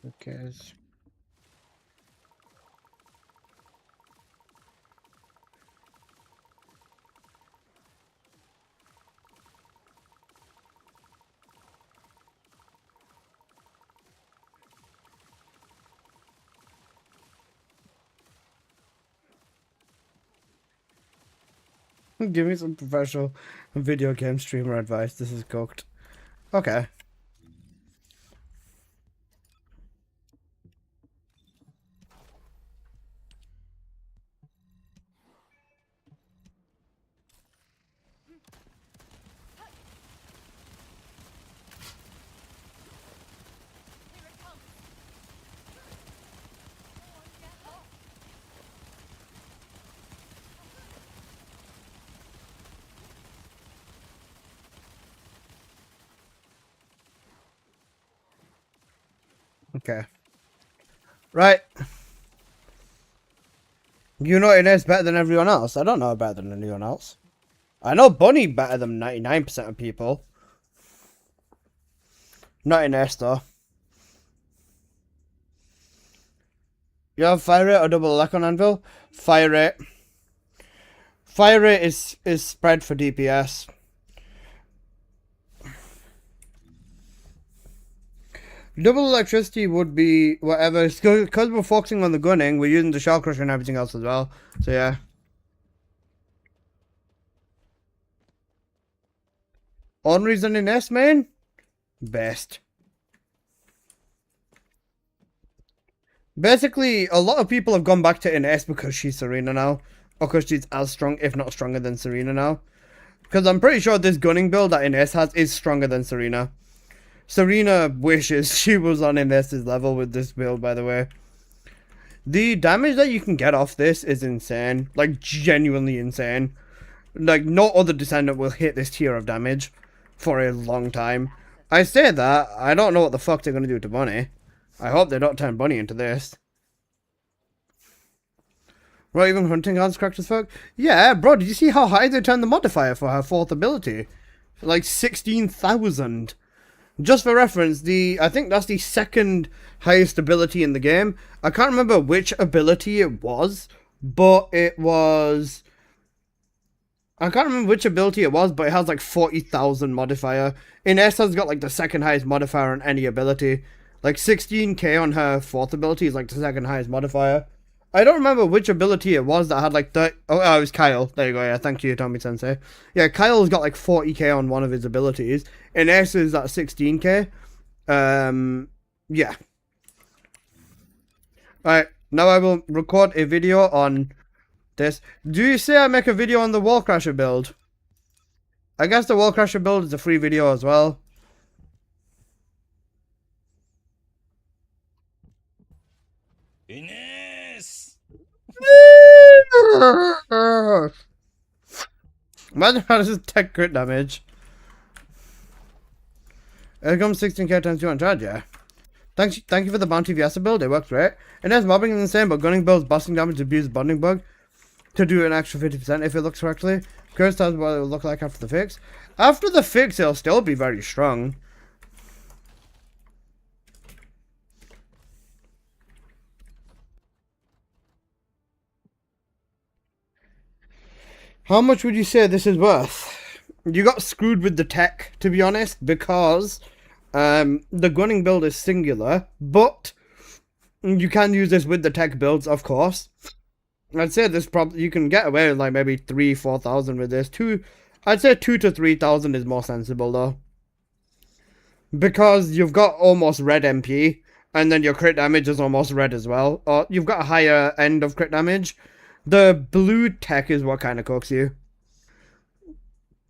Okay. Give me some professional video game streamer advice. This is cooked. Okay. Okay. Right. You know it is better than everyone else. I don't know better than anyone else. I know Bunny better than 99% of people. Not in S though. You have fire rate or double elect on anvil? Fire rate. Fire rate is spread for DPS. Double electricity would be whatever. Because we're focusing on the gunning, we're using the shell crusher and everything else as well. So yeah. On reason in S main? Best. Basically, a lot of people have gone back to Ines because she's Serena now. Or because she's as strong, if not stronger than Serena now. Because I'm pretty sure this gunning build that Ines has is stronger than Serena. Serena wishes she was on Ines's level with this build, by the way. The damage that you can get off this is insane. Like, genuinely insane. Like, no other Descendant will hit this tier of damage for a long time. I say that, I don't know what the fuck they're gonna do to Bunny. I hope they don't turn Bunny into this. Bro, even hunting cards correct as fuck? Yeah, bro, did you see how high they turned the modifier for her 4th ability? Like 16,000. Just for reference, I think that's the 2nd highest ability in the game. I can't remember which ability it was, but it was... I can't remember which ability it was, but it has like 40,000 modifier. Inessa's got like the 2nd highest modifier on any ability. Like 16k on her 4th ability is like the 2nd highest modifier. I don't remember which ability it was that had like 30... Oh, it was Kyle. There you go, yeah, thank you, Tommy-sensei. Yeah, Kyle's got like 40k on one of his abilities. Inessa's at 16k. Yeah. Alright, now I will record a video on this. Do you say I make a video on the Wall Crasher build? I guess the Wall Crasher build is a free video as well. Ines! Imagine how this is tech crit damage. It comes 16k times 200, yeah. Thank you for the bounty VS build, it works great. And there's mobbing is insane, but gunning builds busting damage abuse bonding bug to do an extra 50% if it looks correctly. Curious as what it will look like after the fix. After the fix, it'll still be very strong. How much would you say this is worth? You got screwed with the tech, to be honest, because the gunning build is singular, but you can use this with the tech builds, of course. I'd say this you can get away with like maybe 3,000-4,000 with this. I'd say 2,000 to 3,000 is more sensible though, because you've got almost red MP, and then your crit damage is almost red as well. Or you've got a higher end of crit damage. The blue tech is what kind of cooks you.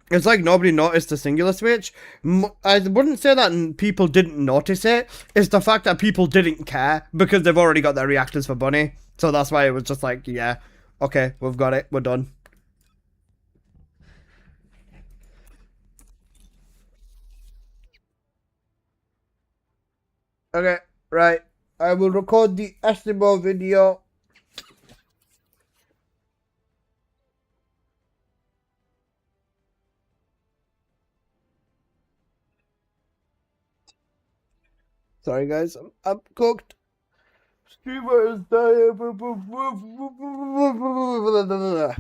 It's like nobody noticed the singular switch. I wouldn't say that people didn't notice it. It's the fact that people didn't care because they've already got their reactors for Bunny. So that's why it was just like, yeah, okay, we've got it. We're done. Okay, right. I will record the Estimo video. Sorry guys, I'm cooked. Streamer is dying.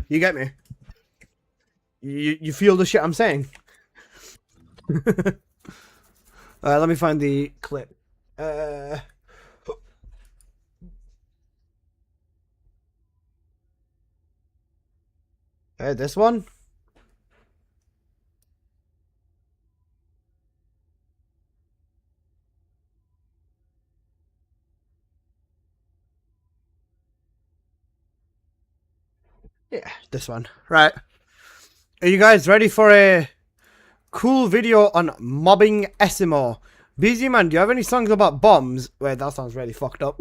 You get me? You feel the shit I'm saying? Let me find the clip. Hey, this one? Yeah, this one. Right. Are you guys ready for a cool video on mobbing Essimo? BZ man, do you have any songs about bombs? Wait, that sounds really fucked up.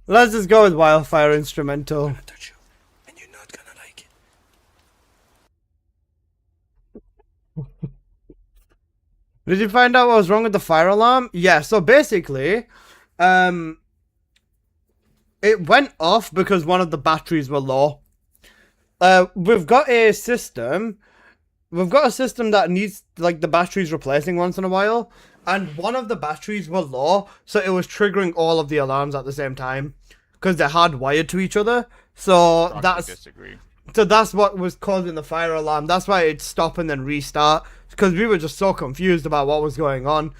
Let's just go with Wildfire instrumental. I'm gonna touch you, and you're not gonna like it. Did you find out what was wrong with the fire alarm? Yeah, so basically, it went off because one of the batteries were low. We've got a system that needs, like, the batteries replacing once in a while, and one of the batteries were low, so it was triggering all of the alarms at the same time, because they're hardwired to each other. So that's what was causing the fire alarm. That's why it'd stop and then restart, because we were just so confused about what was going on.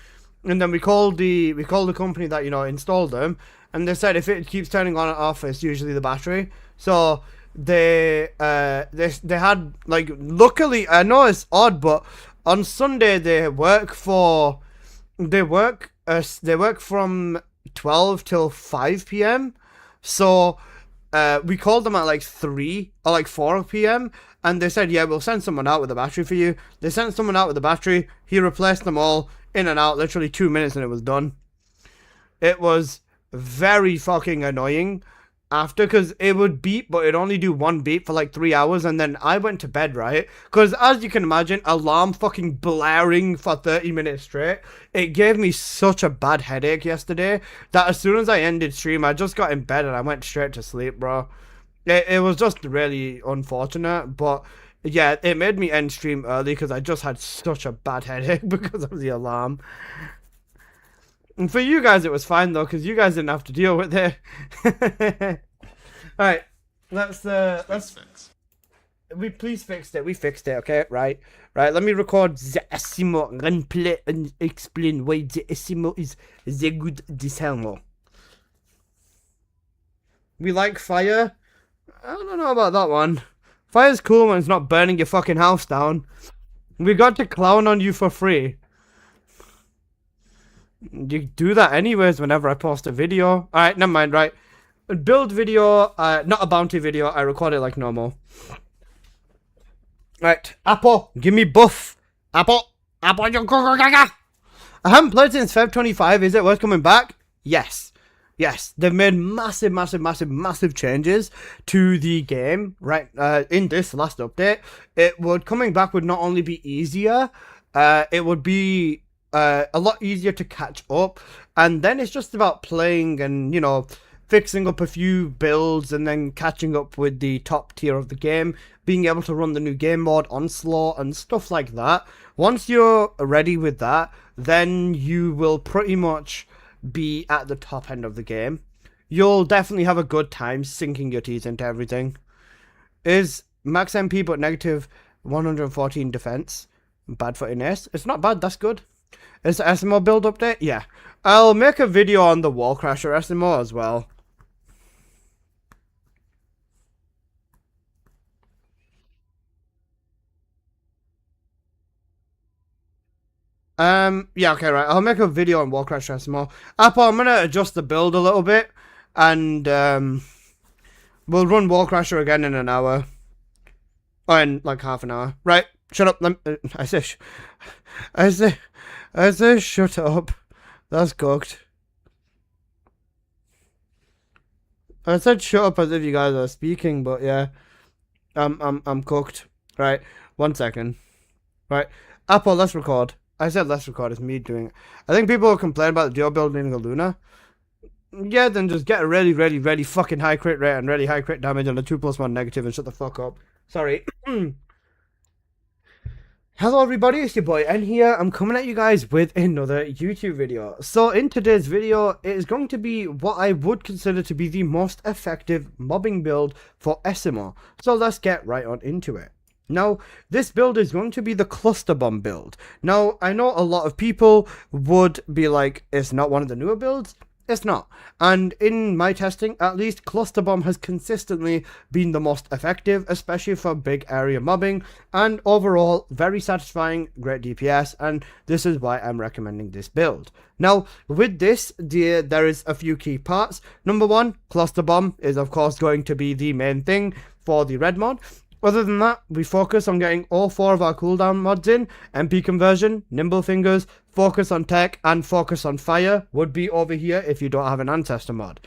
And then we called the company that, you know, installed them, and they said if it keeps turning on and off, it's usually the battery. So they had, like, luckily, I know it's odd, but on Sunday they work from 12 till 5 p.m. So we called them at like 3 or like 4 p.m. and they said, yeah, we'll send someone out with a battery for you. They sent someone out with a battery. He replaced them all in and out, literally 2 minutes, and it was done. It was very fucking annoying. after, because it would beep, but it'd only do one beep for like 3 hours, and then I went to bed, right? Because as you can imagine, alarm fucking blaring for 30 minutes straight. It gave me such a bad headache yesterday that as soon as I ended stream, I just got in bed and I went straight to sleep, bro. It was just really unfortunate, but yeah, it made me end stream early because I just had such a bad headache because of the alarm. And for you guys, it was fine though, because you guys didn't have to deal with it. All right, let's. We please fixed it. We fixed it. Okay, right. Let me record the Asimo and play and explain why the Asimo is the good Dishelmo. We like fire. I don't know about that one. Fire's cool when it's not burning your fucking house down. We got to clown on you for free. You do that anyways whenever I post a video. Alright, never mind, right. Build video, not a bounty video. I record it like normal. Right, Apple, give me buff. Apple, I haven't played since Feb 25. Is it worth coming back? Yes. Yes, they've made massive changes to the game, right? In this last update, coming back would not only be easier, it would be a lot easier to catch up, and then it's just about playing and, you know, fixing up a few builds and then catching up with the top tier of the game, being able to run the new game mode, Onslaught, and stuff like that. Once you're ready with that, then you will pretty much be at the top end of the game. You'll definitely have a good time sinking your teeth into everything. Is max MP but negative 114 defense bad for Ines? It's not bad, that's good. Is the SMO build update? Yeah. I'll make a video on the Wall Crasher SMO as well. Yeah, okay, right. I'll make a video on Wall Crasher SMO. Apple, I'm gonna adjust the build a little bit, and we'll run Wall Crasher again in an hour. Or in like half an hour. Right, shut up. I say shut up. That's cooked. I said shut up as if you guys are speaking, but yeah. I'm cooked. Right, 1 second. Right. Apple, let's record. I said let's record, it's me doing it. I think people will complain about the duo building a Luna. Yeah, then just get a really fucking high crit rate and really high crit damage on a 2+1 negative and shut the fuck up. Sorry. Hello everybody, it's your boy N here. I'm coming at you guys with another YouTube video. So in today's video, it is going to be what I would consider to be the most effective mobbing build for SMO. So let's get right on into it. Now, this build is going to be the cluster bomb build. Now, I know a lot of people would be like, it's not one of the newer builds. It's not. And in my testing, at least, cluster bomb has consistently been the most effective, especially for big area mobbing, and overall, very satisfying, great DPS, and this is why I'm recommending this build. Now, with this, there is a few key parts. Number one, cluster bomb is of course going to be the main thing for the red mod. Other than that, we focus on getting all 4 of our cooldown mods in. MP conversion, nimble fingers, focus on tech, and focus on fire would be over here if you don't have an ancestor mod.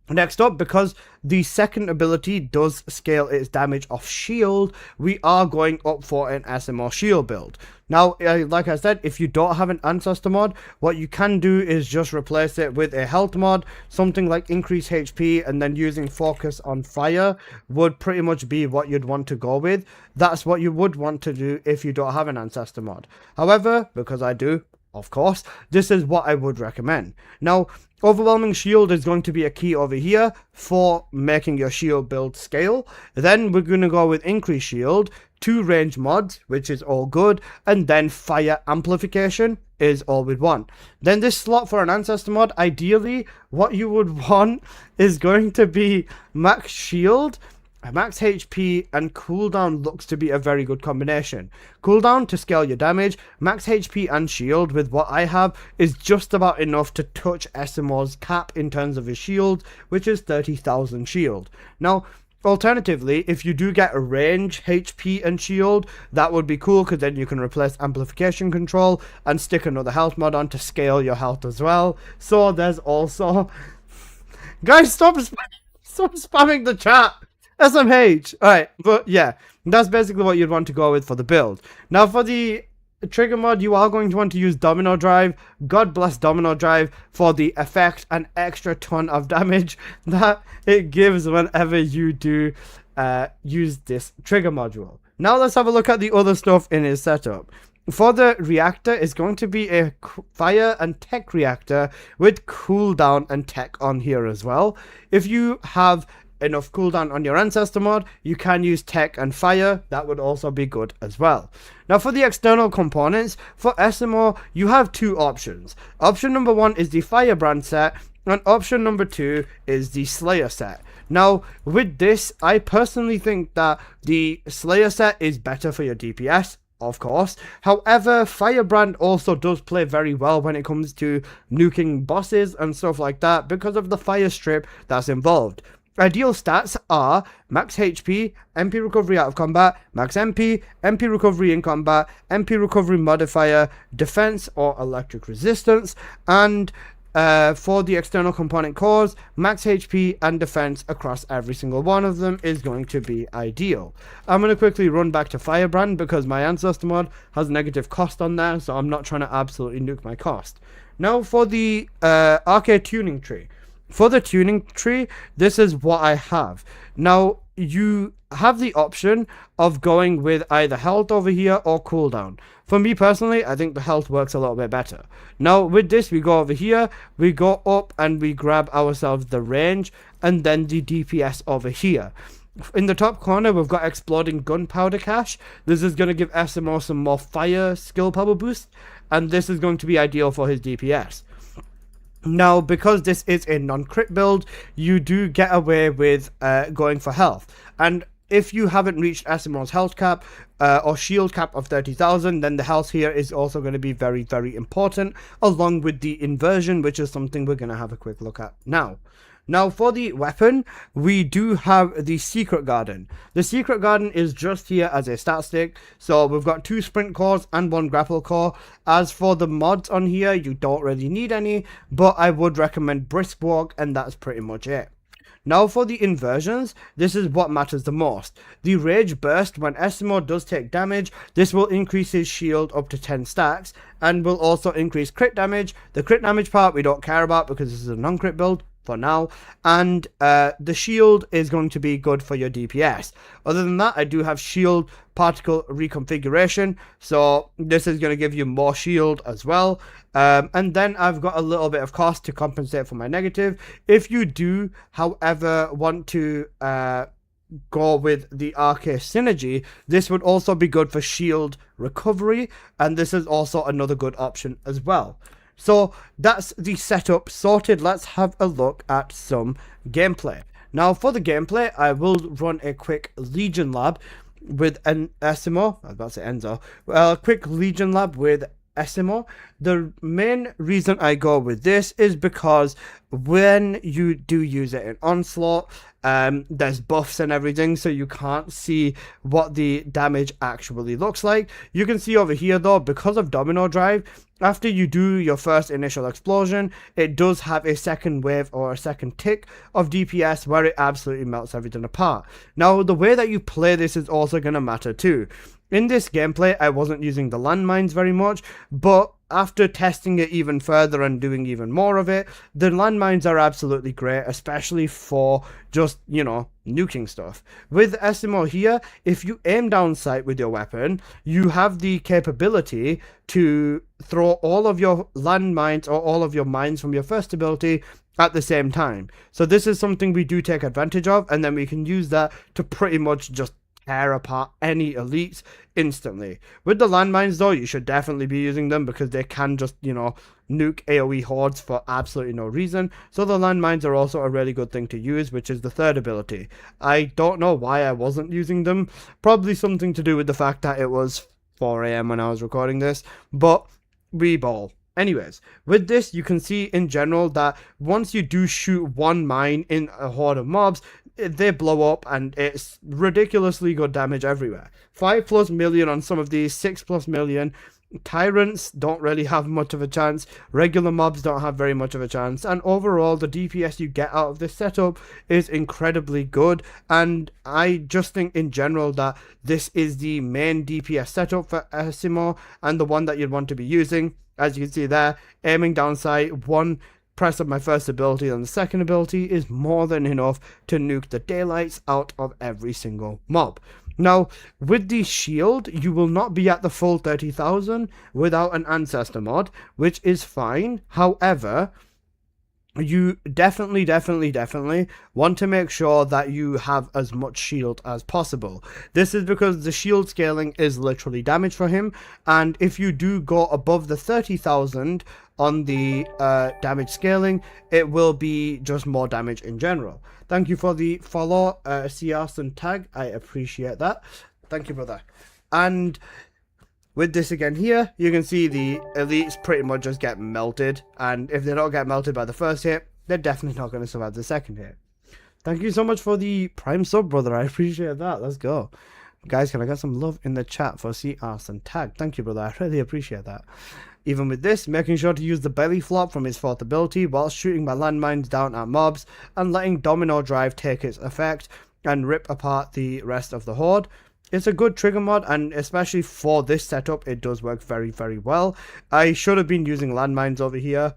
Next up, because the second ability does scale its damage off shield, we are going up for an SMO shield build. Now, like I said, if you don't have an ancestor mod, what you can do is just replace it with a health mod, something like increase HP, and then using focus on fire would pretty much be what you'd want to go with. That's what you would want to do if you don't have an ancestor mod. However, because I do, of course, this is what I would recommend. Now, overwhelming shield is going to be a key over here for making your shield build scale. Then we're going to go with increased shield, 2 range mods, which is all good, and then fire amplification is all with 1. Then this slot for an ancestor mod, ideally, what you would want is going to be max shield, max HP, and cooldown looks to be a very good combination. Cooldown to scale your damage, max HP and shield with what I have is just about enough to touch SMO's cap in terms of his shield, which is 30,000 shield. Now, alternatively, if you do get a range HP and shield, that would be cool because then you can replace amplification control and stick another health mod on to scale your health as well. So there's also... Guys, stop! So spamming the chat. SMH. Alright, but yeah, that's basically what you'd want to go with for the build. Now for the trigger mod, you are going to want to use Domino Drive. God bless Domino Drive for the effect and extra ton of damage that it gives whenever you do use this trigger module. Now let's have a look at the other stuff in his setup. For the reactor, it's going to be a fire and tech reactor with cooldown and tech on here as well. If you have enough cooldown on your ancestor mod, you can use tech and fire. That would also be good as well. Now for the external components, for SMO, you have two options. Option number one is the firebrand set, and option number two is the Slayer set. Now with this, I personally think that the Slayer set is better for your DPS, of course. However, Firebrand also does play very well when it comes to nuking bosses and stuff like that because of the fire strip that's involved. Ideal stats are max HP, MP recovery out of combat, max MP, MP recovery in combat, MP recovery modifier, defense or electric resistance, and for the external component cores, max HP and defense across every single one of them is going to be ideal. I'm going to quickly run back to Firebrand because my ancestor mod has negative cost on there, so I'm not trying to absolutely nuke my cost. Now for the arcade tuning tree. For the tuning tree, this is what I have. Now, you have the option of going with either health over here or cooldown. For me personally, I think the health works a little bit better. Now, with this, we go over here, we go up and we grab ourselves the range and then the DPS over here. In the top corner, we've got exploding gunpowder cache. This is going to give SMO some more fire skill power boost, and this is going to be ideal for his DPS. Now, because this is a non-crit build, you do get away with going for health. And if you haven't reached SMO's health cap or shield cap of 30,000, then the health here is also going to be very, very important, along with the inversion, which is something we're going to have a quick look at now. Now, for the weapon, we do have the Secret Garden. The Secret Garden is just here as a stat stick. So we've got 2 sprint cores and 1 grapple core. As for the mods on here, you don't really need any, but I would recommend Brisk Walk, and that's pretty much it. Now for the inversions, this is what matters the most. The Rage Burst, when SMO does take damage, this will increase his shield up to 10 stacks, and will also increase crit damage. The crit damage part we don't care about because this is a non-crit build for now, and the shield is going to be good for your DPS. Other than that, I do have shield particle reconfiguration, so this is going to give you more shield as well. And then I've got a little bit of cost to compensate for my negative. If you do, however, want to go with the Arcade Synergy, this would also be good for shield recovery, and this is also another good option as well. So that's the setup sorted. Let's have a look at some gameplay. Now for the gameplay, I will run a quick Legion lab with an SMO. I was about to say Enzo. A quick Legion lab with SMO. The main reason I go with this is because when you do use it in Onslaught, there's buffs and everything, so you can't see what the damage actually looks like. You can see over here though, because of Domino Drive, after you do your first initial explosion, it does have a second wave or a second tick of DPS where it absolutely melts everything apart. Now, the way that you play this is also going to matter too. In this gameplay, I wasn't using the landmines very much, but after testing it even further and doing even more of it, the landmines are absolutely great, especially for just, you know, nuking stuff. With SMO here, if you aim down sight with your weapon, you have the capability to throw all of your landmines or all of your mines from your first ability at the same time. So this is something we do take advantage of, and then we can use that to pretty much just tear apart any elites instantly. With the landmines though, you should definitely be using them because they can just, you know, nuke AoE hordes for absolutely no reason. So the landmines are also a really good thing to use, which is the third ability. I don't know why I wasn't using them. Probably something to do with the fact that it was 4 AM when I was recording this, but we ball. Anyways, with this, you can see in general that once you do shoot one mine in a horde of mobs, they blow up and it's ridiculously good damage everywhere. 5+ million on some of these, 6+ million. Tyrants don't really have much of a chance. Regular mobs don't have very much of a chance. And overall, the DPS you get out of this setup is incredibly good. And I just think in general that this is the main DPS setup for SMO and the one that you'd want to be using. As you can see there, aiming down sight, one press of my first ability and the second ability is more than enough to nuke the daylights out of every single mob. Now, with the shield, you will not be at the full 30,000 without an Ancestor mod, which is fine. However, you definitely want to make sure that you have as much shield as possible. This is because the shield scaling is literally damage for him, and if you do go above the 30,000 on the damage scaling, it will be just more damage in general. Thank you for the follow, Siarson tag. I appreciate that. Thank you, brother. And with this again here, you can see the elites pretty much just get melted. And if they don't get melted by the first hit, they're definitely not going to survive the second hit. Thank you so much for the prime sub, brother. I appreciate that. Let's go. Guys, can I get some love in the chat for Siarson tag? Thank you, brother. I really appreciate that. Even with this, making sure to use the belly flop from his 4th ability whilst shooting my landmines down at mobs and letting Domino Drive take its effect and rip apart the rest of the horde. It's a good trigger mod, and especially for this setup, it does work very well. I should have been using landmines over here.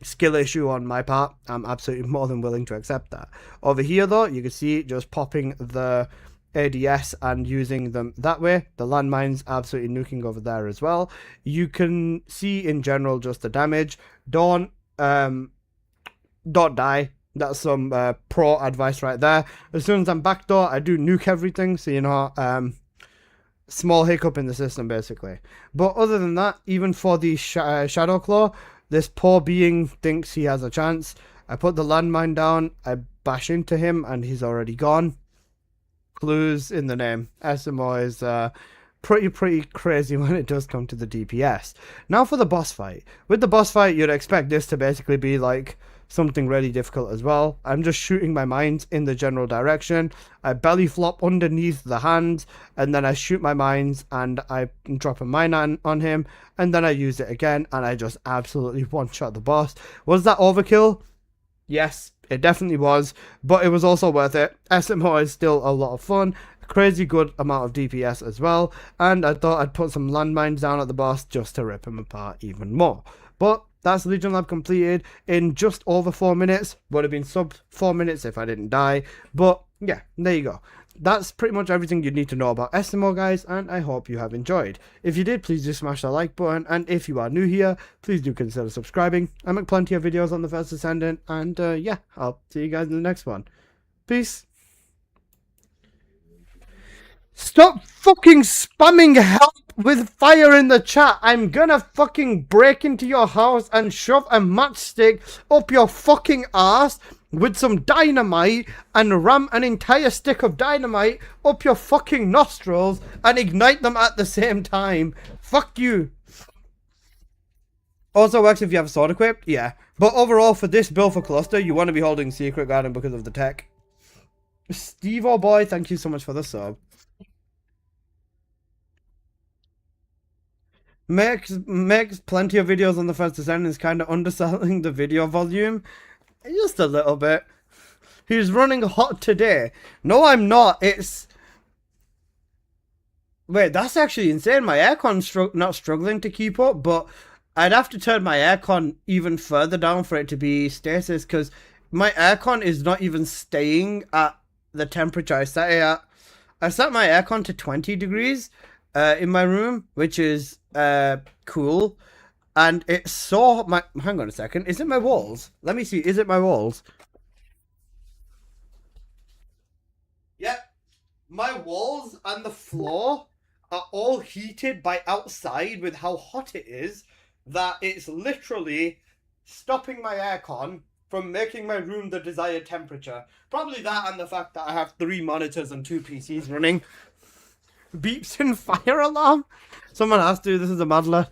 Skill issue on my part. I'm absolutely more than willing to accept that. Over here though, you can see just popping the ADS and using them that way. The landmines absolutely nuking over there as well. You can see in general just the damage. Don't die. That's some pro advice right there. As soon as I'm backdoor, I do nuke everything, so you know, small hiccup in the system basically. But other than that, even for the Shadow Claw, this poor being thinks he has a chance. I put the landmine down, I bash into him, and he's already gone. Clues in the name. SMO is pretty crazy when it does come to the DPS. Now for the boss fight. With the boss fight, you'd expect this to basically be like something really difficult as well. I'm just shooting my mines in the general direction. I belly flop underneath the hands, and then I shoot my mines and I drop a mine on him, and then I use it again, and I just absolutely one-shot the boss. Was that overkill? Yes, it definitely was, but it was also worth it. SMO is still a lot of fun, crazy good amount of DPS as well, and I thought I'd put some landmines down at the boss just to rip him apart even more. But that's Legion Lab completed in just over 4 minutes. Would have been sub 4 minutes if I didn't die, but yeah, there you go. That's pretty much everything you need to know about SMO, guys, and I hope you have enjoyed. If you did, please do smash the like button, and if you are new here, please do consider subscribing. I make plenty of videos on the first Descendant, and yeah, I'll see you guys in the next one. Peace. Stop fucking spamming help with fire in the chat. I'm gonna fucking break into your house and shove a matchstick up your fucking ass with some dynamite and ram an entire stick of dynamite up your fucking nostrils and ignite them at the same time. Fuck you. Also works if you have a sword equipped, yeah. But overall, for this build for cluster, you want to be holding Secret Garden because of the tech. Steve, oh boy, thank you so much for the sub. Makes plenty of videos on the first Descendant, is kind of underselling the video volume. Just a little bit. He's running hot today. No, I'm not. It's... Wait, that's actually insane. My aircon's not struggling to keep up, but I'd have to turn my aircon even further down for it to be stasis, because my aircon is not even staying at the temperature I set it at. I set my aircon to 20 degrees in my room, which is cool. And it's so... hang on a second. Is it my walls? Let me see. Is it my walls? Yep. My walls and the floor are all heated by outside with how hot it is, that it's literally stopping my aircon from making my room the desired temperature. Probably that and the fact that I have 3 monitors and 2 PCs running. Beeps and fire alarm? Someone has to. This is a mad lad.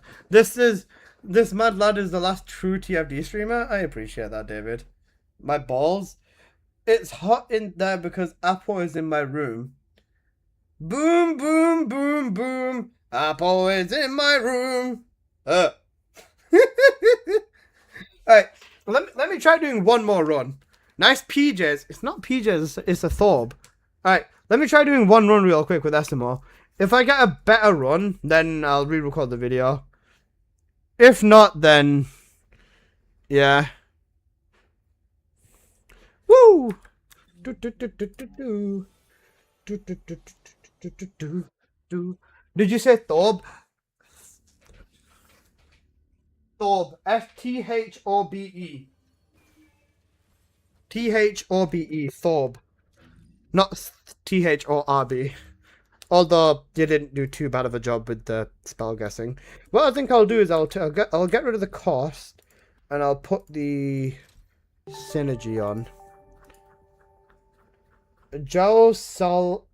This mad lad is the last true TFD streamer. I appreciate that, David. My balls. It's hot in there because Apple is in my room. Boom, boom, boom, boom. Apple is in my room. Alright, let me try doing one more run. Nice PJs. It's not PJs, it's a Thorb. Alright, let me try doing one run real quick with SMO. If I get a better run, then I'll re-record the video. If not, then... yeah. Woo! Did you say Thorb? Thorb. F-T-H-O-B-E. T-H-O-B-E. Thorb. Not T-H-O-R-B. Although you didn't do too bad of a job with the spell guessing. What I think I'll do is I'll get rid of the cost, and I'll put the synergy on. Joe Sal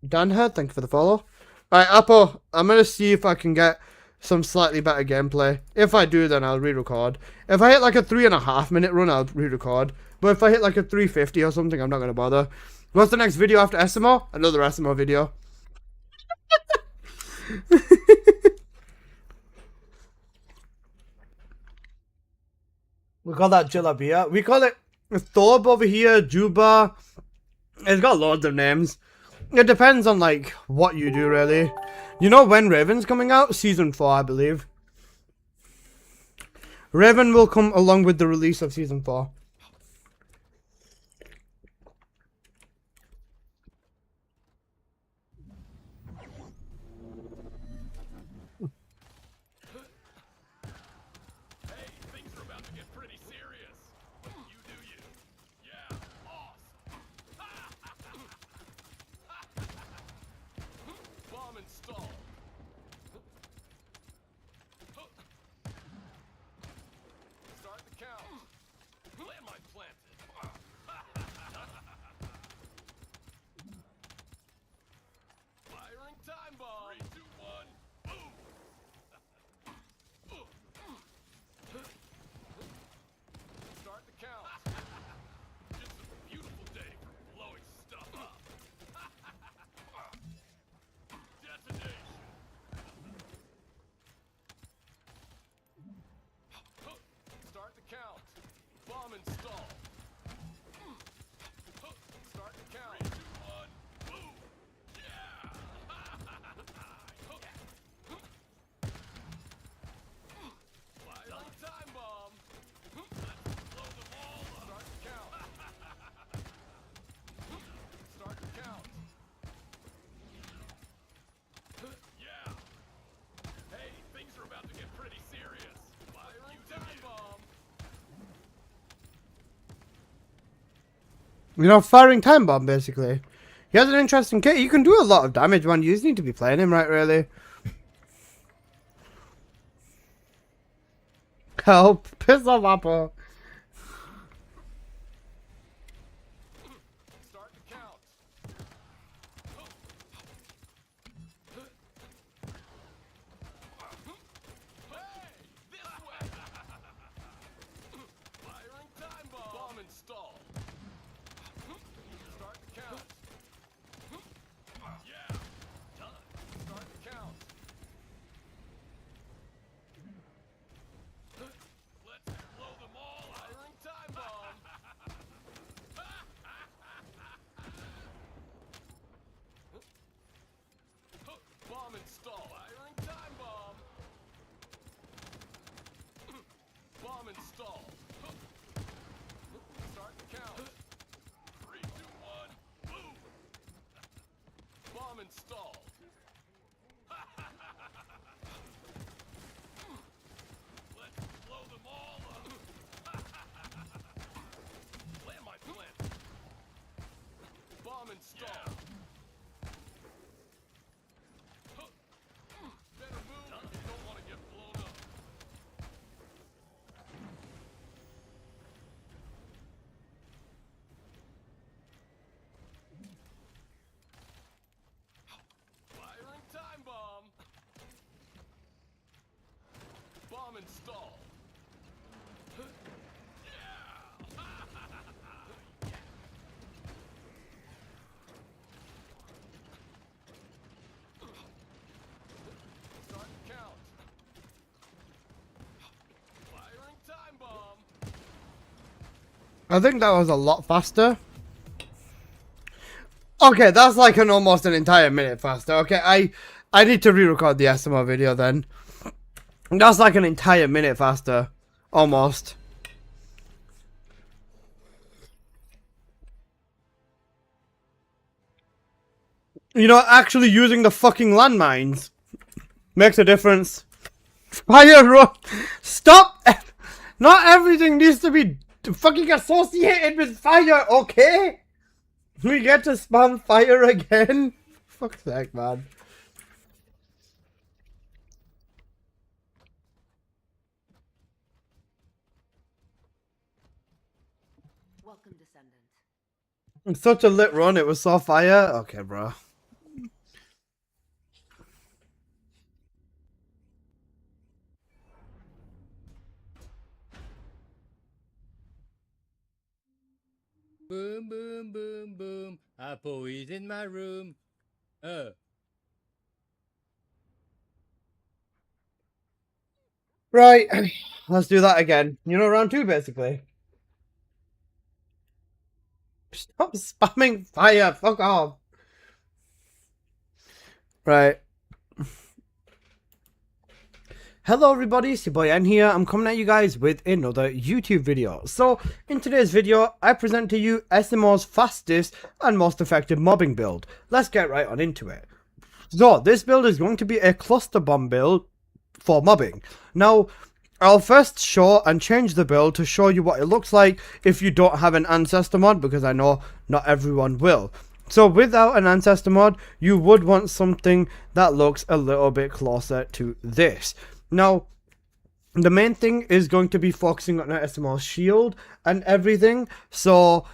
Danher, thank you for the follow. Alright, Apple, I'm gonna see if I can get some slightly better gameplay. If I do, then I'll re-record. If I hit like a 3.5 minute run, I'll re-record. But if I hit like a 350 or something, I'm not gonna bother. What's the next video after SMO? Another SMO video. We call that Jalabia. We call it Thorb over here, Juba. It's got loads of names. It depends on like what you do, really. You know when Raven's coming out? Season 4, I believe. Raven will come along with the release of Season 4. You know, firing time bomb, basically. He has an interesting kit. You can do a lot of damage, man. You just need to be playing him right, really. Help. Piss off, Apple. I think that was a lot faster. Okay, that's like almost an entire minute faster. Okay, I need to re-record the SMR video then. That's like an entire minute faster. Almost. You know, actually using the fucking landmines makes a difference. Fire run. Stop. Not everything needs to be fucking associated with fire, okay? We get to spam fire again? Fuck's sake, man. Welcome, Descendant. It's such a lit run, it was so fire. Okay, bro. Boom, boom, boom, boom. Apple is in my room. Right, let's do that again. You know, round 2, basically. Stop spamming fire, fuck off. Right. Hello everybody, it's your boy N here. I'm coming at you guys with another YouTube video. So, in today's video, I present to you SMO's fastest and most effective mobbing build. Let's get right on into it. So, this build is going to be a cluster bomb build for mobbing. Now, I'll first show and change the build to show you what it looks like if you don't have an ancestor mod, because I know not everyone will. So without an ancestor mod, you would want something that looks a little bit closer to this. Now, the main thing is going to be focusing on SMO's shield and everything, so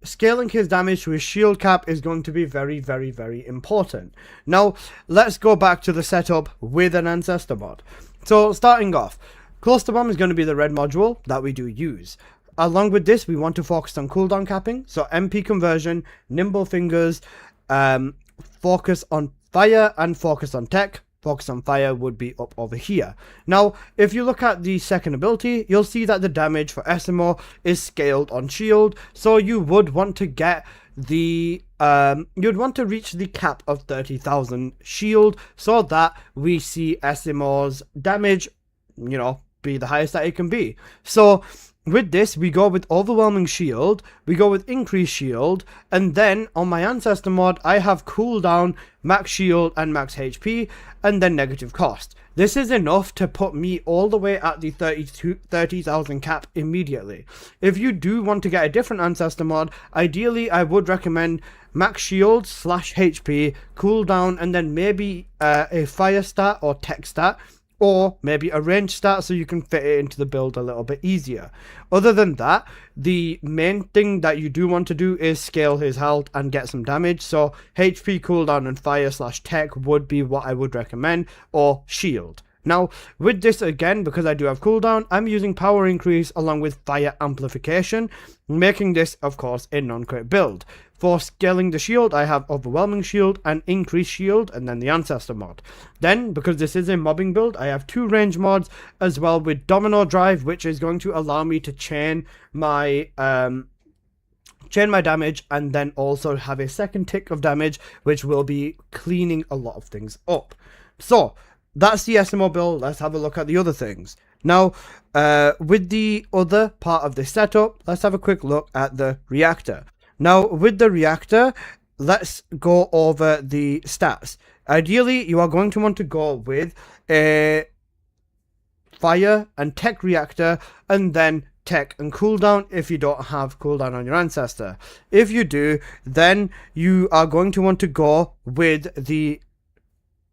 scaling his damage to his shield cap is going to be very, very, very important. Now, let's go back to the setup with an ancestor mod. So, starting off, cluster bomb is going to be the red module that we do use. Along with this, we want to focus on cooldown capping, so MP conversion, nimble fingers, focus on fire and focus on tech. Focus on fire would be up over here. Now, if you look at the second ability, you'll see that the damage for SMO is scaled on shield, so you would want to get the you'd want to reach the cap of 30,000 shield so that we see SMO's damage, you know, be the highest that it can be. So with this, we go with overwhelming shield, we go with increased shield, and then on my ancestor mod, I have cooldown, max shield, and max HP, and then negative cost. This is enough to put me all the way at the 30,000 cap immediately. If you do want to get a different ancestor mod, ideally I would recommend max shield / HP, cooldown, and then maybe a fire stat or tech stat, or maybe a range stat so you can fit it into the build a little bit easier. Other than that, the main thing that you do want to do is scale his health and get some damage. So HP, cooldown, and fire / tech would be what I would recommend, or shield. Now, with this again, because I do have cooldown, I'm using power increase along with fire amplification, making this, of course, a non-crit build. For scaling the shield, I have overwhelming shield and increased shield, and then the ancestor mod. Then, because this is a mobbing build, I have 2 range mods as well with domino drive, which is going to allow me to chain my damage and then also have a second tick of damage, which will be cleaning a lot of things up. So, that's the SMO build. Let's have a look at the other things. Now, with the other part of this setup, let's have a quick look at the reactor. Now, with the reactor, let's go over the stats. Ideally, you are going to want to go with a fire and tech reactor, and then tech and cooldown if you don't have cooldown on your ancestor. If you do, then you are going to want to go with the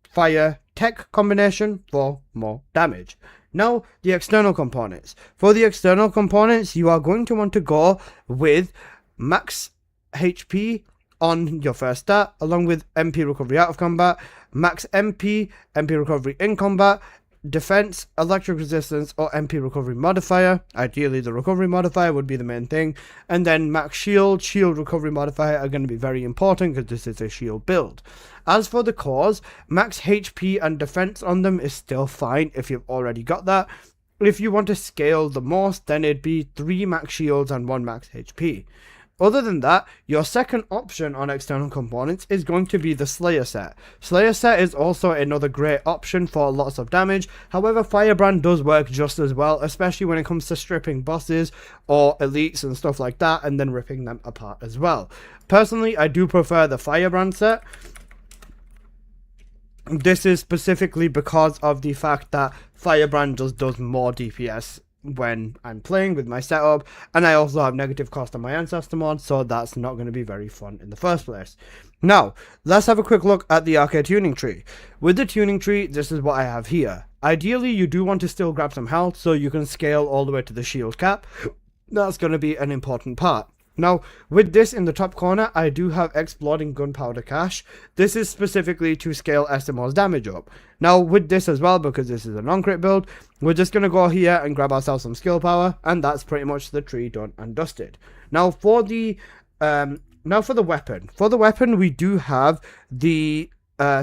fire tech combination for more damage. Now, the external components. For the external components, you are going to want to go with max HP on your first stat, along with MP recovery out of combat, max MP recovery in combat, defense, electric resistance, or MP recovery modifier. Ideally, the recovery modifier would be the main thing, and then max shield recovery modifier are going to be very important because this is a shield build. As for the cores, max HP and defense on them is still fine if you've already got that. if you want to scale the most, then it'd be 3 max shields and 1 max HP. Other than that, your second option on external components is going to be the Slayer set. Slayer set is also another great option for lots of damage. However, Firebrand does work just as well, especially when it comes to stripping bosses or elites and stuff like that, and then ripping them apart as well. Personally, I do prefer the Firebrand set. This is specifically because of the fact that Firebrand just does more DPS when I'm playing with my setup, and I also have negative cost on my ancestor mod, so that's not going to be very fun in the first place. Now, let's have a quick look at the arcade tuning tree. With the tuning tree, this is what I have here. Ideally, you do want to still grab some health so you can scale all the way to the shield cap. That's going to be an important part. Now, with this in the top corner, I do have Exploding Gunpowder Cache. This is specifically to scale SMO's damage up. Now, with this as well, because this is a non-crit build, we're just going to go here and grab ourselves some skill power, and that's pretty much the tree done and dusted. Now, for the weapon. For the weapon, we do have the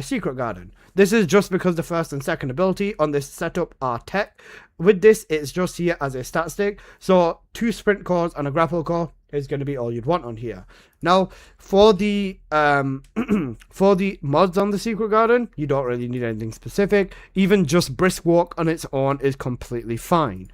Secret Garden. This is just because the first and second ability on this setup are tech. With this, it's just here as a stat stick, so 2 sprint cores and a grapple core is going to be all you'd want on here. Now, for the for the mods on the Secret Garden, you don't really need anything specific. Even just Brisk Walk on its own is completely fine.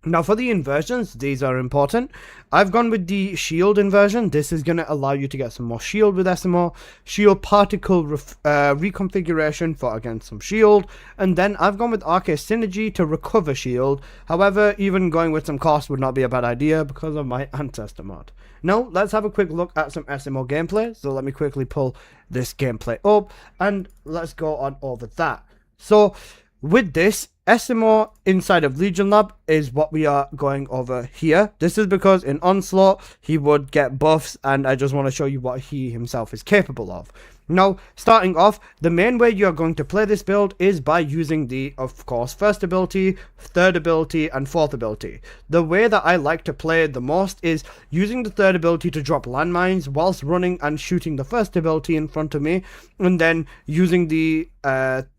Now, for the inversions, these are important. I've gone with the shield inversion. This is going to allow you to get some more shield with SMO, shield particle reconfiguration for, again, some shield, and then I've gone with Arcade Synergy to recover shield. However, even going with some cost would not be a bad idea because of my ancestor mod. Now, let's have a quick look at some SMO gameplay. So let me quickly pull this gameplay up, and let's go on over that. So, with this, SMO inside of Legion Lab is what we are going over here. This is because in Onslaught, he would get buffs, and I just want to show you what he himself is capable of. Now, starting off, the main way you are going to play this build is by using the, of course, first ability, third ability, and fourth ability. The way that I like to play the most is using the third ability to drop landmines whilst running and shooting the first ability in front of me, and then using the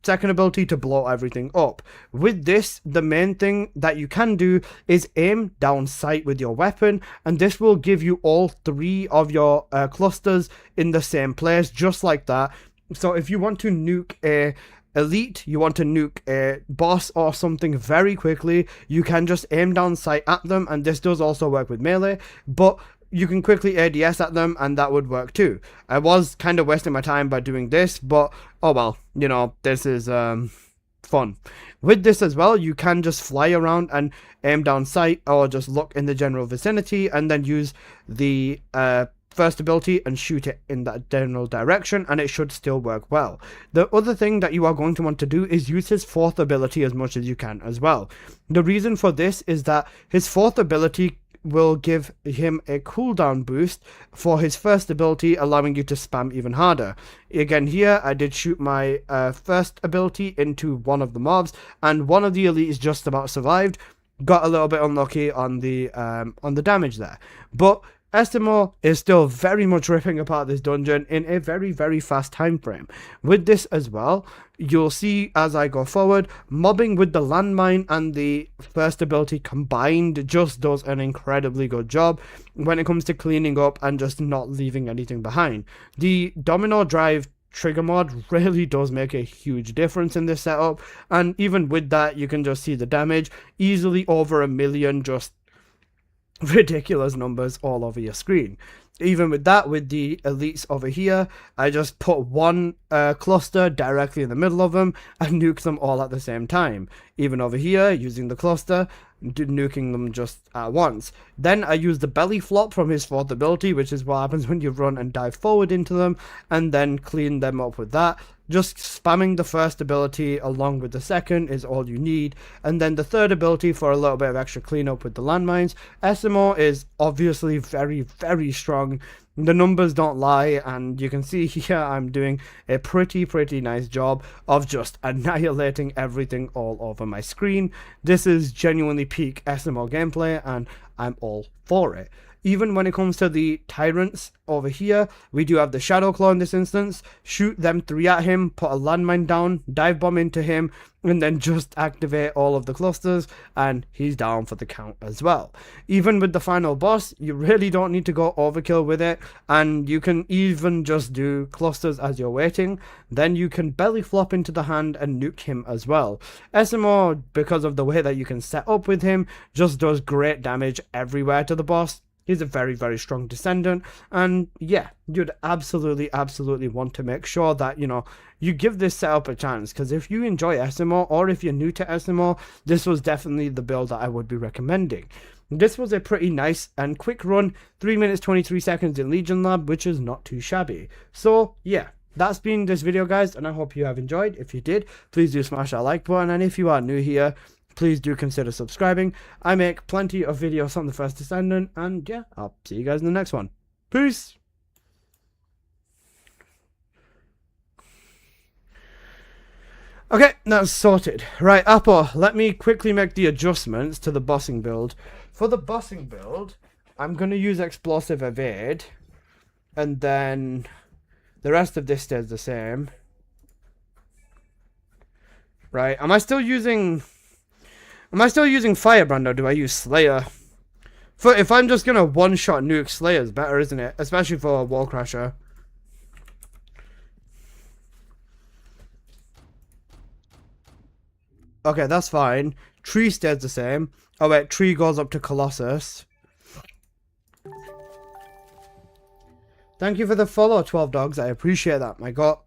second ability to blow everything up. With this, the main thing that you can do is aim down sight with your weapon, and this will give you all 3 of your clusters in the same place, just like that. So if you want to nuke a elite, you want to nuke a boss or something very quickly, you can just aim down sight at them, and this does also work with melee, but you can quickly ADS at them, and that would work too. I was kind of wasting my time by doing this, but oh well, you know, this is fun. With this as well, you can just fly around and aim down sight, or just look in the general vicinity and then use the first ability and shoot it in that general direction, and it should still work well. The other thing that you are going to want to do is use his fourth ability as much as you can as well. The reason for this is that his fourth ability will give him a cooldown boost for his first ability, allowing you to spam even harder. Again, here I did shoot my first ability into one of the mobs, and one of the elites just about survived. Got a little bit unlucky on the damage there, but SMO is still very much ripping apart this dungeon in a very, very fast time frame. With this as well, you'll see as I go forward, mobbing with the landmine and the first ability combined just does an incredibly good job when it comes to cleaning up and just not leaving anything behind. The domino drive trigger mod really does make a huge difference in this setup, and even with that, you can just see the damage easily over 1 million, just ridiculous numbers all over your screen. Even with that, with the elites over here, I just put one cluster directly in the middle of them and nuke them all at the same time. Even over here, using the cluster, nuking them just at once. Then I use the belly flop from his fourth ability, which is what happens when you run and dive forward into them, and then clean them up with that. Just spamming the first ability along with the second is all you need, and then the third ability for a little bit of extra cleanup with the landmines. SMO is obviously very, very strong. The numbers don't lie, and you can see here I'm doing a pretty nice job of just annihilating everything all over my screen. This is genuinely peak SMO gameplay, and I'm all for it. Even when it comes to the tyrants over here, we do have the Shadow Claw in this instance. Shoot them 3 at him, put a landmine down, dive bomb into him, and then just activate all of the clusters, and he's down for the count as well. Even with the final boss, you really don't need to go overkill with it, and you can even just do clusters as you're waiting. Then you can belly flop into the hand and nuke him as well. SMO, because of the way that you can set up with him, just does great damage everywhere to the boss. He's a very, very strong Descendant, and yeah, you'd absolutely want to make sure that, you know, you give this setup a chance, because if you enjoy SMO, or if you're new to SMO, this was definitely the build that I would be recommending. This was a pretty nice and quick run, 3 minutes 23 seconds in Legion Lab, which is not too shabby. So yeah, that's been this video, guys, and I hope you have enjoyed. If you did, please do smash that like button, and if you are new here, please do consider subscribing. I make plenty of videos on the first Descendant, and yeah, I'll see you guys in the next one. Peace! Okay, that's sorted. Right, Apple, let me quickly make the adjustments to the bossing build. For the bossing build, I'm going to use Explosive Evade, and then the rest of this stays the same. Right, am I still using Firebrand, or do I use Slayer? If I'm just gonna one-shot nuke, Slayer's better, isn't it? Especially for a Wall Crasher. Okay, that's fine. Tree stays the same. Oh wait, Tree goes up to Colossus. Thank you for the follow, 12 dogs. I appreciate that, my god.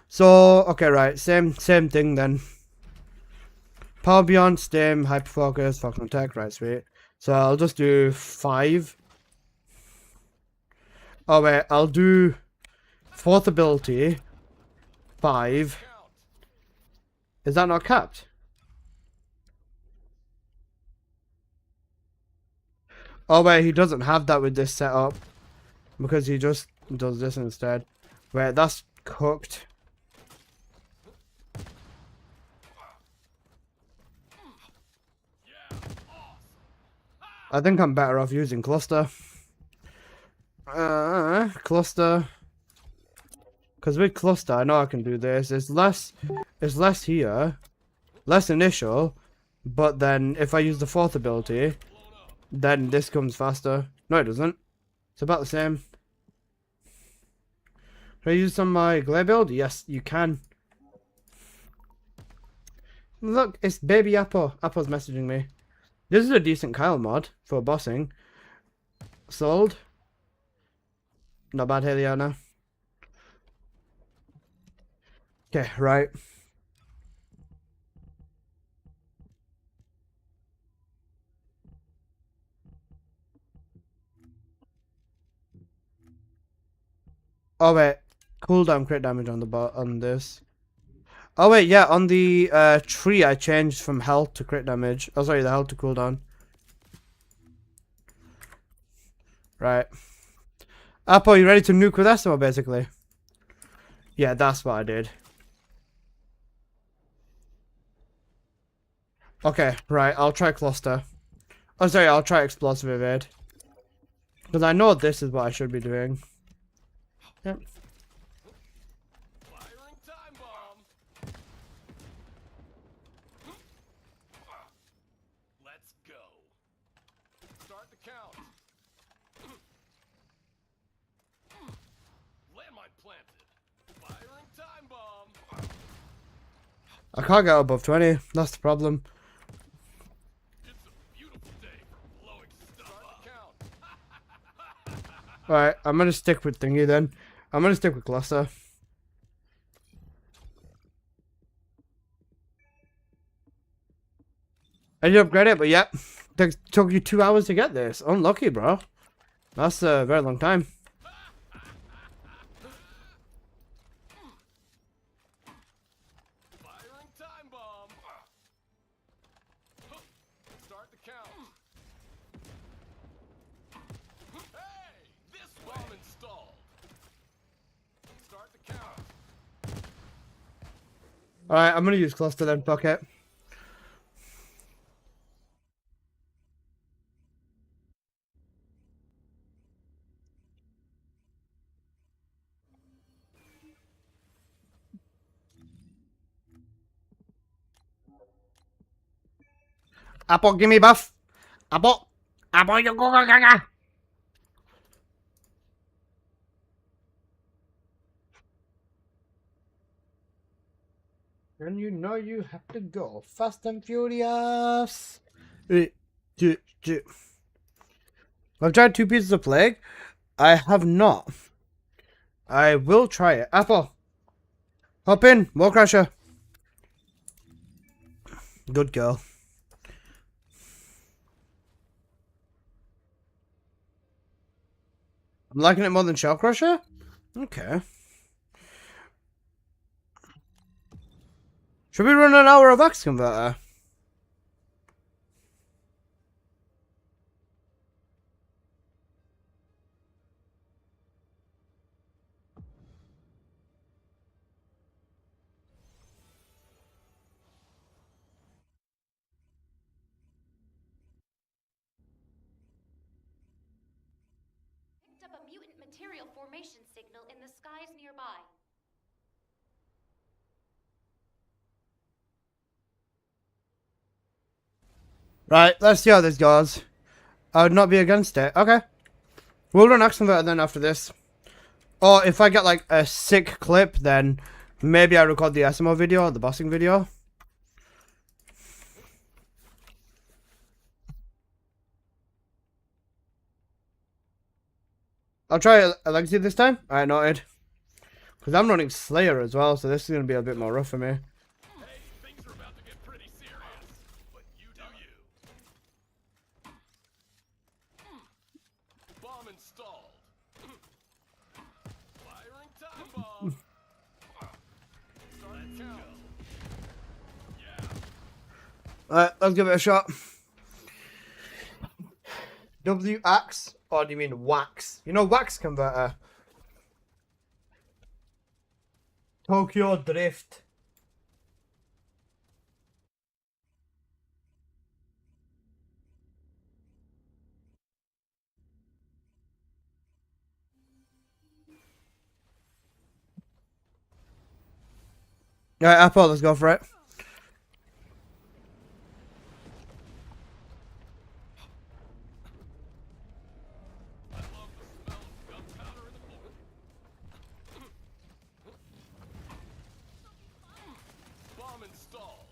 So, okay, right. Same thing then. Power Beyond, Stim, Hyper Focus, Falcon Attack, right, sweet. So I'll just do 5. Oh wait, I'll do 4th ability, 5. Is that not capped? Oh wait, he doesn't have that with this setup, because he just does this instead. Wait, that's cooked. I think I'm better off using Cluster. Cluster. Because with Cluster, I know I can do this. It's less here. Less initial. But then, if I use the 4th ability, then this comes faster. No, it doesn't. It's about the same. Can I use some of my Glare build? Yes, you can. Look, it's Baby Apple. Apple's messaging me. This is a decent Kyle mod for bossing. Sold. Not bad, Heliana. Okay, right. Oh wait, cooldown crit damage on the on this. Oh wait, yeah, on the tree I changed from health to crit damage. Oh sorry, the health to cooldown. Right. Apple, you ready to nuke with Esmo basically? Yeah, that's what I did. Okay, right, I'll try Cluster. Oh sorry, I'll try Explosive Evade. Because I know this is what I should be doing. Yep. I can't get above 20. That's the problem. Alright, I'm gonna stick with thingy then. I'm gonna stick with Cluster. I did upgrade it, but yep. Took you 2 hours to get this. Unlucky, bro. That's a very long time. Alright, I'm gonna use Cluster then, fuck it. Apple, give me buff. Apple. Apple, you go, go, go, go. And you know you have to go fast and furious. I've tried 2 pieces of plague. I have not. I will try it. Apple. Hop in. Wall crusher. Good girl. I'm liking it more than Shell Crusher? Okay. Should we run an hour of Axe Converter? Picked up a mutant material formation signal in the skies nearby. Right, let's see how this goes. I would not be against it. Okay. We'll run Axe Converter then after this. Or if I get like a sick clip, then maybe I record the SMO video, the bossing video. I'll try a legacy this time. Alright, noted. Because I'm running Slayer as well, so this is going to be a bit more rough for me. Hey, things are about to get pretty serious. But you do you. Bomb installed. Firing time bomb. Start the count. Yeah. Alright, let's give it a shot. W Axe? Or do you mean wax? You know Wax Converter? Tokyo Drift. Alright, Apple, let's go for it. Bomb installed.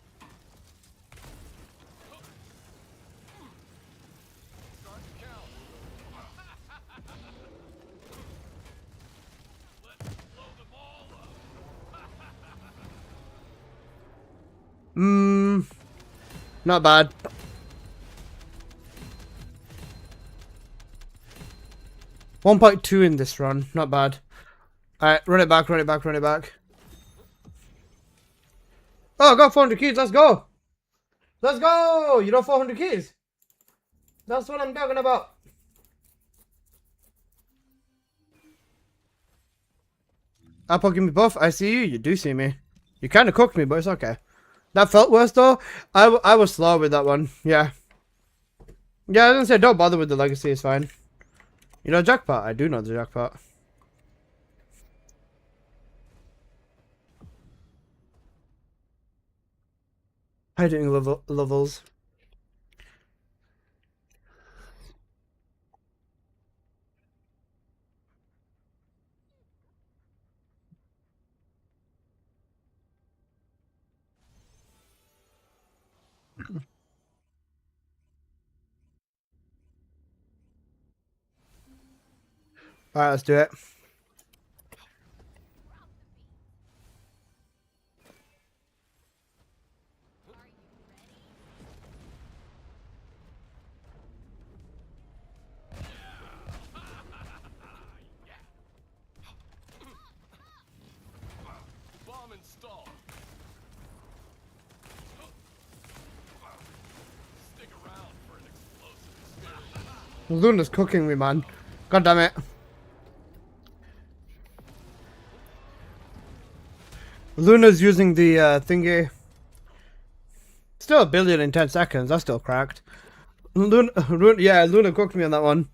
Start the count. Let's blow them all up. Not bad. .2 in this run, not bad. Alright, run it back, run it back, run it back. Oh, I got 400 keys, let's go! Let's go! You know 400 keys? That's what I'm talking about. Apple, give me buff. I see you, you do see me. You kind of cooked me, but it's okay. That felt worse though. I was slow with that one, yeah. Yeah, I was gonna say, don't bother with the legacy, it's fine. You know jackpot? I do know the jackpot. Hiding levels. Alright, let's do it. Bomb installed. Stick around for an explosive experience. Luna's cooking me, man. God damn it. Luna's using the thingy. Still 1 billion in 10 seconds. That's still cracked. Yeah, Luna cooked me on that one.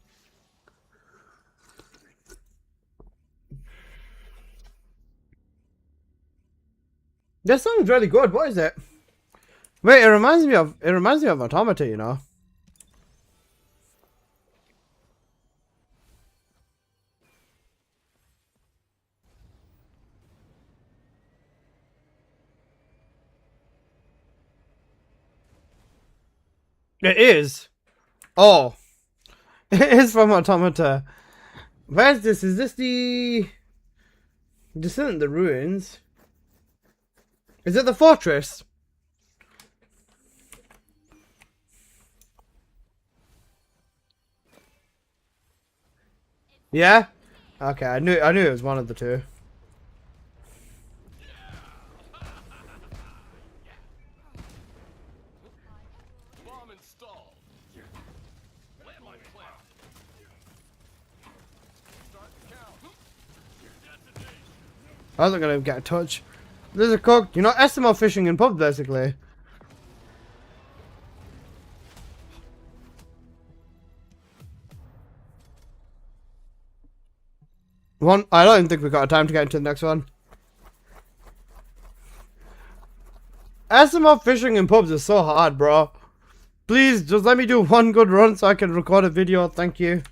This song's really good. What is it? Wait, it reminds me of Automata, you know. It is. Oh. It is from Automata. Where's this? Is this the Descendant the Ruins? Is it the fortress? Yeah? Okay, I knew it was one of the two. Bomb installed. Landmine plant. Start the count. Detonate. I wasn't gonna get a touch. There's a cook. You know, SML fishing in pub basically. One. I don't even think we've got time to get into the next one. SML fishing in pubs is so hard, bro. Please, just let me do one good run so I can record a video. Thank you.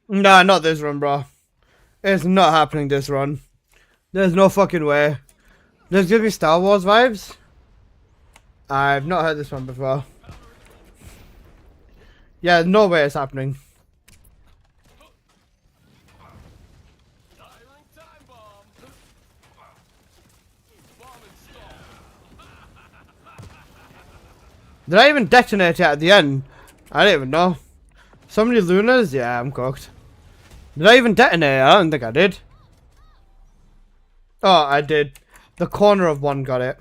Nah, not this run, bro. It's not happening this run. There's no fucking way. This gives me Star Wars vibes. I've not heard this one before. Yeah, no way it's happening. Firing time bomb. Bomb installed. Did I even detonate it at the end? I don't even know. So many Lunas? Yeah, I'm cooked. Did I even detonate? I don't think I did. Oh, I did. The corner of one got it.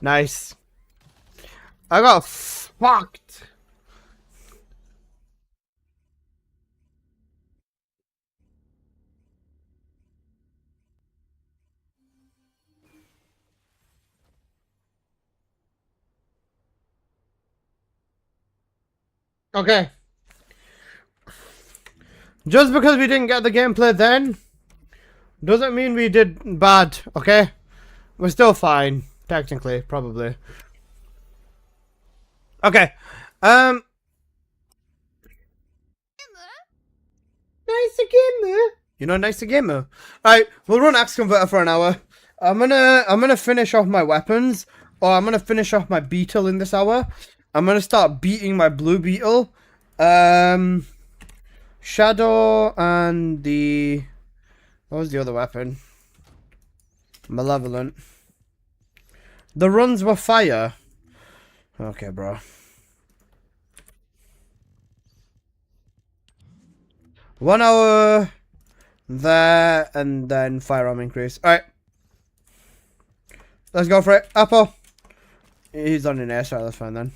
Nice. I got fucked. Okay. Just because we didn't get the gameplay then, doesn't mean we did bad, okay? We're still fine, technically, probably. Okay. Nice gamer. You know, nice gamer. Alright, we'll run Axe Converter for an hour. I'm gonna finish off my weapons, or I'm gonna finish off my beetle in this hour. I'm gonna start beating my blue beetle. Shadow and the... What was the other weapon? Malevolent. The runs were fire. Okay, bro. 1 hour there, and then firearm increase. Alright. Let's go for it. Apple. He's on an air, so that's fine then.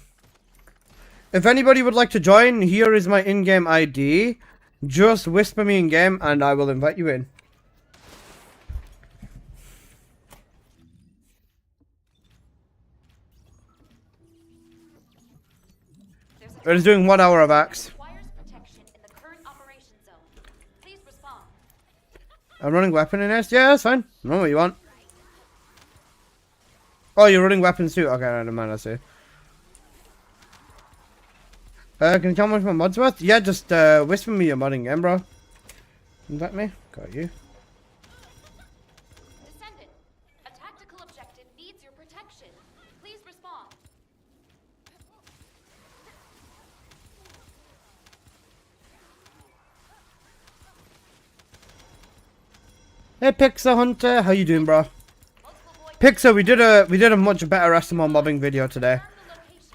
If anybody would like to join, here is my in-game ID. Just whisper me in-game, and I will invite you in. We're just doing 1 hour of Axe. I'm running weapon in this? Yeah, that's fine. Run what you want. Oh, you're running weapons too? Okay, never mind, I see. Can you tell me what my mod's worth? Yeah, just whisper me your modding game, bro. Is that me? Got you. Descendant, a tactical objective needs your protection. Please respond. Hey Pixar Hunter, how you doing, bro? Pixar, we did a much better SML mobbing video today.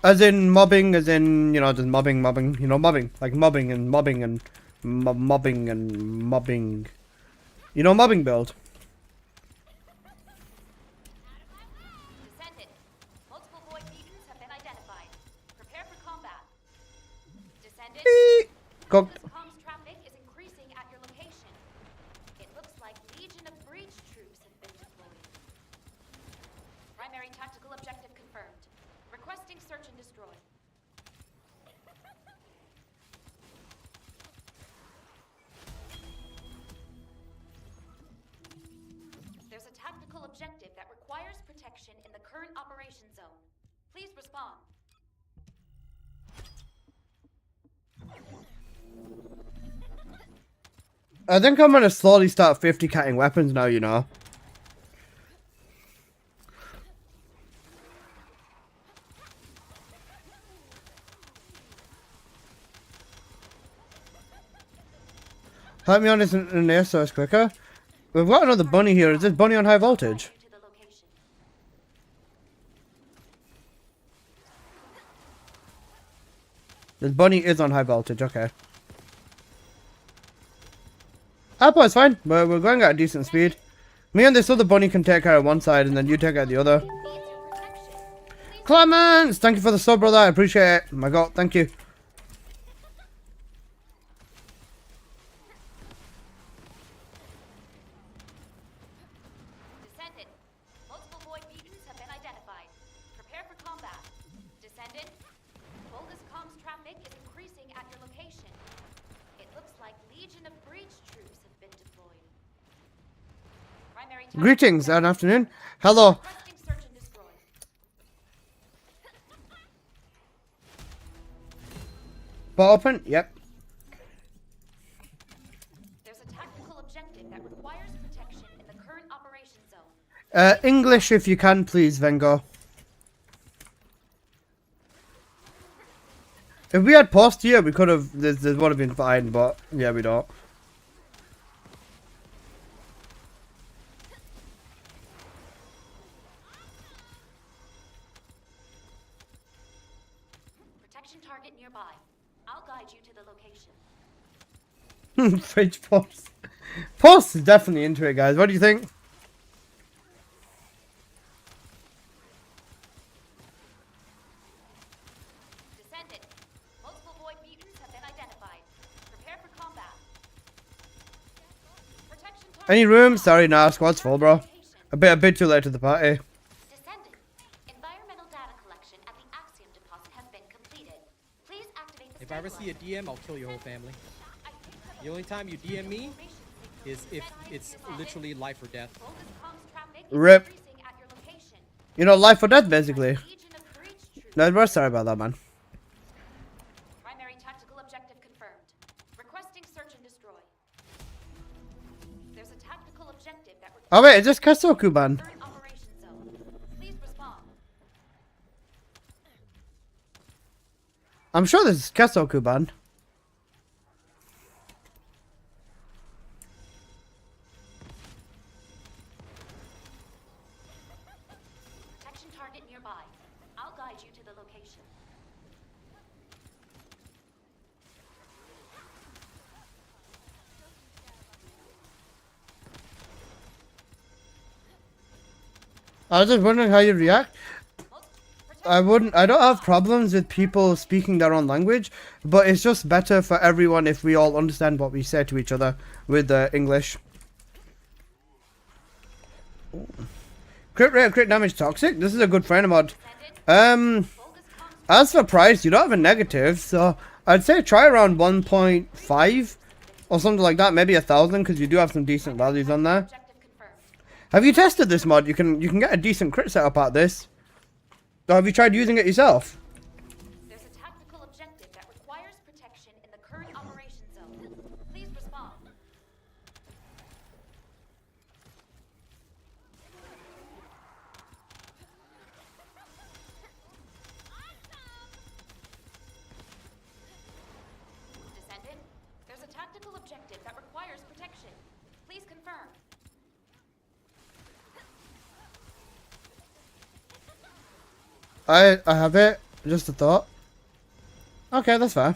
As in mobbing, as in, you know, just mobbing, you know, mobbing. Like mobbing and mobbing and mobbing and mobbing. You know, mobbing build. Descendant. Multiple void beacons have been identified. Prepare for combat. Descendant. Go. Comms traffic is increasing at your location. It looks like Legion of Breach troops have been deployed. Primary tactical objective confirmed. Requesting search and destroy. There's a tactical objective that requires protection in the current operation zone. Please respond. I think I'm gonna slowly start 50 catting weapons now, you know. Help me on this in air source quicker. We've got another bunny here. Is this bunny on high voltage? To the location. This bunny is on high voltage, okay. Apple is fine, but we're going at a decent speed. Me and this other bunny can take care of one side and then you take care of the other. Clemens! Thank you for the sub, brother. I appreciate it. Oh my god, thank you. Descendant. Multiple void beacons have been identified. Prepare for combat. Descendant. Bogus comms traffic is increasing at your location. It looks like Legion of Breach troops have been deployed. Primary target- Greetings, good afternoon. Hello. Requesting search and destroy. Bot open? Yep. There's a tactical objective that requires protection in the current operation zone. English if you can, please, Vengo. If we had post here, we could have, this would have been fine, but yeah, we don't. Protection target nearby. I'll guide you to the location. Fridge post. Post is definitely into it, guys. What do you think? Descendant. Multiple void beacons have been identified. Prepare for combat. Protection target. Any room? Sorry, nah, squad's full, bro. A bit too late to the party. Descendant. Environmental data collection at the Axiom deposit has been completed. Please activate the If I ever see a DM, I'll kill your whole family. The only time you DM me is if it's literally life or death. Bogus comms traffic is Rip. increasing at your location. You know, life or death, basically. Legion of Breach troops. No, we're sorry about that, man. Primary tactical objective confirmed. Requesting search and destroy. There's a tactical objective that Oh wait, is this Kasoku, man? current operation zone. Please respond. I'm sure this is Kasoku, man. Protection target nearby. I'll guide you to the location. I was just wondering how you react. I don't have problems with people speaking their own language, but it's just better for everyone if we all understand what we say to each other with English. Crit rate, crit damage, toxic. This is a good friend mod. As for price, you don't have a negative, so I'd say try around 1.5 or something like that. Maybe 1,000, because you do have some decent values on there. Objective confirmed. Have you tested this mod? You can get a decent crit setup at this. Or have you tried using it yourself? There's a tactical objective that requires protection in the current operation zone. Please respond. Descendant, there's a tactical objective that requires protection. Please confirm. I have it. Just a thought. Okay, that's fair.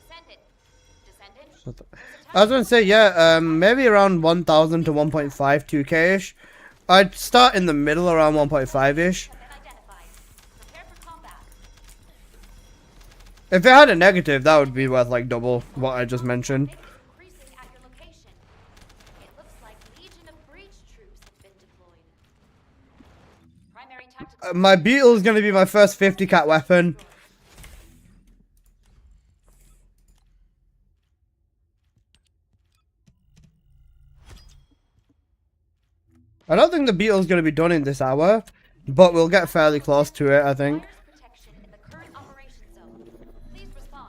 Descendant. Descendant. Just a thought. I was gonna say, yeah, maybe around 1,000 to 1.52k-ish. I'd start in the middle around 1.5-ish. Have been identified. Prepare for combat. If it had a negative, that would be worth like double what I just mentioned. Increasing at your location. It looks like Legion of Breach troops have been deployed. Primary tactical. My beetle is gonna be my first 50 cat weapon. I don't think the beetle's gonna be done in this hour, but we'll get fairly close to it, I think. Requires protection in the current operation zone. Please respond.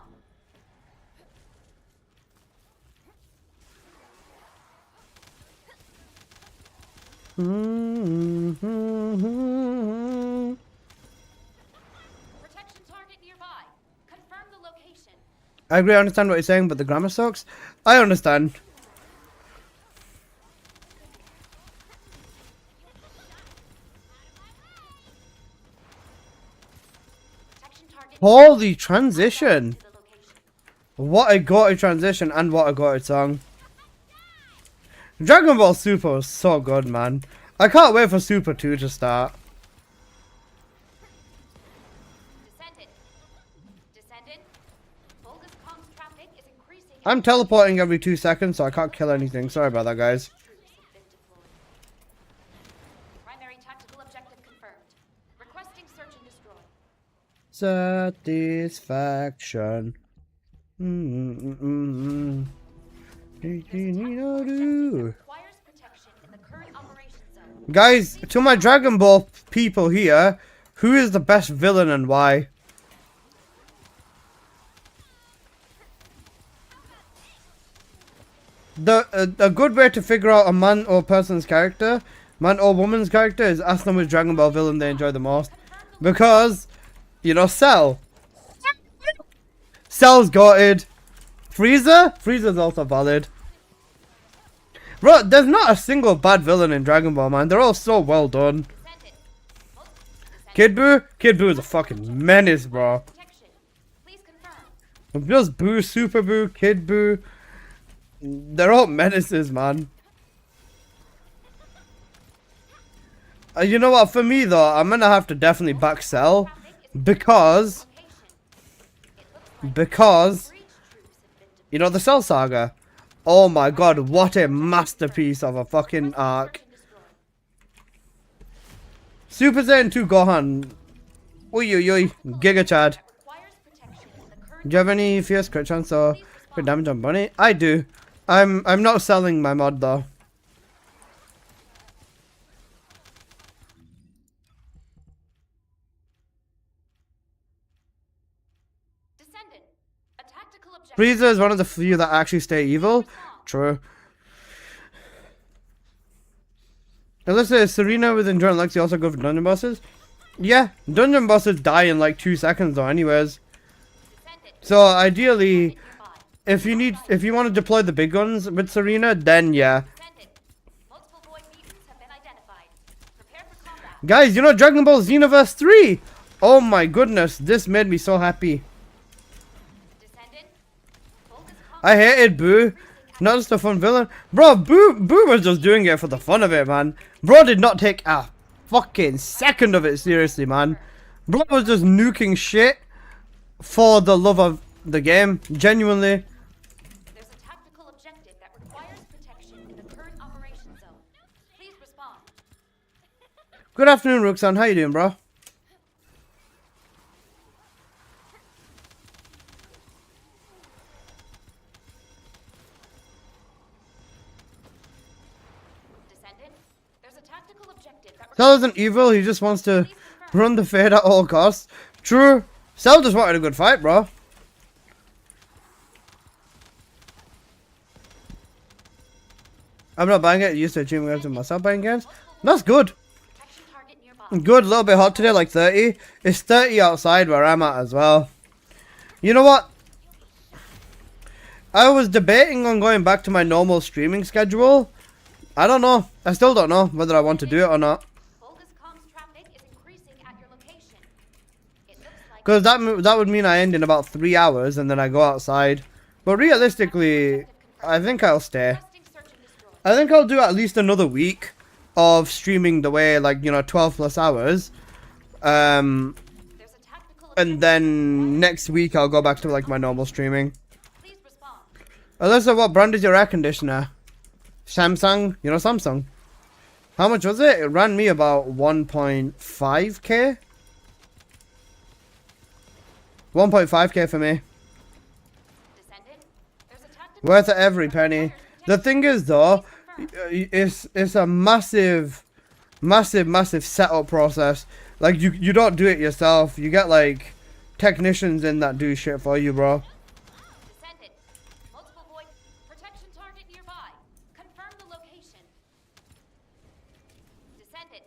Protection target nearby. Confirm the location. I agree, I understand what you're saying, but the grammar sucks. I understand. Protection target Holy transition! to the location. What a goated transition and what a goated song. Dragon Ball Super was so good, man. I can't wait for Super 2 to start. Descendant. Descendant. Vulgus comms traffic is increasing. I'm teleporting every 2 seconds, so I can't kill anything. Sorry about that, guys. Troops have been deployed. Primary tactical objective confirmed. Requesting search and destroy. Satisfaction. Requires protection in the current operation zone. Guys, to my Dragon Ball people here, who is the best villain and why? A good way to figure out a man or person's character, man or woman's character, is ask them which Dragon Ball villain they enjoy the most. Because, you know, Cell. Cell's goated. Frieza's also valid. Bro, there's not a single bad villain in Dragon Ball, man. They're all so well done. Kid Buu? Kid Buu is a fucking menace, bro. Protection. Please confirm. Just Buu, Super Buu, Kid Buu. They're all menaces, man. You know what? For me, though, I'm gonna have to definitely back Cell. Because, you know, the Cell Saga. Oh my god, what a masterpiece of a fucking arc. Super Saiyan 2 Gohan. Oi oi oi, Giga Chad. Requires protection in the current. Do you have any fierce crit chance or crit damage on Bunny? I do. I'm not selling my mod though. Descendant. A tactical objective. Frieza is one of the few that actually stay evil. True. Unless it's Serena with Endurance Lexi also good for dungeon bosses. Yeah, dungeon bosses die in like 2 seconds though anyways. So ideally, if you want to deploy the big guns with Serena, then yeah. Multiple void mutants have been identified. Prepare for combat. Guys, you know Dragon Ball Xenoverse 3? Oh my goodness, this made me so happy. Descendant. Vulgus comms I hated Boo. Not just a fun villain. Bro, Boo was just doing it for the fun of it, man. Bro did not take a fucking second of it seriously, man. Bro was just nuking shit for the love of the game. Genuinely. There's a tactical objective that requires protection in the current operation zone. Please respond. Good afternoon, Rooksan. How you doing, bro? Descendant. There's a tactical objective that Cell isn't evil. He just wants to run the fade at all costs. True. Cell just wanted a good fight, bro. I'm not buying it. Used to achieving games and myself buying games. That's good. protection target nearby. Good. A little bit hot today, like 30. It's 30 outside where I'm at as well. You know what? I was debating on going back to my normal streaming schedule. I don't know. I still don't know whether I want to do it or not. Vulgus comms traffic is increasing at your location. It looks Because that would mean I end in about 3 hours and then I go outside. But realistically, I think I'll stay. Requesting search and destroy. I think I'll do at least another week of streaming the way, like, you know, 12 plus hours. There's a tactical And then next week I'll go back to like my normal streaming. Please respond. Alyssa, what brand is your air conditioner? Samsung? You know Samsung. How much was it? It ran me about 1.5k. 1.5k for me. Descendant, there's a tactical Worth it every penny. The thing is though, it's a massive setup process. Like you don't do it yourself. You get like technicians in that do shit for you, bro. Descendant, multiple void protection target nearby. Confirm the location. Descendant,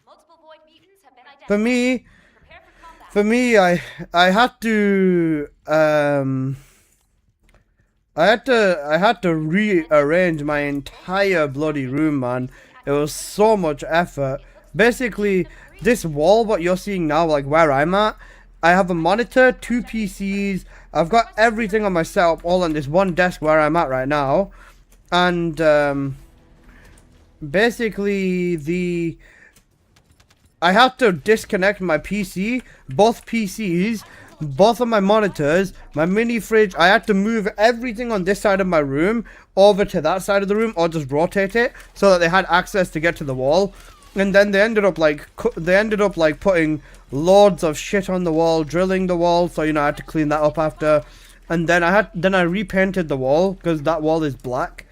multiple void mutants have been identified. For me, Prepare for combat. For me, I had to rearrange my entire bloody room, man. It was so much effort. Basically, this wall, what you're seeing now, like where I'm at, I have a monitor, 2 PCs. I've got everything on my setup all on this one desk where I'm at right now, and basically I had to disconnect my PC, both PCs, both of my monitors, my mini fridge. I had to move everything on this side of my room over to that side of the room, or just rotate it so that they had access to get to the wall. And then they ended up like putting loads of shit on the wall, drilling the wall. So you know I had to clean that up after. And then I repainted the wall because that wall is black.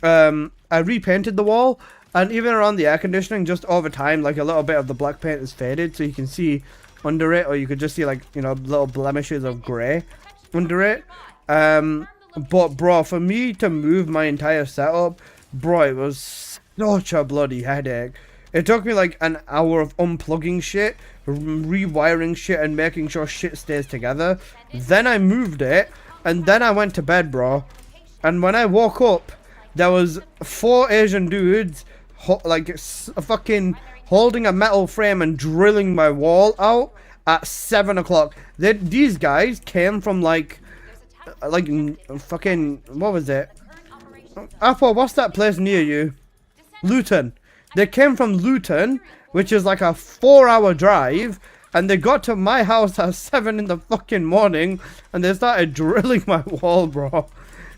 I repainted the wall. And even around the air conditioning, just over time, like a little bit of the black paint is faded, so you can see under it, or you could just see like, you know, little blemishes of grey under it. But bro, for me to move my entire setup, bro, it was such a bloody headache. It took me like an hour of unplugging shit, rewiring shit, and making sure shit stays together. Then I moved it, and then I went to bed, bro. And when I woke up, there was 4 Asian dudes fucking holding a metal frame and drilling my wall out at 7 o'clock. These guys came from like fucking, what was it? Apple, what's that place near you? Luton. They came from Luton, which is like a 4-hour drive, and they got to my house at 7 in the fucking morning, and they started drilling my wall, bro.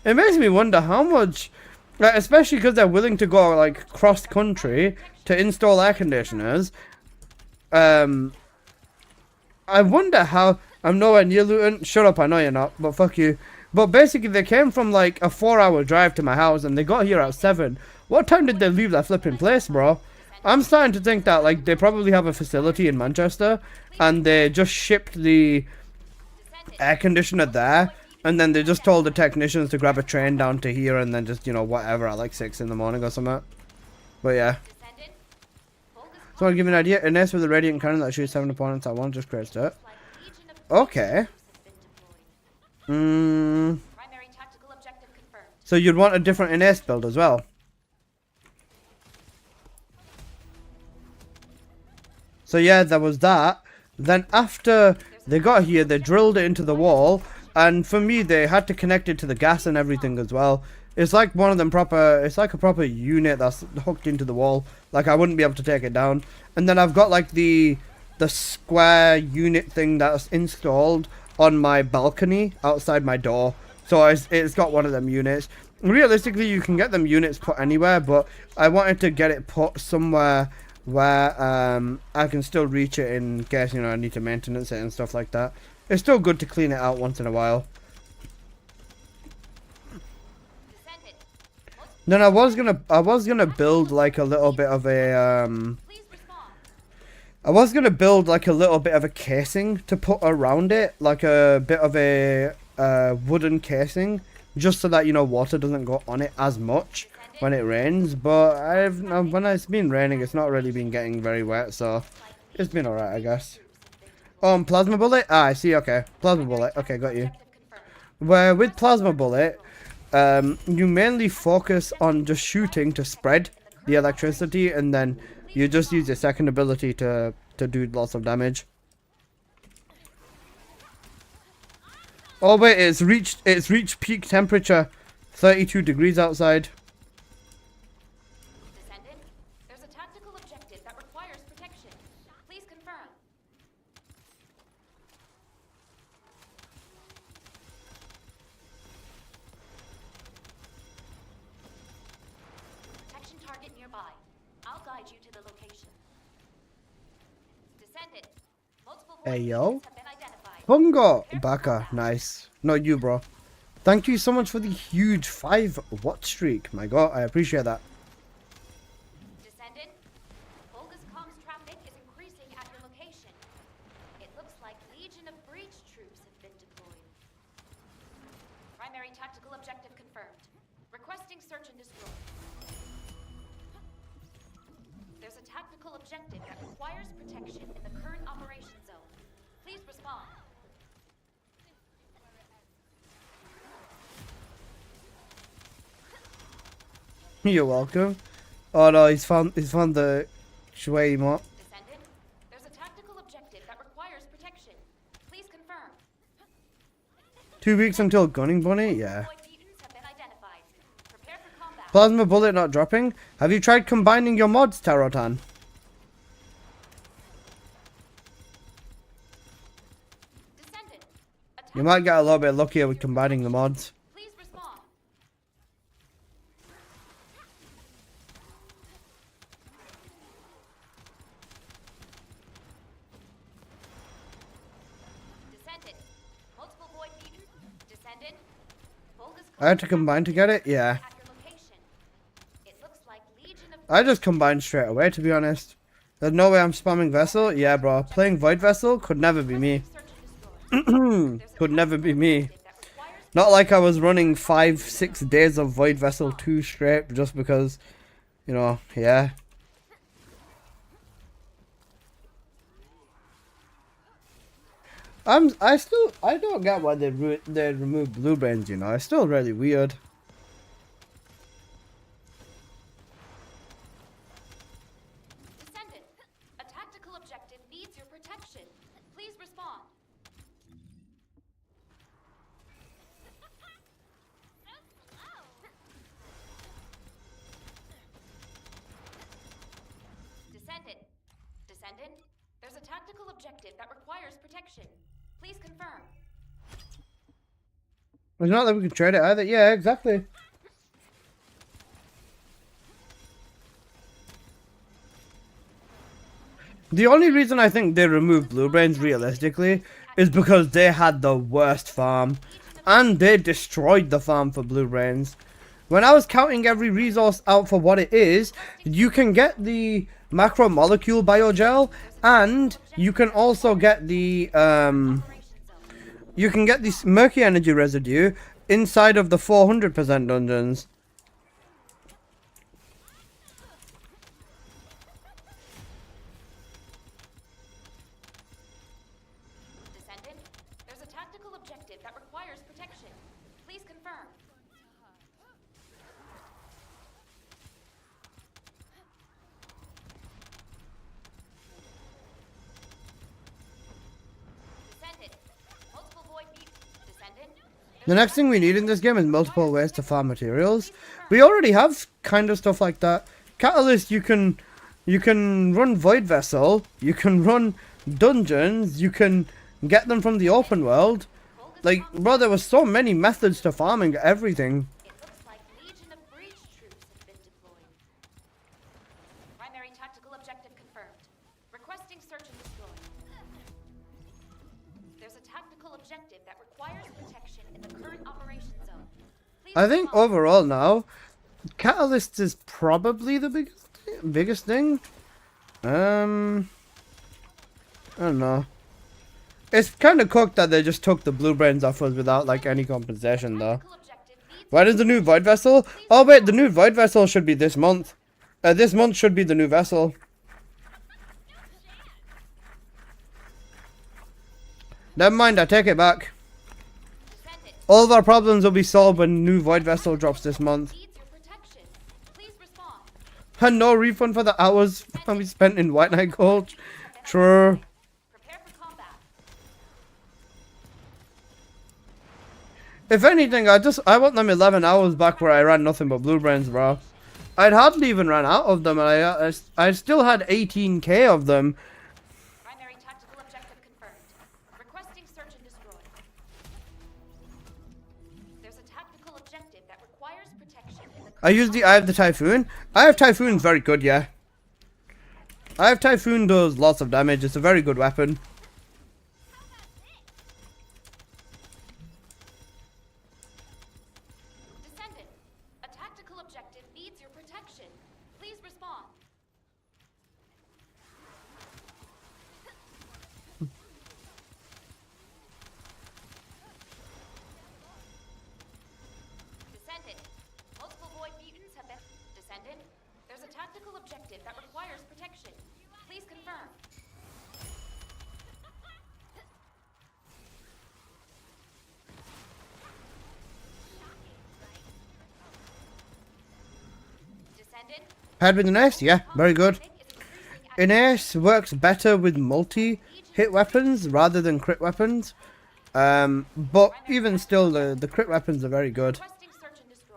It makes me wonder how much, like, especially because they're willing to go like cross country to install air conditioners. I wonder how. I'm nowhere near Luton. Shut up, I know you're not, but fuck you. But basically, they came from like a 4-hour drive to my house, and they got here at 7. What time did they leave that flipping place, bro? I'm starting to think that like they probably have a facility in Manchester, and they just shipped the air conditioner there. And then they just told the technicians to grab a train down to here and then just, you know, whatever at like 6 in the morning or something. But yeah. So I'll give you an idea. An ace with a radiant cannon that shoots 7 opponents at once just creates it. Okay. Primary tactical objective confirmed. So you'd want a different Inace build as well. So yeah, there was that. Then after they got here, they drilled it into the wall. And for me, they had to connect it to the gas and everything as well. It's like one of them it's like a proper unit that's hooked into the wall. Like I wouldn't be able to take it down. And then I've got like the square unit thing that's installed on my balcony outside my door. So it's got one of them units. Realistically, you can get them units put anywhere, but I wanted to get it put somewhere where I can still reach it in case, you know, I need to maintenance it and stuff like that. It's still good to clean it out once in a while. Then I was gonna build like a little bit of a I was gonna build like a little bit of a casing to put around it, like a bit of a wooden casing, just so that, you know, water doesn't go on it as much when it rains. But when it's been raining, it's not really been getting very wet, so it's been alright, I guess. Plasma bullet? Ah, I see, okay. Plasma bullet. Okay, got you. Where with plasma bullet, you mainly focus on just shooting to spread the electricity, and then you just use your second ability to do lots of damage. Oh wait, it's reached peak temperature, 32 degrees outside. Descendant, there's a tactical objective that requires protection. Please confirm. Protection target nearby. I'll guide you to the location. Descendant, multiple void Hey yo, beacons have been identified. Hungo Baka, nice. Not you, bro. Thank you so much for the huge 5-watt streak. My God, I appreciate that. Descendant, Volga's comms traffic is increasing at your location. It looks like Legion of Breach troops have been deployed. Primary tactical objective confirmed. Requesting search and destroy. There's a tactical objective that requires protection in the current operation zone. Please respond. You're welcome. Oh no, he's found the Shui mod. Descendant, there's a tactical objective that requires protection. Please confirm. 2 weeks until gunning bunny? Yeah. Void mutants have been identified. Prepare for combat. Plasma bullet not dropping. Have you tried combining your mods, Tarotan? Descendant, You might get a little bit luckier with combining the mods. please respond. Descendant, multiple void mutants. Descendant, Volga's I had to combine to get it? Yeah. at your location. It looks like Legion of I just combined straight away, to be honest. There's no way I'm spamming Vessel? Yeah, bro. Playing Void Vessel could never be me. search and destroy. Could never be me. Not like I was running 5-6 days of Void Vessel 2 straight just because, you know, yeah. I don't get why they remove blue brains, you know. It's still really weird. Descendant, a tactical objective needs your protection. Please respond. Descendant, there's a tactical objective that requires protection. Please confirm. It's not that we can trade it either. Yeah, exactly. The only reason I think they removed blue brains realistically is because they had the worst farm. And they destroyed the farm for blue brains. When I was counting every resource out for what it is, you can get the macromolecule biogel, and you can also get the you can get this murky energy residue inside of the 400% dungeons. Descendant, there's a tactical objective that requires protection. Please confirm. Descendant, multiple void Descendant. The next thing we need in this game is multiple ways to farm materials. We already have kind of stuff like that. Catalyst, you can run Void Vessel, you can run dungeons, you can get them from the open world. Like, bro, there were so many methods to farming everything. It looks like Legion of Breach troops have been deployed. Primary tactical objective confirmed. Requesting search and destroy. There's a tactical objective that requires protection in the current operation zone. Please I think respond. overall now, Catalyst is probably the biggest thing. I don't know. It's kind of cooked that they just took the blue brains off us without like any compensation though. Tactical objective needs Why does the new Void Vessel? Oh wait, the new Void Vessel should be this month. This month should be the new vessel. Never mind, I take it back. Descendant All of our problems will be solved when new Void Vessel drops this month. needs your protection. Please respond. And no refund for the hours we spent in White Knight Gold. True. Prepare for combat. If anything, I want them 11 hours back where I ran nothing but blue brains, bro. I'd hardly even ran out of them, and I still had 18k of them. Primary tactical objective confirmed. Requesting search and destroy. There's a tactical objective that requires protection in the I use the Eye of the Typhoon. Eye of Typhoon's very good, yeah. Eye of Typhoon does lots of damage. It's a very good weapon. Descendant, a tactical objective needs your protection. Please respond. Descendant, multiple void mutants have been... Descendant, there's a tactical objective that requires protection. Please confirm. Descendant, Paired with an ace, yeah, very good. An ace works better with multi-hit weapons rather than crit weapons. But even still, the crit weapons are very good. requesting search and destroy.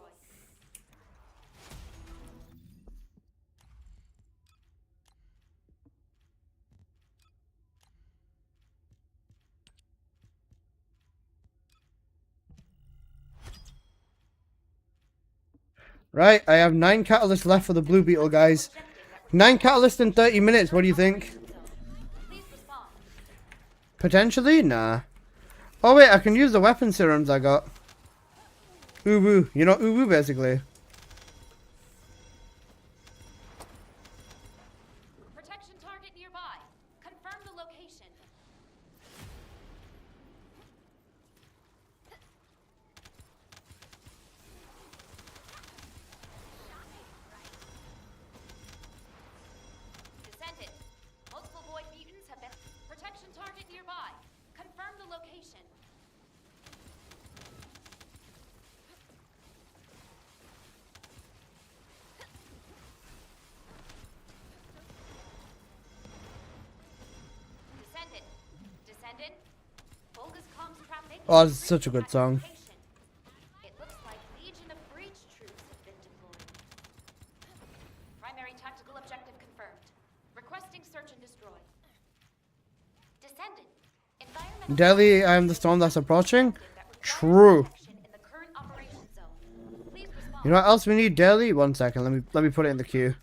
Right, I have 9 catalysts left for the Blue Beetle, guys. 9 catalysts in 30 minutes, what do you think? Please respond. Potentially? Nah. Oh wait, I can use the weapon serums I got. Uwu. You know Uwu, basically. Protection target nearby. Confirm the location. Descendant, multiple void mutants have been... Protection target nearby. Confirm the location. Descendant. Descendant. Volga's comms traffic. Oh, it's such a good song. It looks like Legion of Breach troops have been deployed. Primary tactical objective confirmed. Requesting search and destroy. Descendant. Environmental Delhi, I am the storm that's approaching. True. protection in the current operation zone. Please respond. You know what else we need, Delhi? 1 second, let me put it in the queue.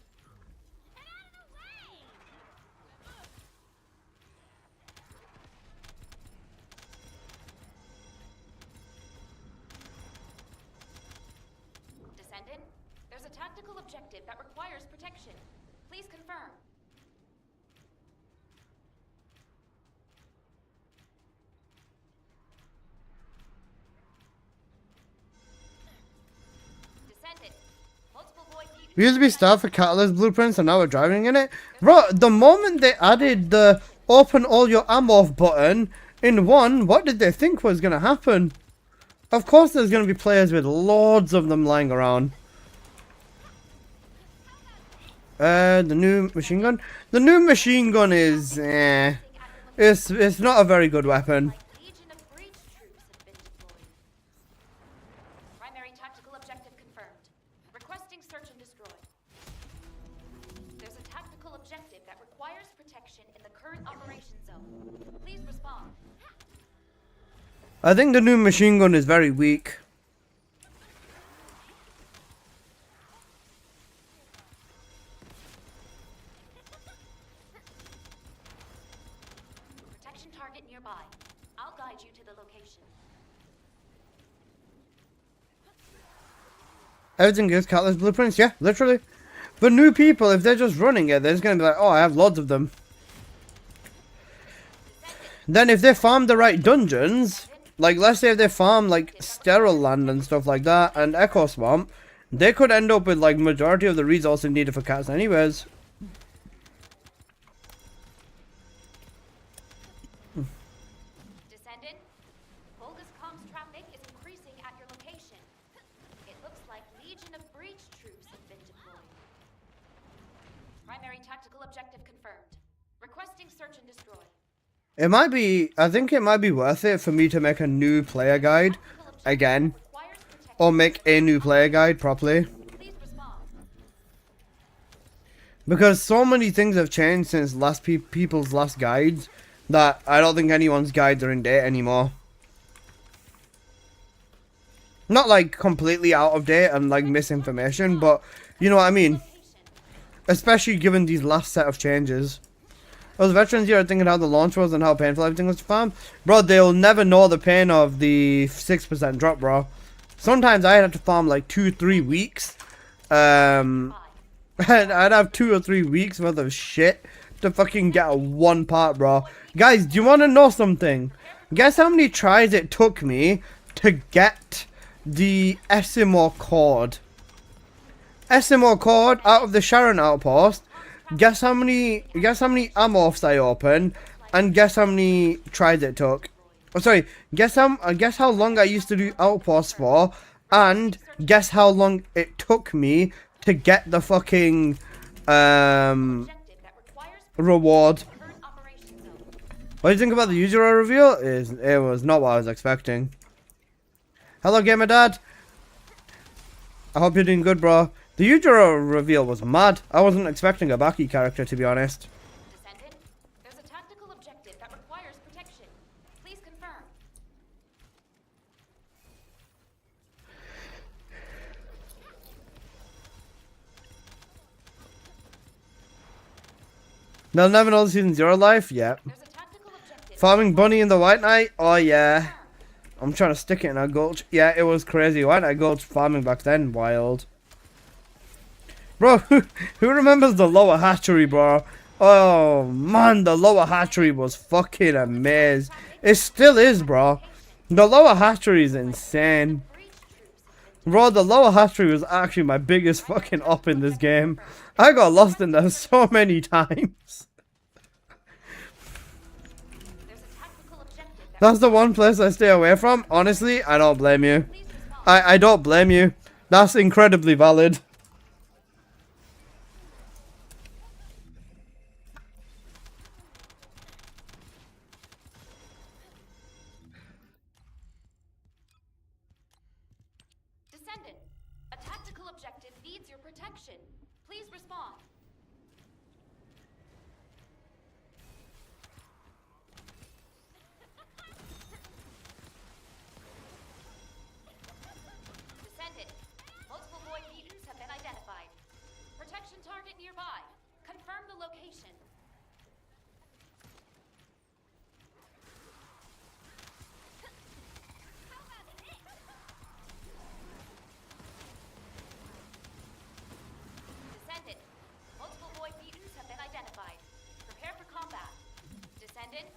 Descendant, there's a tactical objective that requires protection. Please confirm. Descendant, multiple void mutants. We used to be staffed for catalyst blueprints and now we're driving in it. Bro, the moment they added the open all your ammo button in 1, what did they think was going to happen? Of course there's going to be players with loads of them lying around. The new machine gun? The new machine gun is, it's not a very good weapon. Legion of Breach troops have been deployed. Primary tactical objective confirmed. Requesting search and destroy. There's a tactical objective that requires protection in the current operation zone. Please respond. I think the new machine gun is very weak. Protection target nearby. I'll guide you to the location. Everything is catalyst blueprints, yeah, literally. But new people, if they're just running it, they're just going to be like, oh, I have loads of them. Then if they farm the right dungeons, like let's say if they farm like Sterile Land and stuff like that, and Echo Swamp, they could end up with like majority of the resources needed for cats anyways. Descendant, Volga's comms traffic is increasing at your location. It looks like Legion of Breach troops have been deployed. Primary tactical objective confirmed. Requesting search and destroy. It might be, I think it might be worth it for me to make a new player guide again, or make a new player guide properly. Because so many things have changed since people's last guides that I don't think anyone's guides are in date anymore. Not like completely out of date and like misinformation, but you know what I mean. Especially given these last set of changes. Those veterans here are thinking how the launch was and how painful everything was to farm. Bro, they'll never know the pain of the 6% drop, bro. Sometimes I had to farm like 2-3 weeks. I'd have 2 or 3 weeks worth of shit to fucking get a 1 part, bro. Guys, do you want to know something? Guess how many tries it took me to get the SMO cord? SMO cord out of the Sharon outpost. Guess how many amorphs I opened, and guess how many tries it took. Oh, sorry. Guess how long I used to do outposts for, and guess how long it took me to get the fucking reward. What do you think about the user reveal? It was not what I was expecting. Hello, gamer dad. I hope you're doing good, bro. The user reveal was mad. I wasn't expecting a Baki character, to be honest. Descendant, there's a tactical objective that requires protection. Please confirm. They'll never know the Season 0 life? Yeah. Farming Bunny in the White Knight? Oh, yeah. I'm trying to stick it in a gulch. Yeah, it was crazy. White Knight gulch farming back then. Wild. Bro, who remembers the lower hatchery, bro? Oh, man, the lower hatchery was fucking amazing. It still is, bro. The lower hatchery is insane. Bro, the lower hatchery was actually my biggest fucking up in this game. I got lost in there so many times. That's the one place I stay away from. Honestly, I don't blame you. I don't blame you. That's incredibly valid. Descendant, a tactical objective needs your protection. Please respond. Descendant, multiple void mutants have been identified. Protection target nearby. Confirm the location. Descendant, multiple void mutants have been identified. Prepare for combat. Descendant,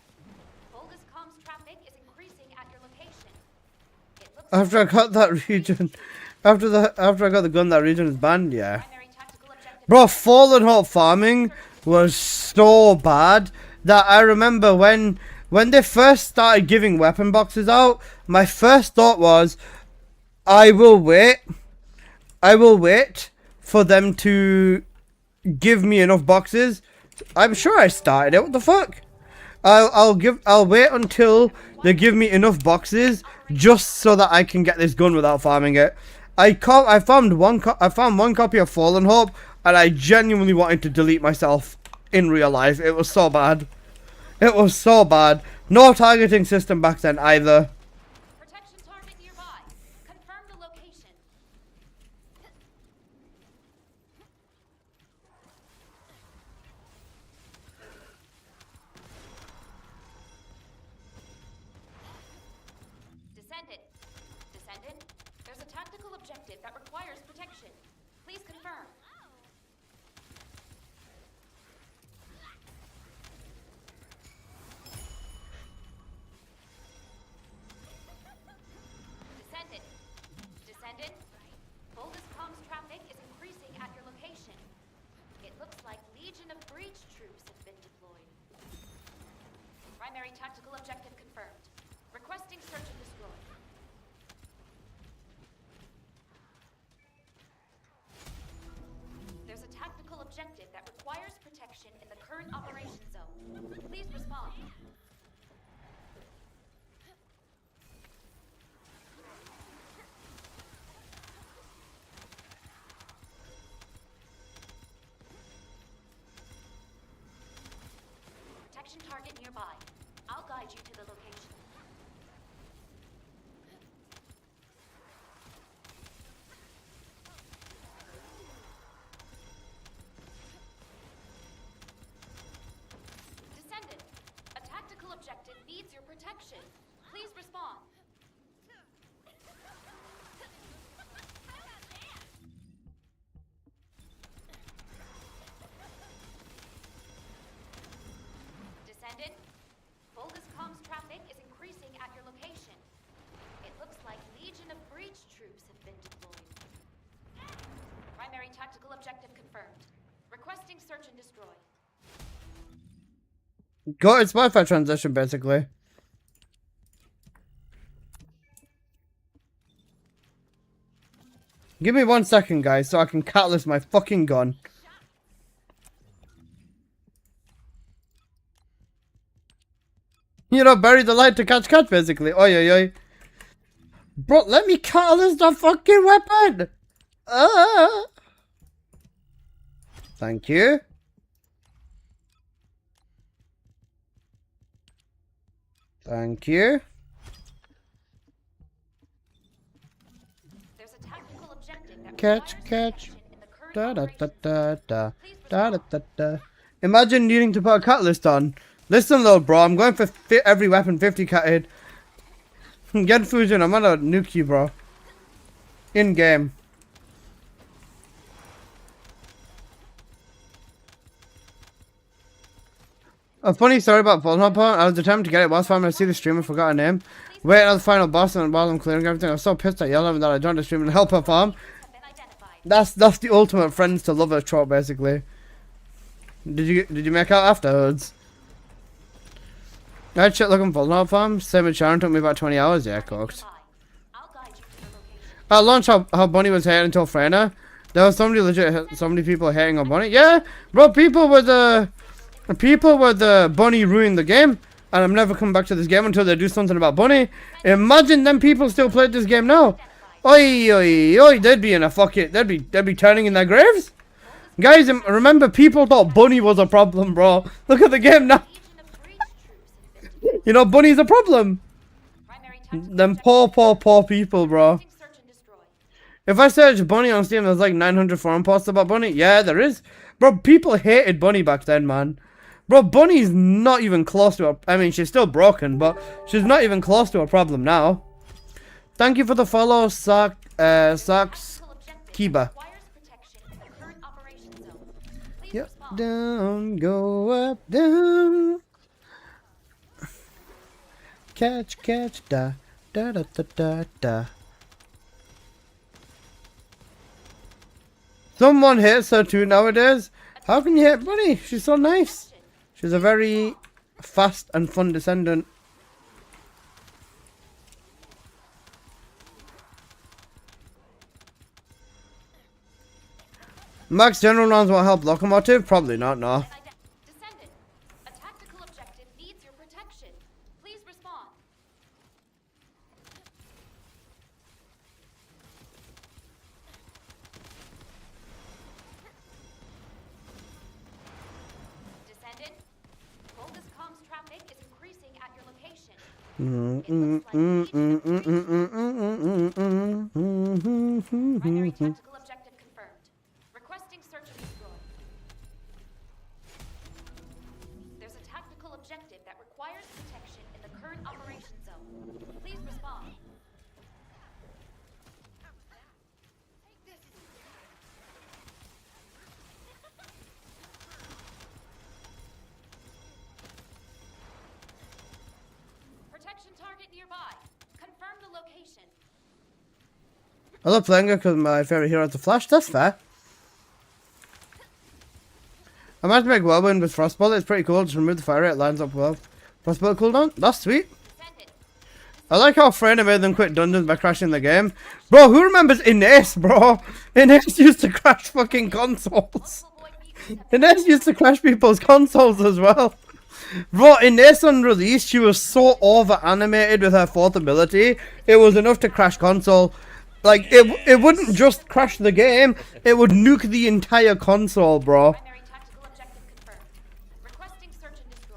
Volga's comms traffic is increasing at your location. It looks After I got that region, after I got the gun, that region is banned. Yeah. Bro, Fallen Hope farming was so bad that I remember when they first started giving weapon boxes out, my first thought was, I will wait for them to give me enough boxes. I'm sure I started it. What the fuck? I'll wait until they give me enough boxes just so that I can get this gun without farming it. I found one copy of Fallen Hope, and I genuinely wanted to delete myself in real life. It was so bad. It was so bad. No targeting system back then either. protection target nearby. Confirm the location. Descendant, there's a tactical objective that requires protection. Please confirm. Descendant, Volga's comms traffic is increasing at your location. It looks like Legion of Breach troops have been deployed. Primary tactical objective confirmed. Requesting search and destroy. protection target nearby. I'll guide you to the location. Descendant, a tactical objective needs your protection. Please respond. Descendant, Volga's comms traffic is increasing at your location. It looks like Legion of Breach troops have been deployed. Primary tactical objective confirmed. Requesting search and destroy. Go, it's Wi-Fi transition basically. Give me 1 second, guys, so I can catalyst my fucking gun. You know, bury the light to catch, basically. Oi, oi, oi. Bro, let me catalyst the fucking weapon! Thank you. Thank you. There's a tactical objective that Catch, requires catch. protection in the current Da da da operation. da da. Please Da da respond. da da. Imagine needing to put a catalyst on. Listen though, bro, I'm going for every weapon 50 catted. Get fusion, I'm gonna nuke you, bro. In game. A funny story about Volnhopper. I was determined to get it whilst farming. I see the streamer, forgot her name. Wait on the final boss, and while I'm clearing everything, I was so pissed I yelled at him that I joined the stream and helped her farm. Have been identified. That's the ultimate friends to lovers trope, basically. Did you make out afterwards? I had shit looking Volnhopper farm. Same with Sharon, took me about 20 hours. Yeah, cooked. I'll guide you to the location. At launch, how Bunny was hating until Freyna. There was so many people hating on Bunny. Yeah, bro, people with Bunny ruined the game, and I'm never coming back to this game until they do something about Bunny. Imagine them people still played this game now. Oi, oi, oi, they'd be in a fucking, they'd be turning in their graves. Guys, remember, people thought Bunny was a problem, bro. Look at the game now. Legion of Breach troops have been You know, Bunny's a problem. primary tactical Them objective. poor people, bro. Requesting search and destroy. If I search Bunny on Steam, there's like 900 forum posts about Bunny. Yeah, there is. Bro, people hated Bunny back then, man. Bro, Bunny's not even close to I mean, she's still broken, but she's not even close to a problem now. Thank you for the follow, Socks Tactical objective Kiba. requires protection in the current operation zone. Please Yep, respond. down, go up, down. Catch, da, da, da, da, da, da. Someone hates her too nowadays. How can you hate Bunny? She's so nice. She's a very fast and fun descendant. Max general rounds won't help locomotive? Probably not, no. Descendant, a tactical objective needs your protection. Please respond. Descendant, Volga's comms traffic is increasing at your location. It looks like primary tactical objective confirmed. Requesting search and destroy. There's a tactical objective that requires protection in the current operation zone. Please respond. Protection target nearby. Confirm the location. I love playing her because my favorite hero is the Flash. That's fair. I managed to make Whirlwind with Frostbolt. It's pretty cool. Just remove the fire rate. It lines up well. Frostbolt cooldown. That's sweet. Descendant. I like how Freyna made them quit dungeons by crashing the game. Bro, who remembers Ines, bro? Ines used to crash fucking consoles. Multiple void beacons have been Ines used to crash people's consoles as well. Bro, Ines on release, she was so over animated with her fourth ability. It was enough to crash console. Like, it wouldn't just crash the game, it would nuke the entire console, bro. primary tactical objective confirmed. Requesting search and destroy.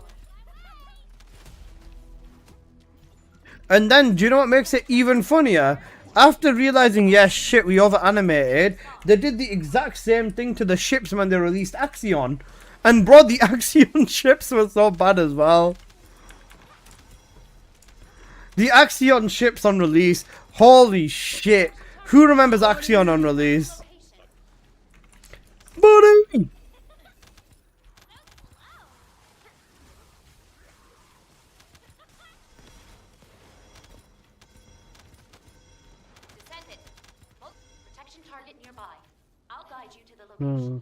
And then, do you know what makes it even funnier? After realizing, yes, shit, we over animated, they did the exact same thing to the ships when they released Axion. And bro, the Axion ships were so bad as well. The Axion ships on release, holy shit. Who remembers Axion on release? Buddy! Descendant. Protection target nearby. I'll guide you to the location.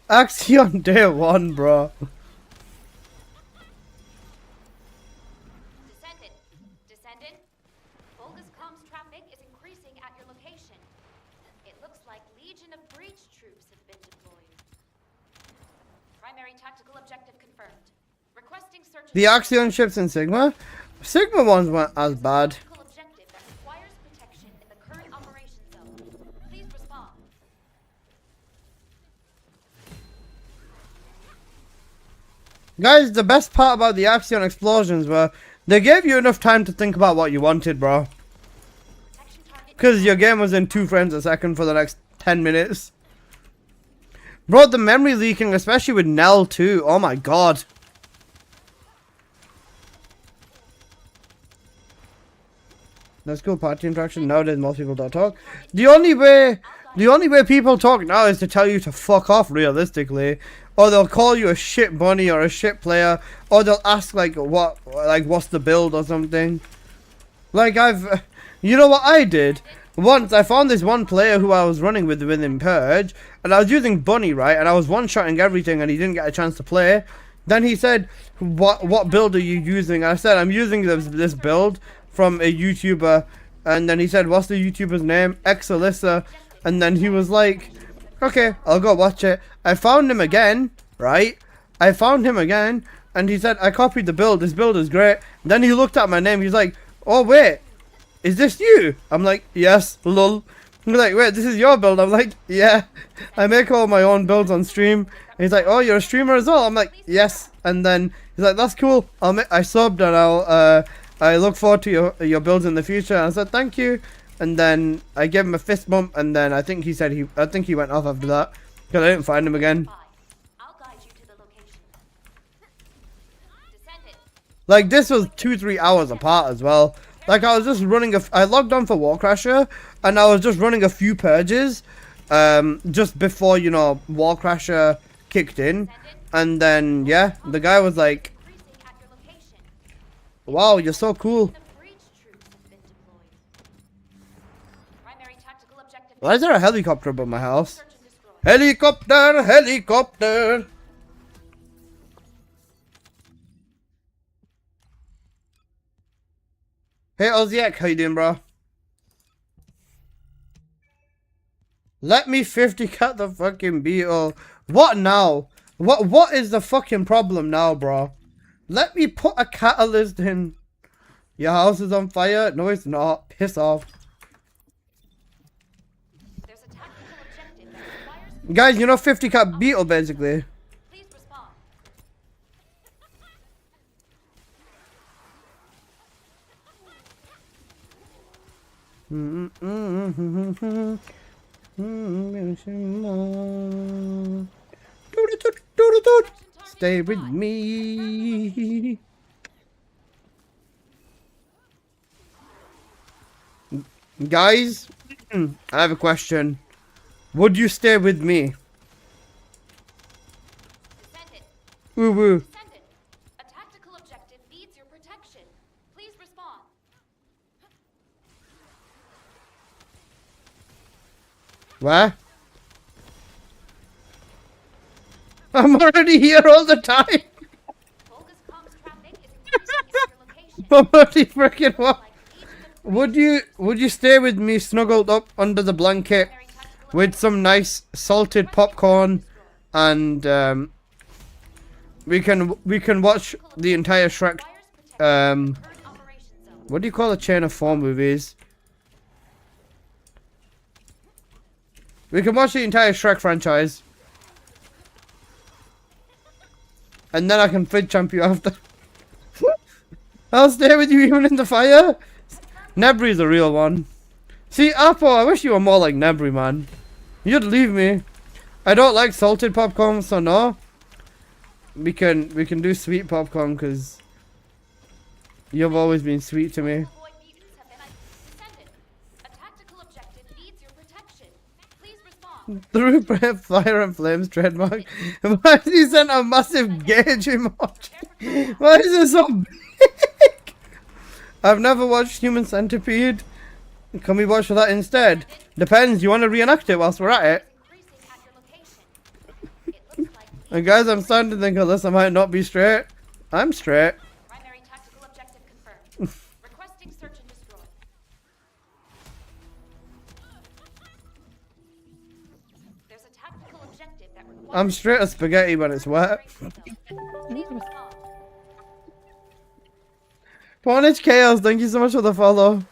Axion day 1, bro. Descendant. Vulgus comms traffic is increasing at your location. It looks like Legion of Breach troops have been deployed. Primary tactical objective confirmed. Requesting search. The Axion ships in Sigma? Sigma ones weren't as bad. Tactical objective that requires protection in the current operation zone. Please respond. Guys, the best part about the Axion explosions were they gave you enough time to think about what you wanted, bro. Because your game was in 2 frames a second for the next 10 minutes. Bro, the memory leaking, especially with Nell too. Oh my god. That's cool party interaction. Nowadays most people don't talk. The only way people talk now is to tell you to fuck off, realistically. Or they'll call you a shit bunny or a shit player. Or they'll ask what's the build or something. Like you know what I did? Once I found this one player who I was running with within Purge. And I was using bunny, right? And I was one-shotting everything and he didn't get a chance to play. Then he said, what build are you using? And I said, I'm using this build from a YouTuber. And then he said, what's the YouTuber's name? Exalissa. And then he was like, okay, I'll go watch it. I found him again, right? I found him again, and he said, I copied the build. This build is great. Then he looked at my name. He's like, oh, wait, is this you? I'm like, yes, lol. He's like, wait, this is your build? I'm like, yeah. I make all my own builds on stream. And he's like, oh, you're a streamer as well? I'm like, yes. And then he's like, that's cool. I subbed, and I look forward to your builds in the future. And I said, thank you. And then I gave him a fist bump, and then I think he said he went off after that because I didn't find him again. I'll guide you to the location. Descendant. Like this was 2-3 hours apart as well. Like I was just running I logged on for Warcrasher, and I was just running a few purges, just before Warcrasher kicked in, and then yeah, the guy was like, "Wow, you're so cool." Why is there a helicopter above my house? Helicopter, helicopter. Hey Oziek, how you doing, bro? Let me 50 cut the fucking beetle. What now? What is the fucking problem now, bro? Let me put a catalyst in. Your house is on fire? No, it's not. Piss off. Guys, 50 cut beetle basically. Please respond. Stay with me. Guys, I have a question. Would you stay with me? Descendant. Woo woo. Descendant. A tactical objective needs your protection. Please respond. Where? I'm already here all the time. Vulgus comms traffic is increasing at your location. I'm already freaking what? Would you stay with me snuggled up under the blanket with some nice salted popcorn, and we can watch the entire Shrek what do you call a chain of 4 movies? We can watch the entire Shrek franchise. and then I can fridge champ you after. I'll stay with you even in the fire. Nebri's a real one. See, Apple, I wish you were more like Nebri, man. You'd leave me. I don't like salted popcorn, so no. We can do sweet popcorn because you've always been sweet to me. Void mutants have been Descendant. A tactical objective needs your protection. Please respond. Through breath, fire and flames trademark. Why has he sent a massive gauge emoji? Why is it so big? I've never watched Human Centipede. Can we watch that instead? Depends. You want to reenact it whilst we're at it? Increasing at your location. It looks like And guys, I'm starting to think Alyssa might not be straight. I'm straight. primary tactical objective confirmed. Requesting search and destroy. There's a tactical objective that requires I'm straight as spaghetti when it's wet. Please respond. Pornage Chaos, thank you so much for the follow.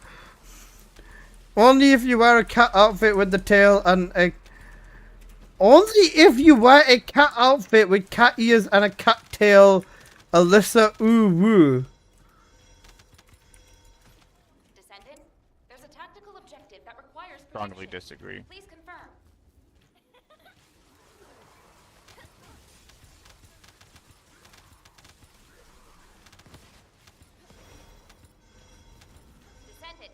Only if you wear a cat outfit with the tail and a... Only if you wear a cat outfit with cat ears and a cat tail, Alyssa ooh woo. Descendant, there's a tactical objective that requires Strongly protection. disagree. Please confirm. Descendant,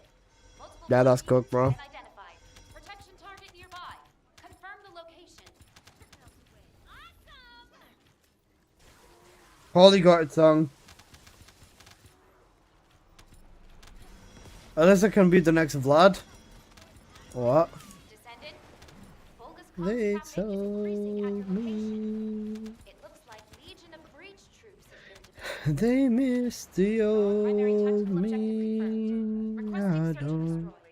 multiple Yeah, that's void cooked, bro. mutants have been identified. Protection target nearby. Confirm the location. Polly got it song. Alyssa can be the next Vlad. What? Descendant, Volga's They constant traffic is increasing at your told location. me It looks like Legion of Breach troops have been deployed. they miss the Primary old tactical objective me. confirmed. I Requesting search and don't. destroy.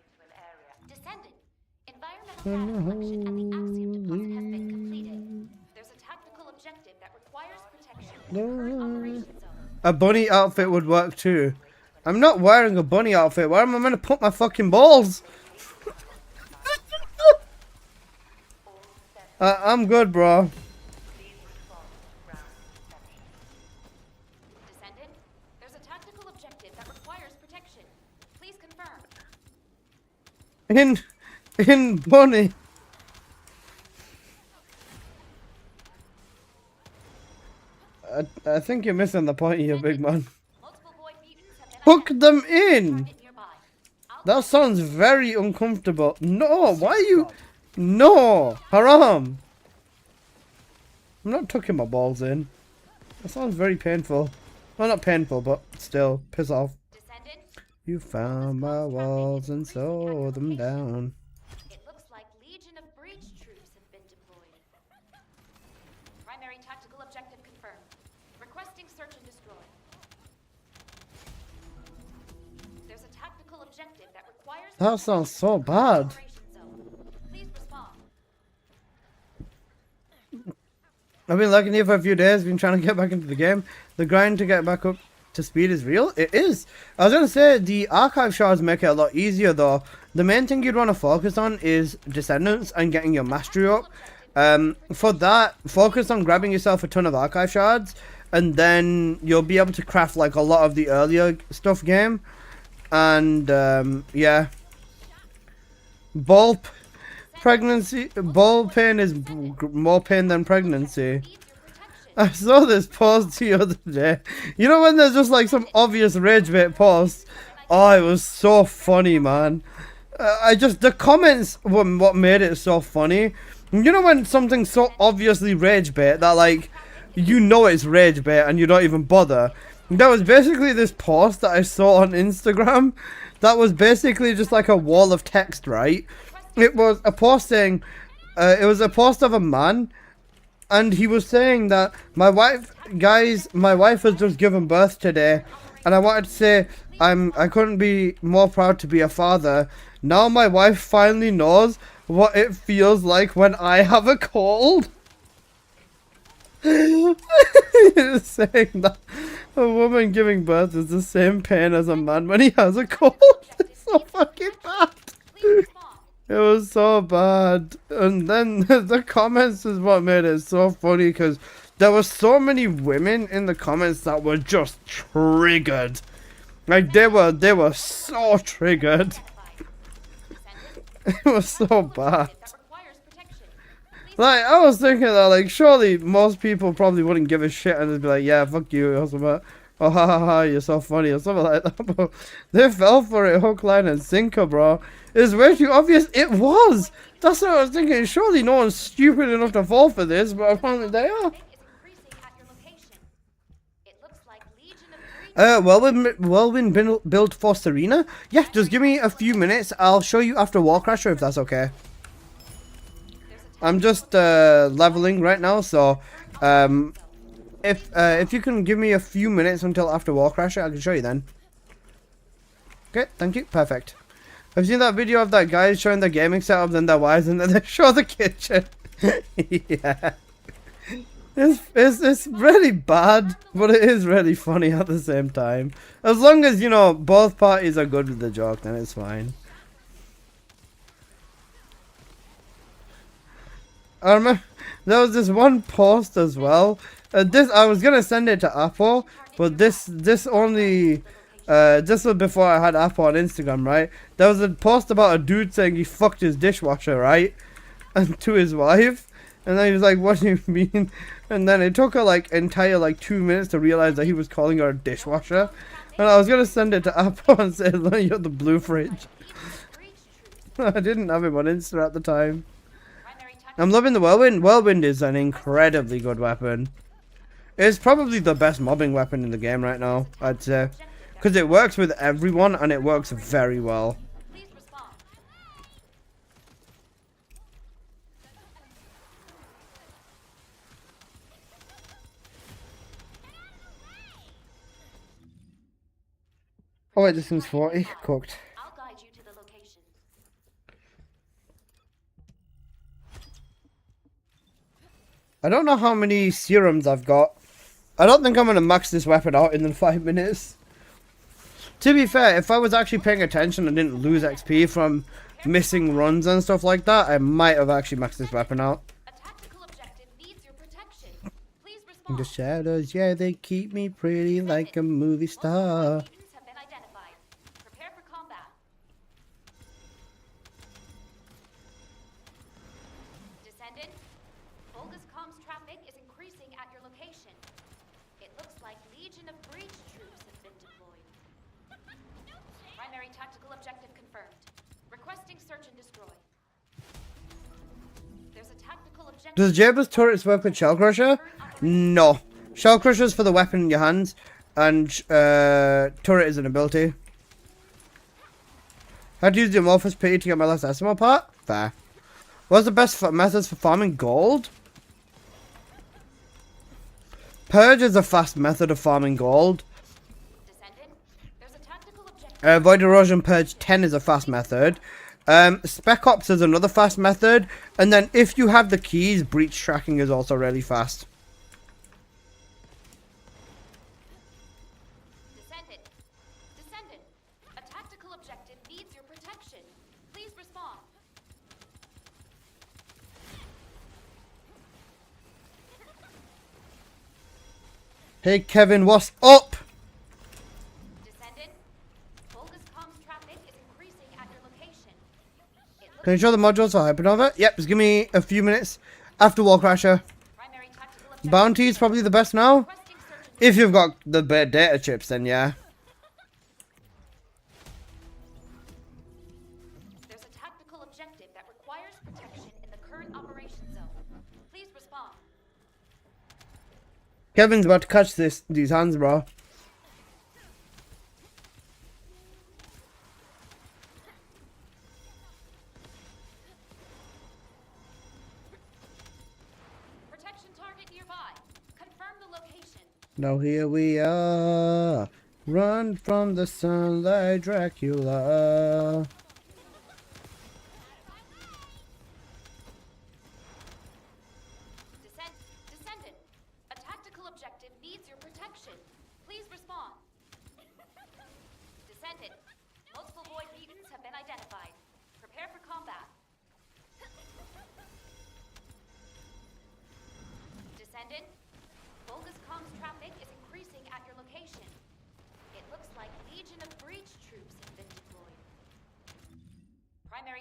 Descendant, environmental data collection at the Axiom deposit has been completed. There's a tactical objective that requires protection in the current operation zone. A bunny outfit would work too. I'm not wearing a bunny outfit. Where am I going to put my fucking balls? I'm good, bro. Descendant, there's a tactical objective that requires protection. Please confirm. In bunny. I think you're missing the point here, big man. Multiple void mutants have been Hook identified. them in. Target nearby. That sounds very uncomfortable. No, why are you... No, haram. I'm not tucking my balls in. That sounds very painful. Well, not painful, but still, piss off. Descendant, You found my walls and tore them down. it looks like Legion of Breach troops have been deployed. Primary tactical objective confirmed. Requesting search and destroy. There's a tactical objective that requires That sounds so bad. operation zone. Please respond. I've been lurking here for a few days, been trying to get back into the game. The grind to get back up to speed is real. It is. I was going to say, the archive shards make it a lot easier though. The main thing you'd want to focus on is Descendants and getting your mastery up. For that, focus on grabbing yourself a ton of archive shards, and then you'll be able to craft like a lot of the earlier stuff game. And yeah. Ball pain is more pain than pregnancy. I saw this post the other day. You know when there's just like some obvious rage bait posts? Oh, it was so funny, man. The comments were what made it so funny. You know when something's so obviously rage bait that like, you know it's rage bait and you don't even bother. That was basically this post that I saw on Instagram. That was basically just like a wall of text, right? It was a post saying, it was a post of a man, and he was saying that my wife has just given birth today, and I wanted to say I couldn't be more proud to be a father. Now my wife finally knows what it feels like when I have a cold. Saying that a woman giving birth is the same pain as a man when he has a cold. It's so fucking bad. It was so bad. And then the comments is what made it so funny, because there were so many women in the comments that were just triggered. Like they were so triggered. It was so bad. Like I was thinking that like surely most people probably wouldn't give a shit and they'd be like, yeah, fuck you or something. Oh ha ha ha, you're so funny or something like that. But they fell for it hook, line and sinker, bro. It's way too obvious. It was. That's what I was thinking. Surely no one's stupid enough to fall for this, but apparently they are. Whirlwind build for Serena? Yeah, just give me a few minutes. I'll show you after Warcrasher if that's okay. I'm just leveling right now, so if you can give me a few minutes until after Warcrasher, I can show you then. Okay, thank you. Perfect. I've seen that video of that guy showing the gaming setup and their wives, and then they show the kitchen. Yeah. It's really bad, but it is really funny at the same time. As long as, you know, both parties are good with the joke, then it's fine. I remember there was this one post as well. I was gonna send it to Apple, but this only this was before I had Apple on Instagram, right? There was a post about a dude saying he fucked his dishwasher, right, and to his wife. And then he was like, what do you mean? And then it took her like entire like 2 minutes to realize that he was calling her a dishwasher. And I was gonna send it to Apple and say, look, you're the blue fridge. I didn't have him on Insta at the time. I'm loving the Whirlwind. Whirlwind is an incredibly good weapon. It's probably the best mobbing weapon in the game right now, I'd say. Because it works with everyone and it works very well. Oh wait, this thing's 40. Cooked. I'll guide you to the location. I don't know how many serums I've got. I don't think I'm going to max this weapon out in 5 minutes. To be fair, if I was actually paying attention and didn't lose XP from missing runs and stuff like that, I might have actually maxed this weapon out. A tactical objective needs your protection. Please In respond. the shadows, yeah, they keep me pretty like a movie star. Mutants have been identified. Prepare for combat. Descendant, Volga's comms traffic is increasing at your location. It looks like Legion of Breach troops have been deployed. Primary tactical objective confirmed. Requesting search and destroy. There's a tactical objective. Does Jabba's turrets work with Shell Crusher? No. Shell Crusher's for the weapon in your hands, and turret is an ability. Had to use the amorphous pity to get my last SMO part? Fair. What's the best methods for farming gold? Purge is a fast method of farming gold. Void Erosion Purge 10 is a fast method. Spec Ops is another fast method. And then if you have the keys, Breach Tracking is also really fast. Descendant, a tactical objective needs your protection. Please respond. Hey Kevin, what's up? Descendant, Volga's comms traffic is increasing at your location. Can you show the modules for Hypernova? Yep, just give me a few minutes after Warcrasher. Primary tactical objective. Bounty is probably the best now. If you've got the bad data chips, then yeah. There's a tactical objective that requires protection in the current operation zone. Please respond. Kevin's about to catch these hands, bro. Protection target nearby. Confirm the location. Now here we are. Run from the sunlight, Dracula. Descendant, a tactical objective needs your protection. Please respond. Descendant, multiple void mutants have been identified. Prepare for combat. Descendant,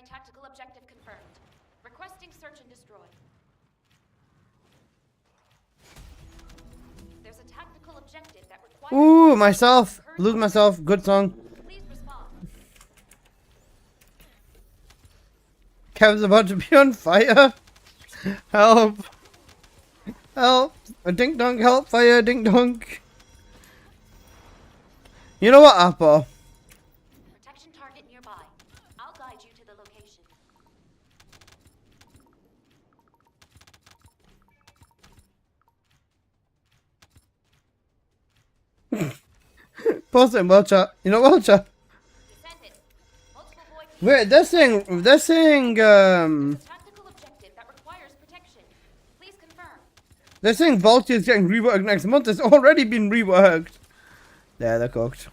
Primary tactical objective confirmed. Requesting search and destroy. There's a tactical objective that requires... Ooh, myself. Lose myself. Good song. Please respond. Kev's about to be on fire. Help. Help. A dink dunk, help, fire, dink dunk. You know what, Apple? Protection target nearby. I'll guide you to the location. Post it in world chat. You know world chat? Descendant. Multiple void... Wait, this thing, Tactical objective that requires protection. Please confirm. they're saying Volty is getting reworked next month. It's already been reworked. Yeah, they're cooked.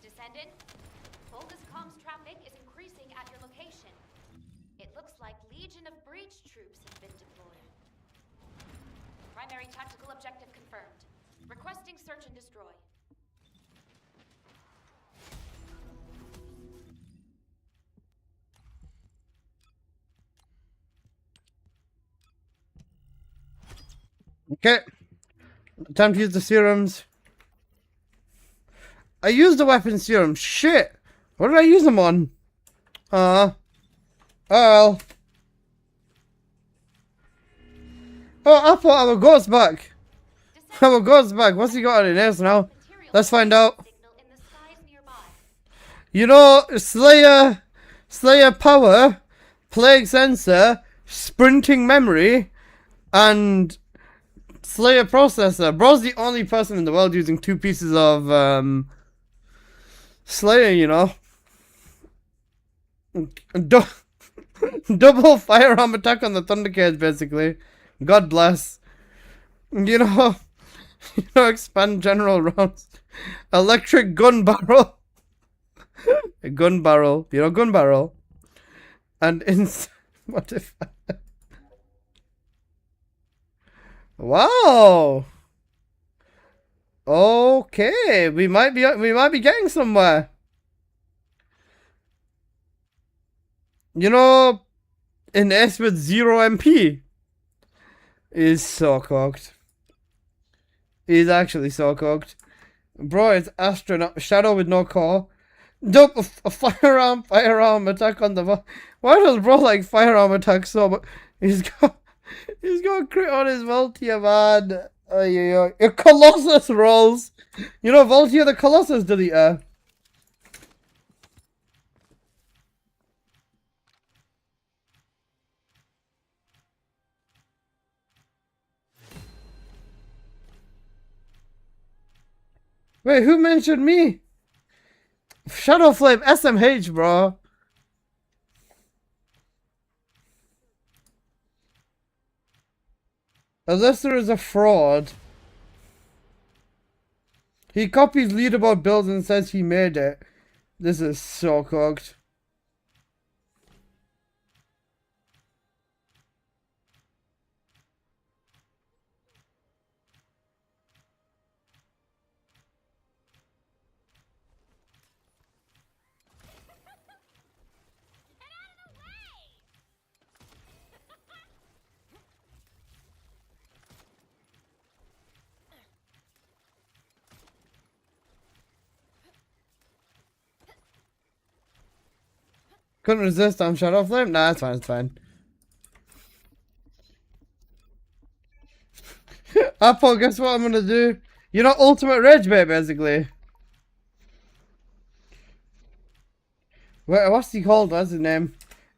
Descendant. Volga's comms traffic is increasing at your location. It looks like Legion of Breach troops have been deployed. Primary tactical objective confirmed. Requesting search and destroy. Okay. Time to use the serums. I used the weapon serum. Shit. What did I use them on? Oh, Apple, our ghost back. Our ghost back. What's he got in his now? Let's find out. Signal in the skies nearby. You know, Slayer power, plague sensor, sprinting memory, and Slayer processor. Bro's the only person in the world using 2 pieces of Slayer, you know. Double firearm attack on the Thundercades, basically. God bless. You know, expand general rounds. Electric gun barrel. A gun barrel. You know, gun barrel. And what if... Wow. Okay, we might be getting somewhere. You know, an S with 0 MP is so cooked. He's actually so cooked. Bro, it's astronaut shadow with no core. Dope, a firearm attack on the... Why does bro like firearm attack so much? He's got a crit on his Voltia, man. A Colossus rolls. You know, Voltia the Colossus deleter. Wait, who mentioned me? Shadow Flame SMH, bro. Alyssa is a fraud. He copies leaderboard builds and says he made it. This is so cooked. Couldn't resist on Shadow Flame? Nah, it's fine, it's fine. Apple, guess what I'm gonna do? You know, Ultimate Rage Bait, basically. Wait, what's he called? What's his name?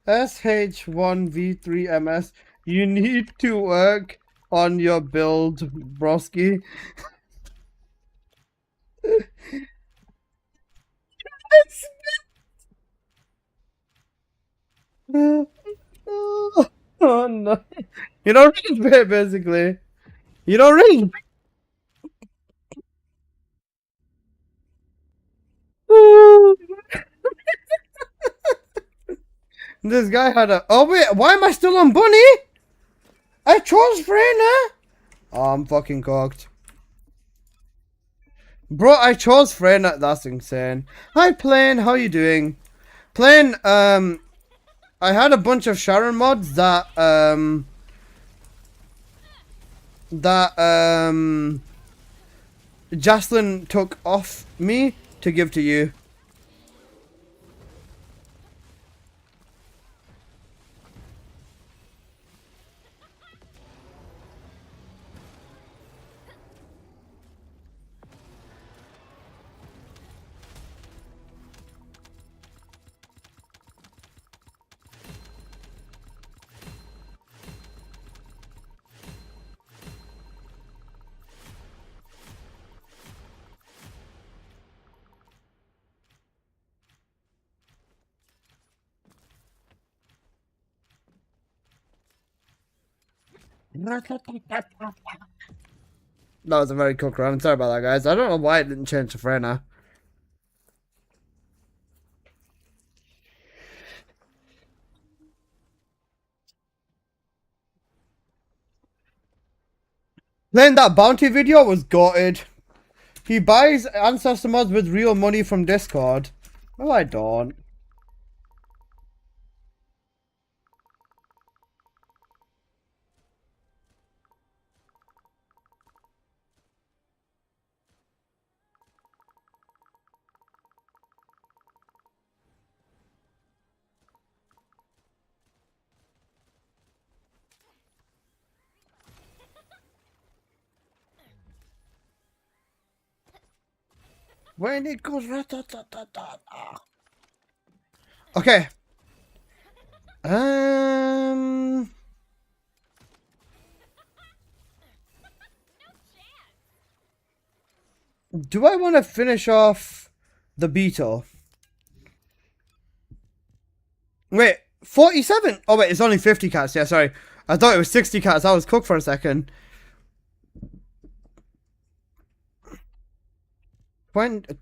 SH1V3MS. You need to work on your build, broski. Oh no. You know, Rage Bait, basically. You know, Rage This guy had a... Oh wait, why am I still on Bunny? I chose Freyna. Oh, I'm fucking cocked. Bro, I chose Freyna. That's insane. Hi, Plane. How you doing? Plane, I had a bunch of Sharon mods that Jaslyn took off me to give to you. That was a very quick run. Sorry about that, guys. I don't know why it didn't change to Freyna. Then that bounty video was gutted. He buys ancestor mods with real money from Discord. No, I don't. When it goes rat-a-tat-tat-tat. Okay. Do I want to finish off the beetle? Wait, 47? Oh wait, it's only 50 cats. Yeah, sorry. I thought it was 60 cats. I was cooked for a second.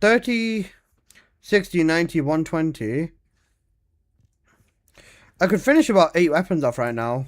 30, 60, 90, 120. I could finish about 8 weapons off right now.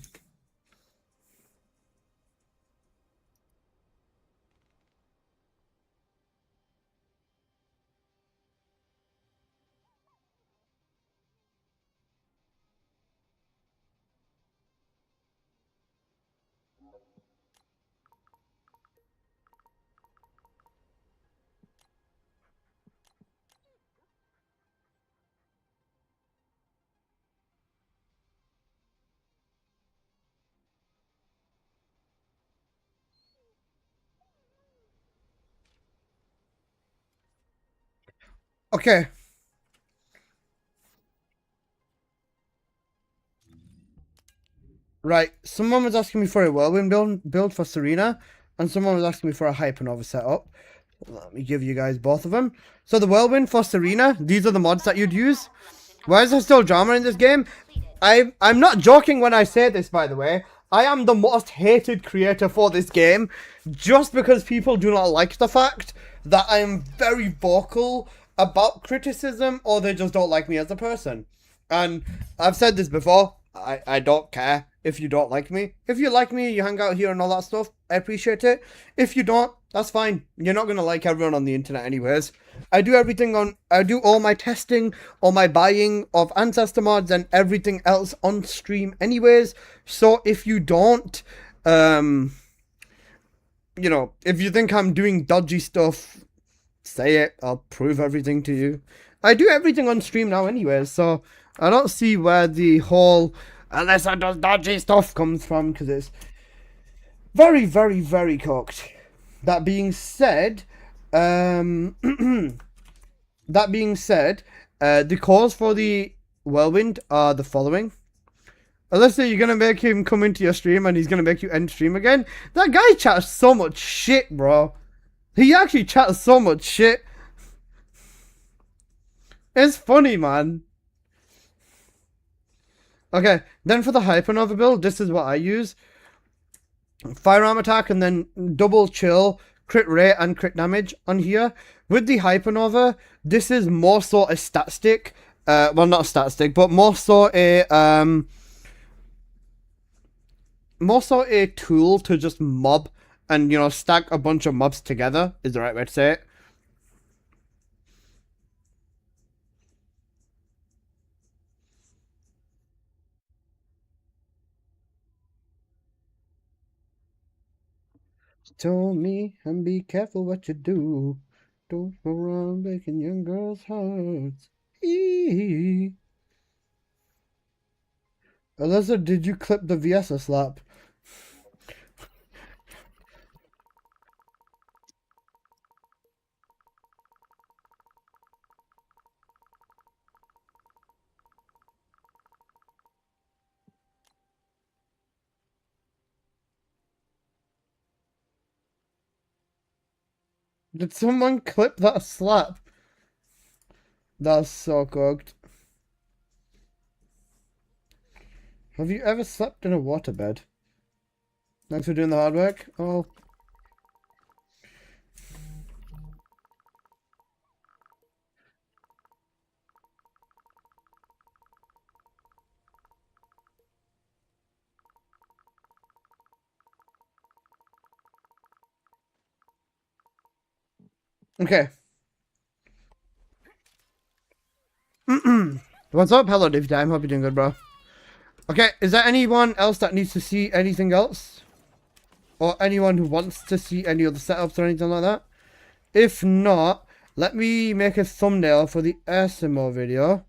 Okay. Right, someone was asking me for a whirlwind build for Serena, and someone was asking me for a Hypernova setup. Let me give you guys both of them. So the whirlwind for Serena, these are the mods that you'd use. Why is there still drama in this game? I'm not joking when I say this, by the way. I am the most hated creator for this game, just because people do not like the fact that I am very vocal about criticism, or they just don't like me as a person. And I've said this before, I don't care if you don't like me. If you like me, you hang out here and all that stuff, I appreciate it. If you don't, that's fine. You're not going to like everyone on the internet anyways. I do all my testing, all my buying of Ancestor mods and everything else on stream anyways. So if you don't, you know, if you think I'm doing dodgy stuff, say it. I'll prove everything to you. I do everything on stream now anyways, so I don't see where the whole unless I does dodgy stuff comes from, because it's very, very, very cooked. That being said, the cause for the whirlwind are the following. Alyssa, you're gonna make him come into your stream and he's gonna make you end stream again? That guy chats so much shit, bro. He actually chats so much shit. It's funny, man. Okay, then for the Hypernova build, this is what I use. Firearm attack and then double chill, crit rate and crit damage on here. With the Hypernova, this is more so a stat stick. Well, not a stat stick, but more so a tool to just mob and, you know, stack a bunch of mobs together is the right way to say it. Told me and be careful what you do. Don't go around breaking young girls' hearts. Eee. Alyssa, did you clip the Viesa slap? Did someone clip that slap? That's so cooked. Have you ever slept in a waterbed? Thanks for doing the hard work. Oh. Okay. What's up? Hello, Dave Dime. Hope you're doing good, bro. Okay, is there anyone else that needs to see anything else? Or anyone who wants to see any other setups or anything like that? If not, let me make a thumbnail for the ASMR video.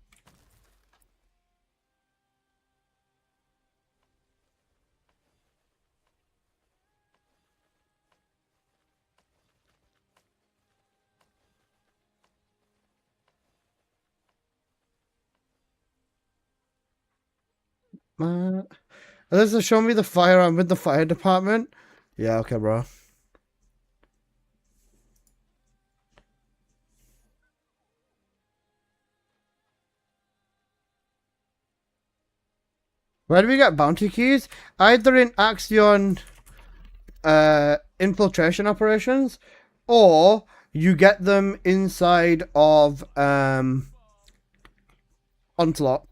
This is showing me the fire. I'm with the fire department. Yeah, okay, bro. Where do we get bounty keys? Either in Axion infiltration operations, or you get them inside of Onslaught.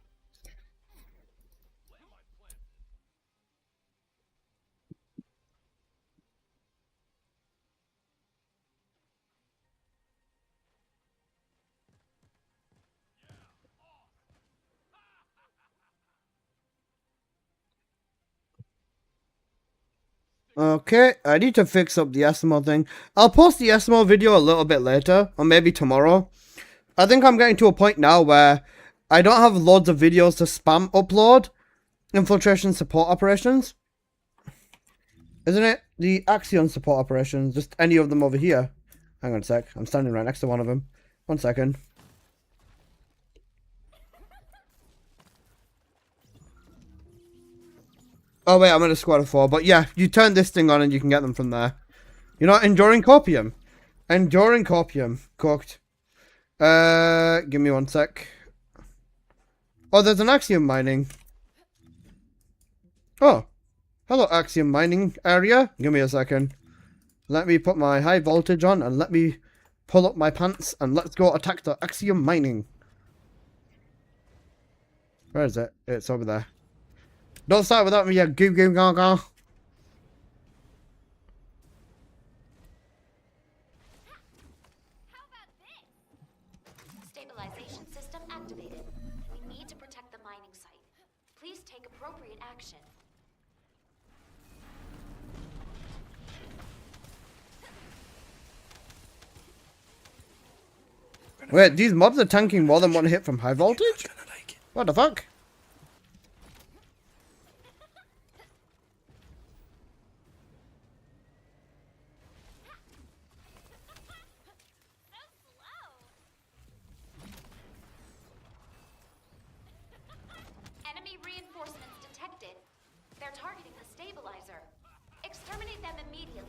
Okay, I need to fix up the SML thing. I'll post the SML video a little bit later, or maybe tomorrow. I think I'm getting to a point now where I don't have loads of videos to spam upload infiltration support operations. Isn't it? The Axion support operations, just any of them over here. Hang on a sec, I'm standing right next to one of them. 1 second. Oh wait, I'm in a squad of 4, but yeah, you turn this thing on and you can get them from there. You're not enduring copium. Enduring copium. Cooked. Give me 1 sec. Oh, there's an Axiom mining. Oh. Hello, Axiom mining area. Give me a second. Let me put my high voltage on and let me pull up my pants and let's go attack the Axiom mining. Where is it? It's over there. Don't start without me, you goo goo gaga. Stabilization system activated. We need to protect the mining site. Please take appropriate action. Wait, these mobs are tanking more than one hit from high voltage? What the fuck? Enemy reinforcements detected. They're targeting the stabilizer. Exterminate them immediately.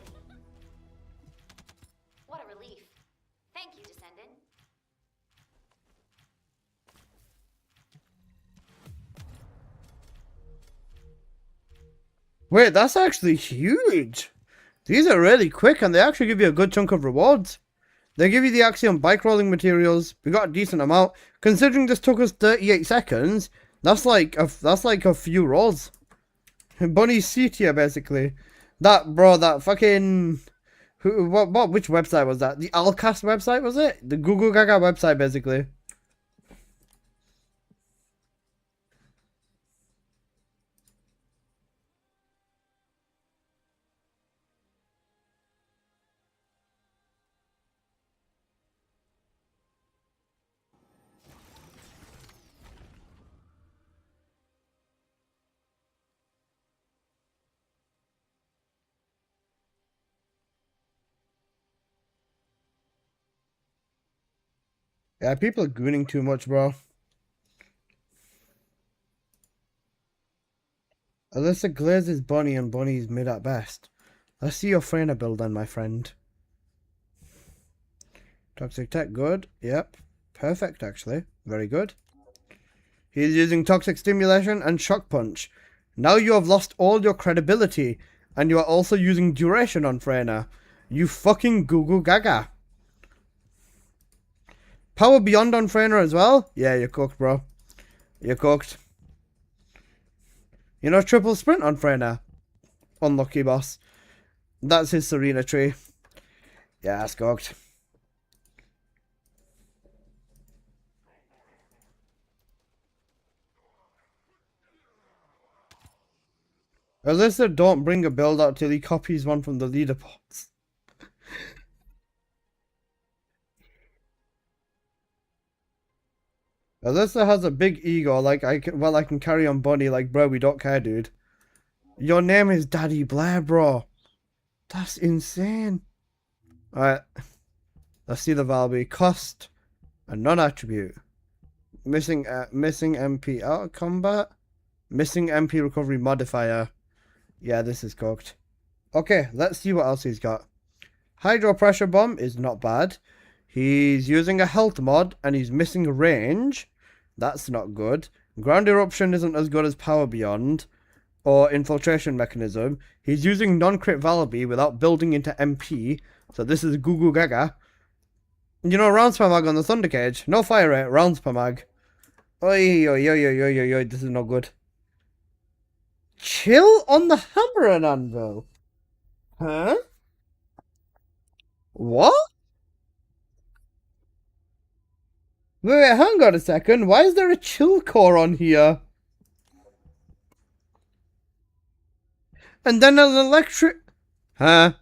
What a relief. Thank you, Descendant. Wait, that's actually huge. These are really quick and they actually give you a good chunk of rewards. They give you the Axiom bike rolling materials. We got a decent amount. Considering this took us 38 seconds, that's like a few rolls. Bunny C tier basically. That bro, that fucking which website was that? The Alcast website was it? The Google Gaga website basically. Yeah, people are gooning too much, bro. Alyssa glazes Bonnie and Bonnie's mid at best. Let's see your Freyna build then, my friend. Toxic Tech, good. Yep. Perfect, actually. Very good. He's using Toxic Stimulation and Shock Punch. Now you have lost all your credibility, and you are also using Duration on Freyna. You fucking goo gaga. Power Beyond on Freyna as well? Yeah, you're cooked, bro. You're cooked. You know, triple sprint on Freyna. Unlucky, boss. That's his Serena tree. Yeah, that's cooked. Alyssa, don't bring a build out till he copies one from the leaderboards. Alyssa has a big ego, like I can carry on Bonnie, like bro, we don't care, dude. Your name is Daddy Blair, bro. That's insane. Alright. Let's see the Valby. Cost a non-attribute. Missing MP out of combat. Missing MP recovery modifier. Yeah, this is cooked. Okay, let's see what else he's got. Hydro Pressure Bomb is not bad. He's using a health mod and he's missing range. That's not good. Ground Eruption isn't as good as Power Beyond or Infiltration Mechanism. He's using non-crit Valby without building into MP. So this is goo goo gaga. You know, round spam mag on the Thunder Cage. No fire rate, round spam mag. Oi, oi, oi, oi, oi, oi, this is not good. Chill on the hammer and anvil. Huh? What? Wait, hang on a second. Why is there a chill core on here? And then an electric... Huh?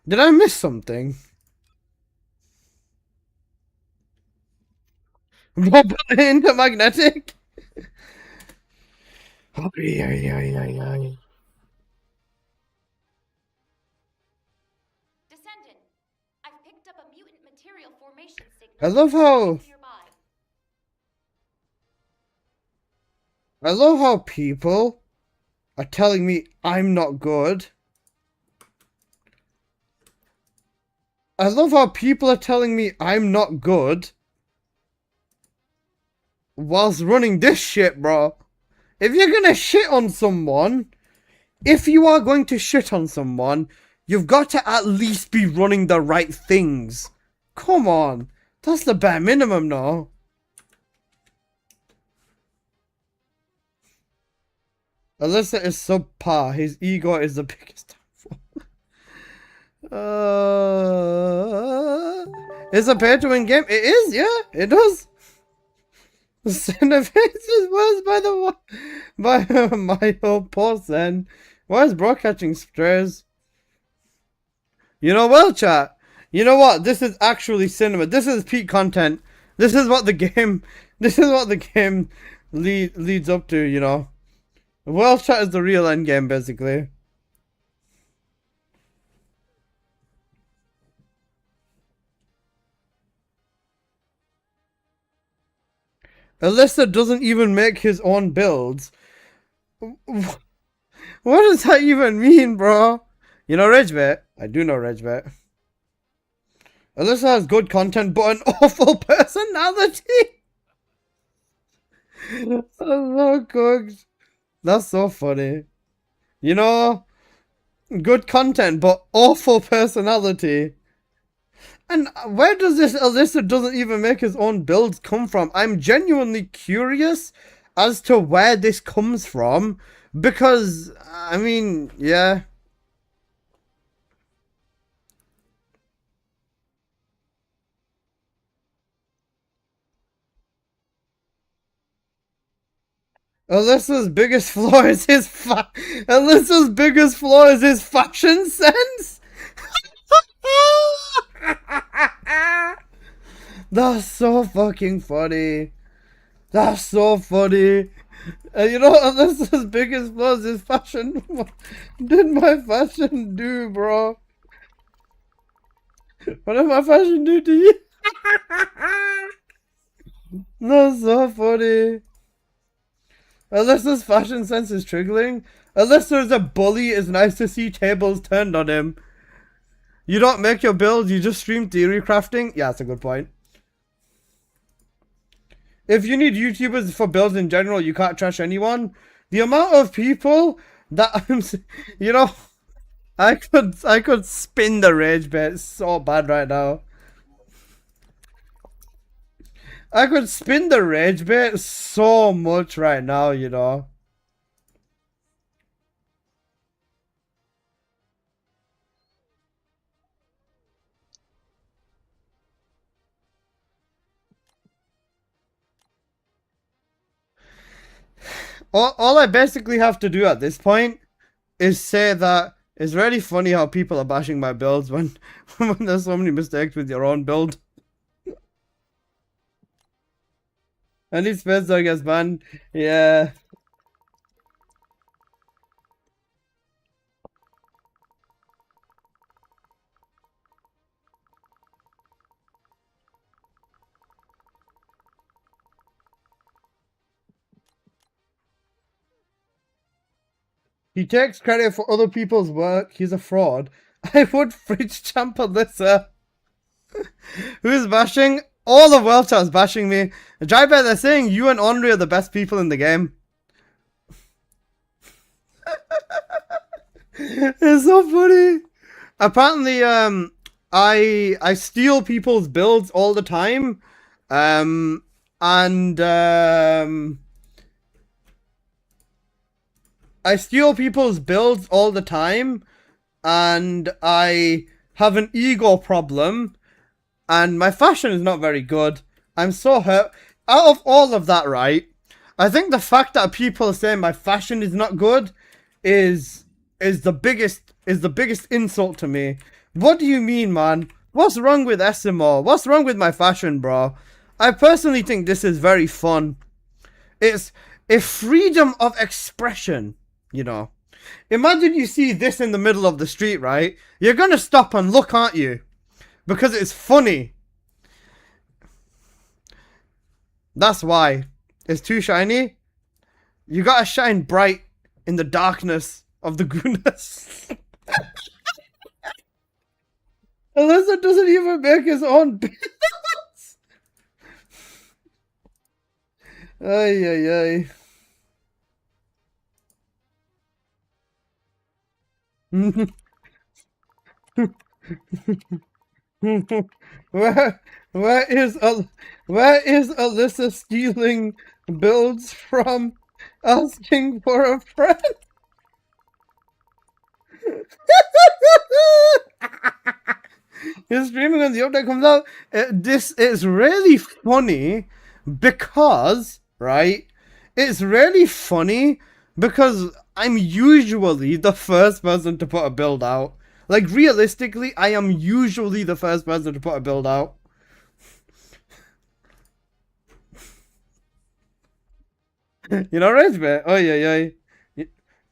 Did I miss something? Robot intermagnetic? Descendant, I've picked up a mutant material formation signal. I love how people are telling me I'm not good. I love how people are telling me I'm not good whilst running this shit, bro. If you're gonna shit on someone, if you are going to shit on someone, you've got to at least be running the right things. Come on. That's the bare minimum, no? Alyssa is subpar. His ego is the biggest downfall. Is a pay to win game? It is, yeah, it does. Cineface is worse by my old poor Sen. Why is bro catching strays? You know, well, chat. You know what? This is actually cinema. This is peak content. This is what the game. This is what the game leads up to. You know, well, chat is the real end game, basically. Alyssa doesn't even make his own builds. What does that even mean, bro? You know Ragebait? I do know Ragebait. Alyssa has good content, but an awful personality. That's so cooked. That's so funny. You know, good content, but awful personality. And where does this Alyssa doesn't even make his own builds come from? I'm genuinely curious as to where this comes from. Because, I mean, yeah. Alyssa's biggest flaw is his Alyssa's biggest flaw is his fashion sense? That's so fucking funny. That's so funny. You know what Alyssa's biggest flaw is his fashion? What did my fashion do, bro? What did my fashion do to you? That's so funny. Alyssa's fashion sense is triggering. Alyssa is a bully. It's nice to see tables turned on him. You don't make your builds, you just stream theory crafting? Yeah, that's a good point. If you need YouTubers for builds in general, you can't trash anyone. The amount of people that I'm... You know... I could spin the rage bait so bad right now. I could spin the rage bait so much right now, you know. All I basically have to do at this point is say that it's really funny how people are bashing my builds when there's so many mistakes with your own build. I need space so I guess, man. Yeah. He takes credit for other people's work. He's a fraud. I would fridge champ Alyssa. Who's bashing? All the world chat's bashing me. Jaiber, they're saying you and Henri are the best people in the game. It's so funny. Apparently, I steal people's builds all the time. I steal people's builds all the time, and I have an ego problem, and my fashion is not very good. I'm so hurt. Out of all of that, right, I think the fact that people say my fashion is not good is the biggest insult to me. What do you mean, man? What's wrong with SMO? What's wrong with my fashion, bro? I personally think this is very fun. It's a freedom of expression. You know, imagine you see this in the middle of the street, right? You're gonna stop and look, aren't you? Because it's funny. That's why. It's too shiny. You gotta shine bright in the darkness of the goodness. Alyssa doesn't even make his own builds. Ay, ay, ay. where is Alyssa stealing builds from? Asking for a friend. You're streaming when the update comes out. This is really funny because, right? It's really funny because I'm usually the first person to put a build out. Like, realistically, I am usually the first person to put a build out. You know, right, mate? Oh, yeah.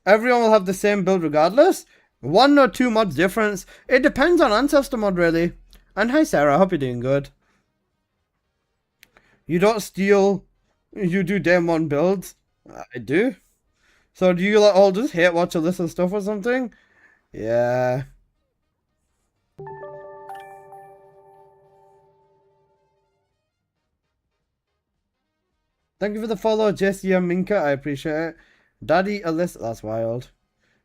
Everyone will have the same build regardless. 1 or 2 mods difference. It depends on Ancestor mod, really. And hi, Sarah. I hope you're doing good. You don't steal. You do day 1 builds. I do. So do you like all just hate watch Alyssa stuff or something? Yeah. Thank you for the follow, Jesse and Minka. I appreciate it. Daddy Alyssa. That's wild.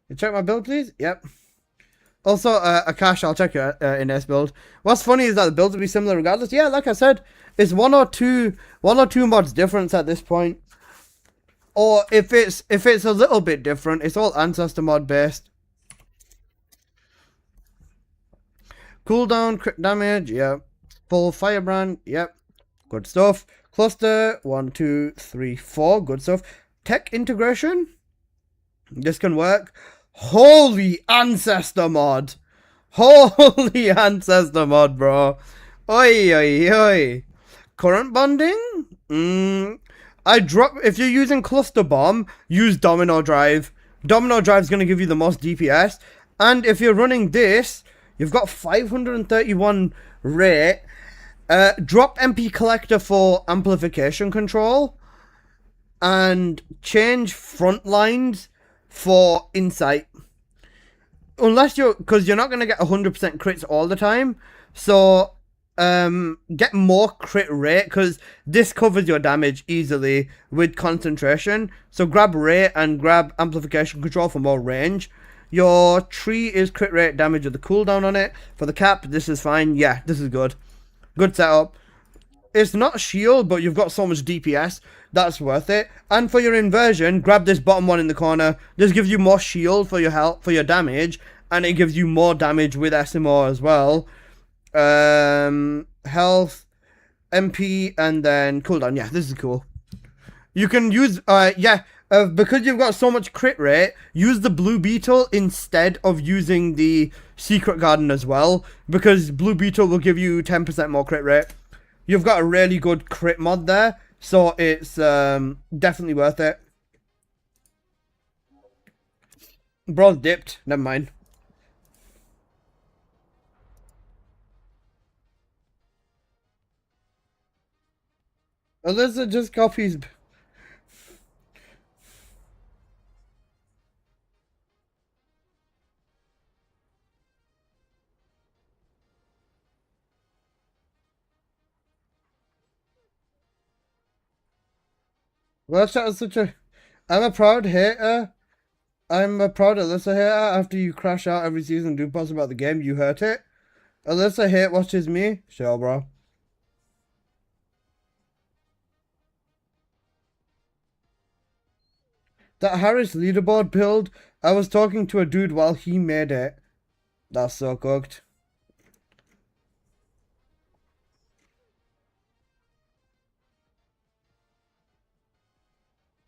You check my build, please? Yep. Also, Akash, I'll check your NS build. What's funny is that the builds will be similar regardless. Yeah, like I said, it's one or two mods difference at this point. Or if it's a little bit different, it's all Ancestor mod based. Cooldown, crit damage, yep. Full firebrand, yep. Good stuff. Cluster, 1, 2, 3, 4, good stuff. Tech integration, this can work. Holy Ancestor mod. Holy Ancestor mod, bro. Oi, oi, oi. Current bonding? If you're using cluster bomb, use domino drive. Domino drive is going to give you the most DPS. And if you're running this, you've got 531 rate. Drop MP Collector for amplification control. And change front lines for insight. Unless because you're not going to get 100% crits all the time. So, get more crit rate, because this covers your damage easily with concentration. So grab rate and grab amplification control for more range. Your tree is crit rate damage with the cooldown on it. For the cap, this is fine. Yeah, this is good. Good setup. It's not shield, but you've got so much DPS. That's worth it. And for your inversion, grab this bottom one in the corner. This gives you more shield for your health, for your damage. And it gives you more damage with SMO as well. Health, MP, and then cooldown. Yeah, this is cool. You can use, because you've got so much crit rate, use the Blue Beetle instead of using the Secret Garden as well, because Blue Beetle will give you 10% more crit rate. You've got a really good crit mod there, so it's definitely worth it. Bro's dipped, never mind. Alyssa just copies. Well, that is such a... I'm a proud hater. I'm a proud Alyssa hater. After you crash out every season and do posts about the game, you hurt it. Alyssa hate watches me. Sure, bro. That Harris leaderboard build, I was talking to a dude while he made it. That's so cooked.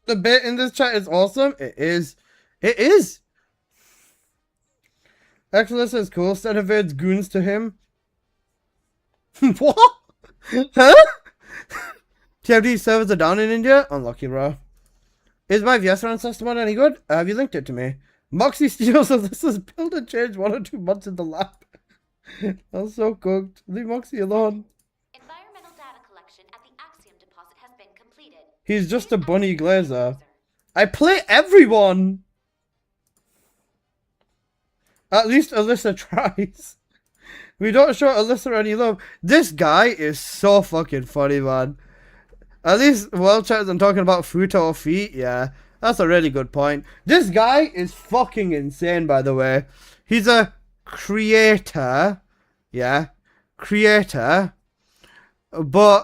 The bit in this chat is awesome. It is. It is. Exodus is cool. Stenovid's goons to him. What? Huh? TFD servers are down in India? Unlucky, bro. Is my VS round system mod any good? Have you linked it to me? Moxie steals this is build and change 1 or 2 months in the lab. That's so cooked. Leave Moxie alone. Environmental data collection at the Axiom deposit has been completed. He's just a bunny glazer. I play everyone! At least Alyssa tries. We don't show Alyssa any love. This guy is so fucking funny, man. At least World Chat isn't talking about Futo or feet. Yeah, that's a really good point. This guy is fucking insane, by the way. He's a creator. Yeah, creator. But,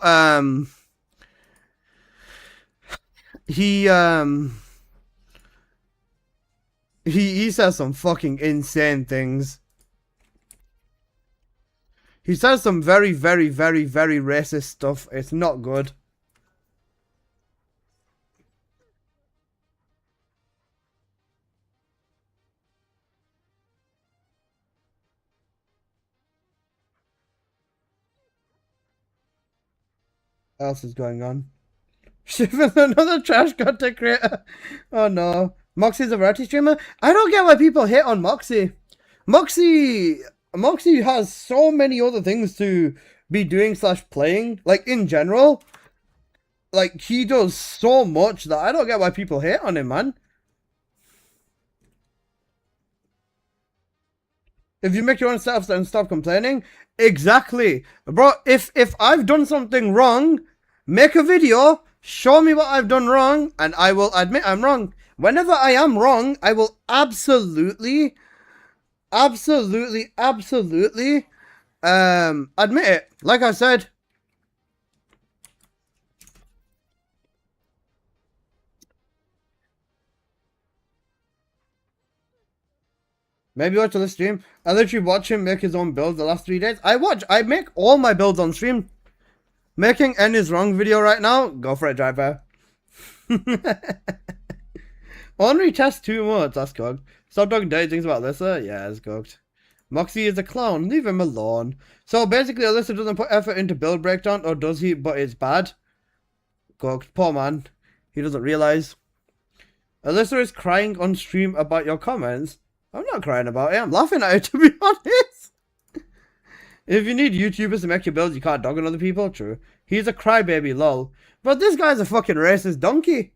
he says some fucking insane things. He says some very, very, very, very racist stuff. It's not good. What else is going on? Shivan, another trash content creator. Oh no. Moxie's a variety streamer? I don't get why people hate on Moxie. Moxie has so many other things to be doing / playing. Like, in general. Like, he does so much that I don't get why people hate on him, man. If you make your own setups and stop complaining. Exactly. Bro, if I've done something wrong, make a video, show me what I've done wrong, and I will admit I'm wrong. Whenever I am wrong, I will absolutely admit it. Like I said. Maybe watch the stream. I literally watch him make his own build the last 3 days. I make all my builds on stream. Making N is wrong video right now. Go for it, driver. Only test 2 months. That's cooked. Stop talking dirty things about Alyssa. Yeah, it's cooked. Moxie is a clown. Leave him alone. So basically, Alyssa doesn't put effort into build breakdown, or does he? But it's bad. Cooked. Poor man. He doesn't realize. Alyssa is crying on stream about your comments. I'm not crying about it. I'm laughing at it, to be honest. If you need YouTubers to make your builds, you can't dog on other people. True. He's a crybaby, lol. But this guy's a fucking racist donkey.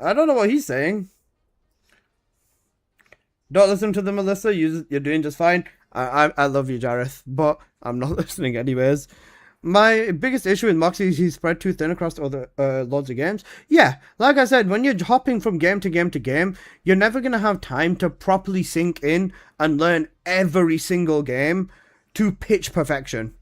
I don't know what he's saying. Don't listen to them, Melissa. You're doing just fine. I love you, Jareth, but I'm not listening anyways. My biggest issue with Moxie is he's spread too thin across other loads of games. Yeah, like I said, when you're hopping from game to game to game, you're never going to have time to properly sink in and learn every single game to pitch perfection.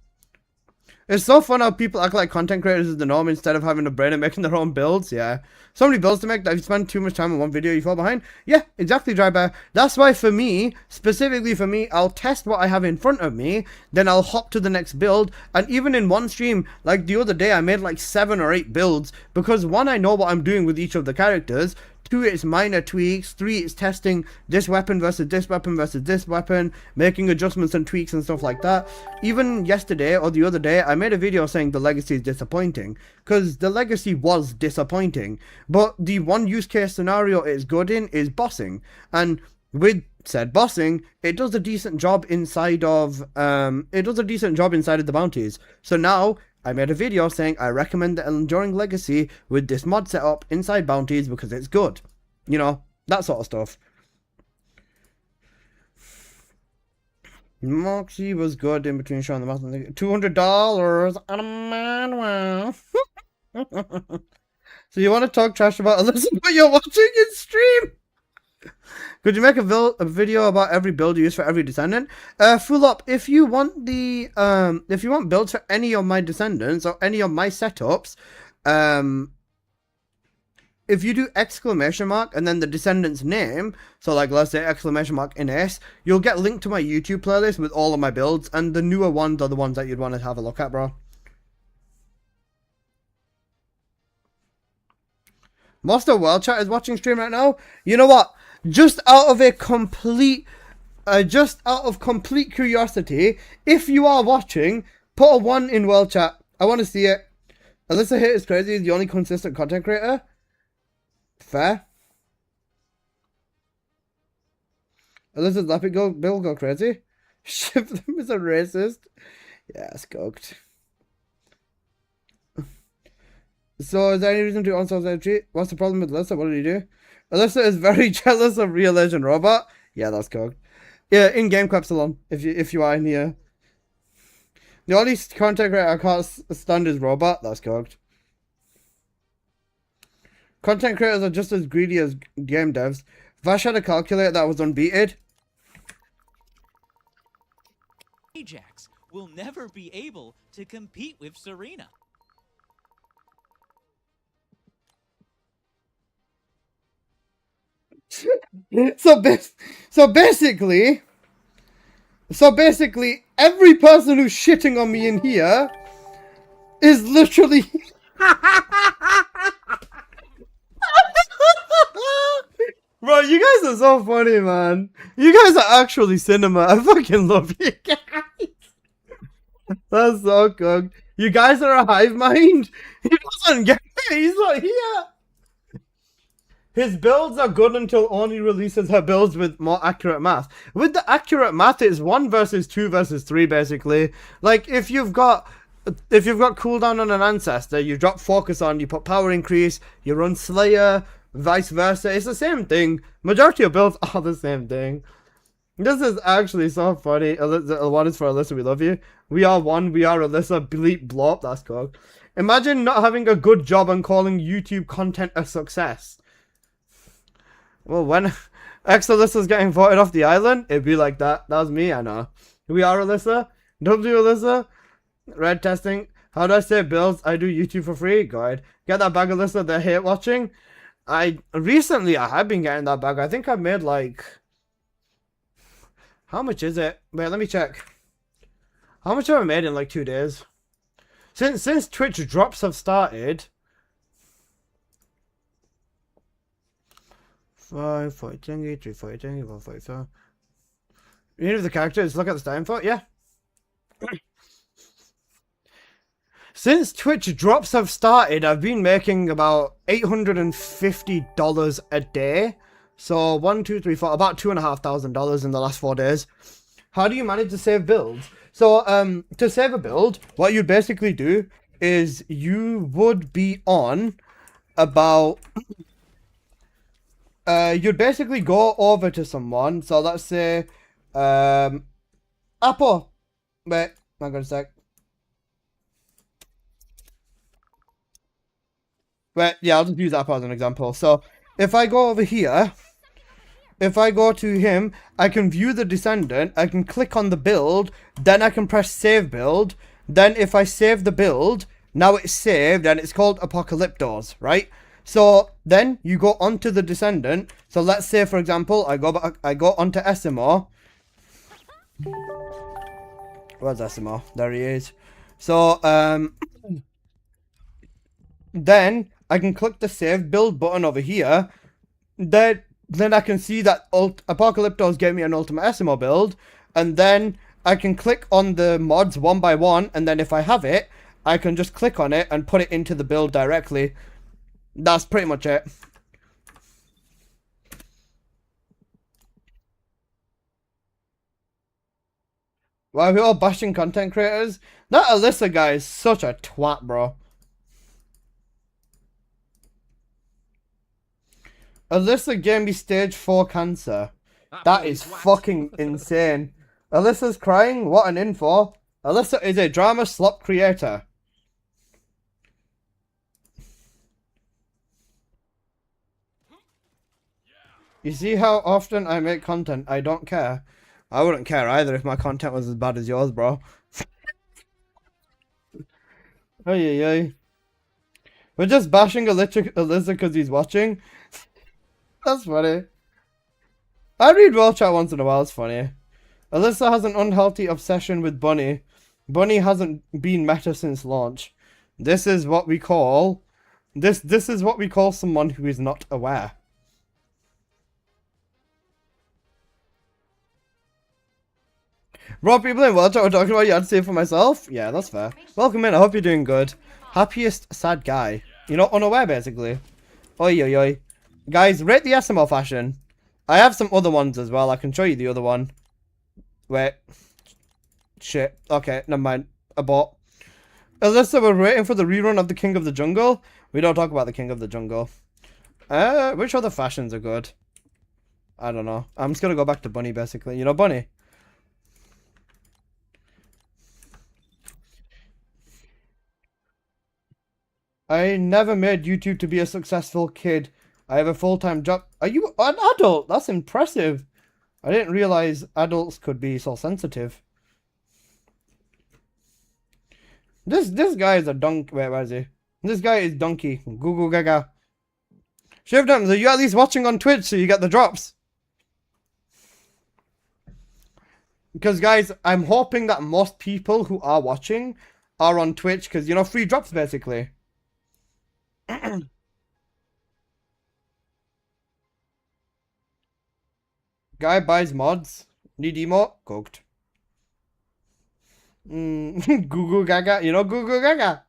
It's so fun how people act like content creators is the norm instead of having a brain and making their own builds. Yeah. So many builds to make that if you spend too much time on one video, you fall behind. Yeah, exactly, Dry Bear. That's why for me, specifically for me, I'll test what I have in front of me, then I'll hop to the next build. And even in one stream, like the other day, I made like 7 or 8 builds because 1, I know what I'm doing with each of the characters. 2, it's minor tweaks. 3, it's testing this weapon versus this weapon versus this weapon, making adjustments and tweaks and stuff like that. Even yesterday or the other day, I made a video saying the legacy is disappointing, because the legacy was disappointing, but the one use case scenario it's good in is bossing, and with said bossing, it does a decent job inside of the bounties. So now I made a video saying I recommend the Enduring Legacy with this mod setup inside bounties because it's good. You know, that sort of stuff. Moxie was good in between showing the mouth and the $200 on a manual. So you want to talk trash about Alyssa, but you're watching in stream? Could you make a video about every build you use for every Descendant? Full up. If you want the if you want builds for any of my Descendants or any of my setups, if you do exclamation mark and then the Descendant's name, so like let's say exclamation mark NS, you'll get linked to my YouTube playlist with all of my builds, and the newer ones are the ones that you'd want to have a look at, bro. Most of World Chat is watching stream right now. You know what? Just out of complete curiosity, if you are watching, put a 1 in World Chat. I want to see it. Alyssa Hit is crazy. Is the only consistent content creator. Fair. Alyssa's Lapid Bill go crazy. Ship them as a racist. Yeah, skunked. So, is there any reason to Onslaught entry? What's the problem with Alyssa? What did he do? Alyssa is very jealous of Real Legend Robot. Yeah, that's cool. Yeah, in-game Quepsilon, if you are in here. The only content creator I can't stand is Robot. That's cooked. Content creators are just as greedy as game devs. Vash had a calculator that was unbeaten. Ajax will never be able to compete with Serena. So basically, every person who's shitting on me in here is literally. Bro, you guys are so funny, man. You guys are actually cinema. I fucking love you guys. That's so cooked. You guys are a hive mind. He doesn't get it. He's not here. His builds are good until Oni releases her builds with more accurate math. With the accurate math, it's 1 versus 2 versus 3, basically. Like, if you've got cooldown on an ancestor, you drop focus on, you put power increase, you run Slayer, vice versa. It's the same thing. Majority of builds are the same thing. This is actually so funny. One is for Alyssa, we love you. We are one, we are Alyssa, bleep blop, that's cool. Imagine not having a good job and calling YouTube content a success. Well, when Alyssa's getting voted off the island, it'd be like that. That was me, I know. We are Alyssa. W Alyssa. Red testing. How do I say builds? I do YouTube for free. Go ahead. Get that bag, Alyssa. They hate watching. Recently I have been getting that bag. I think I've made like... How much is it? Wait, let me check. How much have I made in like 2 days? Since Twitch drops have started... 5, 40, 3, 40, 4, 44. You know the characters, look at the time for it, yeah. Since Twitch drops have started, I've been making about $850 a day. So 1, 2, 3, 4, about $2,500 in the last 4 days. How do you manage to save builds? So, to save a build, what you'd basically do is you would be on about... you'd basically go over to someone. So, let's say, Apple. Wait, hang on a sec. Wait, yeah, I'll just use Apple as an example. So, if I go over here... If I go to him, I can view the Descendant, I can click on the build, then I can press save build, then if I save the build, now it's saved and it's called Apocalyptos, right? So then you go onto the Descendant, so let's say for example, I go onto SMO. Where's SMO? There he is. So, then I can click the save build button over here, then I can see that Apocalyptos gave me an Ultimate SMO build, and then I can click on the mods one by one, and then if I have it, I can just click on it and put it into the build directly. That's pretty much it. Why are we all bashing content creators? That Alyssa guy is such a twat, bro. Alyssa gave me stage 4 cancer. That is fucking insane. Alyssa's crying? What an info. Alyssa is a drama slop creator. You see how often I make content? I don't care. I wouldn't care either if my content was as bad as yours, bro. Oy. We're just bashing Alyssa because he's watching. That's funny. I read World Chat once in a while, it's funny. Alyssa has an unhealthy obsession with Bunny. Bunny hasn't been meta since launch. This is what we call... This is what we call someone who is not aware. Bro, people in World Chat were talking about you had to say it for myself? Yeah, that's fair. Welcome in, I hope you're doing good. Happiest sad guy. You're not unaware, basically. Oi. Guys, rate the SMO fashion. I have some other ones as well. I can show you the other one. Wait. Shit. Okay, never mind. Abort. Alyssa, we're waiting for the rerun of the King of the Jungle. We don't talk about the King of the Jungle. Which other fashions are good? I don't know. I'm just gonna go back to Bunny, basically. You know Bunny? I never made YouTube to be a successful kid. I have a full-time job. Are you an adult? That's impressive. I didn't realize adults could be so sensitive. This guy is a donkey. Wait, where is he? This guy is donkey. Google Gaga. Shivdams, are you at least watching on Twitch so you get the drops? Because guys, I'm hoping that most people who are watching are on Twitch because, you know, free drops basically. Guy buys mods. Need emote? Cooked. Google Gaga. You know Google Gaga?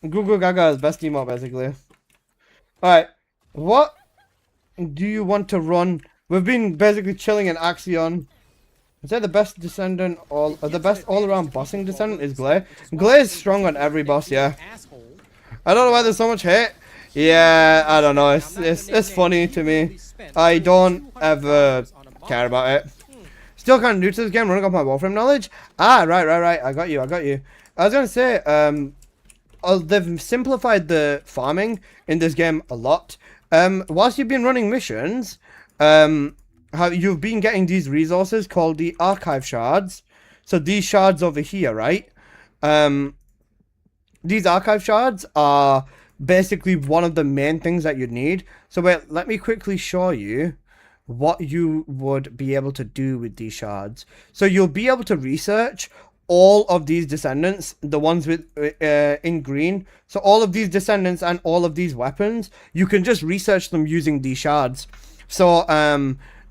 Google Gaga is best emote basically. Alright. What do you want to run? We've been basically chilling in Axion. Is that the best Descendant the best all-around bossing Descendant is Glay? Glay is strong on every boss, yeah. I don't know why there's so much hate. Yeah, I don't know. It's funny to me. I don't ever care about it. Still kind of new to this game, running off my Warframe knowledge. Ah, right. I got you. I was gonna say, they've simplified the farming in this game a lot. Whilst you've been running missions, you've been getting these resources called the archive shards. So these shards over here, right? These archive shards are basically one of the main things that you'd need. So wait, let me quickly show you what you would be able to do with these shards. So you'll be able to research all of these Descendants, the ones with in green. So all of these Descendants and all of these weapons, you can just research them using these shards. So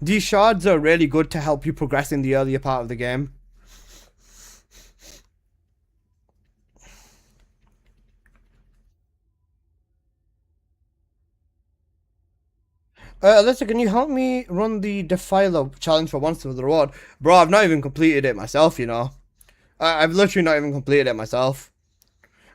these shards are really good to help you progress in the earlier part of the game. Alyssa, can you help me run the Defiler challenge for once with the reward? Bro, I've not even completed it myself, you know. I've literally not even completed it myself.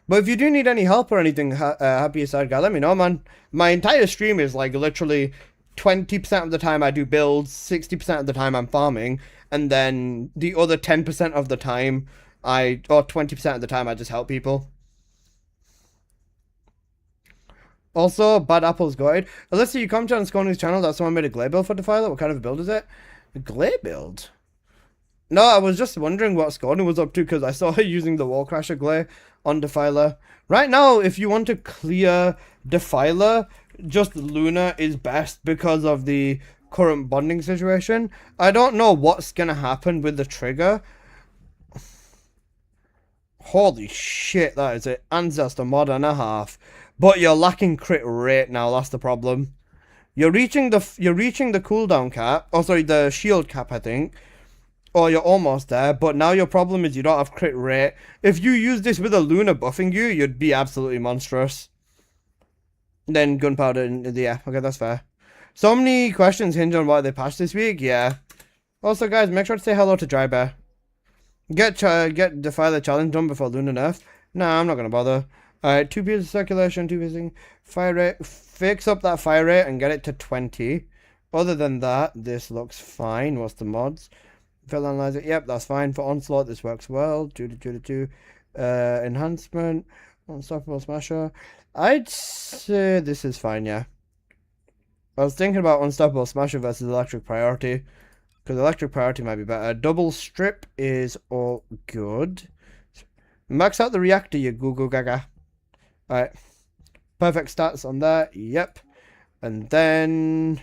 But if you do need any help or anything, Happy Side Guy, let me know, man. My entire stream is like literally 20% of the time I do builds, 60% of the time I'm farming, and then the other 10% of the time or 20% of the time I just help people. Also, Bad Apple's Guide. Alyssa, you commented on Sconey's channel that someone made a glare build for Defiler. What kind of build is it? A glare build? No, I was just wondering what Sconey was up to because I saw her using the Wall Crasher glare on Defiler. Right now, if you want to clear Defiler, just Luna is best because of the current bonding situation. I don't know what's going to happen with the trigger. Holy shit, that is it. Ancestor mod and a half. But you're lacking crit rate now, that's the problem. You're reaching the cooldown cap. Oh, sorry, the shield cap, I think. Or you're almost there, but now your problem is you don't have crit rate. If you use this with a Luna buffing you, you'd be absolutely monstrous. Then gunpowder, yeah, okay, that's fair. So many questions hinge on what they patched this week, yeah. Also, guys, make sure to say hello to Dry Bear. Get Defiler challenge done before Luna nerf. Nah, I'm not gonna bother. Alright, 2 pieces of circulation, 2 pieces fire rate. Fix up that fire rate and get it to 20. Other than that, this looks fine. What's the mods? Fill analyzer. Yep, that's fine. For Onslaught, this works well. Enhancement. Unstoppable Smasher. I'd say this is fine, yeah. I was thinking about Unstoppable Smasher versus Electric Priority. Because Electric Priority might be better. Double Strip is all good. Max out the reactor, you Google Gaga. Alright. Perfect stats on that. Yep. And then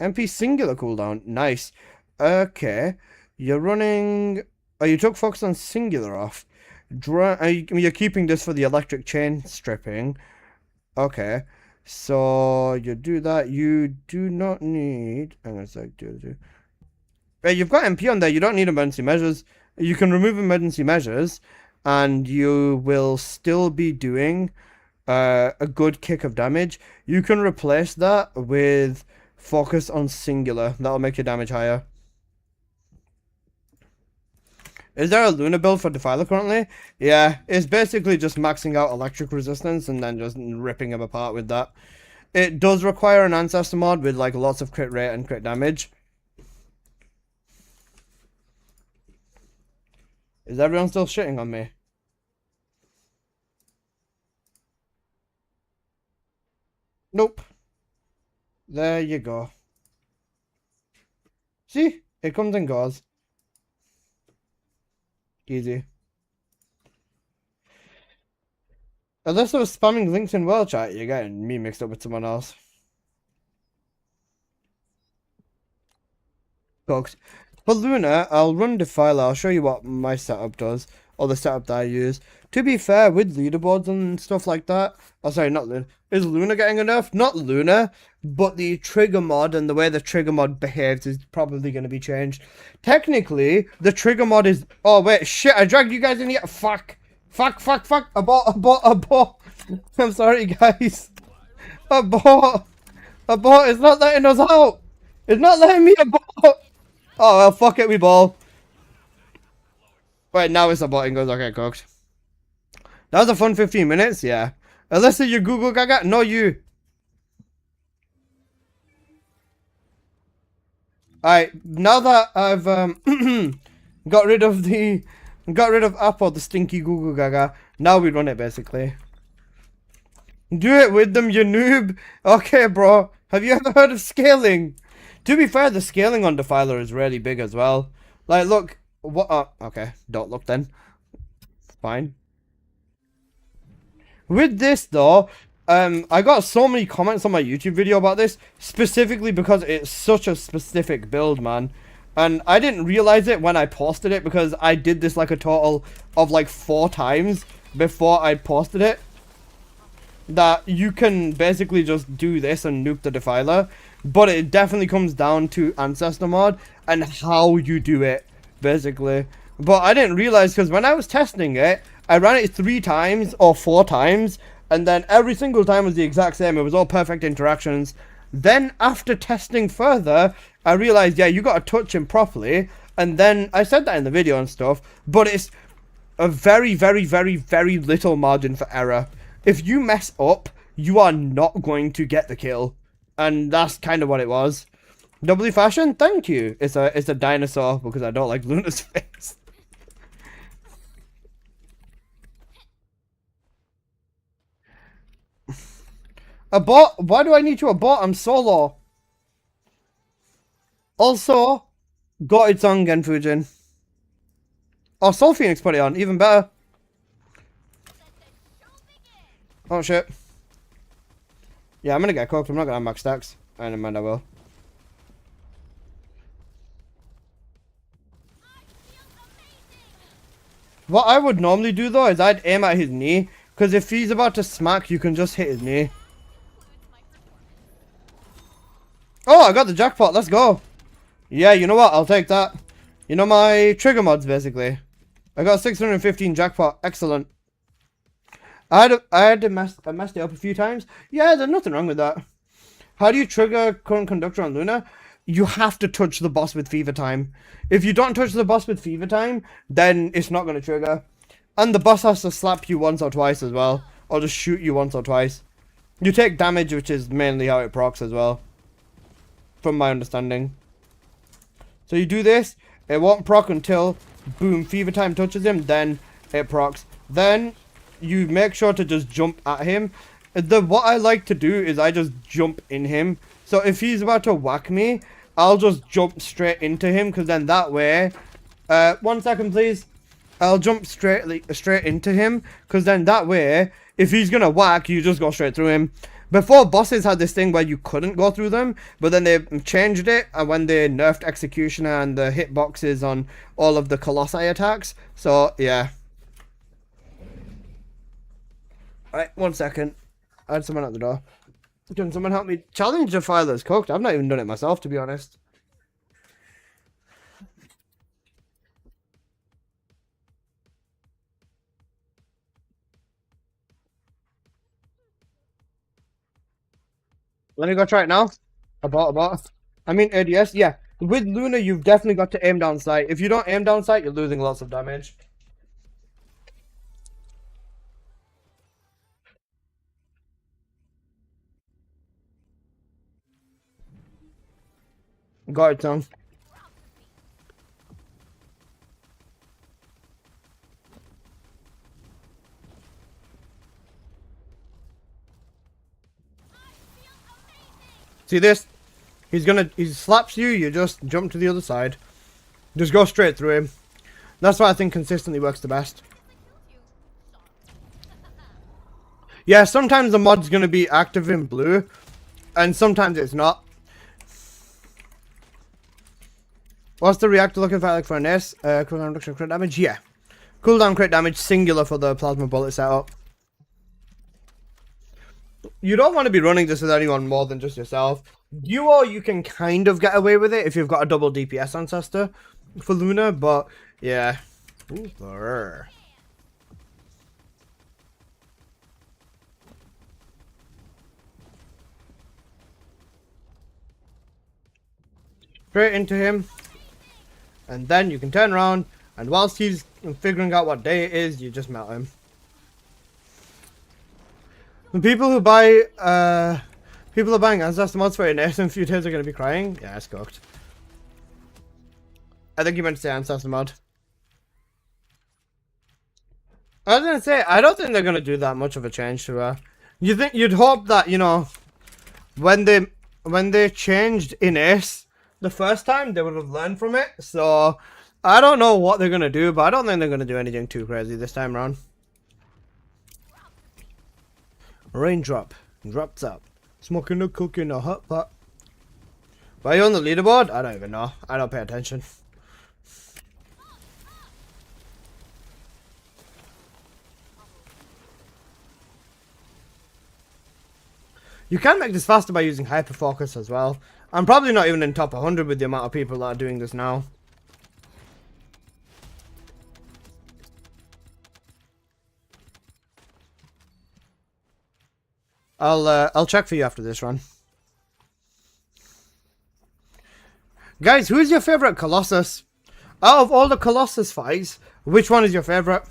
MP singular cooldown. Nice. Okay. You're running... Oh, you took focus on singular off. You're keeping this for the electric chain stripping. Okay. So you do that. You do not need... Hang on a sec. You've got MP on there. You don't need emergency measures. You can remove emergency measures. And you will still be doing a good kick of damage. You can replace that with focus on singular. That'll make your damage higher. Is there a Luna build for Defiler currently? Yeah, it's basically just maxing out electric resistance and then just ripping them apart with that. It does require an Ancestor mod with like lots of crit rate and crit damage. Is everyone still shitting on me? Nope. There you go. See? It comes and goes. Easy. Unless I was spamming links in world chat, you're getting me mixed up with someone else. Cooked. For Luna, I'll run Defiler. I'll show you what my setup does. Or the setup that I use. To be fair, with leaderboards and stuff like that... Oh, sorry, not Luna. Is Luna getting a nerf? Not Luna. But the trigger mod and the way the trigger mod behaves is probably going to be changed. Technically, the trigger mod is... Oh, wait. Shit, I dragged you guys in here. Fuck. Fuck. Abort. I'm sorry, guys. Abort. It's not letting us out. It's not letting me abort. Oh, well, fuck it. We ball. Wait, now it's aborting. Goes, okay, cooked. That was a fun 15 minutes, yeah. Alyssa, you Google Gaga? No, you. Alright, now that I've got rid of Apple, the stinky Google Gaga, now we run it basically. Do it with them, you noob. Okay, bro. Have you ever heard of scaling? To be fair, the scaling on Defiler is really big as well. Like, look. What? Okay, don't look then. Fine. With this though, I got so many comments on my YouTube video about this, specifically because it's such a specific build, man. And I didn't realize it when I posted it because I did this like a total of like 4 times before I posted it. That you can basically just do this and nuke the Defiler, but it definitely comes down to Ancestor mod and how you do it. Basically. But I didn't realize because when I was testing it, I ran it 3 times or 4 times, and then every single time was the exact same. It was all perfect interactions. Then after testing further, I realized, yeah, you gotta touch him properly, And then I said that in the video and stuff, but it's a very, very, very, very little margin for error. If you mess up, you are not going to get the kill. And that's kind of what it was. W fashion, thank you. It's a dinosaur because I don't like Luna's face. Abort? Why do I need to abort? I'm solo. Also, got its on Genfujin. Oh, Soul Phoenix put it on. Even better. Oh, shit. Yeah, I'm gonna get cooked. I'm not gonna have max stacks. I don't mind, I will. What I would normally do, though, is I'd aim at his knee. Because if he's about to smack, you can just hit his knee. Oh, I got the jackpot. Let's go. Yeah, you know what? I'll take that. You know my trigger mods, basically. I got 615 jackpot. Excellent. I had to mess it up a few times. Yeah, there's nothing wrong with that. How do you trigger current conductor on Luna? You have to touch the boss with fever time. If you don't touch the boss with fever time, then it's not going to trigger. And the boss has to slap you once or twice as well. Or just shoot you once or twice. You take damage, which is mainly how it procs as well. From my understanding. So you do this, it won't proc until, boom, fever time touches him, then it procs. Then you make sure to just jump at him. What I like to do is I just jump in him. So if he's about to whack me, I'll just jump straight into him, because then that way, 1 second please. I'll jump straight into him, because then that way, if he's gonna whack, you just go straight through him. Before, bosses had this thing where you couldn't go through them, but then they changed it when they nerfed Executioner and the hitboxes on all of the Colossi attacks. So, yeah. Alright, 1 second. I had someone at the door. Can someone help me? Challenger file is cooked. I've not even done it myself, to be honest. Let me go try it now. Abort. I mean ADS, yeah. With Luna, you've definitely got to aim down sight. If you don't aim down sight, you're losing lots of damage. Got it, son. See this? He slaps you, you just jump to the other side. Just go straight through him. That's why I think consistently works the best. Yeah, sometimes the mod's gonna be active in blue, and sometimes it's not. What's the reactor looking for, like for an S? Cooldown reduction crit damage? Yeah. Cooldown crit damage singular for the plasma bullet setup. You don't want to be running this with anyone more than just yourself. Duo, you can kind of get away with it if you've got a double DPS ancestor for Luna, but yeah. Ooh, brr. Straight into him. And then you can turn around, and whilst he's figuring out what day it is, you just melt him. The people who buy, people are buying ancestor mods for it in a few days are going to be crying. Yeah, it's cooked. I think you meant to say ancestor mod. I was going to say, I don't think they're going to do that much of a change to her. You'd hope that, you know, when they changed in Ace the first time, they would have learned from it. So, I don't know what they're going to do, but I don't think they're going to do anything too crazy this time around. Raindrop. Drops up. Smoking a cookie in a hot pot. Why are you on the leaderboard? I don't even know. I don't pay attention. You can make this faster by using hyperfocus as well. I'm probably not even in top 100 with the amount of people that are doing this now. I'll check for you after this run. Guys, who's your favorite Colossus? Out of all the Colossus fights, which one is your favorite?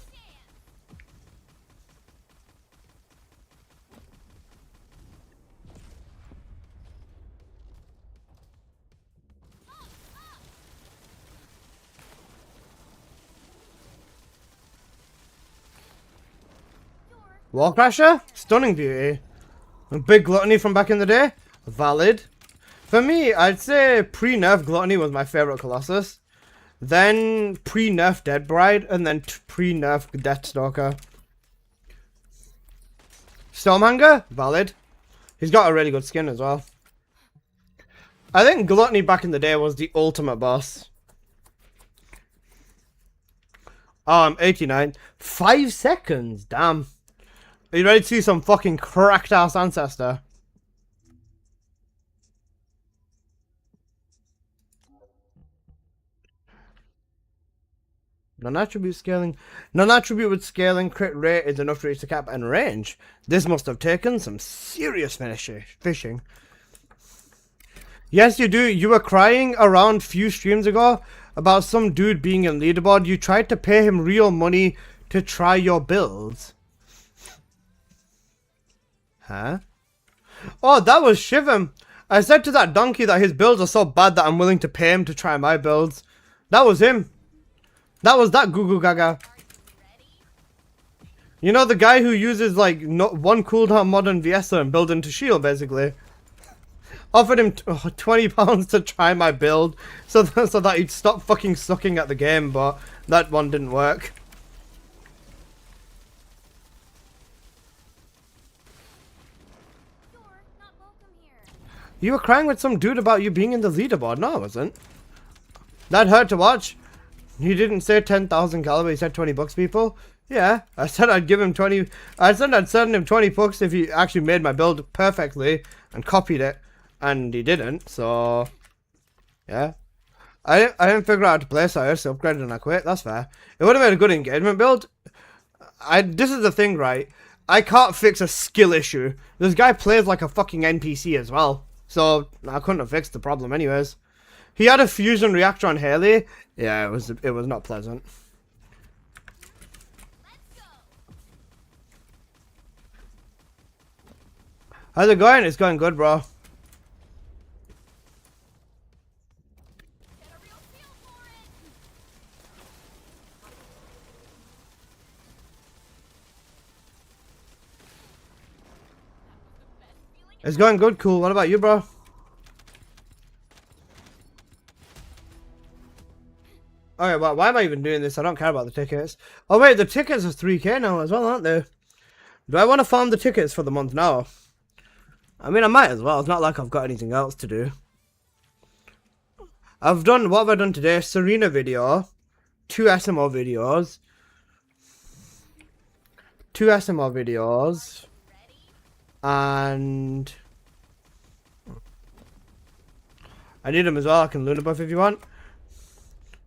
Wallcrasher? Stunning beauty. Big Gluttony from back in the day? Valid. For me, I'd say pre-nerf Gluttony was my favorite Colossus. Then pre-nerf Dead Bride, and then pre-nerf Deathstalker. Stormhanger? Valid. He's got a really good skin as well. I think Gluttony back in the day was the ultimate boss. Oh, I'm 89. 5 seconds, damn. Are you ready to see some fucking cracked ass ancestor? Non-attribute scaling. Non-attribute with scaling crit rate is enough to reach the cap and range. This must have taken some serious fishing. Yes, you do. You were crying around few streams ago about some dude being in leaderboard. You tried to pay him real money to try your builds. Huh? Oh, that was Shivam. I said to that donkey that his builds are so bad that I'm willing to pay him to try my builds. That was him. That was that Goo Goo Gaga. You know the guy who uses like one cooldown mod on Viesa and build into shield basically. Offered him £20 to try my build so that he'd stop fucking sucking at the game, but that one didn't work. You were crying with some dude about you being in the leaderboard. No, I wasn't. That hurt to watch. He didn't say 10,000 caliber, he said 20 bucks, people. Yeah, I said I'd give him 20. I said I'd send him 20 bucks if he actually made my build perfectly and copied it. And he didn't, so yeah. I didn't figure out how to play, so I just upgraded and I quit. That's fair. It would have made a good engagement build. This is the thing, right? I can't fix a skill issue. This guy plays like a fucking NPC as well. So I couldn't have fixed the problem anyways. He had a fusion reactor on Haley. Yeah, it was not pleasant. How's it going? It's going good, bro. It's going good, cool. What about you, bro? Okay, well, why am I even doing this? I don't care about the tickets. Oh, wait, the tickets are 3k now as well, aren't they? Do I want to farm the tickets for the month now? I mean, I might as well. It's not like I've got anything else to do. What have I done today? Serena video. 2 SMO videos. 2 SMO videos. And I need them as well. I can Luna buff if you want.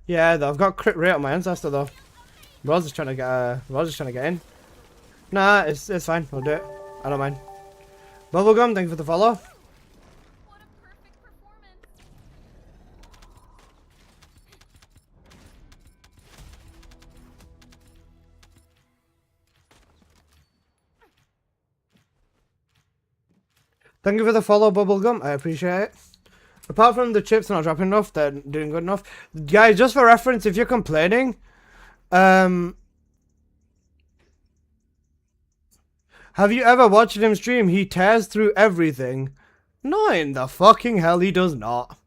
Yeah, I've got crit rate on my ancestor though. Rose is trying to get in. Nah, it's fine. I'll do it. I don't mind. Bubblegum, thank you for the follow. What a perfect performance. Thank you for the follow, Bubblegum. I appreciate it. Apart from the chips not dropping enough, they're doing good enough. Guys, just for reference, if you're complaining, have you ever watched him stream? He tears through everything. No, in the fucking hell he does not.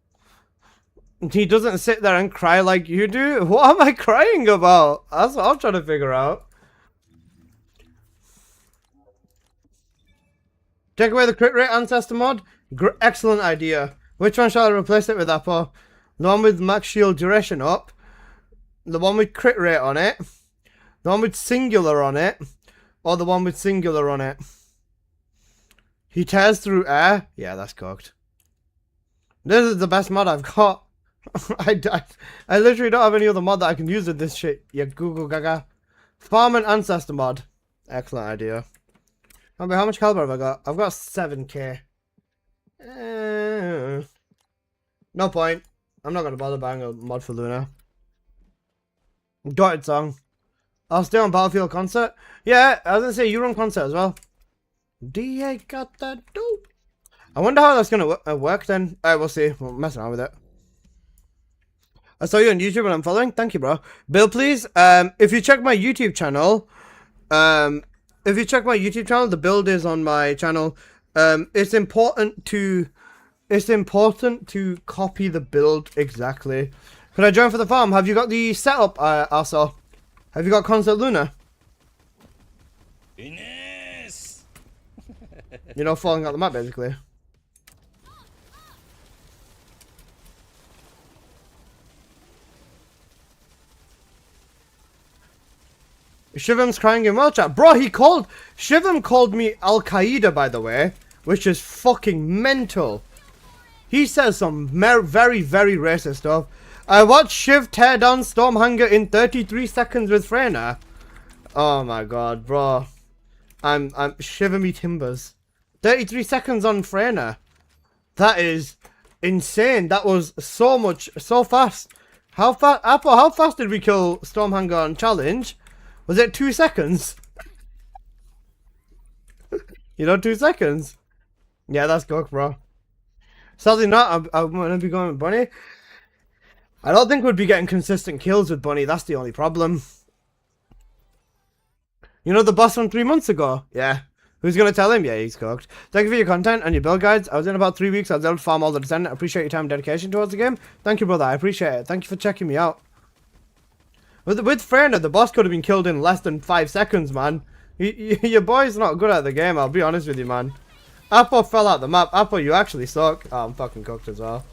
He doesn't sit there and cry like you do. What am I crying about? That's what I'm trying to figure out. Take away the crit rate ancestor mod. Excellent idea. Which one shall I replace it with, Apple? The one with max shield duration up. The one with crit rate on it. The one with singular on it. Or the one with singular on it. He tears through air. Yeah, that's cooked. This is the best mod I've got. I literally don't have any other mod that I can use with this shit. Yeah, Google Gaga. Farm and ancestor mod. Excellent idea. How much caliber have I got? I've got 7k. No point. I'm not going to bother buying a mod for Luna. Dotted song. I'll stay on Battlefield concert. Yeah, I was gonna say you run concert as well. DA got that dope. I wonder how that's gonna work then. Alright, we'll see. We'll mess around with it. I saw you on YouTube and I'm following. Thank you, bro. Bill, please. If you check my YouTube channel, the build is on my channel. It's important to copy the build exactly. Can I join for the farm? Have you got the setup, also? Have you got Concert Luna? Ines! You know, falling out the map, basically. Shivam's crying in well chat. Bro, Shivam called me Al-Qaeda, by the way, which is fucking mental. He says some very, very racist stuff. I watched Shiv tear down Stormhanger in 33 seconds with Freyna. Oh my god, bro. I'm shiver me timbers. 33 seconds on Freyna. That is insane. That was so fast. How fast, Apple, how fast did we kill Stormhanger on challenge? Was it 2 seconds? You know, 2 seconds. Yeah, that's cooked, bro. Sadly not, I'm gonna be going with Bunny. I don't think we'd be getting consistent kills with Bunny, that's the only problem. You know the boss from 3 months ago? Yeah. Who's gonna tell him? Yeah, he's cooked. Thank you for your content and your build guides. I was in about 3 weeks, I was able to farm all the Descendant. I appreciate your time and dedication towards the game. Thank you, brother, I appreciate it. Thank you for checking me out. With Freyna, the boss could have been killed in less than 5 seconds, man. Your boy's not good at the game, I'll be honest with you, man. Apple fell out the map. Apple, you actually suck. Oh, I'm fucking cooked as well.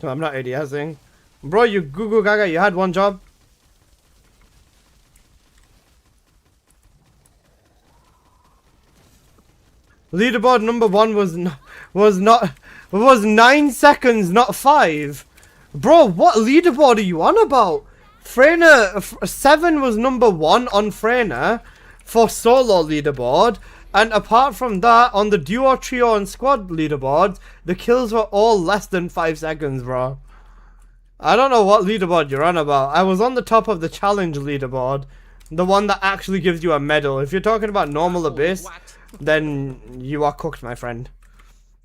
I'm not ADSing. Bro, you goo goo gaga, you had one job. Leaderboard number 1 was 9 seconds, not 5. Bro, what leaderboard are you on about? Freyna 7 was number 1 on Freyna for solo leaderboard, and apart from that, on the duo, trio, and squad leaderboards, the kills were all less than 5 seconds, bro. I don't know what leaderboard you're on about. I was on the top of the challenge leaderboard, the one that actually gives you a medal. If you're talking about normal abyss, then you are cooked, my friend.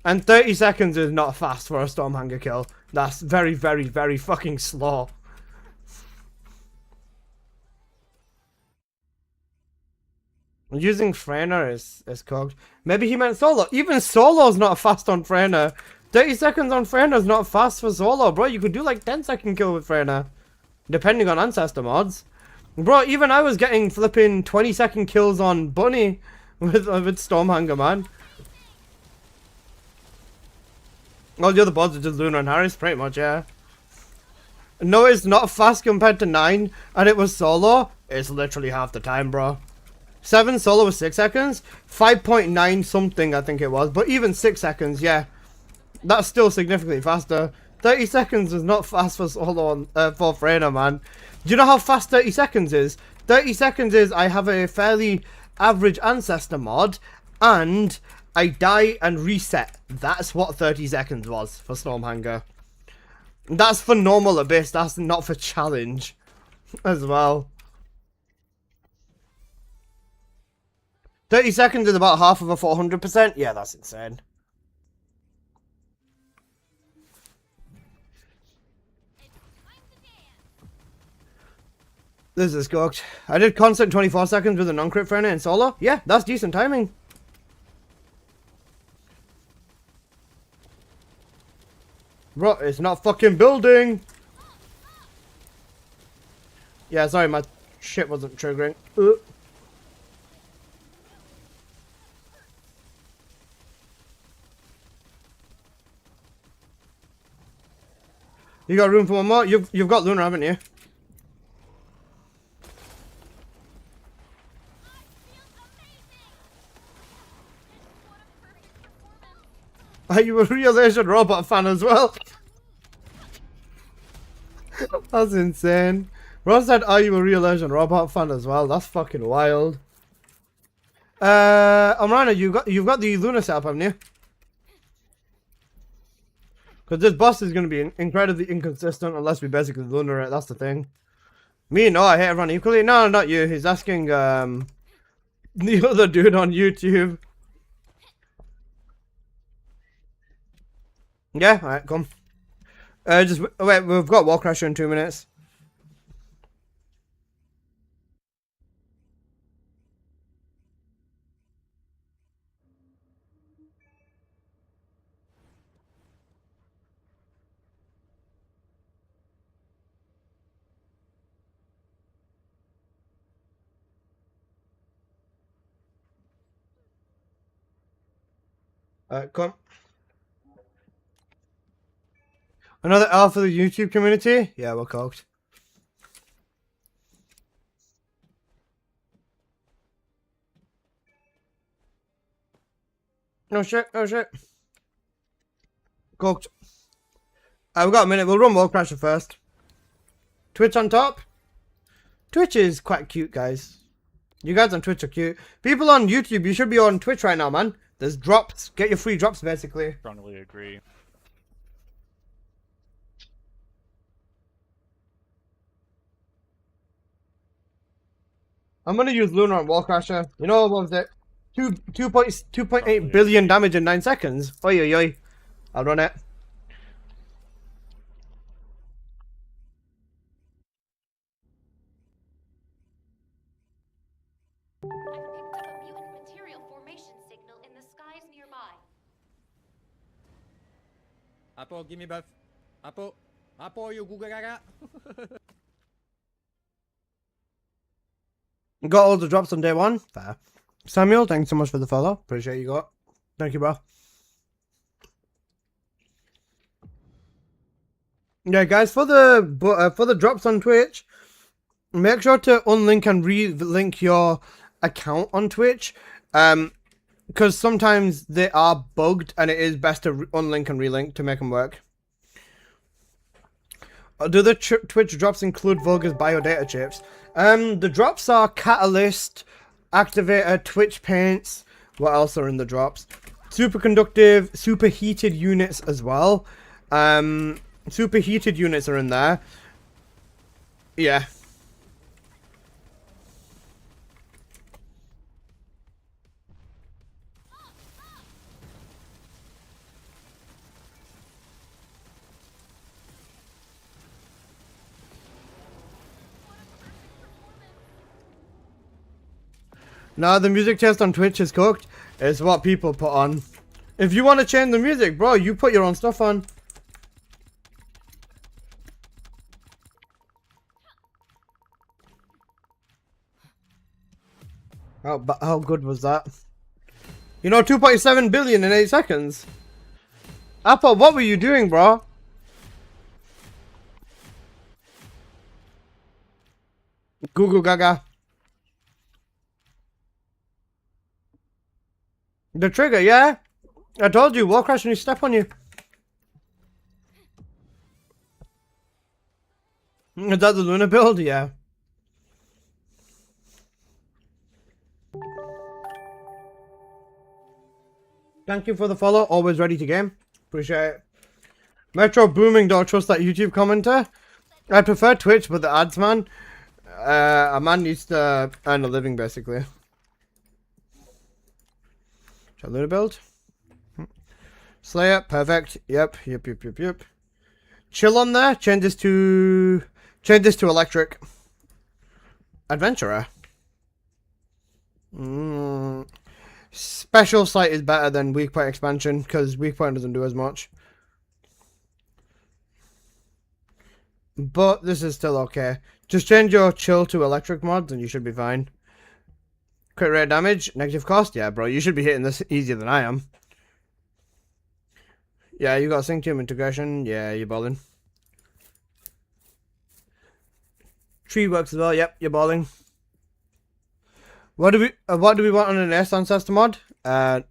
And 30 seconds is not fast for a Stormhanger kill. That's very, very, very fucking slow. Using Freyna is cooked. Maybe he meant solo. Even solo's not fast on Freyna. 30 seconds on Freyna is not fast for solo, bro. You could do like 10-second kill with Freyna, depending on ancestor mods. Bro, even I was getting flipping 20-second kills on Bunny with Stormhanger, man. All the other mods are just Luna and Harris, pretty much, yeah. No, it's not fast compared to 9, and it was solo. It's literally half the time, bro. 7 solo was 6 seconds. 5.9 something, I think it was. But even 6 seconds, yeah. That's still significantly faster. 30 seconds is not fast for solo on, for Freyna, man. Do you know how fast 30 seconds is? 30 seconds is I have a fairly average ancestor mod, and I die and reset. That's what 30 seconds was for Stormhanger. That's for normal abyss. That's not for challenge as well. 30 seconds is about half of a 400%. Yeah, that's insane. This is cooked. I did constant 24 seconds with a non-crit Freyna in solo. Yeah, that's decent timing. Bro, it's not fucking building. Yeah, sorry, my shit wasn't triggering. You got room for one more? You've got Luna, haven't you? Are you a real Asian robot fan as well? That's insane. Ross said, are you a real Asian robot fan as well? That's fucking wild. Amrana, you've got the Luna setup, haven't you? Because this boss is going to be incredibly inconsistent unless we basically Luna it, that's the thing. Me, no, I hate everyone equally. No, not you. He's asking the other dude on YouTube. Yeah, alright, come. Just wait, we've got Wall Crasher in 2 minutes. Come. Another L for the YouTube community? Yeah, we're cooked. Oh shit, oh shit. Cooked. We've got a minute, we'll run Wall Crasher first. Twitch on top. Twitch is quite cute, guys. You guys on Twitch are cute. People on YouTube, you should be on Twitch right now, man. There's drops. Get your free drops, basically. Strongly agree. I'm gonna use Luna on Wall Crasher. You know, what was it? 2.8 billion damage in 9 seconds. Oi, oi, oi. I'll run it. I've picked up a mutant material formation signal in the skies nearby. Apo, give me buff. Apo, you Google Gaga. Got all the drops on day one. Fair. Samuel, thanks so much for the follow. Appreciate you got. Thank you, bro. Yeah, guys, for the drops on Twitch, make sure to unlink and relink your account on Twitch, because sometimes they are bugged, and it is best to unlink and relink to make them work. Do the Twitch drops include Vulgar's biodata chips? The drops are Catalyst, Activator, Twitch Paints. What else are in the drops? Superconductive, superheated units as well. Superheated units are in there. Yeah. Nah, the music test on Twitch is cooked. It's what people put on. If you want to change the music, bro, you put your own stuff on. How good was that? You know, 2.7 billion in 8 seconds. Apple, what were you doing, bro? Goo gaga. The trigger, yeah? I told you, Wall Crash when you step on you. Is that the Luna build? Yeah. Thank you for the follow. Always ready to game. Appreciate it. Metro booming. Don't trust that YouTube commenter. I prefer Twitch, but the ads, man. A man needs to earn a living, basically. Shall Luna build? Slayer, perfect. Yep. Chill on there. Change this to electric. Adventurer. Special sight is better than weak point expansion because weak point doesn't do as much. But this is still okay. Just change your chill to electric mods and you should be fine. Crit rate damage, negative cost. Yeah, bro, you should be hitting this easier than I am. Yeah, you got sync team integration. Yeah, you're balling. Tree works as well. Yep, you're balling. What do we want on an Ace Ancestor mod? For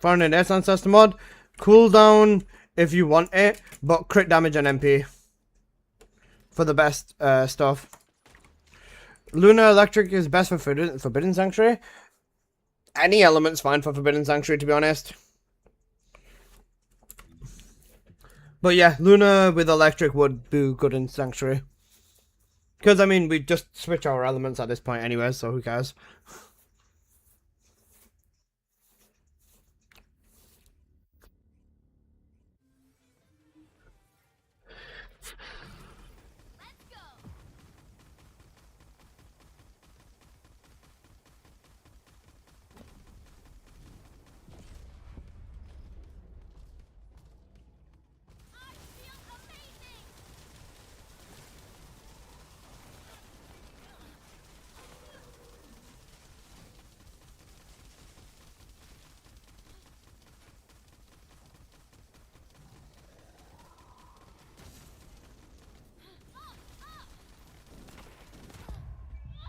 an Ace Ancestor mod, cooldown if you want it, but crit damage and MP for the best stuff. Luna Electric is best for Forbidden Sanctuary. Any element's fine for Forbidden Sanctuary, to be honest. But yeah, Luna with Electric would do good in Sanctuary. Because, I mean, we just switch our elements at this point anyway, so who cares?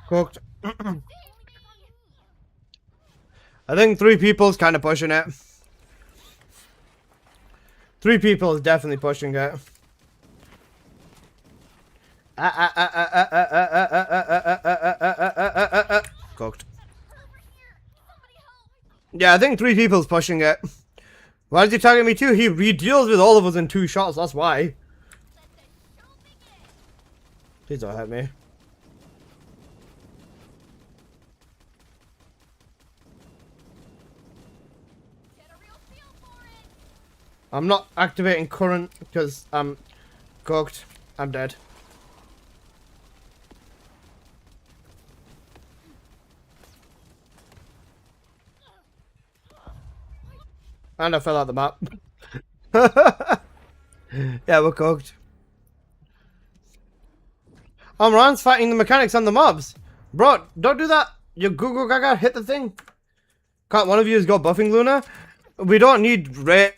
Cooked. I think 3 people's kind of pushing it. 3 people is definitely pushing it. Cooked. Yeah, I think 3 people's pushing it. Why is he targeting me too? He deals with all of us in 2 shots, that's why. Please don't hurt me. I'm not activating current because I'm cooked. I'm dead. And I fell out the map. Yeah, we're cooked. Ron's fighting the mechanics and the mobs. Bro, don't do that. You Google Gaga, hit the thing. Can't one of you go buffing Luna? We don't need rate.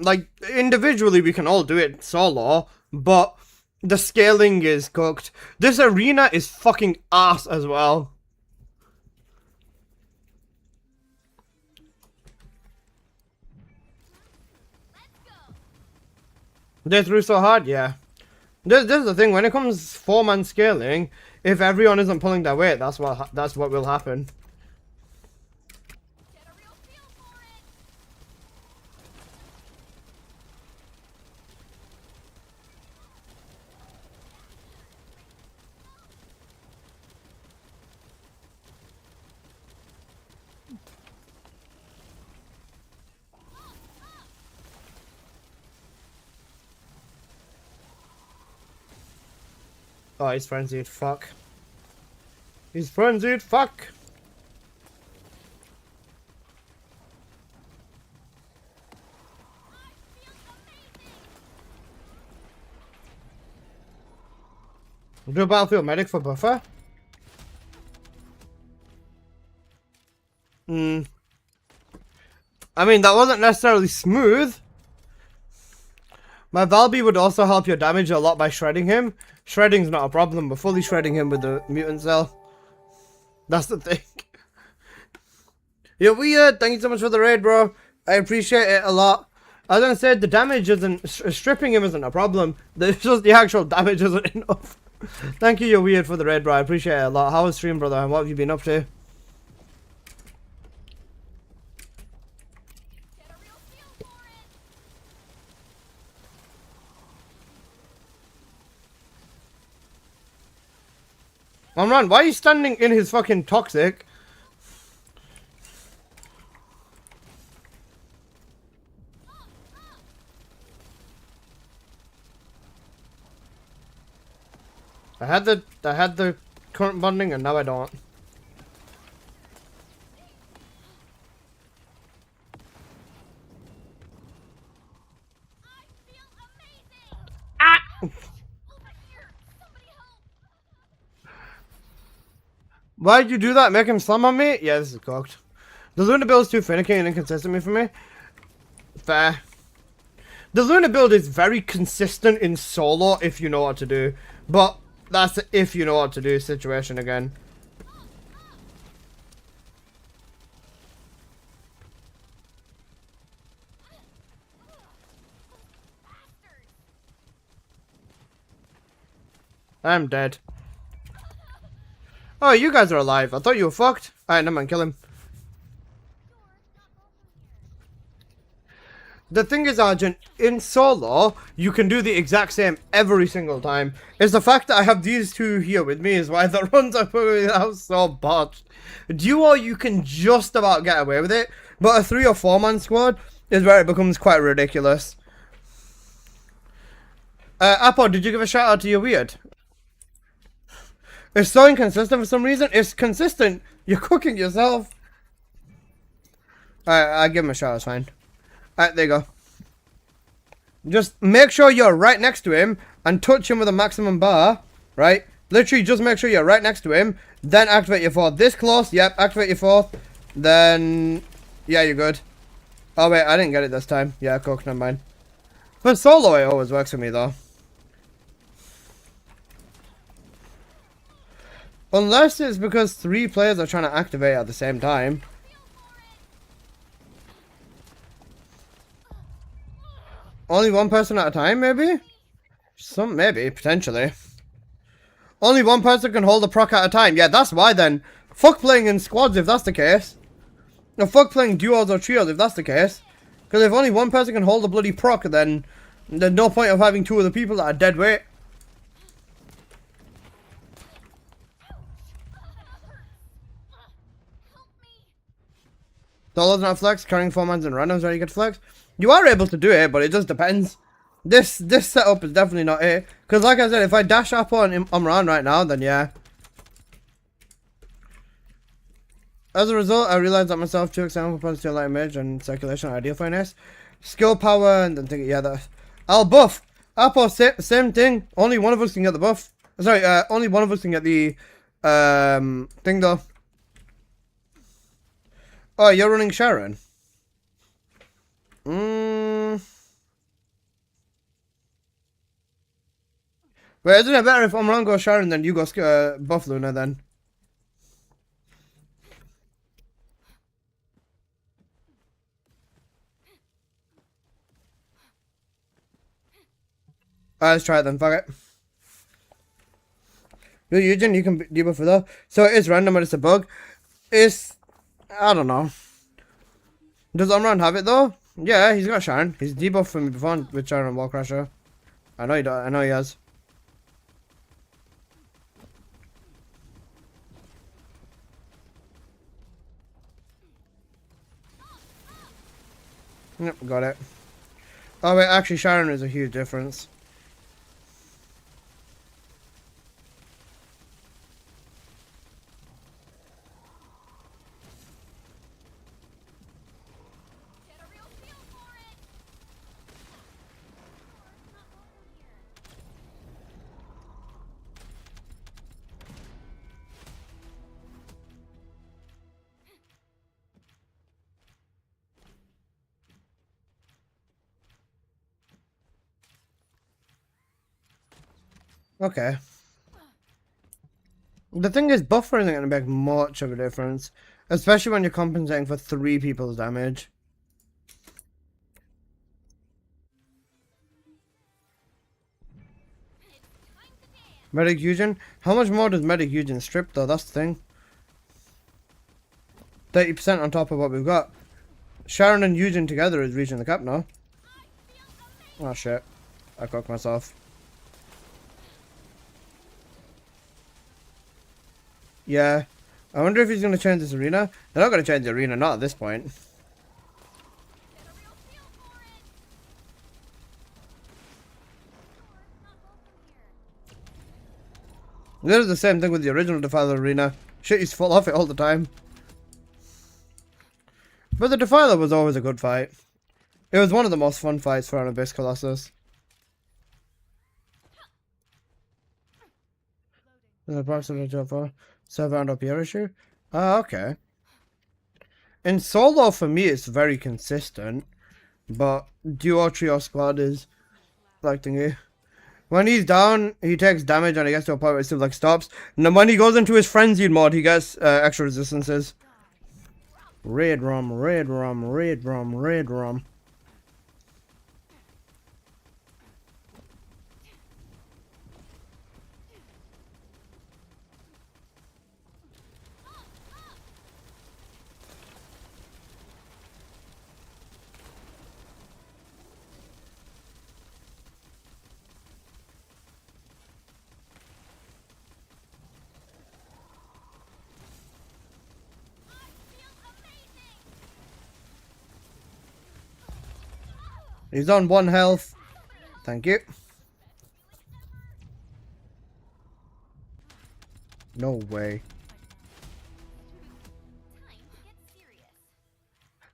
Like, individually we can all do it solo, but the scaling is cooked. This arena is fucking ass as well. They threw so hard, yeah. This is the thing, when it comes 4-man scaling, if everyone isn't pulling their weight, that's what will happen. Oh, he's frenzied, fuck. He's frenzied, fuck! Do a battlefield medic for buffer? I mean, that wasn't necessarily smooth. My Valby would also help your damage a lot by shredding him. Shredding's not a problem, but fully shredding him with the mutant cell. That's the thing. Yo, Weird, thank you so much for the raid, bro. I appreciate it a lot. As I said, the damage isn't... stripping him isn't a problem. It's just the actual damage isn't enough. Thank you, You're Weird, for the raid, bro. I appreciate it a lot. How was stream, brother? And what have you been up to? Why are you standing in his fucking toxic? I had the current bonding and now I don't. Why'd you do that? Make him slam on me? Yeah, this is cooked. The Luna build is too finicky and inconsistent for me. Fair. The Luna build is very consistent in solo if you know what to do. But that's if you know what to do situation again. I'm dead. Oh, you guys are alive. I thought you were fucked. Alright, never mind, kill him. The thing is, Arjun, in solo, you can do the exact same every single time. It's the fact that I have these two here with me is why the runs are putting out so botched. Duo, you can just about get away with it, but a 3 or 4 man squad is where it becomes quite ridiculous. Apo, did you give a shout out to your weird? It's so inconsistent for some reason. It's consistent. You're cooking yourself. Alright, I'll give him a shout, it's fine. Alright, there you go. Just make sure you're right next to him and touch him with a maximum bar, right? Literally just make sure you're right next to him, then activate your fourth. This close, yep, activate your fourth. Then, yeah, you're good. Oh wait, I didn't get it this time. Yeah, cook, never mind. For solo, it always works for me though. Unless it's because 3 players are trying to activate at the same time. Only 1 person at a time, maybe? Maybe, potentially. Only 1 person can hold a proc at a time. Yeah, that's why then. Fuck playing in squads if that's the case. No, fuck playing duos or trios if that's the case. Because if only 1 person can hold a bloody proc, then there's no point of having 2 other people that are dead weight. Solos not flex, carrying 4 mans and randoms where you get flex. You are able to do it, but it just depends. This setup is definitely not it. Because like I said, if I dash up on Umran right now, then yeah. As a result, I realized that myself 2 example points to light image and circulation are ideal for NS. Skill power and then think, yeah, that. I'll buff. Apple, same thing. Only one of us can get the buff. Sorry, only one of us can get the thing though. Oh, you're running Sharon. Wait, isn't it better if Umran goes Sharon than you go buff Luna then? Alright, let's try it then, fuck it. You're Eugen, you can debuff for that. So it is random, but it's a bug. I don't know. Does Umran have it though? Yeah, he's got Sharon. He's debuffed for me before with Sharon and Wallcrasher. I know he does. I know he has. Yep, got it. Oh wait, actually Sharon is a huge difference. Okay. The thing is, buffering isn't going to make much of a difference. Especially when you're compensating for 3 people's damage. Medic Eugen? How much more does Medic Eugen strip though? That's the thing. 30% on top of what we've got. Sharon and Eugen together is reaching the cap now. Oh shit. I cocked myself. Yeah. I wonder if he's going to change this arena. They're not going to change the arena, not at this point. This is the same thing with the original Defiler arena. Shit used to fall off it all the time. But the Defiler was always a good fight. It was one of the most fun fights for an Abyss Colossus. There's approximately 7 round up here issue. Ah, okay. In solo for me it's very consistent. But duo trio squad is like thingy. When he's down, he takes damage and he gets to a point where it still like stops. And then when he goes into his frenzied mode, he gets extra resistances. Red rum, red rum, red rum, red rum. He's on 1 health. Thank you. No way.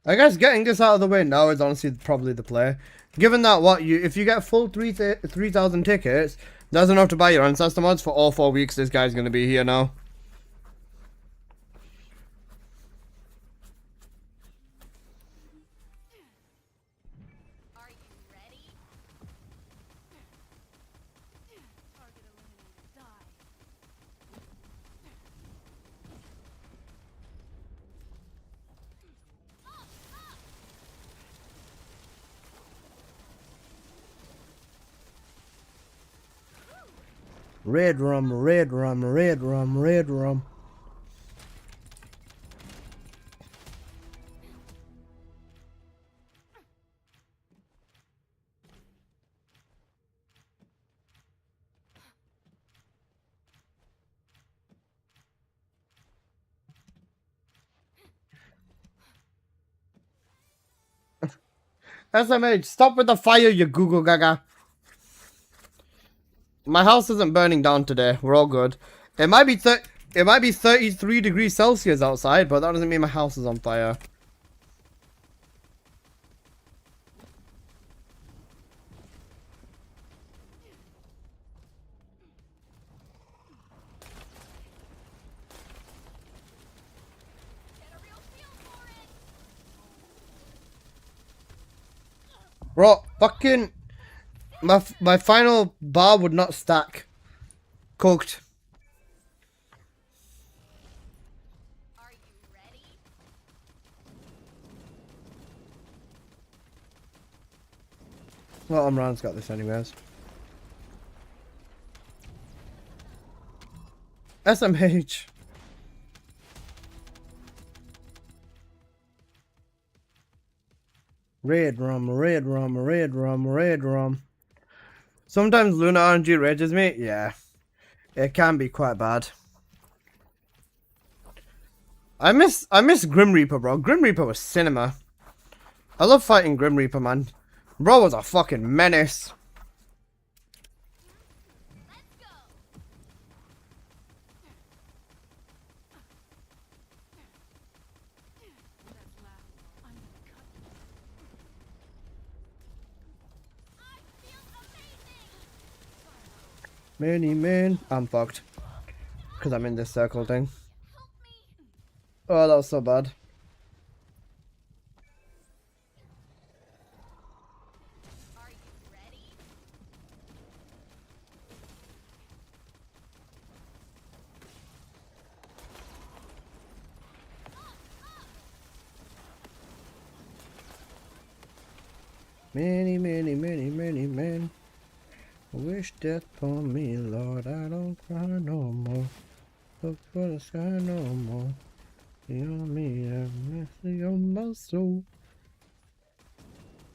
I guess getting this out of the way now is honestly probably the play. Given that if you get full 3,000 tickets, that's enough to buy your ancestor mods for all 4 weeks this guy's gonna be here now. Are you ready? Target eliminated. Die. Red rum, red rum, red rum, red rum. SMH, stop with the fire, you Google Gaga. My house isn't burning down today. We're all good. It might be 33 degrees Celsius outside, but that doesn't mean my house is on fire. Bro, fucking my final bar would not stack. Cooked. Are you ready? Well, Amran's got this anyways. SMH. Red rum, red rum, red rum, red rum. Sometimes Luna RNG rages me. Yeah. It can be quite bad. I miss Grim Reaper, bro. Grim Reaper was cinema. I love fighting Grim Reaper, man. Bro was a fucking menace. Many men. I'm fucked. Because I'm in this circle thing. Oh, that was so bad. Are you ready? Many, many, many, many men wish death upon me, Lord. I don't cry no more. Look for the sky no more. You on me, have mercy on my soul.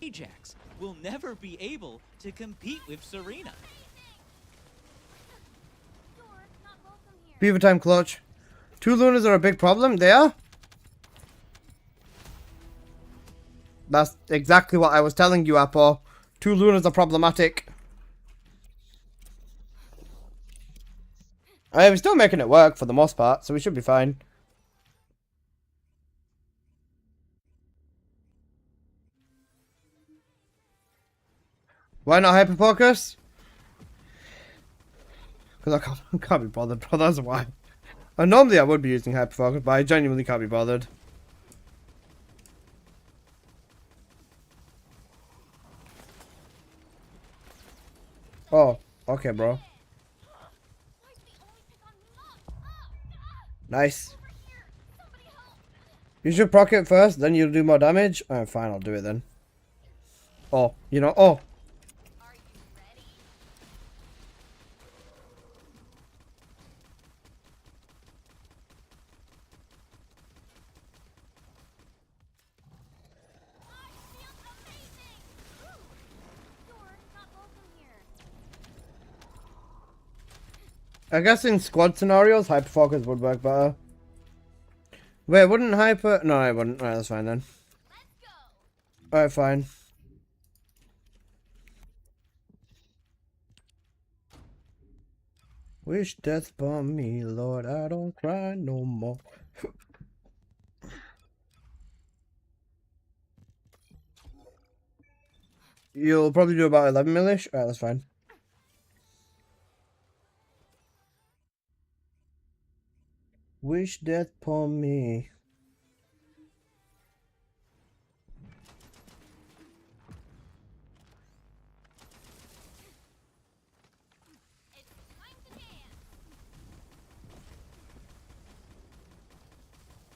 Ajax will never be able to compete with Serena. Door, not welcome here. Beaver time clutch. 2 Lunas are a big problem. They are. That's exactly what I was telling you, Apple. 2 Lunas are problematic. We're still making it work for the most part, so we should be fine. Why not hyperfocus? Because I can't be bothered, bro. That's why. And normally I would be using hyperfocus, but I genuinely can't be bothered. Oh, okay, bro. Nice. You should proc it first, then you'll do more damage. Alright, fine, I'll do it then. Oh, you know, oh. Are you ready? I guess in squad scenarios, hyperfocus would work better. Wait, wouldn't hyper... No, I wouldn't. Alright, that's fine then. Alright, fine. Wish death upon me, Lord, I don't cry no more. You'll probably do about 11 millish? Alright, that's fine. Wish death upon me.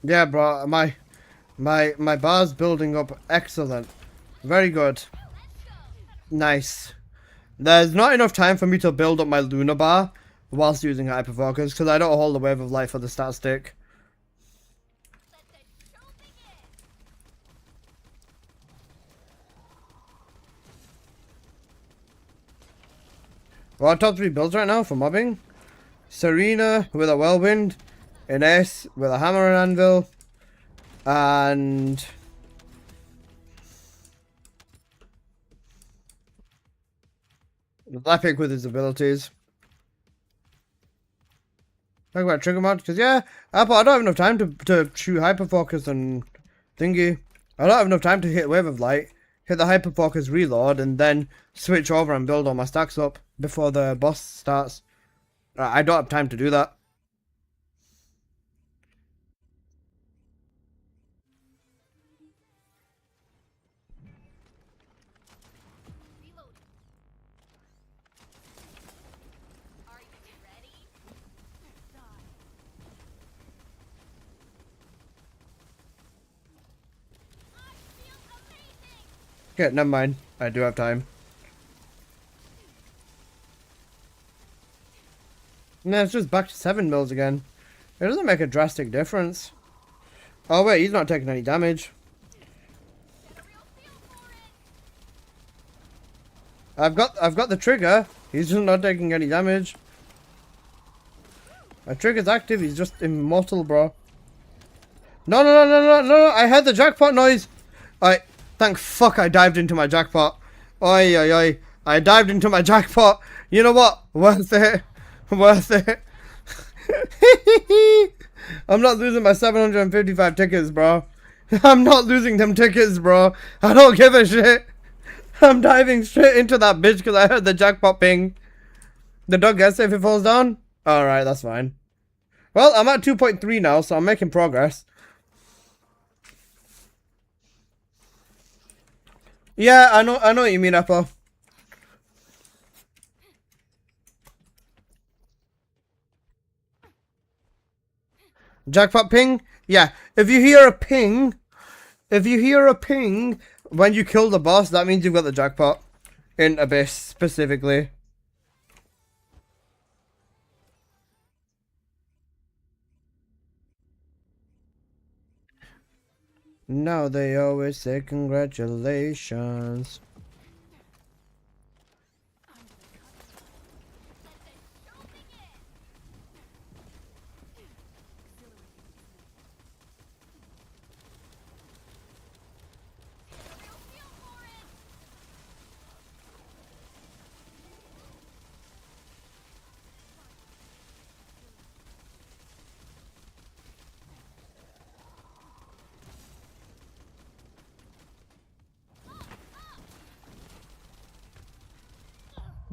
Yeah, bro, my bar's building up excellent. Very good. Nice. There's not enough time for me to build up my lunar bar whilst using hyperfocus because I don't hold the wave of light for the stat stick. Well, our top 3 builds right now for mobbing. Serena with a whirlwind, Ines with a hammer and anvil, and Lepic with his abilities. Talk about trigger mod, because yeah, I don't have enough time to shoot hyperfocus and thingy. I don't have enough time to hit wave of light, hit the hyperfocus reload, and then switch over and build all my stacks up before the boss starts. I don't have time to do that. Okay, never mind. I do have time. No, it's just back to 7 mils again. It doesn't make a drastic difference. Oh wait, he's not taking any damage. I've got the trigger. He's just not taking any damage. My trigger's active. He's just immortal, bro. No, no, no, no, no, no! I heard the jackpot noise. Thank fuck I dived into my jackpot. Oi, oi, oi! I dived into my jackpot. You know what? Worth it. Worth it. I'm not losing my 755 tickets, bro. I'm not losing them tickets, bro. I don't give a shit. I'm diving straight into that bitch because I heard the jackpot ping. The dog gets it if it falls down? Alright, that's fine. Well, I'm at 2.3 now, so I'm making progress. Yeah, I know what you mean, Apple. Jackpot ping? Yeah. If you hear a ping when you kill the boss, that means you've got the jackpot. In Abyss, specifically. Now they always say congratulations.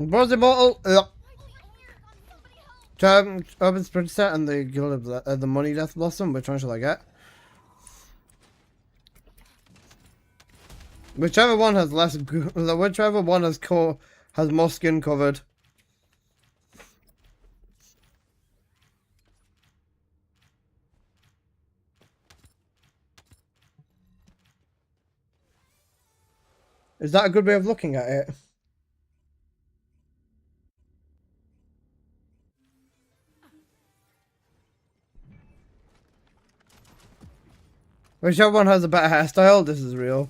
Bronze Immortal. Urban Sprint set and the Guild of the Money Death Blossom. Which one shall I get? Whichever one has less. Whichever one has more skin covered. Is that a good way of looking at it? Whichever one has a better hairstyle, this is real.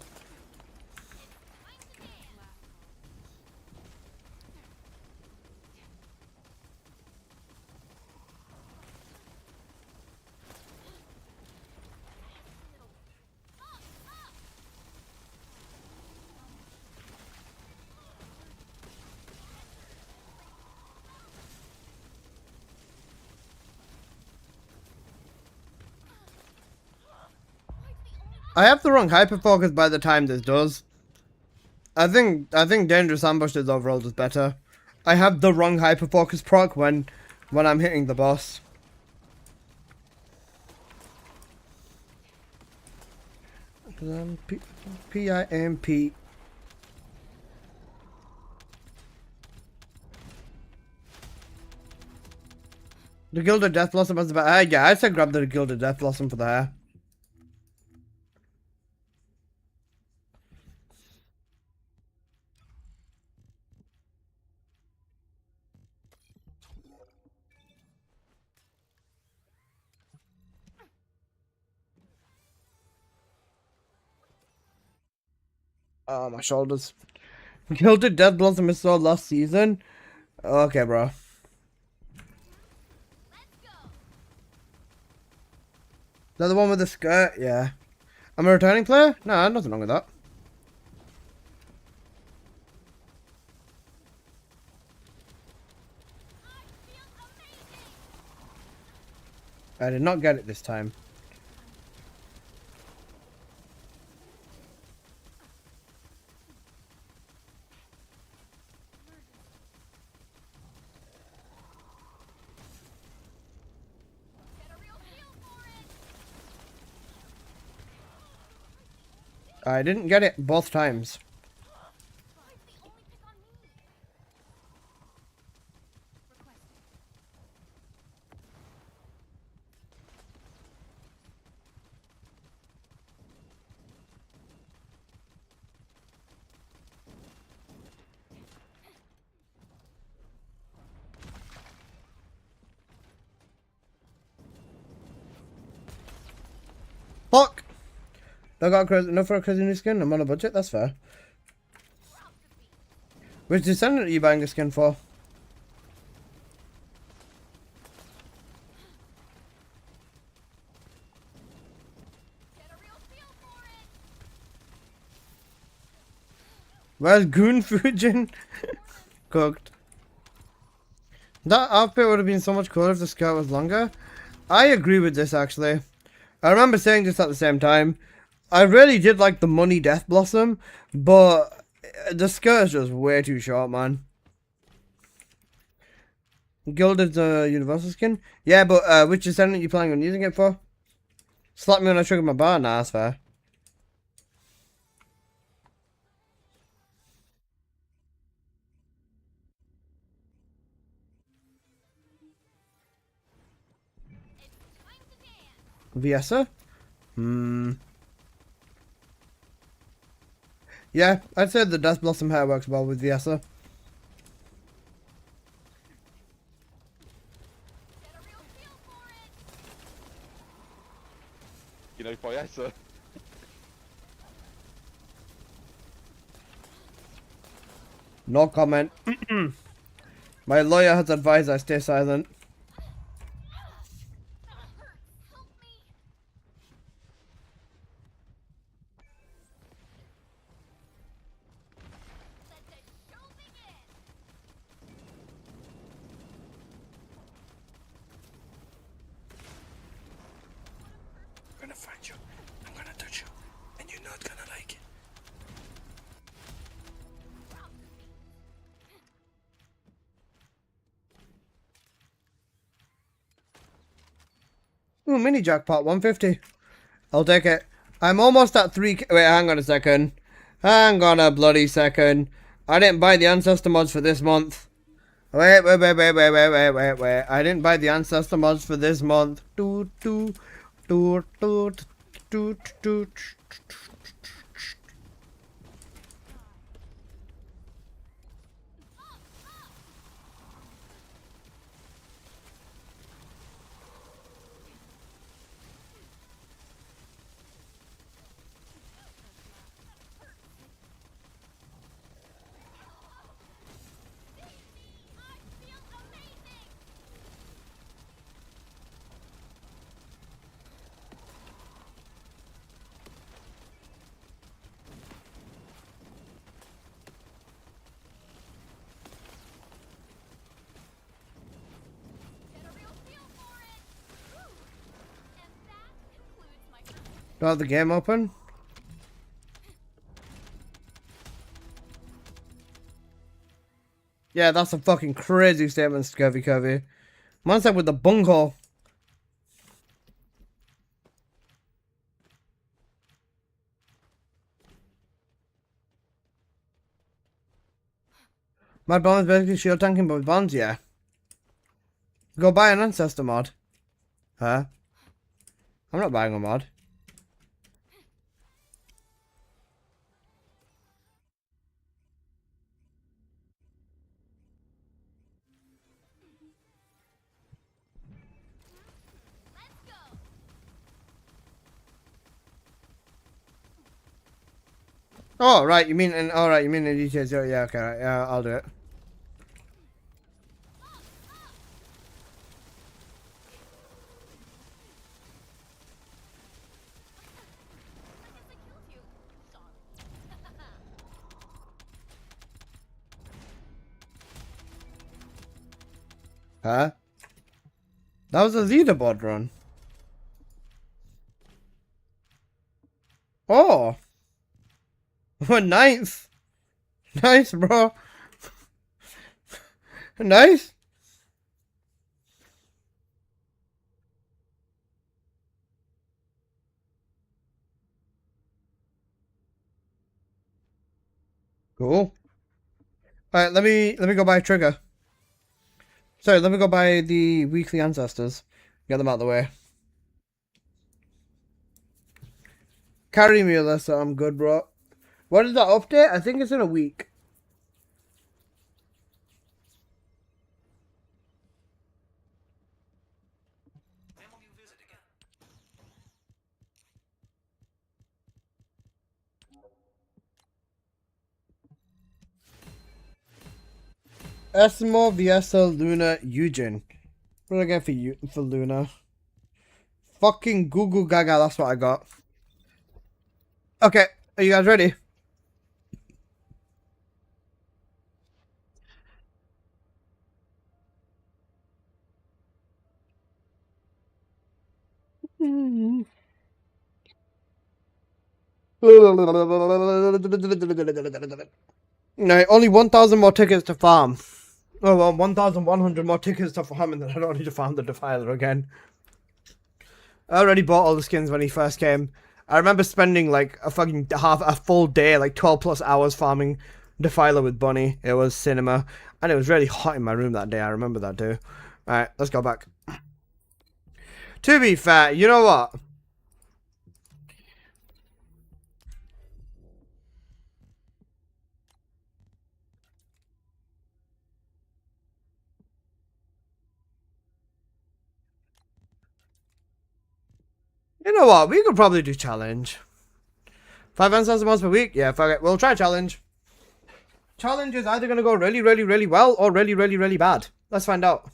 I have the wrong hyperfocus by the time this does. I think Dangerous Ambush is overall just better. I have the wrong hyperfocus proc when I'm hitting the boss. PIMP. The Gilded Death Blossom was about. Yeah, I said grab the Gilded Death Blossom for the hair. Oh, my shoulders. Gilded Death Blossom is so last season. Okay, bro. Is that the one with the skirt? Yeah. I'm a returning player? No, nothing wrong with that. I did not get it this time. I didn't get it both times. Fuck! I got enough for a crazy new skin. I'm on a budget. That's fair. Which Descendant are you buying a skin for? Where's Goon Fujin? Cooked. That outfit would have been so much cooler if the skirt was longer. I agree with this actually. I remember saying this at the same time. I really did like the Money Death Blossom, but the skirt is just way too short, man. Gilded's a universal skin? Yeah, but which Descendant are you planning on using it for? Slap me when I trigger my bar? Nah, that's fair. Viessa? Yeah, I'd say the Death Blossom hair works well with Viessa. You know, Fiessa. No comment. My lawyer has advised I stay silent. I'm gonna find you. I'm gonna touch you. And you're not gonna like it. Ooh, mini jackpot, 150. I'll take it. I'm almost at 3K. Wait, hang on a second. Hang on a bloody second. I didn't buy the Ancestor mods for this month. Wait. I didn't buy the Ancestor mods for this month. Do I have the game open? Yeah, that's a fucking crazy statement, Scurvy Curvy. Man said with the bunghole. My bomb is basically shield tanking, but with bombs, yeah. Go buy an ancestor mod. Huh? I'm not buying a mod. Oh, right, you mean in, alright, you mean in GTA 0, yeah, okay, right, yeah, I'll do it. Huh? That was a leaderboard run. Oh! Nice! Nice, bro! Nice! Cool. Alright, let me go buy a trigger. Sorry, let me go buy the weekly ancestors. Get them out of the way. Carry me, Alyssa, I'm good, bro. What is that update? I think it's in a week. Esmo, Viesa, Luna, Eugen. What did I get for Luna? Fucking Goo Goo Gaga, that's what I got. Okay, are you guys ready? No, only 1,000 more tickets to farm. Oh well, 1,100 more tickets to farm, and then I don't need to farm the Defiler again. I already bought all the skins when he first came. I remember spending like a full day, like 12 plus hours farming Defiler with Bunny. It was cinema, and it was really hot in my room that day. I remember that too. Alright, let's go back. To be fair, you know what? You know what? We could probably do challenge. 5 ancestors months per week? Yeah, fuck it. We'll try challenge. Challenge is either going to go really, really, really well or really, really, really bad. Let's find out.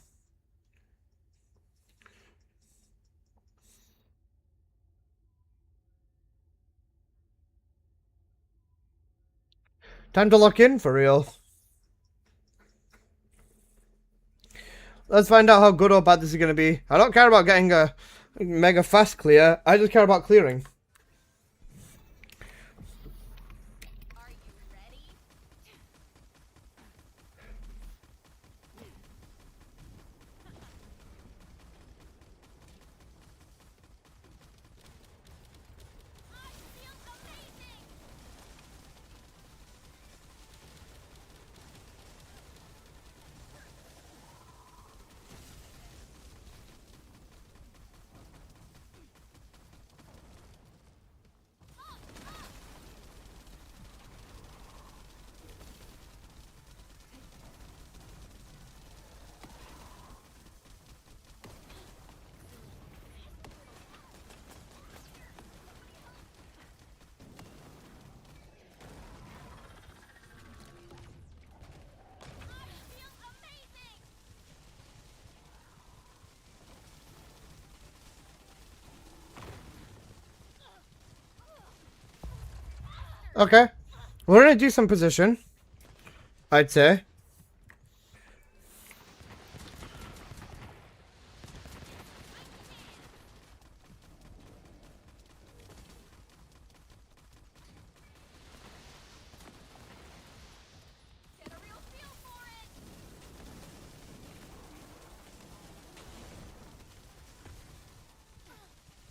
Time to lock in for real. Let's find out how good or bad this is going to be. I don't care about getting a mega fast clear. I just care about clearing. Okay. We're in a decent position, I'd say.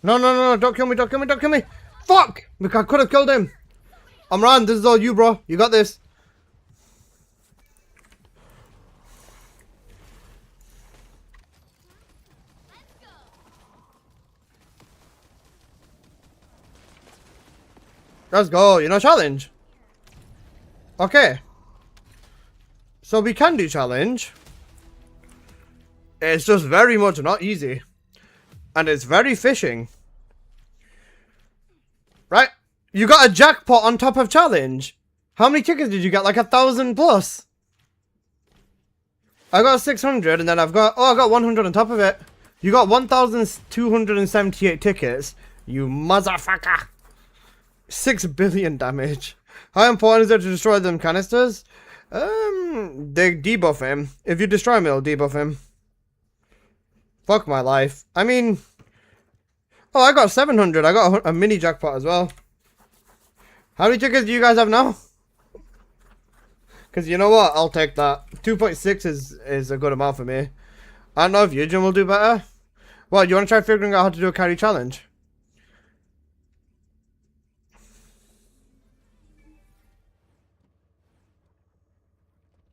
No, no, no, no, don't kill me, don't kill me, don't kill me. Fuck! I could have killed him. Amran, this is all you, bro. You got this. Let's go, you know, challenge. Okay. So we can do challenge. It's just very much not easy. And it's very fishing. Right? You got a jackpot on top of challenge. How many tickets did you get? Like 1,000 plus? I got 600 and then I've got... Oh, I got 100 on top of it. You got 1,278 tickets. You motherfucker. 6 billion damage. How important is it to destroy them canisters? They debuff him. If you destroy him, it'll debuff him. Fuck my life. I mean... Oh, I got 700. I got a mini jackpot as well. How many tickets do you guys have now? Because you know what? I'll take that. 2.6 is a good amount for me. I don't know if Eugene will do better. Well, you want to try figuring out how to do a carry challenge?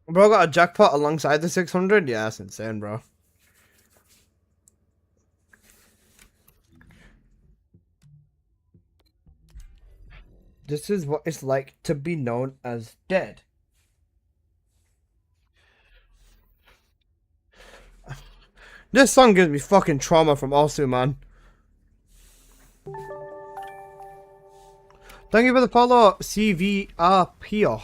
Bro, got a jackpot alongside the 600? Yeah, that's insane, bro. This is what it's like to be known as dead. This song gives me fucking trauma from Osu, man. Thank you for the follow, CVRPO.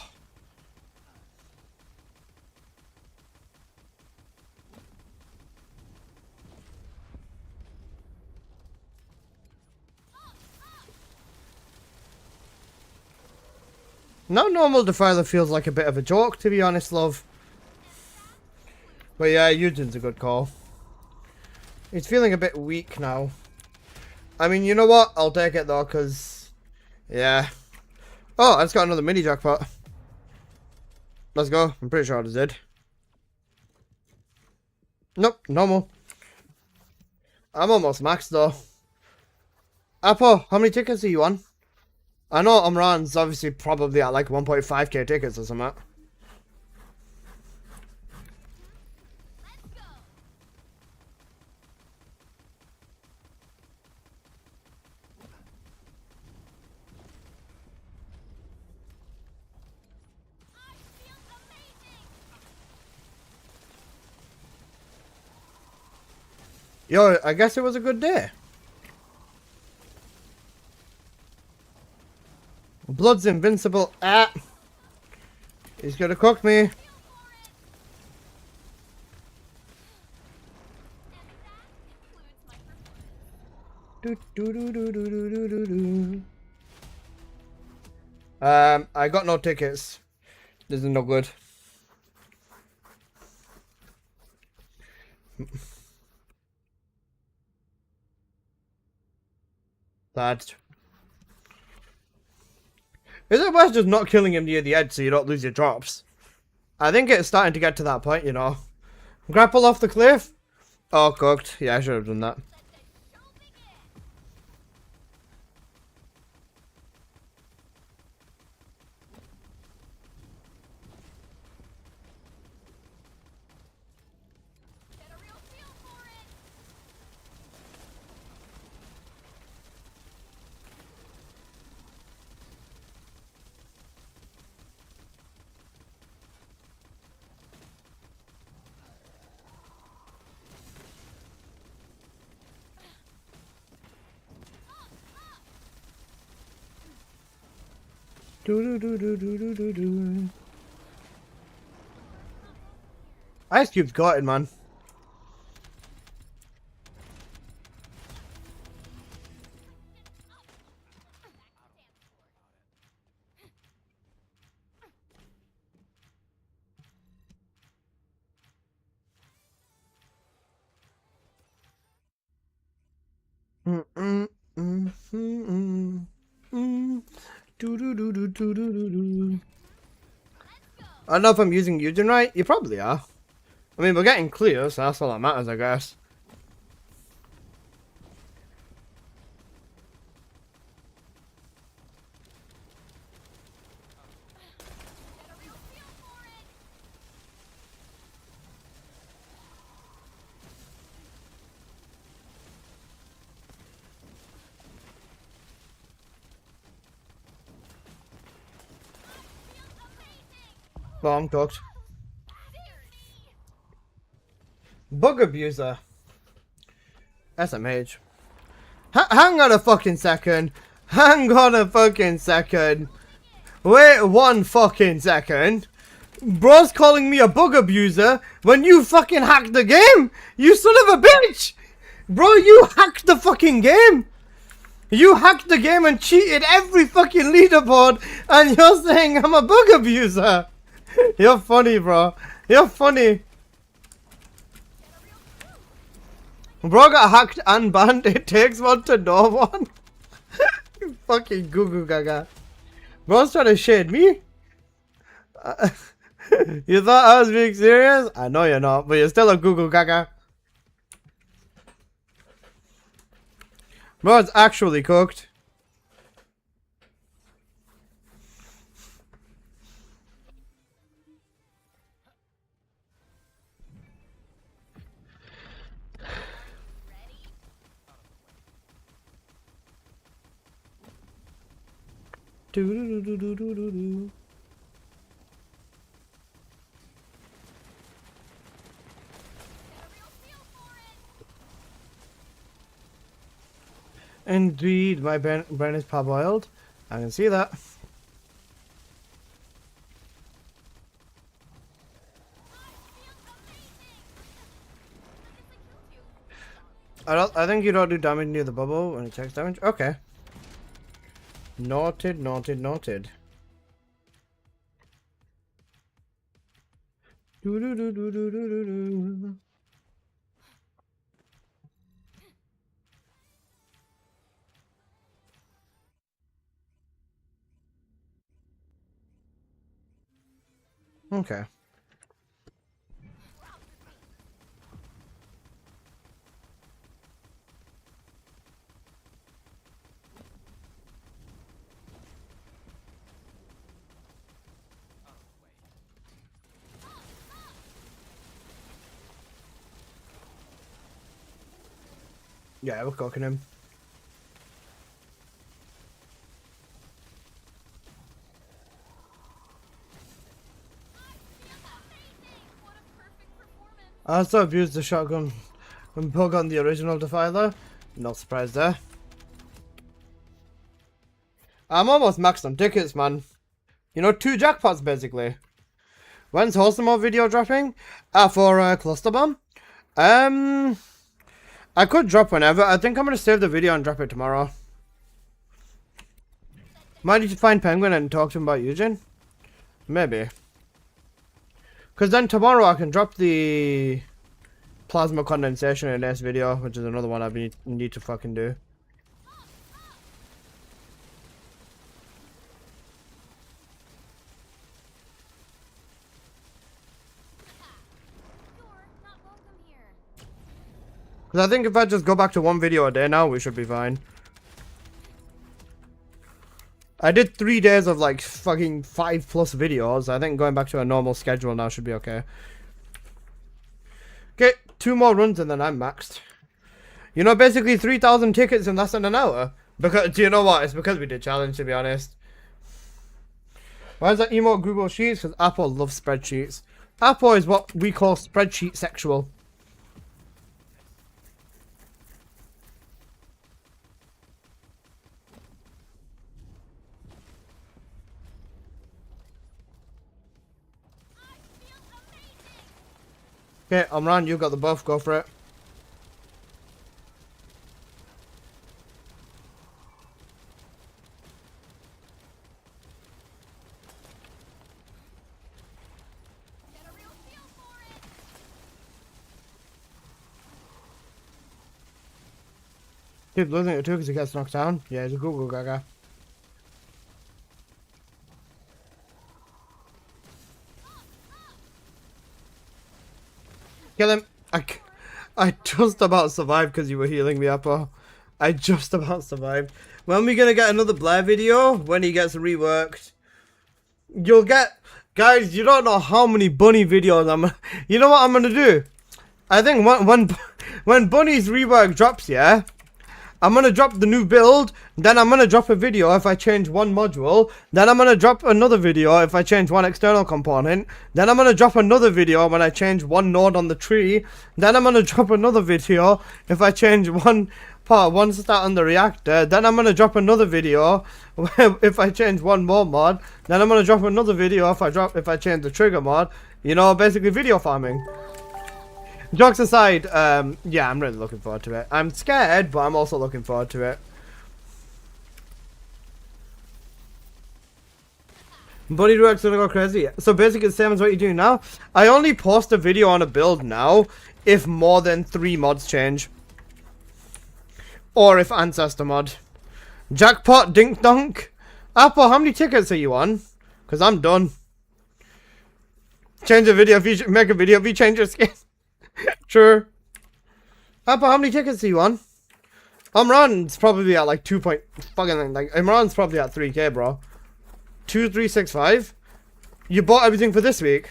Now normal defiler feels like a bit of a joke, to be honest, love. But yeah, Eugene's a good call. He's feeling a bit weak now. I mean, you know what? I'll take it though, because... Yeah. Oh, I just got another mini jackpot. Let's go. I'm pretty sure I just did. Nope, normal. I'm almost maxed though. Apo, how many tickets are you on? I know Amran's obviously probably at like 1.5k tickets or something. Yo, I guess it was a good day. Blood's invincible. Ah! He's gonna cook me. I got no tickets. This is no good. That. Is it worth just not killing him near the edge so you don't lose your drops? I think it's starting to get to that point, you know. Grapple off the cliff? Oh, cooked. Yeah, I should have done that. Ice Cube's got it, man. I don't know if I'm using Eugen right. You probably are. I mean, we're getting clear, so that's all that matters, I guess. Well, I'm cooked. Bug abuser. SMH. Hang on a fucking second. Hang on a fucking second. Wait 1 fucking second. Bro's calling me a bug abuser when you fucking hacked the game. You son of a bitch. Bro, you hacked the fucking game. You hacked the game and cheated every fucking leaderboard, and you're saying I'm a bug abuser. You're funny, bro. You're funny. Bro got hacked and banned. It takes one to know one. You fucking goo goo gaga. Bro's trying to shade me. You thought I was being serious? I know you're not, but you're still a goo goo gaga. Bro, it's actually cooked. Do-do-do-do-do-do-do. Indeed, my brain is parboiled. I can see that. I think you don't do damage near the bubble when it checks damage. Okay. Noted, noted, noted. Do do do do do do do do. Okay. Yeah, we're cooking him. I also abused the shotgun and pug on the original Defiler. Not surprised there. I'm almost maxed on tickets, man. You know, 2 jackpots basically. When's Wholesome video dropping? For Cluster Bomb? I could drop whenever. I think I'm gonna save the video and drop it tomorrow. Might need to find Penguin and talk to him about Eugene. Maybe. Because then tomorrow I can drop the plasma condensation in this video, which is another one I need to fucking do. Because I think if I just go back to 1 video a day now, we should be fine. I did 3 days of like fucking 5+ videos. I think going back to a normal schedule now should be okay. Okay, 2 more runs and then I'm maxed. You know, basically 3,000 tickets in less than an hour. Because, do you know what? It's because we did challenge, to be honest. Why is that emote Google Sheets? Because Apple loves spreadsheets. Apple is what we call spreadsheet sexual. Okay, Omran, you got the buff, go for it. Keep losing it too because he gets knocked down. Yeah, he's a Google Gaga. Kill him. I just about survived because you were healing me up. I just about survived. When are we gonna get another Blair video? When he gets reworked. You'll get... Guys, you don't know how many Bunny videos You know what I'm gonna do? I think when Bunny's rework drops, yeah? I'm gonna drop the new build, then I'm gonna drop a video if I change one module, then I'm gonna drop another video if I change one external component, then I'm gonna drop another video when I change one node on the tree, then I'm gonna drop another video if I change one stat on the reactor, then I'm gonna drop another video if I change one more mod, then I'm gonna drop another video if I change the trigger mod. You know, basically video farming. Jokes aside, yeah, I'm really looking forward to it. I'm scared, but I'm also looking forward to it. Buddy React's gonna go crazy. So basically the same as what you do now. I only post a video on a build now if more than 3 mods change. Or if Ancestor mod. Jackpot Dink Donk. Apple, how many tickets are you on? Because I'm done. Change a video if you make a video if you change your skin. Sure. Apple, how many tickets are you on? Imran's probably at like 2 point fucking like Imran's probably at 3k, bro. 2365. You bought everything for this week.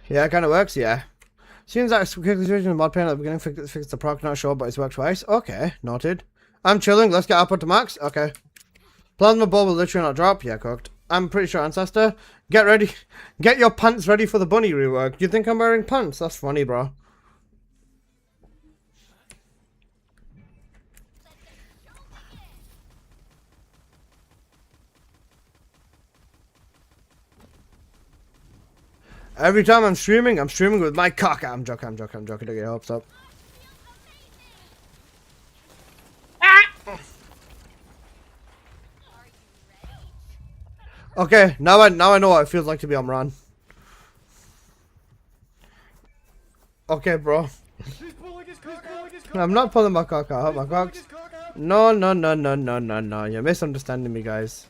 Yeah, it kind of works. Yeah. Seems like quickly switching the mod panel at the beginning fix the proc. Not sure, but it's worked twice. Okay, noted. I'm chilling. Let's get output to max. Okay. Plasma ball will literally not drop. Yeah, cooked. I'm pretty sure Ancestor. Get ready. Get your pants ready for the bunny rework. Do you think I'm wearing pants? That's funny, bro. Every time I'm streaming with my cock. I'm joking. Don't get your hopes up. Okay, now I know what it feels like to be on run. Okay, bro. I'm not pulling my cock out. My cock. No. You're misunderstanding me, guys.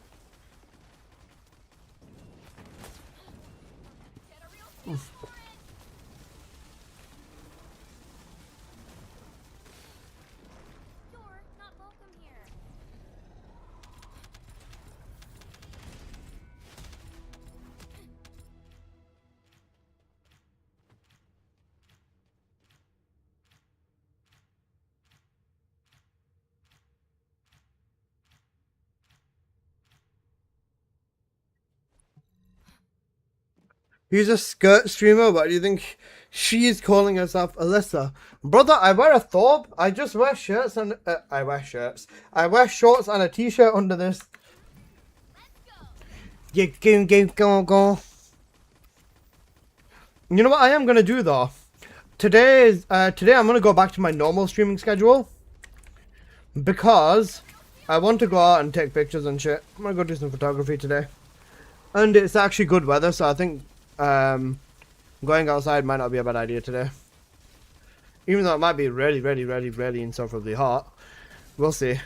He's a skirt streamer. Why do you think she is calling herself Alyssa? Brother, I wear a thorb. I just wear shirts and I wear shorts and a t-shirt under this. Yeah, go. You know what I am gonna do though? Today I'm gonna go back to my normal streaming schedule because I want to go out and take pictures and shit. I'm gonna go do some photography today, and it's actually good weather, so I think going outside might not be a bad idea today. Even though it might be really insufferably hot. We'll see.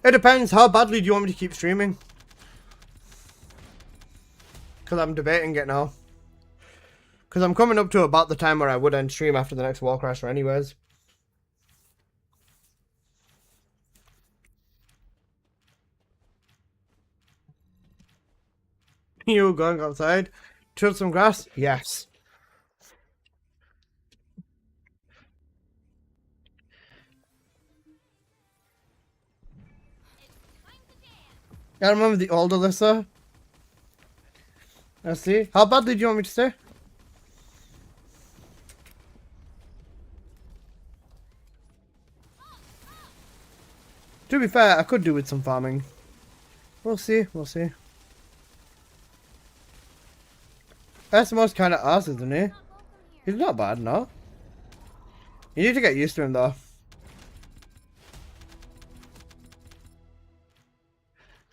It depends. How badly do you want me to keep streaming? Because I'm debating it now. Because I'm coming up to about the time where I would end stream after the next wall crasher anyways. You going outside? Till some grass? Yes. I remember the old Alyssa. Let's see. How badly do you want me to stay? To be fair, I could do with some farming. We'll see. Esmo's kind of ass, isn't he? He's not bad, no. You need to get used to him, though.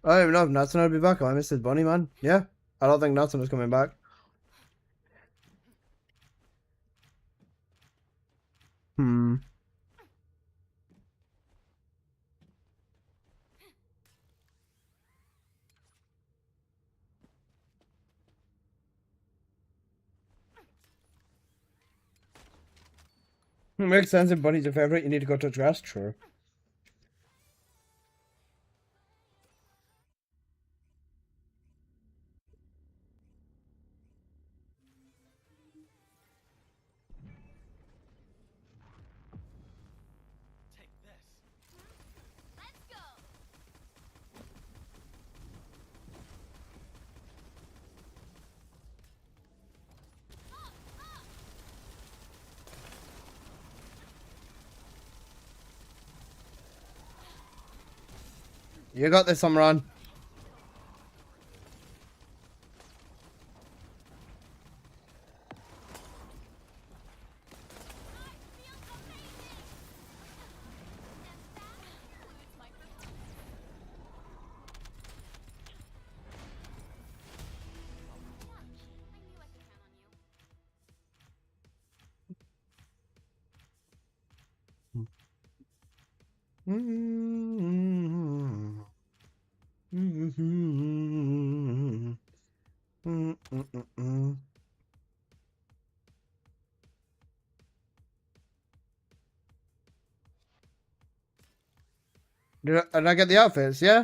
I don't even know if Nathan will be back. I missed his bunny, man. Yeah, I don't think Nathan is coming back. Makes sense if bunny's your favorite. You need to go touch grass. True. You got this, Amran. Did I get the outfits? Yeah.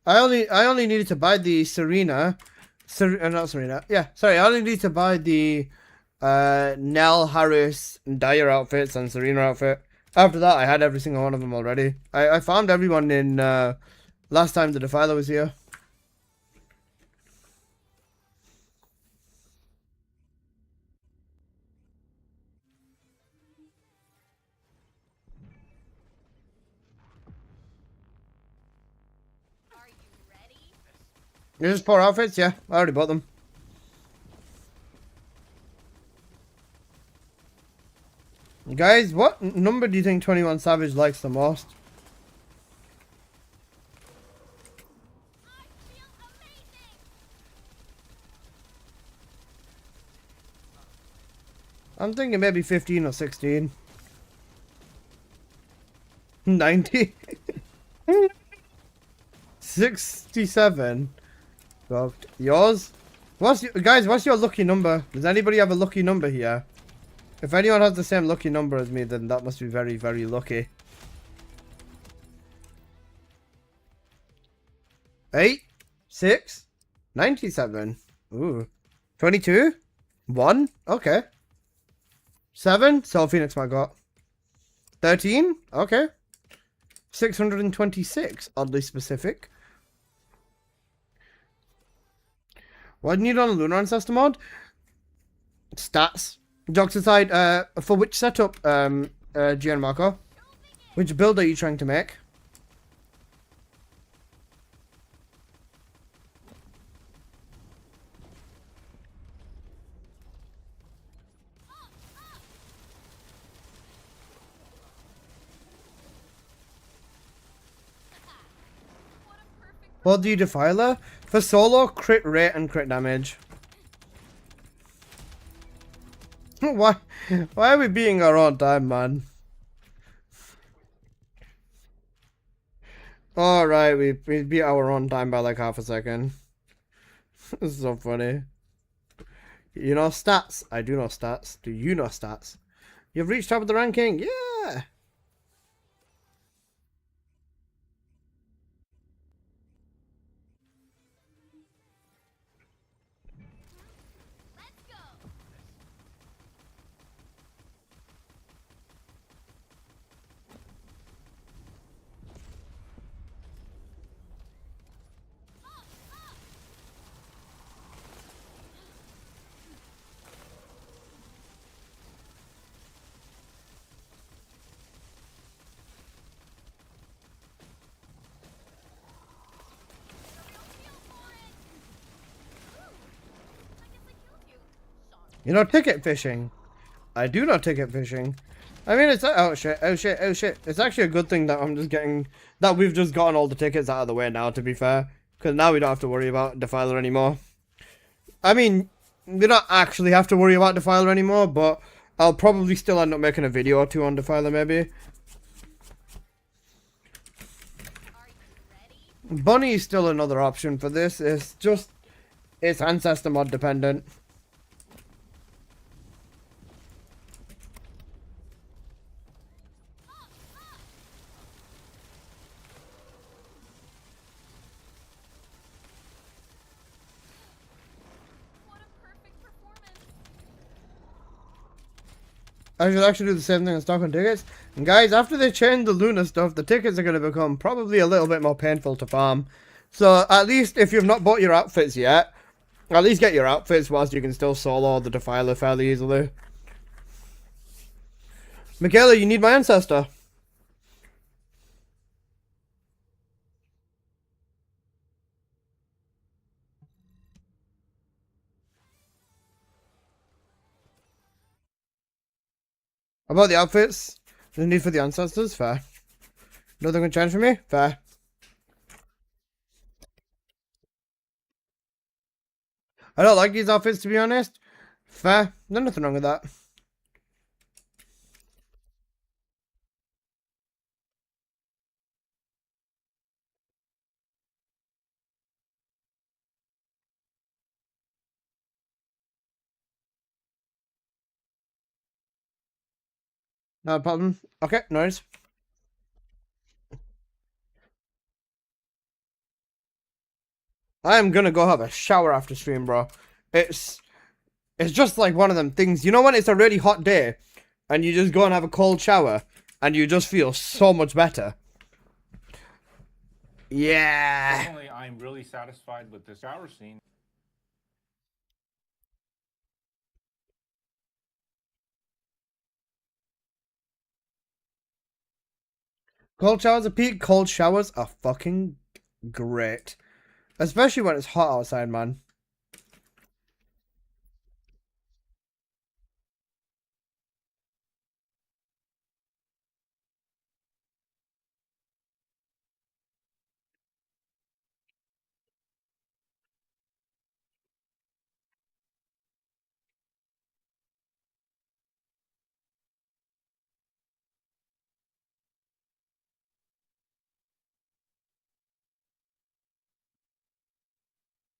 I only needed to buy the not Serena. Yeah, sorry. I only need to buy the Nell, Harris, and Dyer outfits and Serena outfit. After that, I had every single one of them already. I found everyone in last time the Defiler was here. Are you ready? You just 4 outfits? Yeah, I already bought them. Guys, what number do you think 21 Savage likes the most? I'm thinking maybe 15 or 16. 90. 67. Yours? Guys, what's your lucky number? Does anybody have a lucky number here? If anyone has the same lucky number as me, then that must be very, very lucky. 8, 6, 97. Ooh. 22? 1? Okay. 7? So Phoenix my got. 13? Okay. 626. Oddly specific. What do you need on a Lunar Ancestor mod? Stats. Jokes aside, for which setup, Gianmarco? Which build are you trying to make? What do you Defiler? For solo, crit rate and crit damage. Why are we beating our own time, man? Alright, we beat our own time by like half a second. This is so funny. You know stats? I do know stats. Do you know stats? You've reached top of the ranking? Yeah! You know ticket fishing? I do know ticket fishing. I mean, it's oh shit. It's actually a good thing that we've just gotten all the tickets out of the way now, to be fair. Because now we don't have to worry about Defiler anymore. I mean, we don't actually have to worry about Defiler anymore, but I'll probably still end up making a video or 2 on Defiler, maybe. Bunny is still another option for this. It's Ancestor mod dependent. I should actually do the same thing on stock on tickets. And guys, after they change the Luna stuff, the tickets are going to become probably a little bit more painful to farm. So at least if you've not bought your outfits yet, at least get your outfits whilst you can still solo the Defiler fairly easily. Michaela, you need my Ancestor. About the outfits, the need for the ancestors, fair. Nothing can change for me, fair. I don't like these outfits, to be honest. Fair. There's nothing wrong with that. No problem. Okay, nice. I'm gonna go have a shower after stream, bro. It's just like one of them things. You know when it's a really hot day and you just go and have a cold shower and you just feel so much better. Yeah. Personally, I'm really satisfied with this shower scene. Cold showers are peak. Cold showers are fucking great. Especially when it's hot outside, man.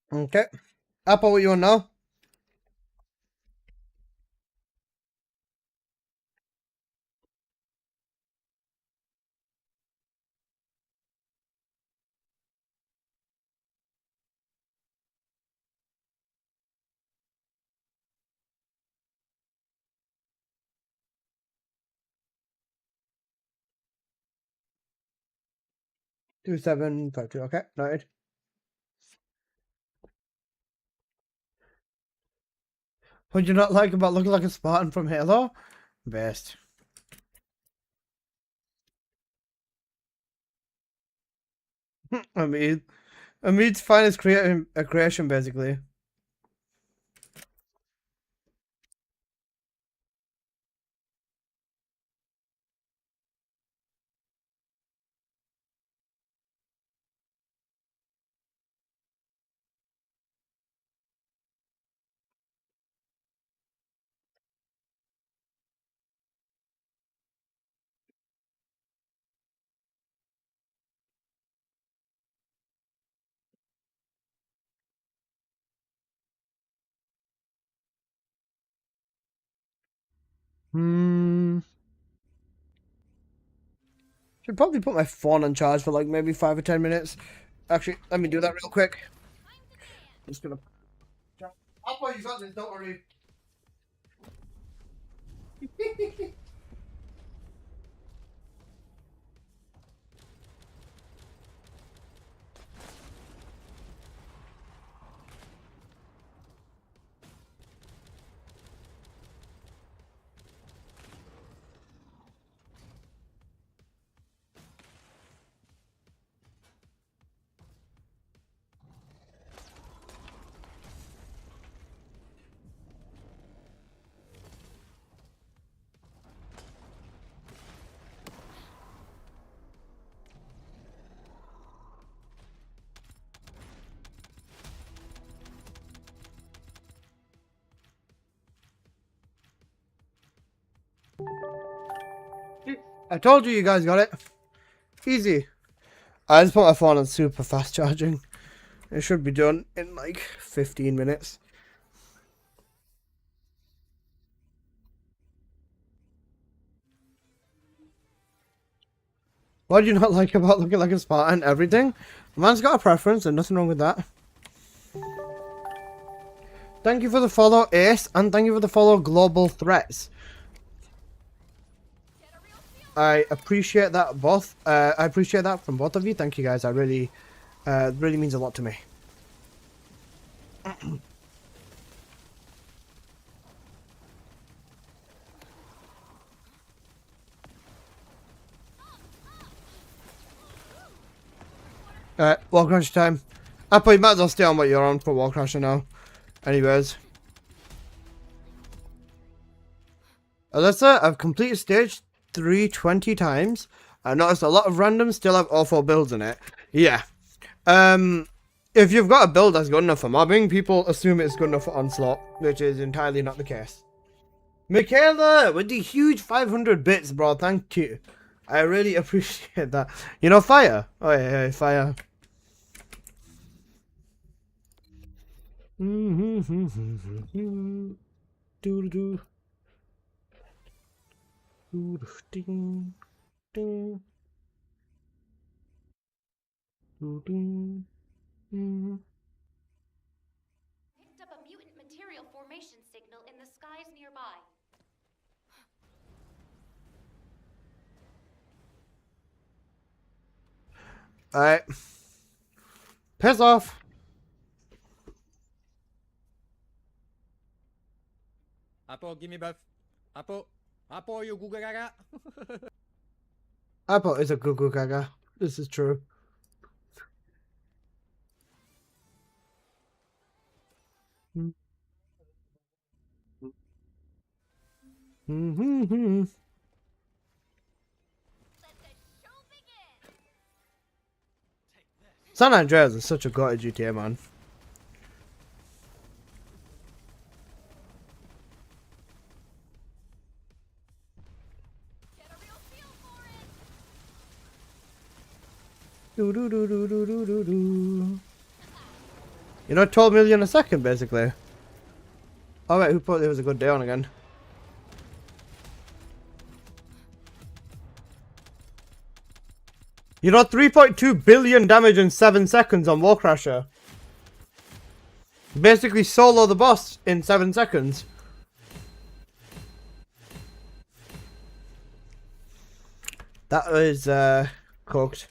Okay. Apple, what you want now? — 2752. Okay, noted. What do you not like about looking like a Spartan from Halo? Best. It's finest creation, basically. Should probably put my phone on charge for like maybe 5 or 10 minutes. Actually, let me do that real quick. I'm just gonna. Apple, you got this, don't worry. I told you guys got it. Easy. I just put my phone on super fast charging. It should be done in like 15 minutes. What do you not like about looking like a Spartan? Everything. The man's got a preference and nothing wrong with that. Thank you for the follow, Ace, and thank you for the follow, Global Threats. I appreciate that both. I appreciate that from both of you. Thank you guys. I really, really means a lot to me. Alright, wall crash time. Apple, you might as well stay on what you're on for wall crasher now. Anyways. Alyssa, I've completed stage 3 20 times. I noticed a lot of randoms still have awful builds in it. Yeah. If you've got a build that's good enough for mobbing, people assume it's good enough for Onslaught, which is entirely not the case. Michaela, with the huge 500 bits, bro, thank you. I really appreciate that. You know, fire. Oh, yeah, fire. Picked up a mutant material formation signal in the skies nearby. Alright. Piss off. Apple, give me both. Apple, you Google Gaga. Apple is a Goo Gaga. This is true. San Andreas is such a god GTA, man. You know, 12 million a second, basically. Oh wait, who thought it was a good day on again? You know, 3.2 billion damage in 7 seconds on Warcrasher. Basically solo the boss in 7 seconds. That was, cooked.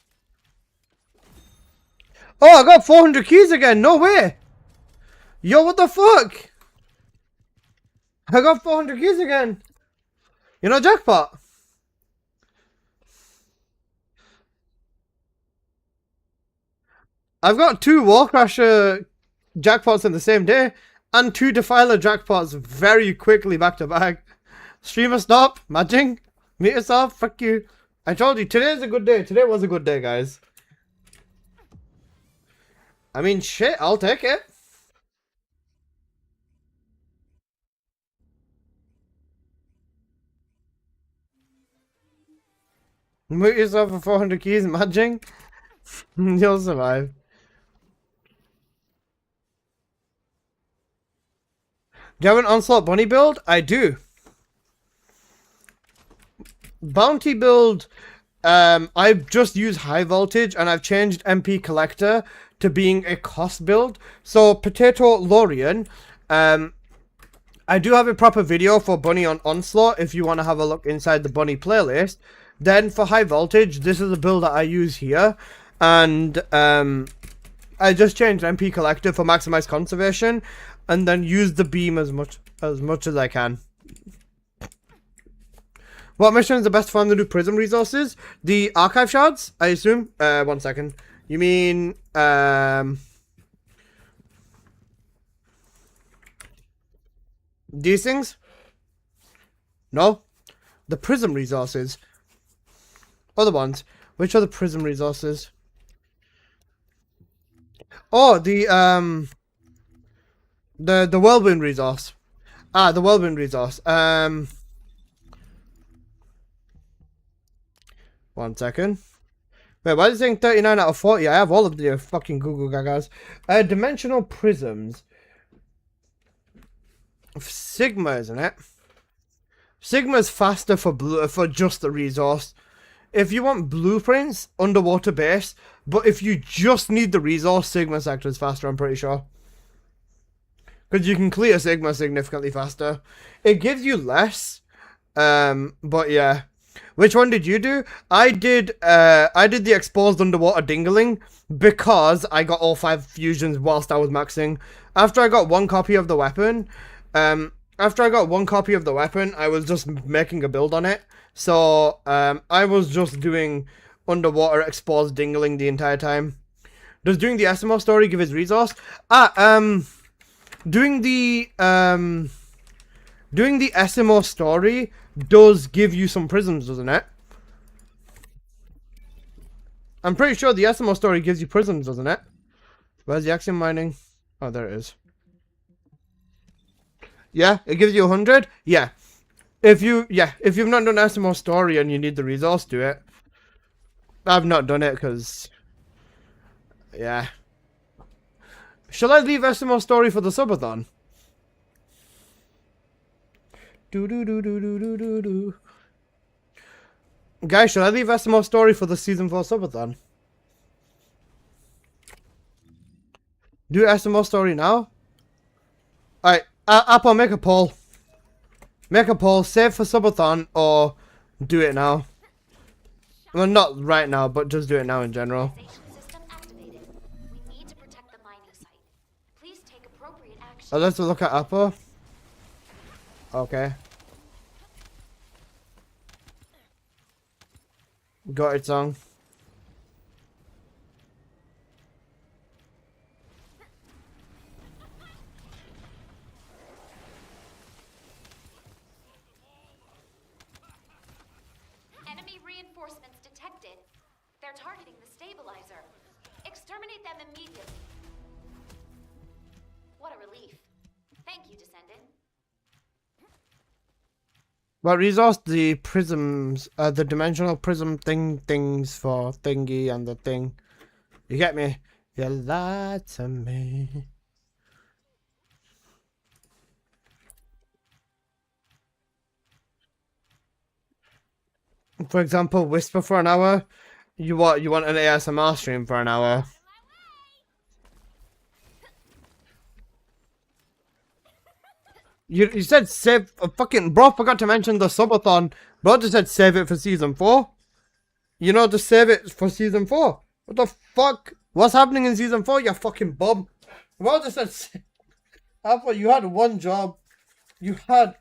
Oh, I got 400 keys again. No way. Yo, what the fuck? I got 400 keys again. You know, jackpot. I've got 2 Warcrasher jackpots in the same day. And 2 Defiler jackpots very quickly back to back. Streamer stop. Matching. Mute yourself. Fuck you. I told you, today's a good day. Today was a good day, guys. I mean, shit, I'll take it. Mute yourself for 400 keys, matching. You'll survive. Do you have an Onslaught bunny build? I do. Bounty build, I've just used high voltage and I've changed MP collector to being a cost build. So Potato Lorian, I do have a proper video for bunny on Onslaught if you want to have a look inside the bunny playlist. Then for high voltage, this is the build that I use here. And I just changed MP collector for maximized conservation and then use the beam as much as I can. What mission is the best to find the new prism resources? The archive shards, I assume. 1 second. You mean these things? No. The prism resources. Other ones. Which are the prism resources? Oh, the whirlwind resource. Ah, the whirlwind resource. 1 second. Wait, why is it saying 39 out of 40? I have all of the fucking Google Gagas. Dimensional prisms. Sigma, isn't it? Sigma's faster for just the resource. If you want blueprints, underwater base. But if you just need the resource, Sigma sector is faster, I'm pretty sure. Because you can clear Sigma significantly faster. It gives you less. But yeah. Which one did you do? I did the exposed underwater dingling because I got all 5 fusions whilst I was maxing. After I got 1 copy of the weapon, I was just making a build on it. So, I was just doing underwater exposed dingling the entire time. Does doing the SMO story give his resource? Doing the doing the SMO story does give you some prisms, doesn't it? I'm pretty sure the SMO story gives you prisms, doesn't it? Where's the axiom mining? Oh, there it is. Yeah, it gives you 100. Yeah, if you've not done SMO story and you need the resource, do it. I've not done it because, yeah. Shall I leave SMO story for the subathon? Do. Guys, should I leave SMO story for the season 4 subathon? Do SMO story now? Alright, Apple, make a poll. Make a poll, save for subathon or do it now. Well, not right now, but just do it now in general. System activated. We need to protect the mining site. Please take appropriate action. Oh, let's look at Apple. Okay. Got it, song. Enemy reinforcements detected. They're targeting the stabilizer. Exterminate them immediately. What a relief. Thank you, Descendant. What resource? The prisms, the dimensional prism things for thingy and the thing. You get me? You lied to me. For example, whisper for an hour. You want an ASMR stream for an hour? You said save fucking bro. Forgot to mention the subathon. Bro just said save it for season 4. You know, just save it for season 4. What the fuck? What's happening in season 4? You fucking bum. Bro just said. I thought you had one job. You had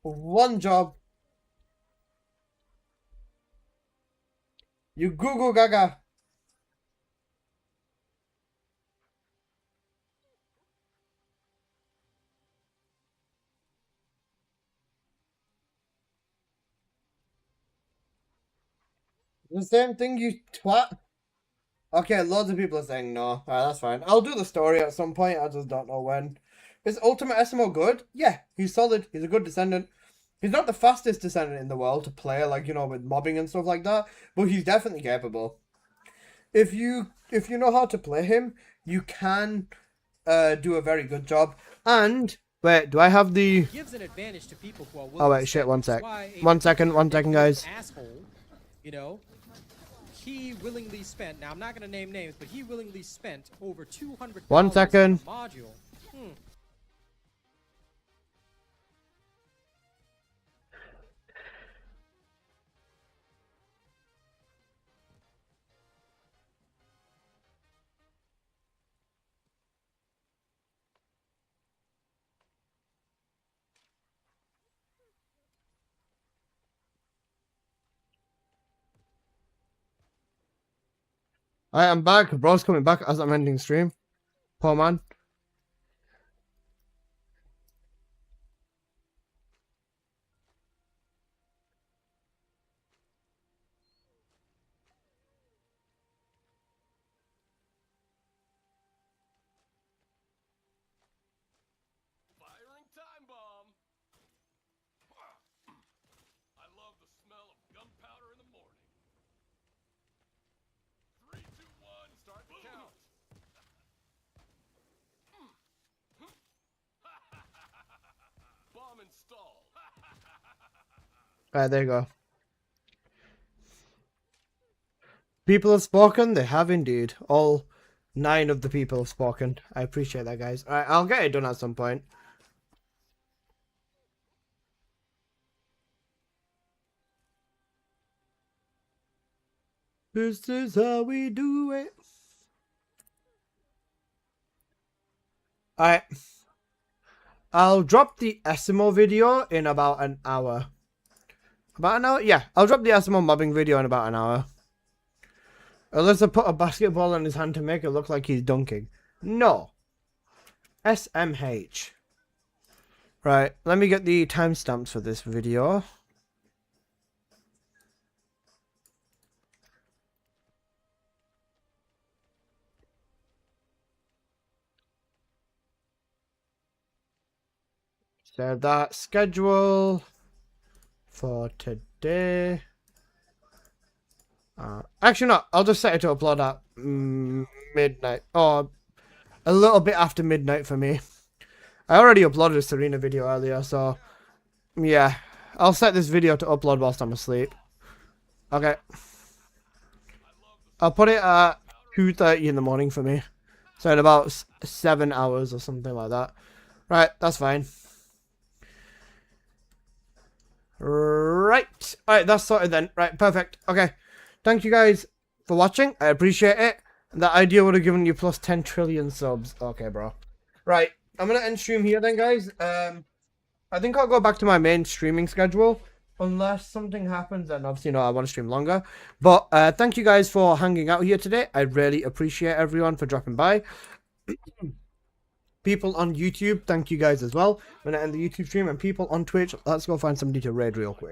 one job. You goo goo gaga. The same thing, you twat. Okay, loads of people are saying no. Alright, that's fine. I'll do the story at some point. I just don't know when. Is Ultimate SMO good? Yeah, he's solid. He's a good Descendant. He's not the fastest Descendant in the world to play, like, you know, with mobbing and stuff like that. But he's definitely capable. If you know how to play him, you can do a very good job. And wait, do I have the? Gives an advantage to people who are willing Oh wait, to shit! spend, One which sec. is why a 1 second. 1 second, guys. Asshole, you know, he willingly spent. Now I'm not gonna name names, but he willingly spent over 200. 1 second. Module. Alright, I'm back. Bro's coming back as I'm ending stream. Poor man. Firing time bomb. I love the smell of gunpowder in the morning. 3, 2, 1, start the count. Bomb installed. Alright, there you go. People have spoken. They have indeed. All 9 of the people have spoken. I appreciate that, guys. Alright, I'll get it done at some point. This is how we do it. Alright. I'll drop the SMO video in about an hour. About an hour? Yeah, I'll drop the SMO mobbing video in about an hour. Unless I put a basketball in his hand to make it look like he's dunking. No. SMH. Right, let me get the timestamps for this video. So that schedule for today. Actually, no, I'll just set it to upload at midnight. Or a little bit after midnight for me. I already uploaded a Serena video earlier, so yeah. I'll set this video to upload whilst I'm asleep. Okay. I'll put it at 2:30 in the morning for me. So in about 7 hours or something like that. Right, that's fine. Right. Alright, that's sorted then. Right, perfect. Okay. Thank you guys for watching. I appreciate it. That idea would have given you plus 10 trillion subs. Okay, bro. Right. I'm going to end stream here then, guys. I think I'll go back to my main streaming schedule. Unless something happens, and obviously, I want to stream longer. But thank you guys for hanging out here today. I really appreciate everyone for dropping by. People on YouTube, thank you guys as well. I'm going to end the YouTube stream. And people on Twitch, let's go find somebody to raid real quick.